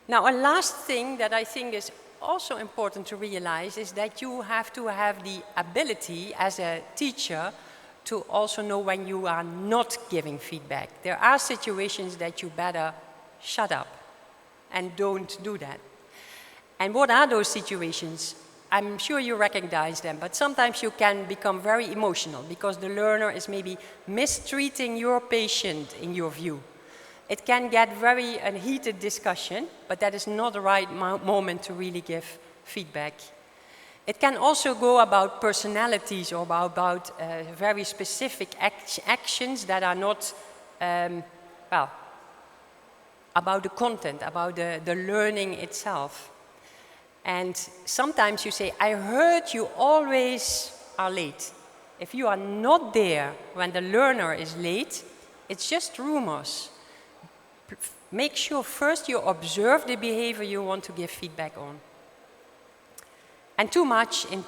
Now, a last thing that I think is also important to realize is that you have to have the ability as a teacher to also know when you are not giving feedback. There are situations that you better shut up and don't do that. And what are those situations? I'm sure you recognize them, but sometimes you can become very emotional because the learner is maybe mistreating your patient in your view. It can get very a heated discussion, but that is not the right moment to really give feedback. It can also go about personalities or about very specific actions that are not, well, about the content, about the learning itself. And sometimes you say, I heard you always are late. If you are not there when the learner is late, it's just rumors. Make sure first you observe the behavior you want to give feedback on. And too much in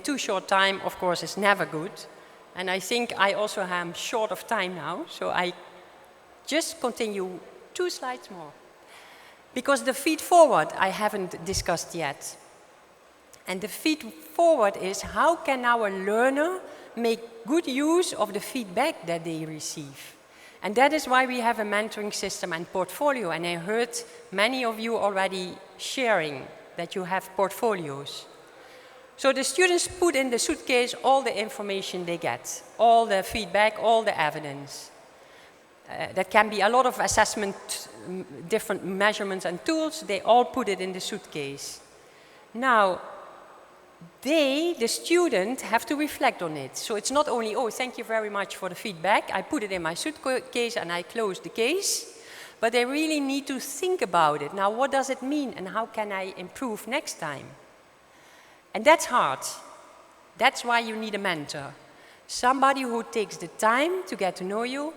too short time, of course, is never good. And I think I also am short of time now, so I just continue 2 slides more. Because the feed forward I haven't discussed yet. And the feed forward is how can our learner make good use of the feedback that they receive. And that is why we have a mentoring system and portfolio. And I heard many of you already sharing that you have portfolios. So the students put in the suitcase all the information they get, all the feedback, all the evidence. That can be a lot of assessment, different measurements and tools. They all put it in the suitcase. Now, the student, have to reflect on it. So it's not only, oh, thank you very much for the feedback, I put it in my suitcase and I close the case, but they really need to think about it. Now, what does it mean and how can I improve next time? And that's hard. That's why you need a mentor. Somebody who takes the time to get to know you,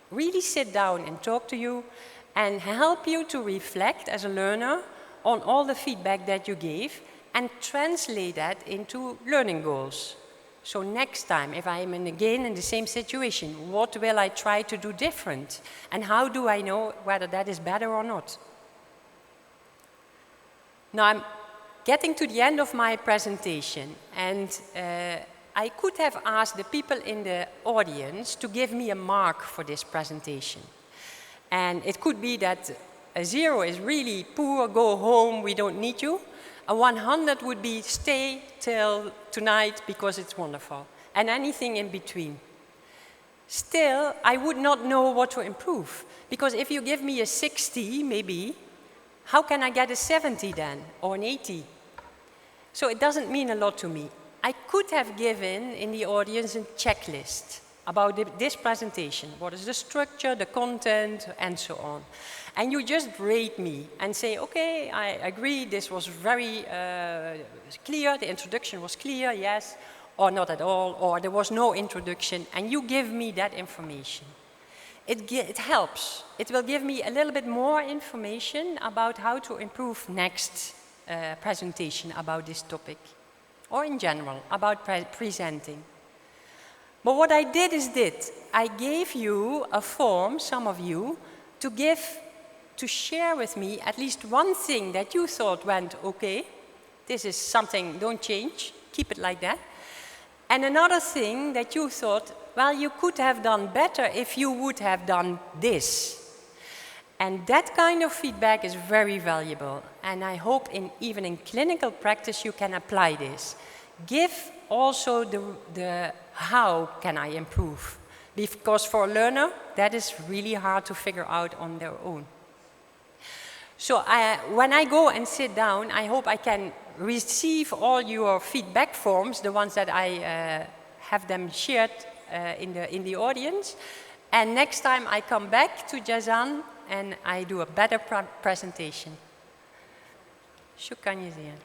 really sit down and talk to you, and help you to reflect as a learner on all the feedback that you gave and translate that into learning goals. So next time, if I am again in the same situation, what will I try to do different? And how do I know whether that is better or not? Now I'm getting to the end of my presentation, and I could have asked the people in the audience to give me a mark for this presentation. And it could be that a 0 is really poor, go home, we don't need you. A 100 would be stay till tonight because it's wonderful. And anything in between. Still, I would not know what to improve. Because if you give me a 60, maybe, how can I get a 70 then, or an 80? So it doesn't mean a lot to me. I could have given in the audience a checklist about this presentation. What is the structure, the content, and so on. And you just rate me and say, okay, I agree, this was very clear, the introduction was clear, yes, or not at all, or there was no introduction, and you give me that information. It helps. It will give me a little bit more information about how to improve next presentation about this topic, or in general, about presenting. But what I did is I gave you a form, some of you, to share with me at least one thing that you thought went okay. This is something, don't change, keep it like that. And another thing that you thought, well, you could have done better if you would have done this. And that kind of feedback is very valuable. And I hope even in clinical practice you can apply this. Give also the how can I improve? Because for a learner, that is really hard to figure out on their own. So when I go and sit down, I hope I can receive all your feedback forms, the ones that I have them shared in the audience. And next time I come back to Jazan and I do a better presentation. Shukran jazilan.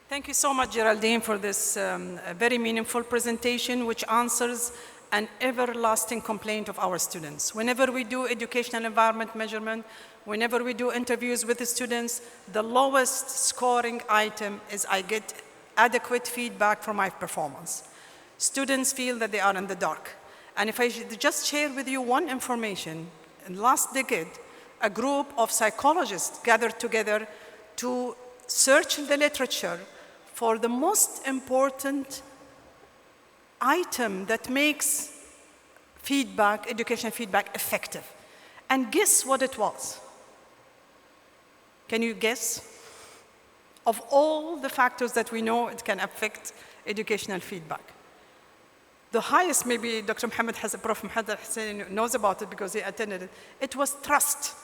Thank you so much, Geraldine, for this very meaningful presentation, which answers an everlasting complaint of our students. Whenever we do educational environment measurement, whenever we do interviews with the students, the lowest scoring item is I get adequate feedback for my performance. Students feel that they are in the dark. And if I just share with you one information, in last decade, a group of psychologists gathered together to search the literature for the most important item that makes feedback, education feedback, effective. And guess what it was? Can you guess? Of all the factors that we know it can affect educational feedback. The highest, maybe Dr. Mohammed Prof. Mohammed Hussein knows about it because he attended it. It was trust.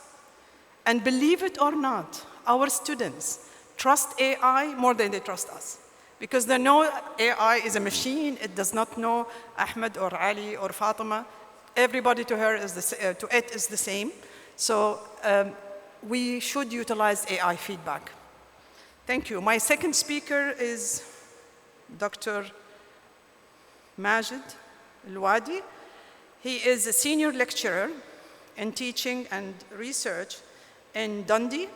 And believe it or not, our students trust AI more than they trust us. Because they know AI is a machine, it does not know Ahmed or Ali or Fatima. Everybody to her is to it is the same. So we should utilize AI feedback. Thank you. My second speaker is Dr. Majid Al-Wadi. He is a senior lecturer in teaching and research in Dundee.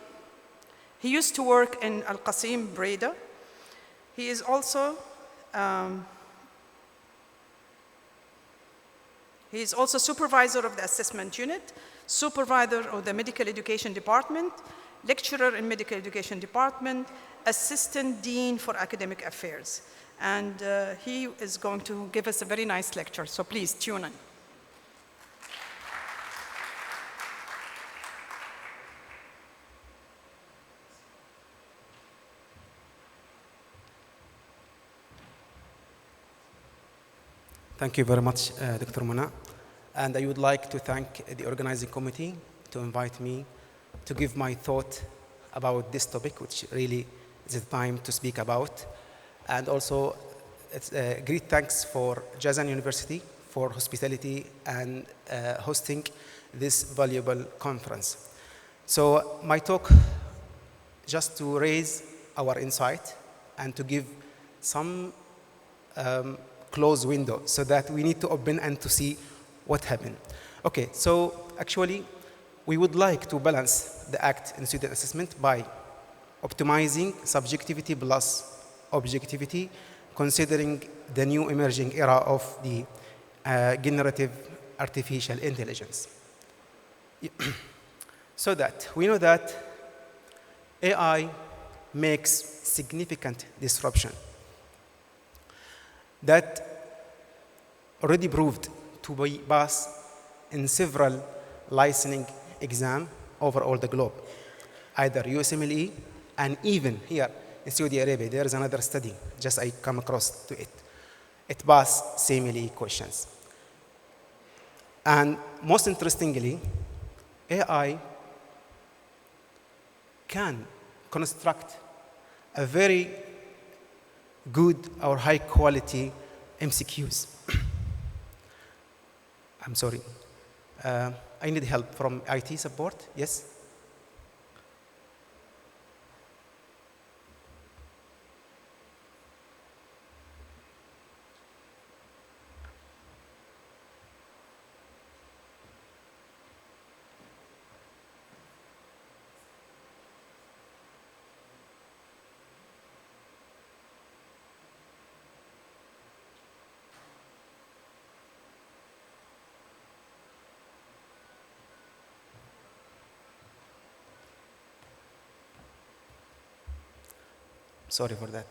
He used to work in Al-Qasim, Breda. He is also supervisor of the assessment unit, supervisor of the medical education department, lecturer in medical education department, assistant dean for academic affairs. And he is going to give us a very nice lecture, so please tune in. Thank you very much, Dr. Mona. And I would like to thank the organizing committee to invite me to give my thought about this topic, which really is the time to speak about. And also, it's a great thanks for Jazan University for hospitality and hosting this valuable conference. So my talk, just to raise our insight and to give some closed window so that we need to open and to see what happened. Okay, so actually, we would like to balance the act in student assessment by optimizing subjectivity plus objectivity, considering the new emerging era of the generative artificial intelligence. So that we know that AI makes significant disruption that already proved to be passed in several licensing exams over all the globe, either USMLE and even here in Saudi Arabia, there is another study, just I come across to it. It passed SIMECE questions. And most interestingly, AI can construct a very good or high quality MCQs. I'm sorry. I need help from IT support. Yes? Sorry for that,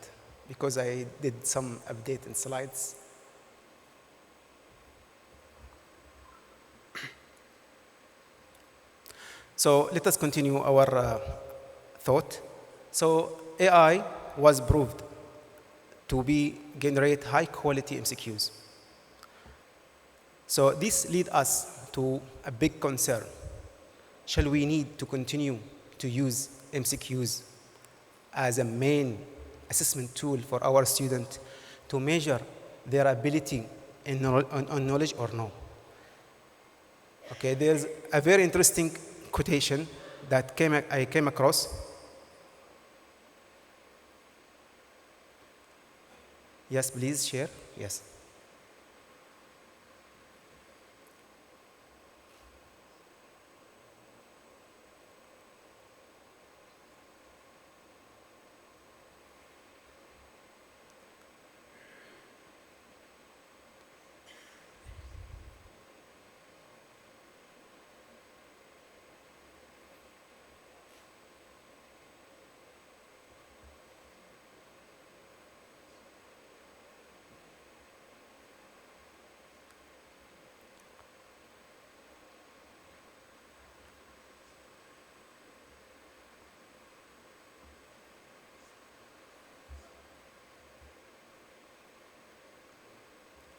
because I did some update in slides. So let us continue our thought. So AI was proved to generate high quality MCQs. So this leads us to a big concern. Shall we need to continue to use MCQs as a main assessment tool for our students to measure their ability on knowledge or no? Okay, there's a very interesting quotation that I came across. Yes, please share. Yes.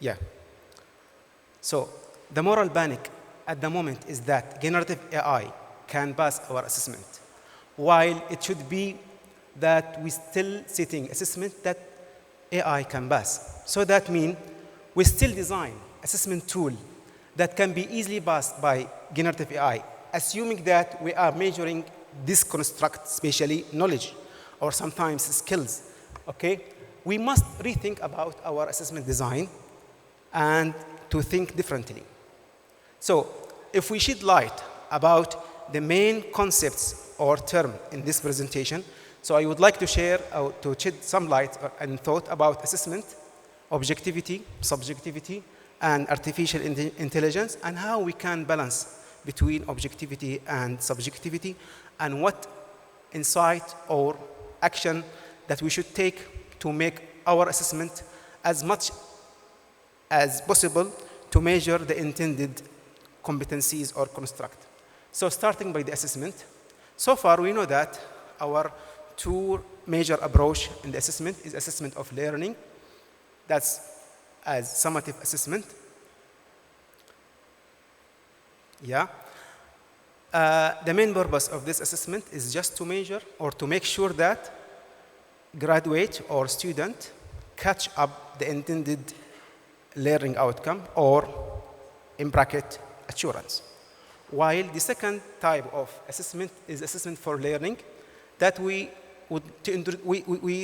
Yeah. So the moral panic at the moment is that generative AI can pass our assessment, while it should be that we still setting assessment that AI can pass. So that means we still design assessment tool that can be easily passed by generative AI, assuming that we are measuring this construct, especially knowledge or sometimes skills. Okay? We must rethink about our assessment design and to think differently. So if we shed light about the main concepts or term in this presentation, so I would like to share, to shed some light and thought about assessment, objectivity, subjectivity, and artificial intelligence, and how we can balance between objectivity and subjectivity, and what insight or action that we should take to make our assessment as much as possible to measure the intended competencies or construct. So starting by the assessment, so far we know that our two major approach in the assessment is assessment of learning, that's as summative assessment. Yeah. The main purpose of this assessment is just to measure or to make sure that graduate or student catch up the intended learning outcome, or in bracket, assurance. While the second type of assessment is assessment for learning, that we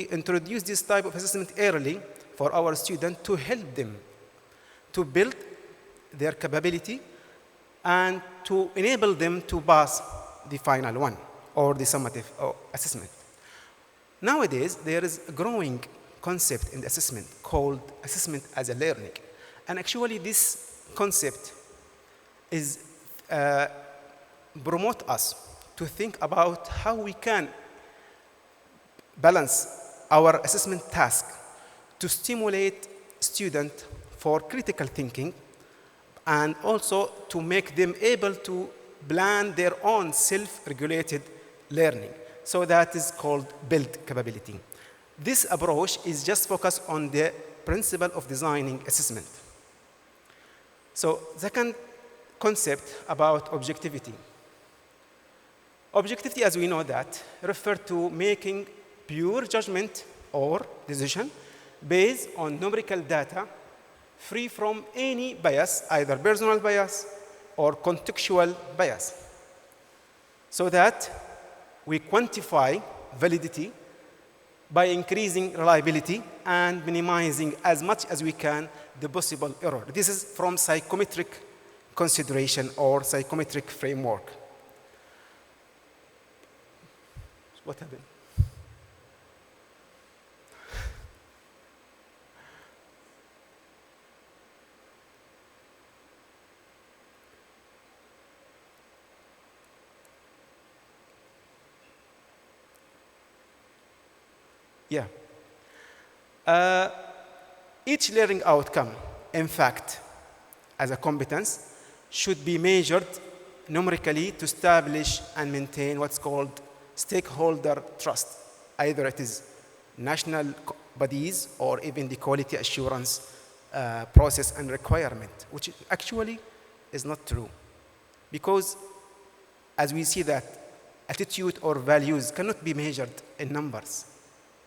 introduce this type of assessment early for our students to help them to build their capability and to enable them to pass the final one or the summative assessment. Nowadays, there is a growing concept in the assessment called assessment as a learning. And actually, this concept is promote us to think about how we can balance our assessment task to stimulate students for critical thinking and also to make them able to plan their own self-regulated learning. So that is called build capability. This approach is just focused on the principle of designing assessment. So second concept about objectivity. Objectivity, as we know that, refers to making pure judgment or decision based on numerical data free from any bias, either personal bias or contextual bias, so that we quantify validity by increasing reliability and minimizing as much as we can the possible error. This is from psychometric consideration or psychometric framework. What happened? Yeah. Each learning outcome, in fact, as a competence, should be measured numerically to establish and maintain what's called stakeholder trust. Either it is national bodies or even the quality assurance process and requirement, which actually is not true. Because as we see that attitude or values cannot be measured in numbers.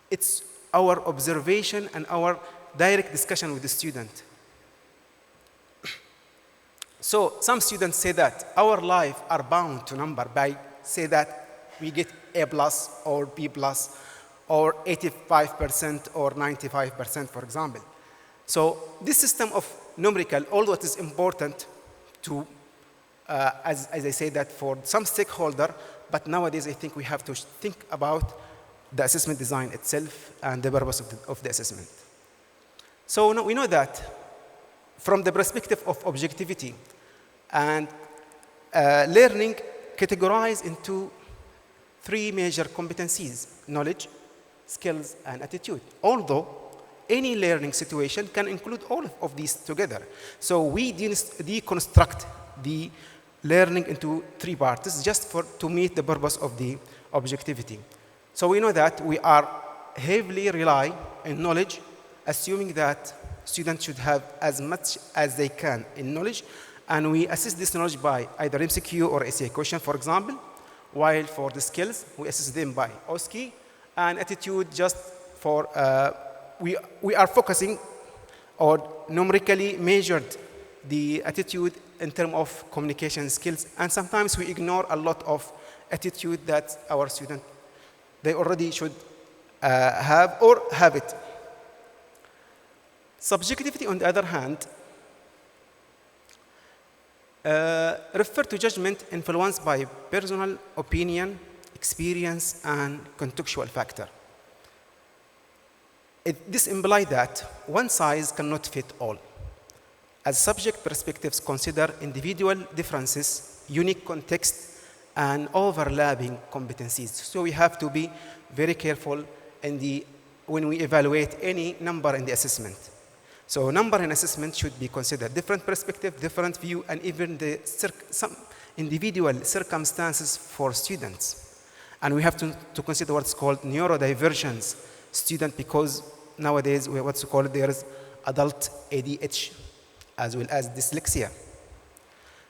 It's our observation and our direct discussion with the student. So some students say that our life are bound to number by say that we get A+ or B+ or 85% or 95%, for example. So this system of numerical, although it is important to, as I say that for some stakeholder, but nowadays I think we have to think about the assessment design itself and the purpose of the assessment. So we know that from the perspective of objectivity and learning categorized into three major competencies: knowledge, skills, and attitude. Although any learning situation can include all of these together. So we deconstruct the learning into three parts just to meet the purpose of the objectivity. So we know that we are heavily rely on knowledge, assuming that students should have as much as they can in knowledge, and we assess this knowledge by either MCQ or essay question, for example, while for the skills, we assess them by OSCE, and attitude just for, we are focusing or numerically measured the attitude in terms of communication skills, and sometimes we ignore a lot of attitude that our students they already should have or have it. Subjectivity, on the other hand, refer to judgment influenced by personal opinion, experience, and contextual factor. This implies that one size cannot fit all, as subject perspectives consider individual differences, unique context, and overlapping competencies. So we have to be very careful when we evaluate any number in the assessment. So number in assessment should be considered different perspective, different view, and even some individual circumstances for students. And we have to consider what's called neurodivergence student, because nowadays what's called there is adult ADHD as well as dyslexia.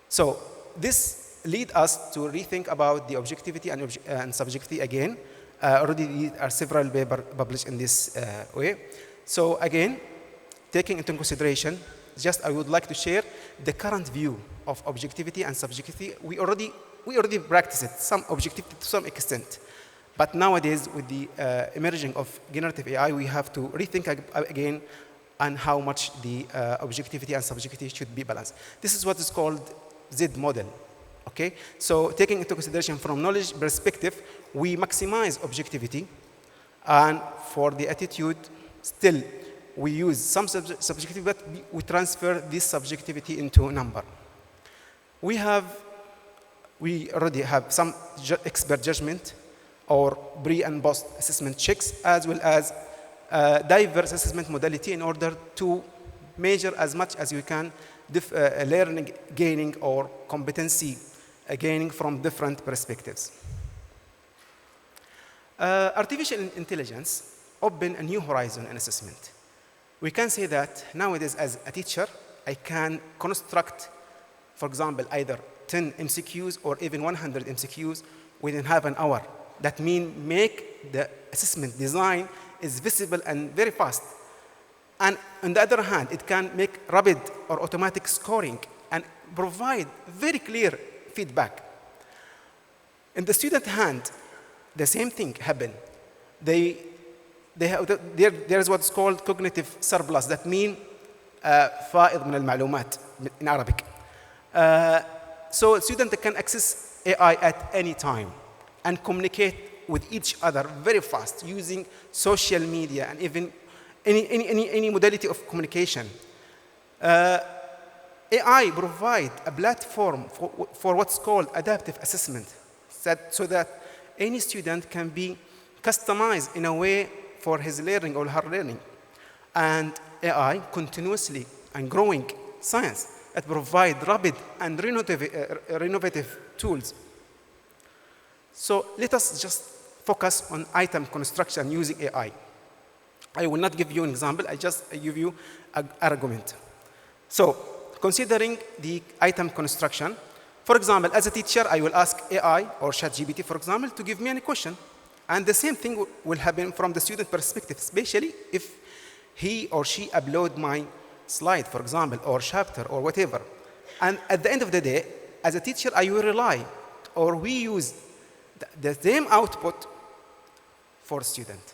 So this lead us to rethink about the objectivity and subjectivity again. Already there are several papers published in this way. So again, taking into consideration, just I would like to share the current view of objectivity and subjectivity. We already practice it, some objectivity to some extent. But nowadays, with the emerging of generative AI, we have to rethink again on how much the objectivity and subjectivity should be balanced. This is what is called Z model. Okay? So taking into consideration from knowledge perspective, we maximize objectivity, and for the attitude, still we use some subjectivity, but we transfer this subjectivity into a number. We already have some expert judgment or pre and post assessment checks, as well as diverse assessment modality in order to measure as much as we can learning gaining or competency gaining from different perspectives. Artificial intelligence opened a new horizon in assessment. We can say that nowadays as a teacher, I can construct, for example, either 10 MCQs or even 100 MCQs within half an hour. That means make the assessment design is visible and very fast. And on the other hand, it can make rapid or automatic scoring and provide very clear feedback. In the student hand, the same thing happened. There is what's called cognitive surplus. That means فائض من المعلومات in Arabic. So student can access AI at any time and communicate with each other very fast using social media and even any modality of communication. AI provides a platform for what's called adaptive assessment, so that any student can be customized in a way for his learning or her learning. And AI continuously and growing science that provide rapid and innovative tools. So let us just focus on item construction using AI. I will not give you an example, I just give you an argument. So considering the item construction, for example, as a teacher, I will ask AI or ChatGPT, for example, to give me any question. And the same thing will happen from the student perspective, especially if he or she upload my slide, for example, or chapter or whatever. And at the end of the day, as a teacher, I will rely or we use the same output for student.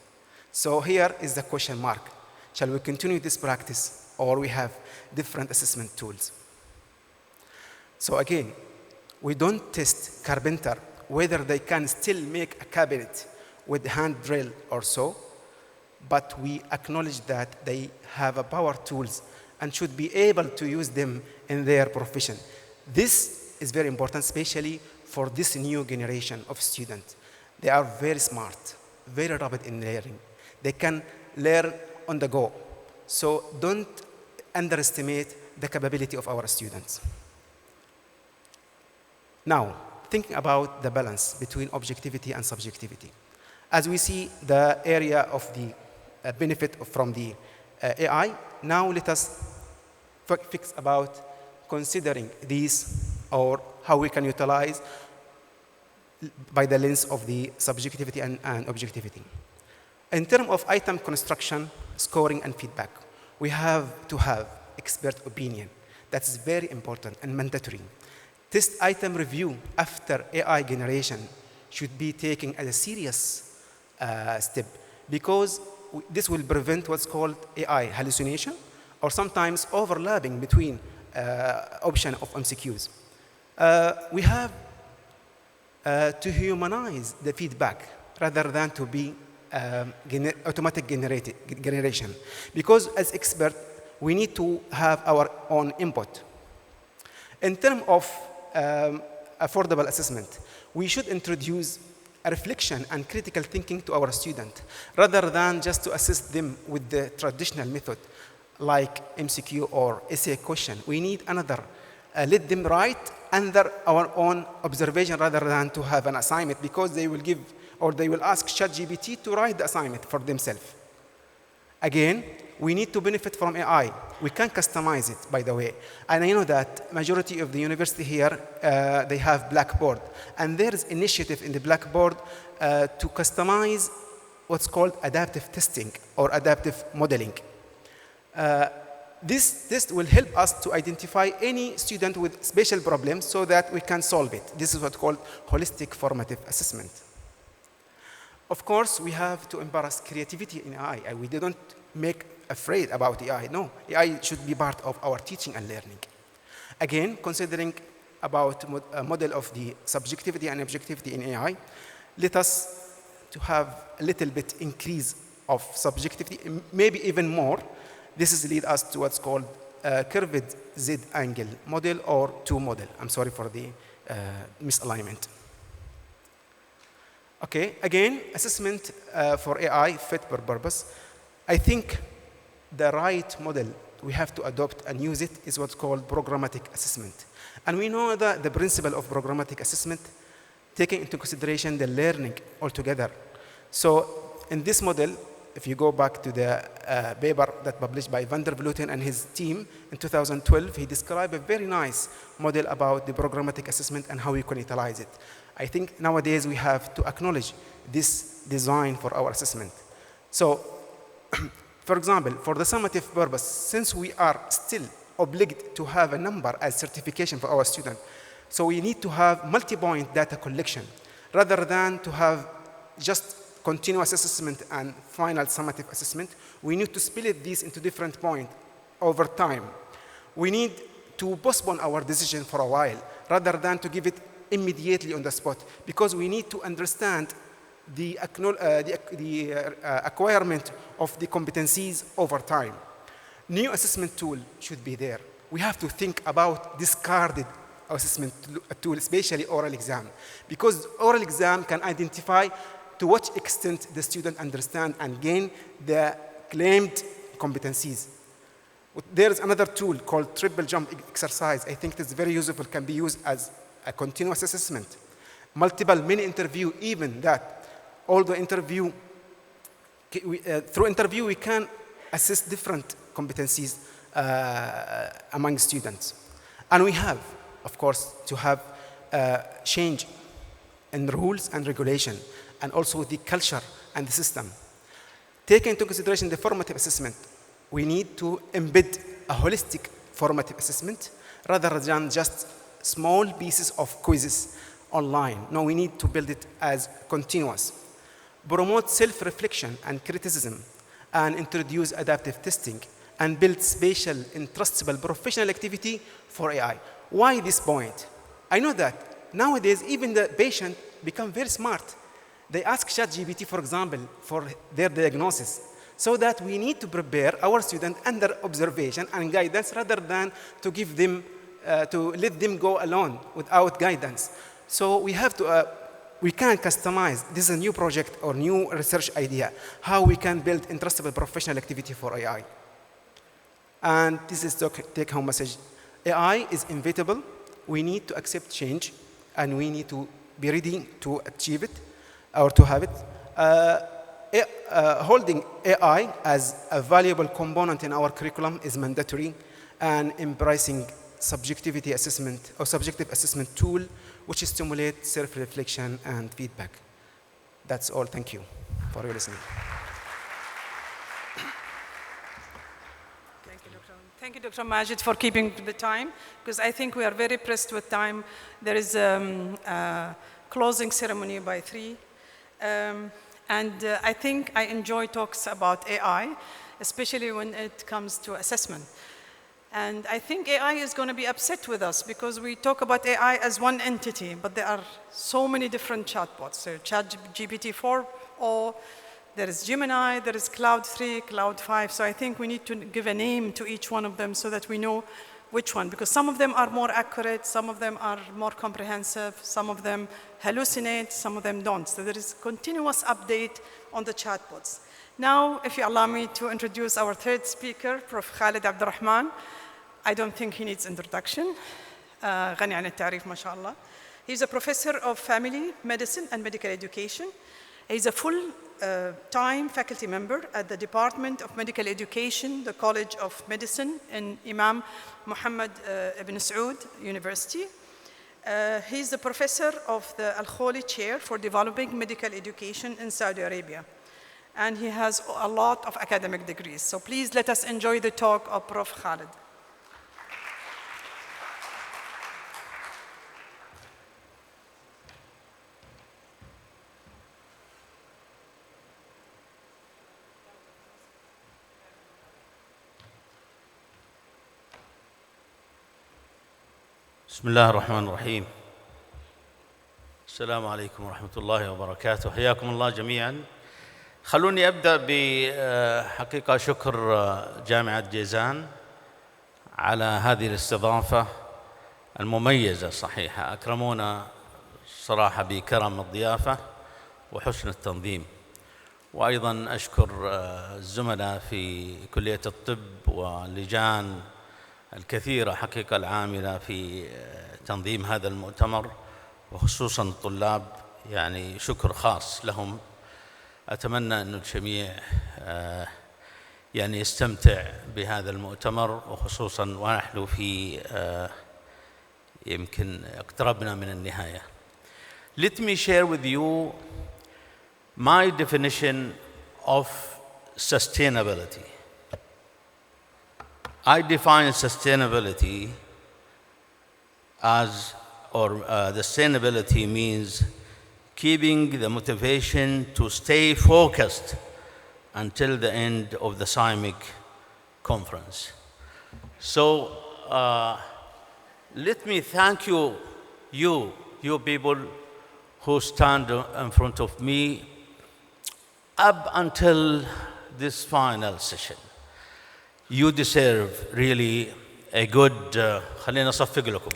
So here is the question mark. Shall we continue this practice or we have different assessment tools? So again, we don't test carpenter whether they can still make a cabinet with hand drill or so, but we acknowledge that they have a power tools and should be able to use them in their profession. This is very important, especially for this new generation of students. They are very smart, very rapid in learning. They can learn on the go. So don't underestimate the capability of our students. Now, thinking about the balance between objectivity and subjectivity. As we see the area of the benefit from the AI, now let us fix about considering these or how we can utilize by the lens of the subjectivity and objectivity. In terms of item construction, scoring, and feedback, we have to have expert opinion. That's very important and mandatory. Test item review after AI generation should be taken as a serious step, because this will prevent what's called AI hallucination or sometimes overlapping between option of MCQs. We have to humanize the feedback rather than to be automatic generation, because as expert we need to have our own input. In terms of affordable assessment, we should introduce a reflection and critical thinking to our student, rather than just to assist them with the traditional method like MCQ or essay question. We need another. Let them write under our own observation rather than to have an assignment, because they will give or they will ask ChatGPT to write the assignment for themselves. Again, we need to benefit from AI. We can customize it, by the way. And I know that majority of the university here, they have Blackboard. And there is initiative in the Blackboard to customize what's called adaptive testing or adaptive modeling. This will help us to identify any student with special problems so that we can solve it. This is what's called holistic formative assessment. Of course, we have to embrace creativity in AI. We didn't make afraid about AI. No, AI should be part of our teaching and learning. Again, considering about a model of the subjectivity and objectivity in AI, let us to have a little bit increase of subjectivity, maybe even more. This is lead us to what's called a curved Z-angle model or 2 model. I'm sorry for the misalignment. Okay, again, assessment for AI fit for purpose. I think the right model we have to adopt and use it is what's called programmatic assessment. And we know that the principle of programmatic assessment taking into consideration the learning altogether. So in this model, if you go back to the paper that published by Van der Vleuten and his team in 2012, he described a very nice model about the programmatic assessment and how we can utilize it. I think nowadays we have to acknowledge this design for our assessment. So, for example, for the summative purpose, since we are still obliged to have a number as certification for our student, so we need to have multi-point data collection rather than to have just continuous assessment and final summative assessment. We need to split these into different points over time. We need to postpone our decision for a while rather than to give it immediately on the spot, because we need to understand the acquirement of the competencies over time. New assessment tool should be there. We have to think about discarded assessment tool, especially oral exam, because oral exam can identify to what extent the student understand and gain the claimed competencies. There is another tool called triple jump exercise. I think it's very useful, can be used as a continuous assessment. Multiple mini interview, even that. Although interview, through interview we can assess different competencies among students. And we have, of course, to have change in rules and regulation, and also the culture and the system. Taking into consideration the formative assessment, we need to embed a holistic formative assessment rather than just small pieces of quizzes online. No, we need to build it as continuous. Promote self-reflection and criticism, and introduce adaptive testing, and build spatial, entrustable professional activity for AI. Why this point? I know that nowadays even the patient become very smart. They ask ChatGPT, for example, for their diagnosis, so that we need to prepare our student under observation and guidance rather than to give them, to let them go alone without guidance. So we have to, we can customize. This is a new project or new research idea, how we can build entrustable professional activity for AI. And this is the take-home message. AI is inevitable. We need to accept change, and we need to be ready to achieve it or to have it. Holding AI as a valuable component in our curriculum is mandatory, and embracing subjectivity assessment or subjective assessment tool which stimulates self-reflection and feedback. That's all. Thank you for your listening. Thank you, Dr. Majid, for keeping the time, because I think we are very pressed with time. There is a closing ceremony by 3. I think I enjoy talks about AI, especially when it comes to assessment. And I think AI is going to be upset with us because we talk about AI as one entity, but there are so many different chatbots. So ChatGPT-4, or there is Gemini, there is Cloud 3, Cloud 5. So I think we need to give a name to each one of them so that we know which one, because some of them are more accurate, some of them are more comprehensive, some of them hallucinate, some of them don't. So there is continuous update on the chatbots. Now, if you allow me to introduce our third speaker, Prof. Khalid Abdurrahman. I don't think he needs introduction. غني عن التعريف ما شاء الله. He's a professor of family medicine and medical education. He's a full time faculty member at the Department of Medical Education, the College of Medicine in Imam Muhammad ibn Saud University. He's the professor of the Al-Kholi Chair for Developing Medical Education in Saudi Arabia. And he has a lot of academic degrees. So please let us enjoy the talk of Prof. Khalid. بسم الله الرحمن الرحيم. السلام عليكم ورحمة الله وبركاته. حياكم الله جميعا. خلوني أبدأ بحقيقة شكر جامعة جيزان على هذه الاستضافة المميزة صحيحة. أكرمونا صراحة بكرم الضيافة وحسن التنظيم. وأيضا أشكر الزملاء في كلية الطب واللجان الكثيرة حقيقة العاملة في تنظيم هذا المؤتمر، وخصوصا الطلاب، يعني شكر خاص لهم. أتمنى أن الجميع يعني يستمتع بهذا المؤتمر، وخصوصا ونحن في يمكن اقتربنا من النهاية. Let me share with you my definition of sustainability. I define sustainability as, sustainability means keeping the motivation to stay focused until the end of the SIMEC conference. So let me thank you people who stand in front of me up until this final session. You deserve really a good, خلينا أصفق لكم.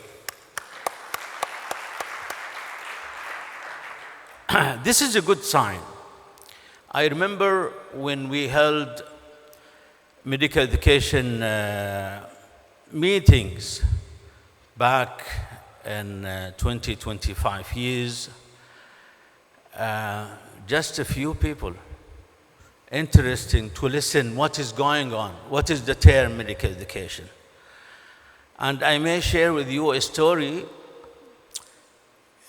This is a good sign. I remember when we held medical education meetings back in 2025 years, just a few people interesting to listen what is going on, what is the term medical education. And I may share with you a story,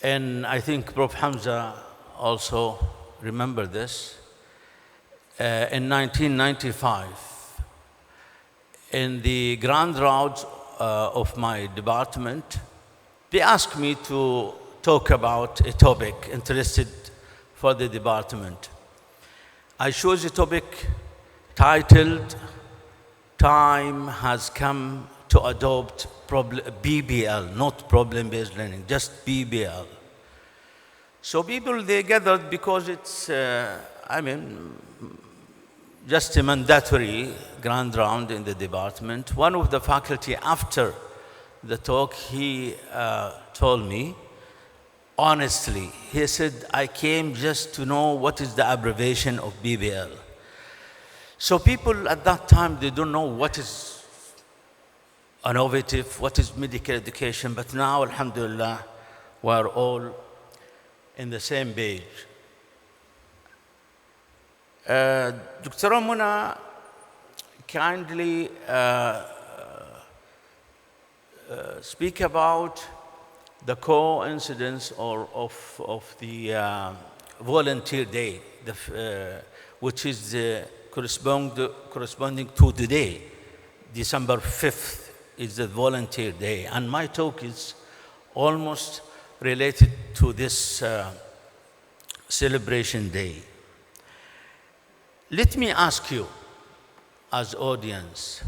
and I think Prof. Hamza also remember this. In 1995, in the grand rounds of my department, they asked me to talk about a topic interested for the department. I chose a topic titled, Time Has Come to Adopt BBL, not problem-based learning, just BBL. So people, they gathered because it's, just a mandatory grand round in the department. One of the faculty, after the talk, he told me, honestly, he said, I came just to know what is the abbreviation of BBL. So people at that time, they don't know what is innovative, what is medical education, but now, alhamdulillah, we're all in the same page. Dr. Muna kindly speak about the coincidence of the volunteer day, which is corresponding to today, December 5th is the volunteer day. And my talk is almost related to this celebration day. Let me ask you, as audience,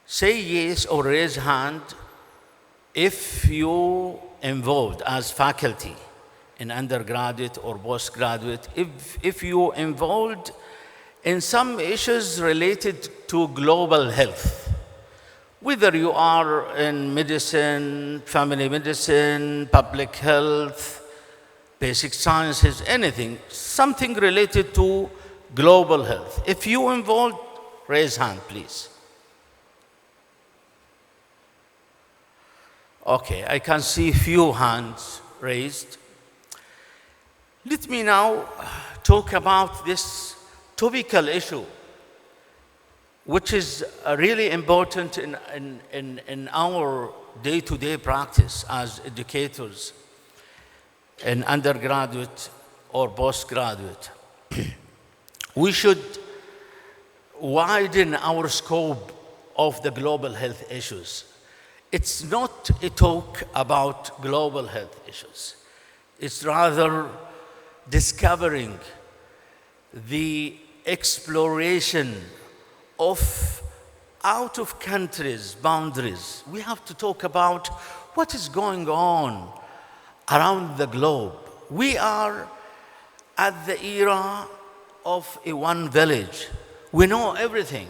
say yes or raise hand if you involved as faculty in undergraduate or postgraduate, if you involved in some issues related to global health, whether you are in medicine, family medicine, public health, basic sciences, anything, something related to global health. If you involved, raise hand, please. Okay, I can see few hands raised. Let me now talk about this topical issue, which is really important in our day-to-day practice as educators in undergraduate or postgraduate. We should widen our scope of the global health issues. It's not a talk about global health issues. It's rather discovering the exploration of out of countries' boundaries. We have to talk about what is going on around the globe. We are at the era of a one village. We know everything.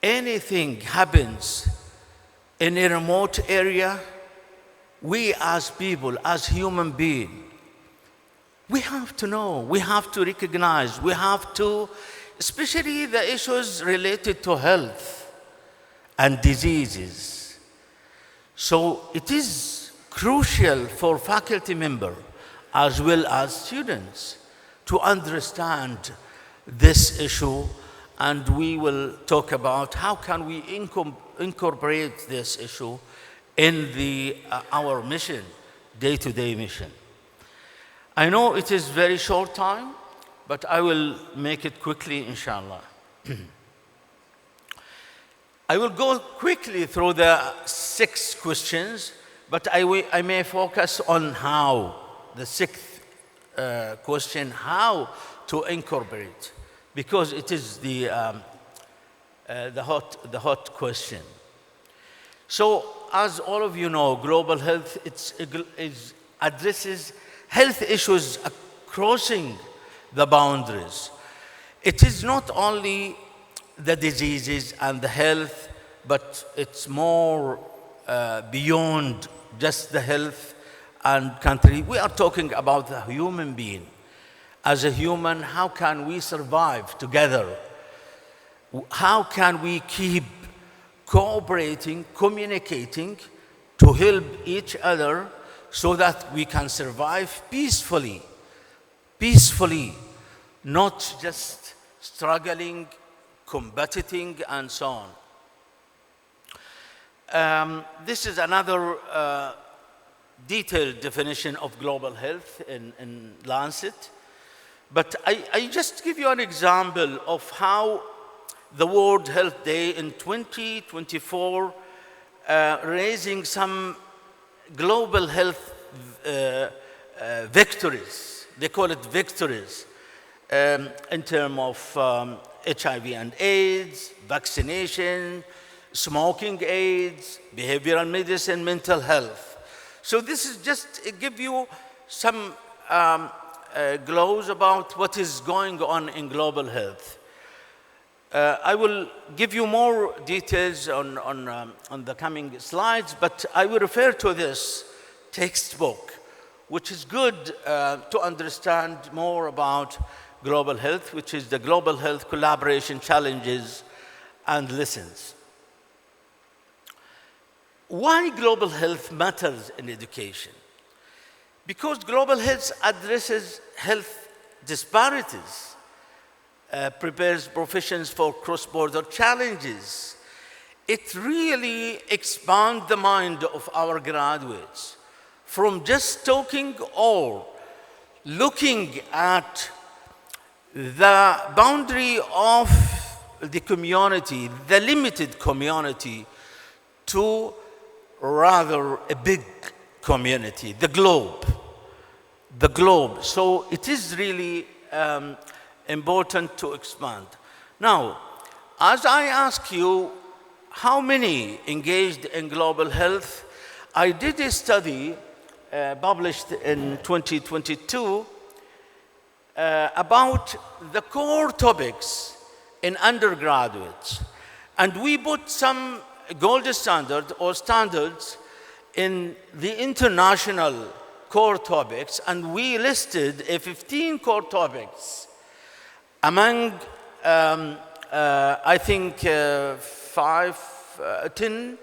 Anything happens in a remote area, we as people, as human beings, we have to know, we have to recognize, we have to, especially the issues related to health and diseases. So it is crucial for faculty members as well as students to understand this issue, and we will talk about how can we incorporate this issue in our mission, day-to-day mission. I know it is very short time, but I will make it quickly, inshallah. I will go quickly through the 6 questions, but I may focus on how, the 6th question, how to incorporate, because it is the hot question. So, as all of you know, global health addresses health issues crossing the boundaries. It is not only the diseases and the health, but it's more beyond just the health and country. We are talking about the human being. As a human, how can we survive together? How can we keep cooperating, communicating to help each other so that we can survive peacefully, not just struggling, combating, and so on. This is another detailed definition of global health in Lancet. But I just give you an example of how the World Health Day in 2024 raising some global health victories. They call it victories in terms of HIV and AIDS, vaccination, smoking AIDS, behavioral medicine, mental health. So this is just to give you some glows about what is going on in global health. I will give you more details on the coming slides, but I will refer to this textbook, which is good to understand more about global health, which is the Global Health Collaboration Challenges and Lessons. Why global health matters in education? Because global health addresses health disparities, prepares professions for cross-border challenges. It really expands the mind of our graduates from just talking or looking at the boundary of the community, the limited community, to rather a big community, the globe. So it is really important to expand. Now, as I ask you, how many engaged in global health? I did a study published in 2022 about the core topics in undergraduates. And we put some gold standard or standards in the international core topics, and we listed 15 core topics among, I think, 10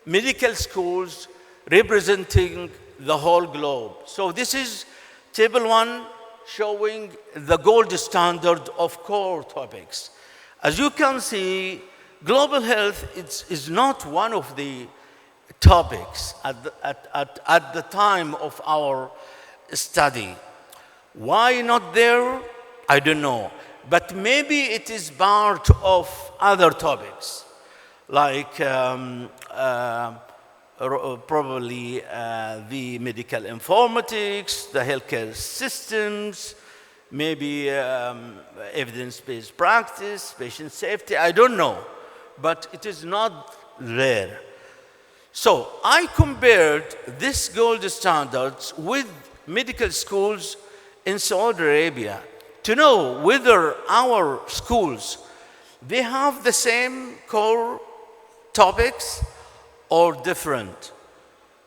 medical schools representing the whole globe. So this is table 1 showing the gold standard of core topics. As you can see, global health is not one of the topics at the time of our study. Why not there? I don't know. But maybe it is part of other topics, like probably the medical informatics, the healthcare systems, maybe evidence-based practice, patient safety, I don't know. But it is not there. So I compared this gold standards with medical schools in Saudi Arabia to know whether our schools, they have the same core topics or different.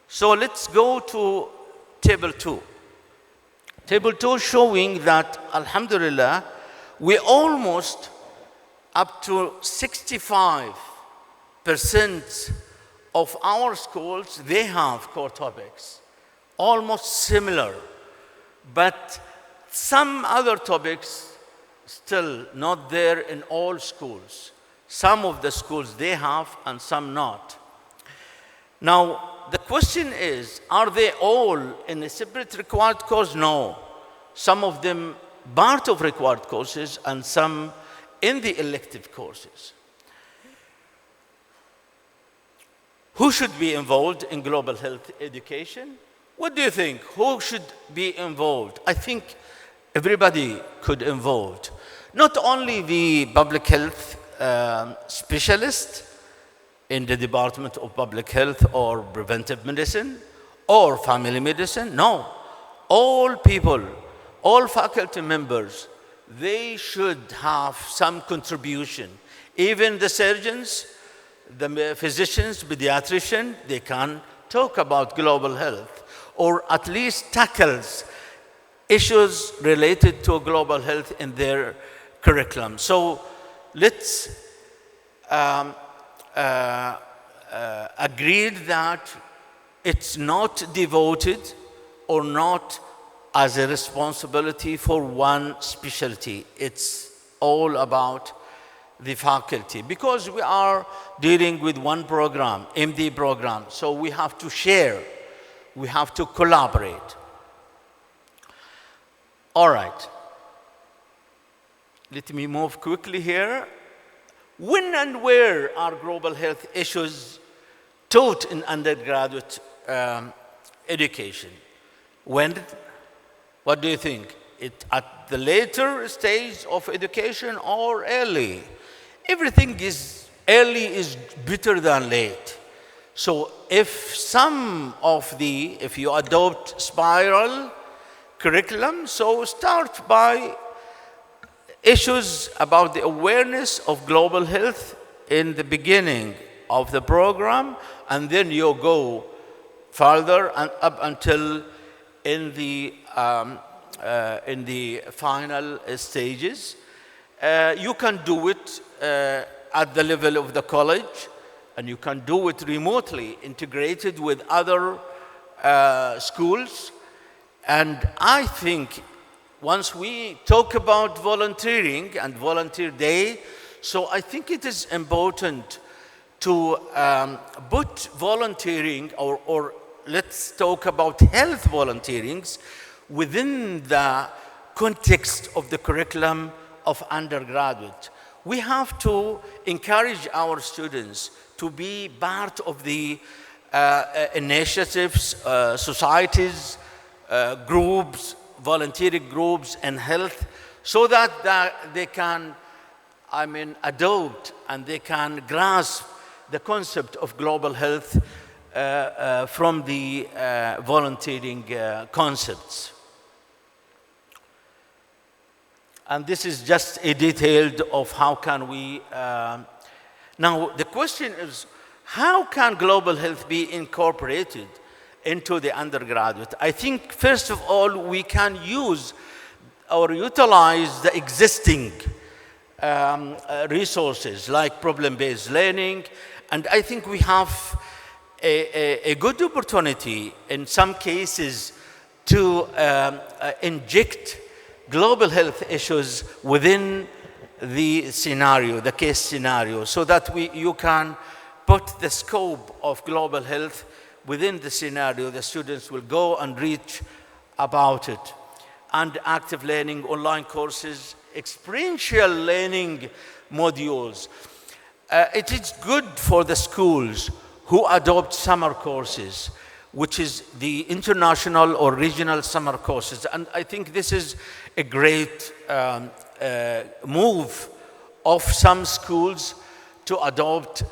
So let's go to table 2. Table 2 showing that, alhamdulillah, we almost up to 65% of our schools, they have core topics, almost similar. But some other topics still not there in all schools. Some of the schools they have and some not. Now, the question is, are they all in a separate required course? No. Some of them part of required courses and some in the elective courses. Who should be involved in global health education? What do you think? Who should be involved? I think everybody could involved. Not only the public health specialist in the Department of Public Health or Preventive Medicine or Family Medicine. No, all people, all faculty members, they should have some contribution. Even the surgeons, the physicians, pediatricians, they can talk about global health or at least tackles issues related to global health in their curriculum. So let's agreed that it's not devoted or not as a responsibility for one specialty. It's all about the faculty because we are dealing with one program, MD program, so we have to share, we have to collaborate. All right, let me move quickly here. When and where are global health issues taught in undergraduate education? When? What do you think? At the later stage of education or early? Everything is early is better than late. So if you adopt spiral curriculum, so start by issues about the awareness of global health in the beginning of the program, and then you go further and up until in the final stages. You can do it at the level of the college, and you can do it remotely, integrated with other schools. And I think once we talk about volunteering and volunteer day, so I think it is important to put volunteering, or let's talk about health volunteerings within the context of the curriculum of undergraduate. We have to encourage our students to be part of the initiatives, societies, groups, volunteering groups and health, so that they can, adopt and they can grasp the concept of global health from the volunteering concepts. And this is just a detailed of how can we, now the question is, how can global health be incorporated into the undergraduate? I think first of all, we can use or utilize the existing resources like problem-based learning. And I think we have a good opportunity in some cases to inject global health issues within the scenario, the case scenario, so that you can put the scope of global health within the scenario. The students will go and reach about it. And active learning, online courses, experiential learning modules. It is good for the schools who adopt summer courses, which is the international or regional summer courses. And I think this is a great move of some schools to adopt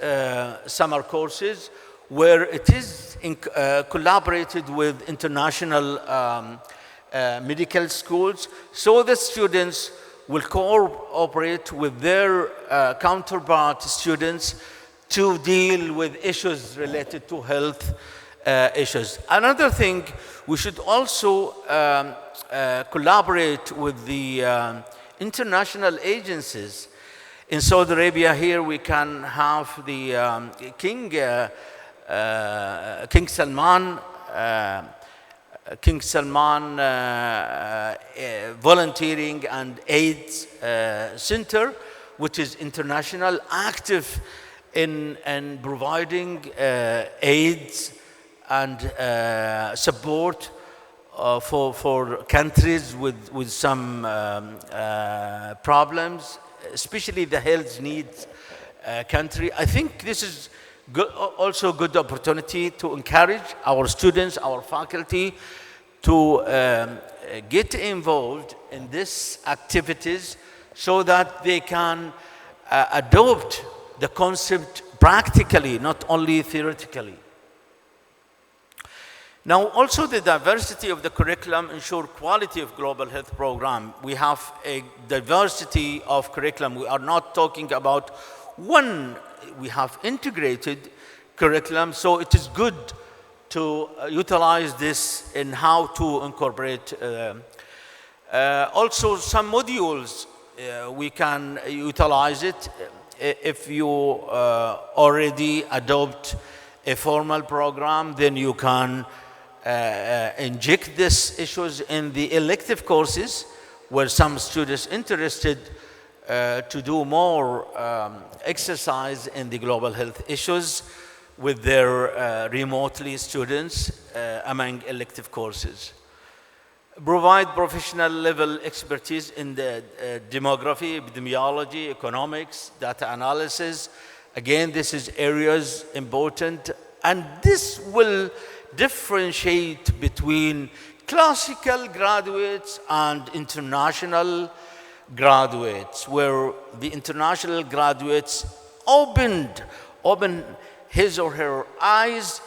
summer courses where it is collaborated with international medical schools, so the students will cooperate with their counterpart students to deal with issues related to health issues. Another thing, we should also collaborate with the international agencies. In Saudi Arabia here, we can have the King Salman Volunteering and AIDS Center, which is international, active in providing AIDS and support for countries with some problems, especially the health needs country. I think this is also a good opportunity to encourage our students, our faculty, to get involved in these activities so that they can adopt the concept practically, not only theoretically. Now, also the diversity of the curriculum ensure quality of global health program. We have a diversity of curriculum. We are not talking about one. We have integrated curriculum, so it is good to utilize this in how to incorporate. Also, some modules, we can utilize it if you already adopt a formal program, then you can inject these issues in the elective courses where some students interested to do more exercise in the global health issues with their remotely students among elective courses. Provide professional level expertise in the demography, epidemiology, economics, data analysis. Again, this is areas important, and this will differentiate between classical graduates and international graduates, where the international graduates open his or her eyes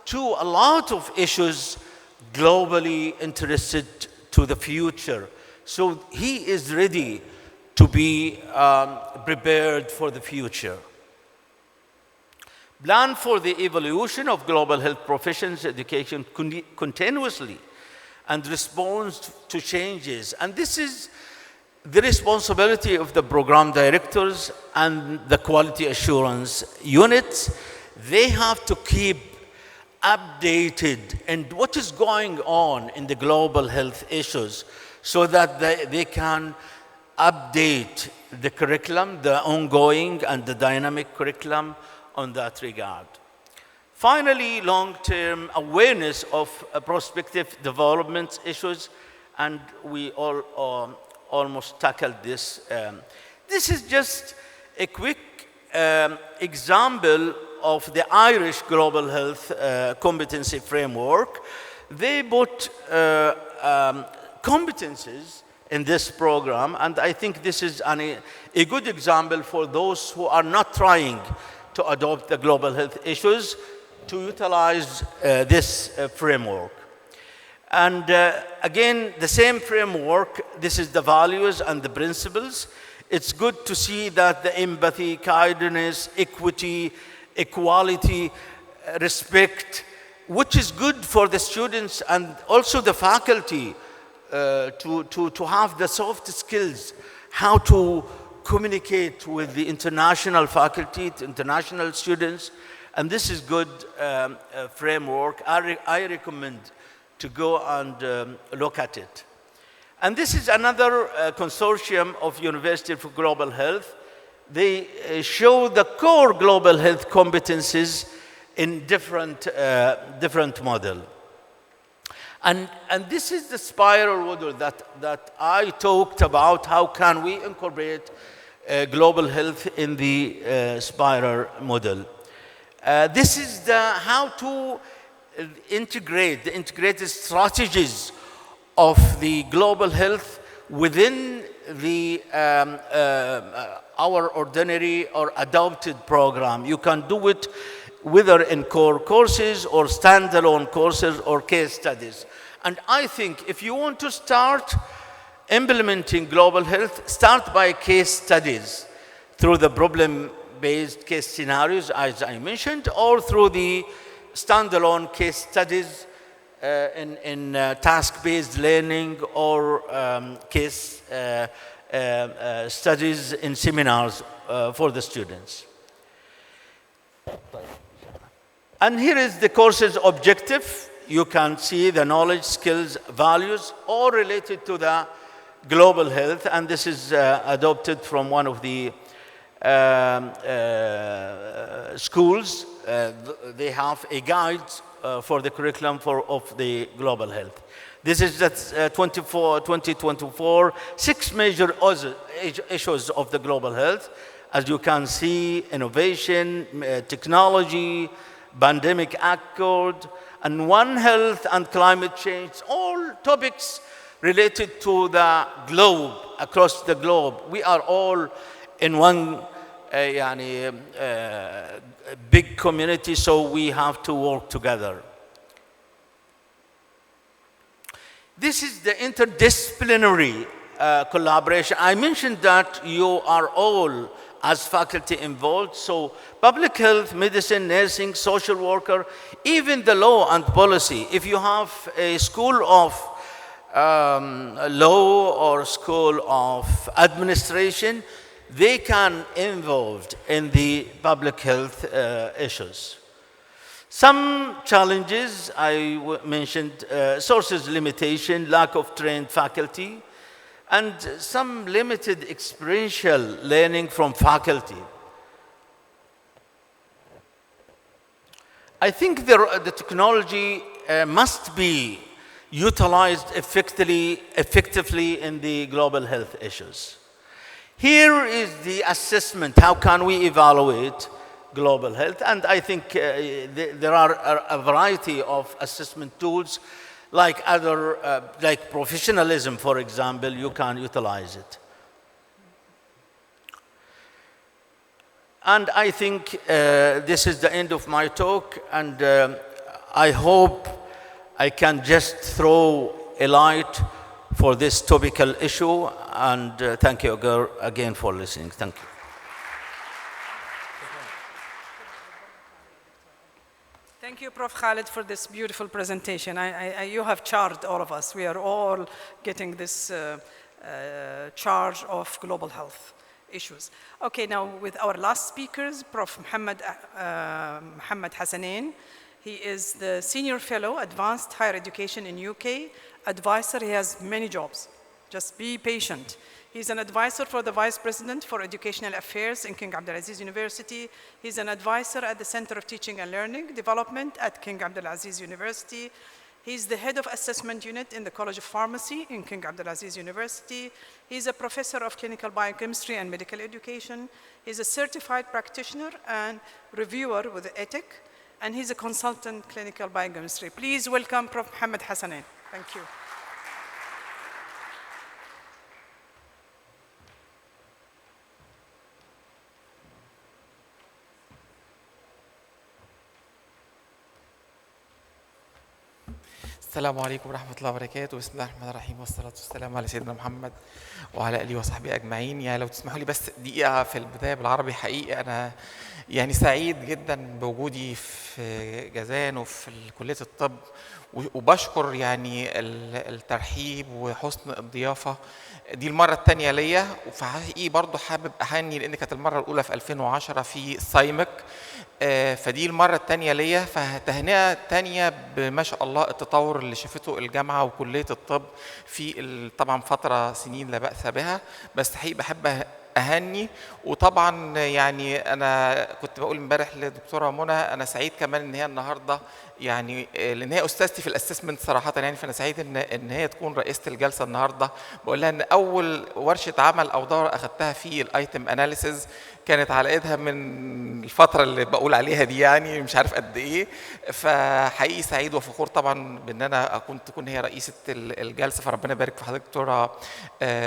to a lot of issues globally interested to the future. So he is ready to be prepared for the future. Plan for the evolution of global health professions education continuously and responds to changes. And this is the responsibility of the program directors and the quality assurance units. They have to keep updated and what is going on in the global health issues so that they can update the curriculum, the ongoing and the dynamic curriculum on that regard. Finally, long-term awareness of prospective development issues, and we all almost tackled this. This is just a quick example of the Irish Global Health Competency Framework. They put competencies in this program, and I think this is a good example for those who are not trying to adopt the global health issues to utilize this framework. And again, the same framework, this is the values and the principles. It's good to see that the empathy, kindness, equity, equality, respect, which is good for the students and also the faculty to have the soft skills, how to communicate with the international faculty, international students, and this is good framework. I recommend to go and look at it. And this is another consortium of University for Global Health. They show the core global health competencies in different model. And this is the spiral model that I talked about. How can we incorporate global health in the spiral model? This is how to integrate the integrated strategies of the global health within the our ordinary or adopted program. You can do it whether in core courses or standalone courses or case studies. And I think if you want to start implementing global health, start by case studies through the problem-based case scenarios, as I mentioned, or through the standalone case studies in task-based learning or case studies in seminars for the students. And here is the course's objective. You can see the knowledge, skills, values, all related to the global health. And this is adopted from one of the schools. They have a guide for the curriculum of the global health. This is the 2024, 6 major issues of the global health. As you can see, innovation, technology, pandemic accord, and One Health and climate change, all topics related to the globe, across the globe. We are all in one big community, so we have to work together. This is the interdisciplinary collaboration. I mentioned that you are all as faculty involved, so public health, medicine, nursing, social worker, even the law and policy. If you have a school of law or school of administration, they can involved in the public health issues. Some challenges I mentioned, sources limitation, lack of trained faculty, and some limited experiential learning from faculty. I think the technology must be utilized effectively in the global health issues. Here is the assessment. How can we evaluate global health? And I think there are a variety of assessment tools, like like professionalism, for example. You can utilize it. And I think this is the end of my talk, and I hope I can just throw a light for this topical issue, and thank you again for listening. Thank you. Thank you, Prof. Khalid, for this beautiful presentation. You have charged all of us. We are all getting this charge of global health issues. Okay, now with our last speakers, Prof. Mohammed Hassanein. He is the Senior Fellow, Advanced Higher Education in UK, advisor. He has many jobs. Just be patient. He's an advisor for the Vice President for Educational Affairs in King Abdulaziz University. He's an advisor at the Center of Teaching and Learning Development at King Abdulaziz University. He's the head of assessment unit in the College of Pharmacy in King Abdulaziz University. He's a professor of clinical biochemistry and medical education. He's a certified practitioner and reviewer with ETIC, and he's a consultant clinical biochemistry. Please welcome Prof. Mohammed Hassanein. Thank you. السلام عليكم ورحمة الله وبركاته. بسم الله الرحمن الرحيم والصلاة والسلام على سيدنا محمد وعلى آله وصحبه أجمعين. يعني لو تسمحوا لي بس دقيقة في البداية بالعربي. حقيقي أنا يعني سعيد جدا بوجودي في جازان وفي كلية الطب، وبشكر يعني الترحيب وحسن الضيافة. دي المرة الثانية ليا، وفي برضه حابب أهني لأن كانت المرة الأولى في 2010 في سايمك، فدي المرة الثانية ليا، فتهنئة تانية بما شاء الله التطور اللي شافته الجامعة وكلية الطب في طبعا فترة سنين لا بأس بها، بس حقيقي بحب أهني. وطبعا يعني أنا كنت بقول امبارح للدكتورة منى أنا سعيد كمان إن هي النهاردة يعني لأن هي أستاذتي في الأسسمنت صراحة يعني، فأنا سعيد إن هي تكون رئيسة الجلسة النهاردة. بقول لها إن أول ورشة عمل أو دورة أخذتها في الأيتم أناليسيز كانت على ايدها من الفتره اللي بقول عليها دي، يعني مش عارف قد ايه. فحقيقي سعيد وفخور طبعا بان انا تكون هي رئيسه الجلسه، فربنا يبارك في حضرتك دكتوره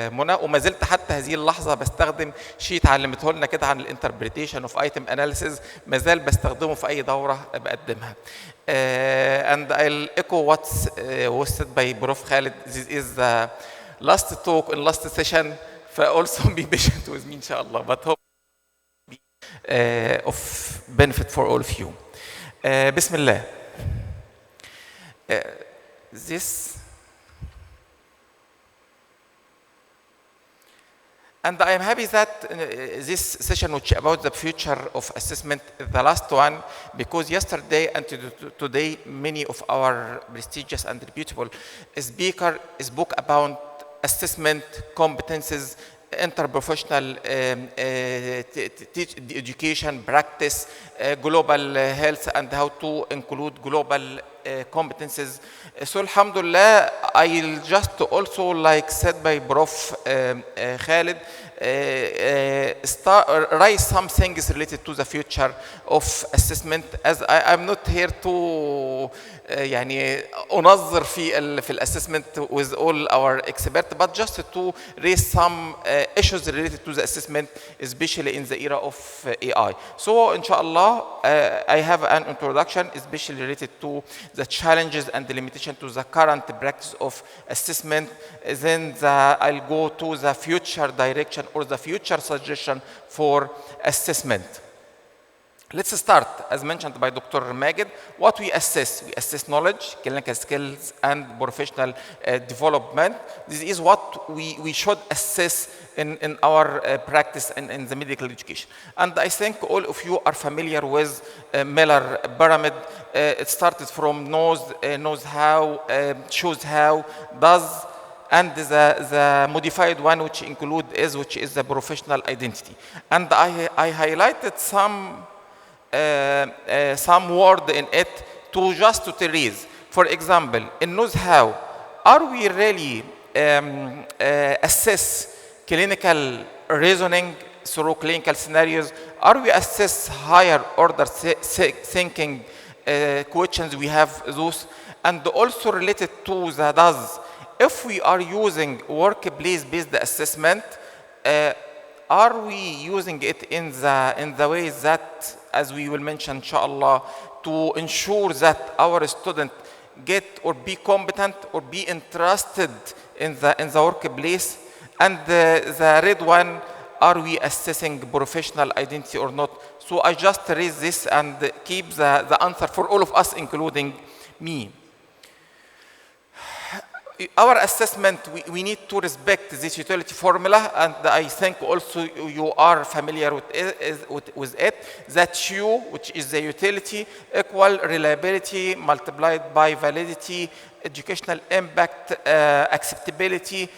منى. وما زلت حتى هذه اللحظه بستخدم شيت علمته لنا كده عن الانتربريتيشن اوف ايتم اناليسيز، ما زال بستخدمه في اي دوره بقدمها. And I'll echo what's was said by Prof. Khalid. This is the last talk and last session. فالسو be patient with me ان شاء الله. But hope of benefit for all of you. Bismillah. And I am happy that this session, which about the future of assessment, is the last one, because yesterday and today, many of our prestigious and reputable speakers spoke about assessment competences, interprofessional education practice, global health, and how to include global competences. So alhamdulillah, I'll just also, like said by Prof. Khalid, raise some things related to the future of assessment, as I'm not here to يعني أنظر في الأسسمنت with all our experts, but just to raise some issues related to the assessment, especially in the era of AI. So inshallah, I have an introduction especially related to the challenges and the limitation to the current practice of assessment. Then I'll go to the future direction or the future suggestion for assessment. Let's start, as mentioned by Dr. Magid, what we assess. We assess knowledge, clinical skills, and professional development. This is what we should assess in our practice in the medical education. And I think all of you are familiar with Miller pyramid. It started from knows how, shows how, does, and the modified one, which is the professional identity. And I highlighted some word in it to raise. For example, in knows how, are we really assess clinical reasoning through clinical scenarios? Are we assess higher order thinking questions? We have those. And also related to the does, if we are using workplace-based assessment, are we using it in the way that, as we will mention inshallah, to ensure that our students get or be competent or be interested in the workplace? And the red one, are we assessing professional identity or not? So I just raise this and keep the answer for all of us, including me. Our assessment, we need to respect this utility formula, and I think also you are familiar with it, that U, which is the utility, equal reliability multiplied by validity, educational impact, acceptability,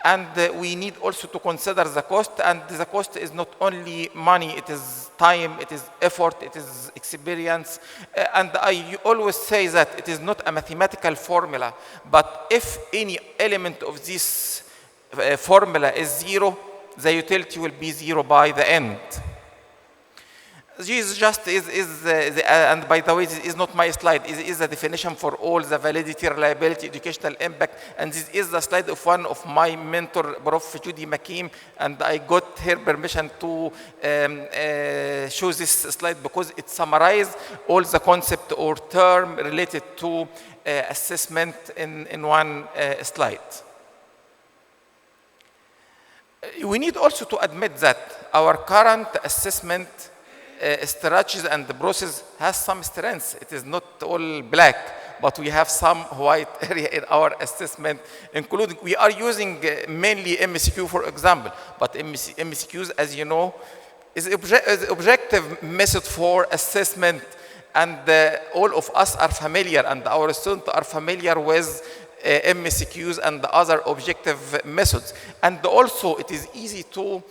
and we need also to consider the cost, and the cost is not only money, it is time, it is effort, it is experience, and I always say that it is not a mathematical formula, but if any element of this formula is zero, the utility will be zero by the end. This just and by the way, this is not my slide. It is the definition for all the validity, reliability, educational impact. And this is the slide of one of my mentor, Prof. Judy McKeem. And I got her permission to show this slide because it summarizes all the concept or term related to assessment in one slide. We need also to admit that our current assessment strategies and the process has some strengths. It is not all black, but we have some white area in our assessment, including we are using mainly MCQ, for example, but MCQs, as you know, is objective method for assessment, and all of us are familiar, and our students are familiar with MCQs and the other objective methods. And also it is easy to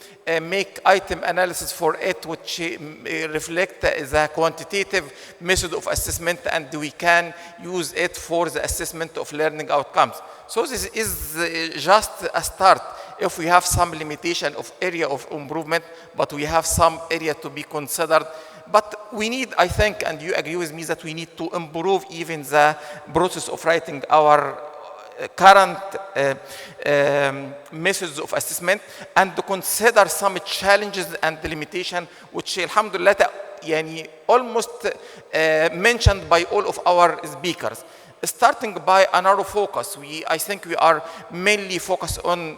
make item analysis for it, which reflect the quantitative method of assessment, and we can use it for the assessment of learning outcomes. So this is just a start. If we have some limitation of area of improvement, but we have some area to be considered. But we need, I think, and you agree with me, that we need to improve even the process of writing our current methods of assessment, and to consider some challenges and limitations, which alhamdulillah almost mentioned by all of our speakers. Starting by a narrow focus, I think we are mainly focused on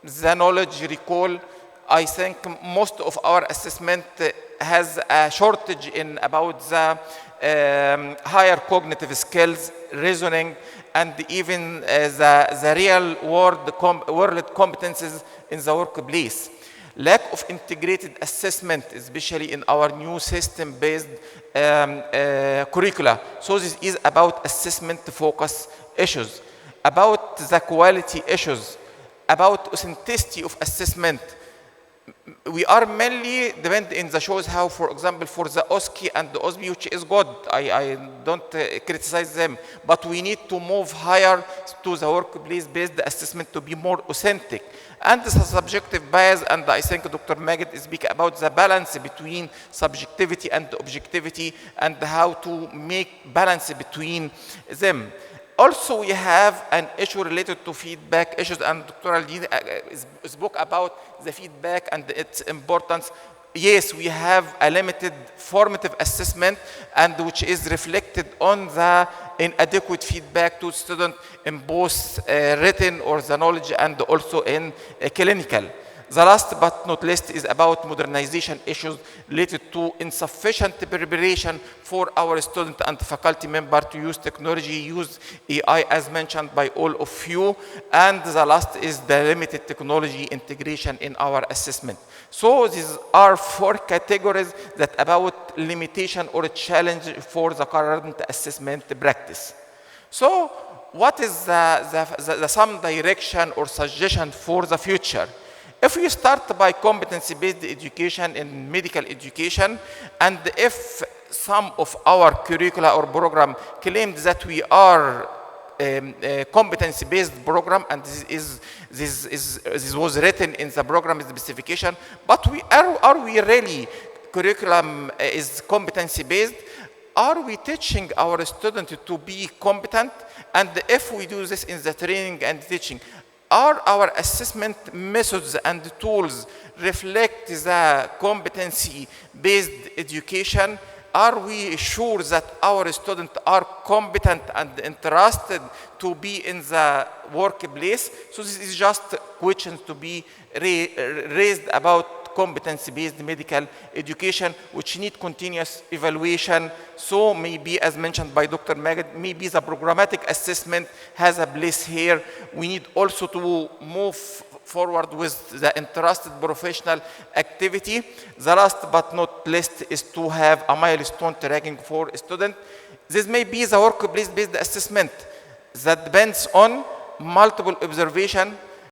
the knowledge recall. I think most of our assessment has a shortage in about the higher cognitive skills, reasoning, and even the real world competences in the workplace. Lack of integrated assessment, especially in our new system-based curricula. So this is about assessment focus issues, about the quality issues, about authenticity of assessment. We are mainly depend in the shows how, for example, for the OSCE and the OSBI, which is good. I don't criticize them, but we need to move higher to the workplace-based assessment to be more authentic. And this is subjective bias, and I think Dr. Magid speak about the balance between subjectivity and objectivity, and how to make balance between them. Also, we have an issue related to feedback issues, and Dr. Aldini spoke about the feedback and its importance. Yes, we have a limited formative assessment, and which is reflected on the inadequate feedback to students in both written or the knowledge, and also in clinical. The last but not least is about modernization issues related to insufficient preparation for our student and faculty member to use technology, use AI, as mentioned by all of you. And the last is the limited technology integration in our assessment. So these are 4 categories that about limitation or challenge for the current assessment practice. So what is some direction or suggestion for the future? If we start by competency-based education in medical education, and if some of our curricula or program claimed that we are a competency-based program, and this was written in the program specification, but are we really curriculum is competency-based? Are we teaching our students to be competent? And if we do this in the training and teaching, are our assessment methods and tools reflect the competency-based education? Are we sure that our students are competent and interested to be in the workplace? So this is just questions to be raised about competency-based medical education, which need continuous evaluation. So maybe, as mentioned by Dr. Magid, maybe the programmatic assessment has a place here. We need also to move forward with the interested professional activity. The last but not least is to have a milestone tracking for students. This may be the workplace-based assessment that depends on multiple observation,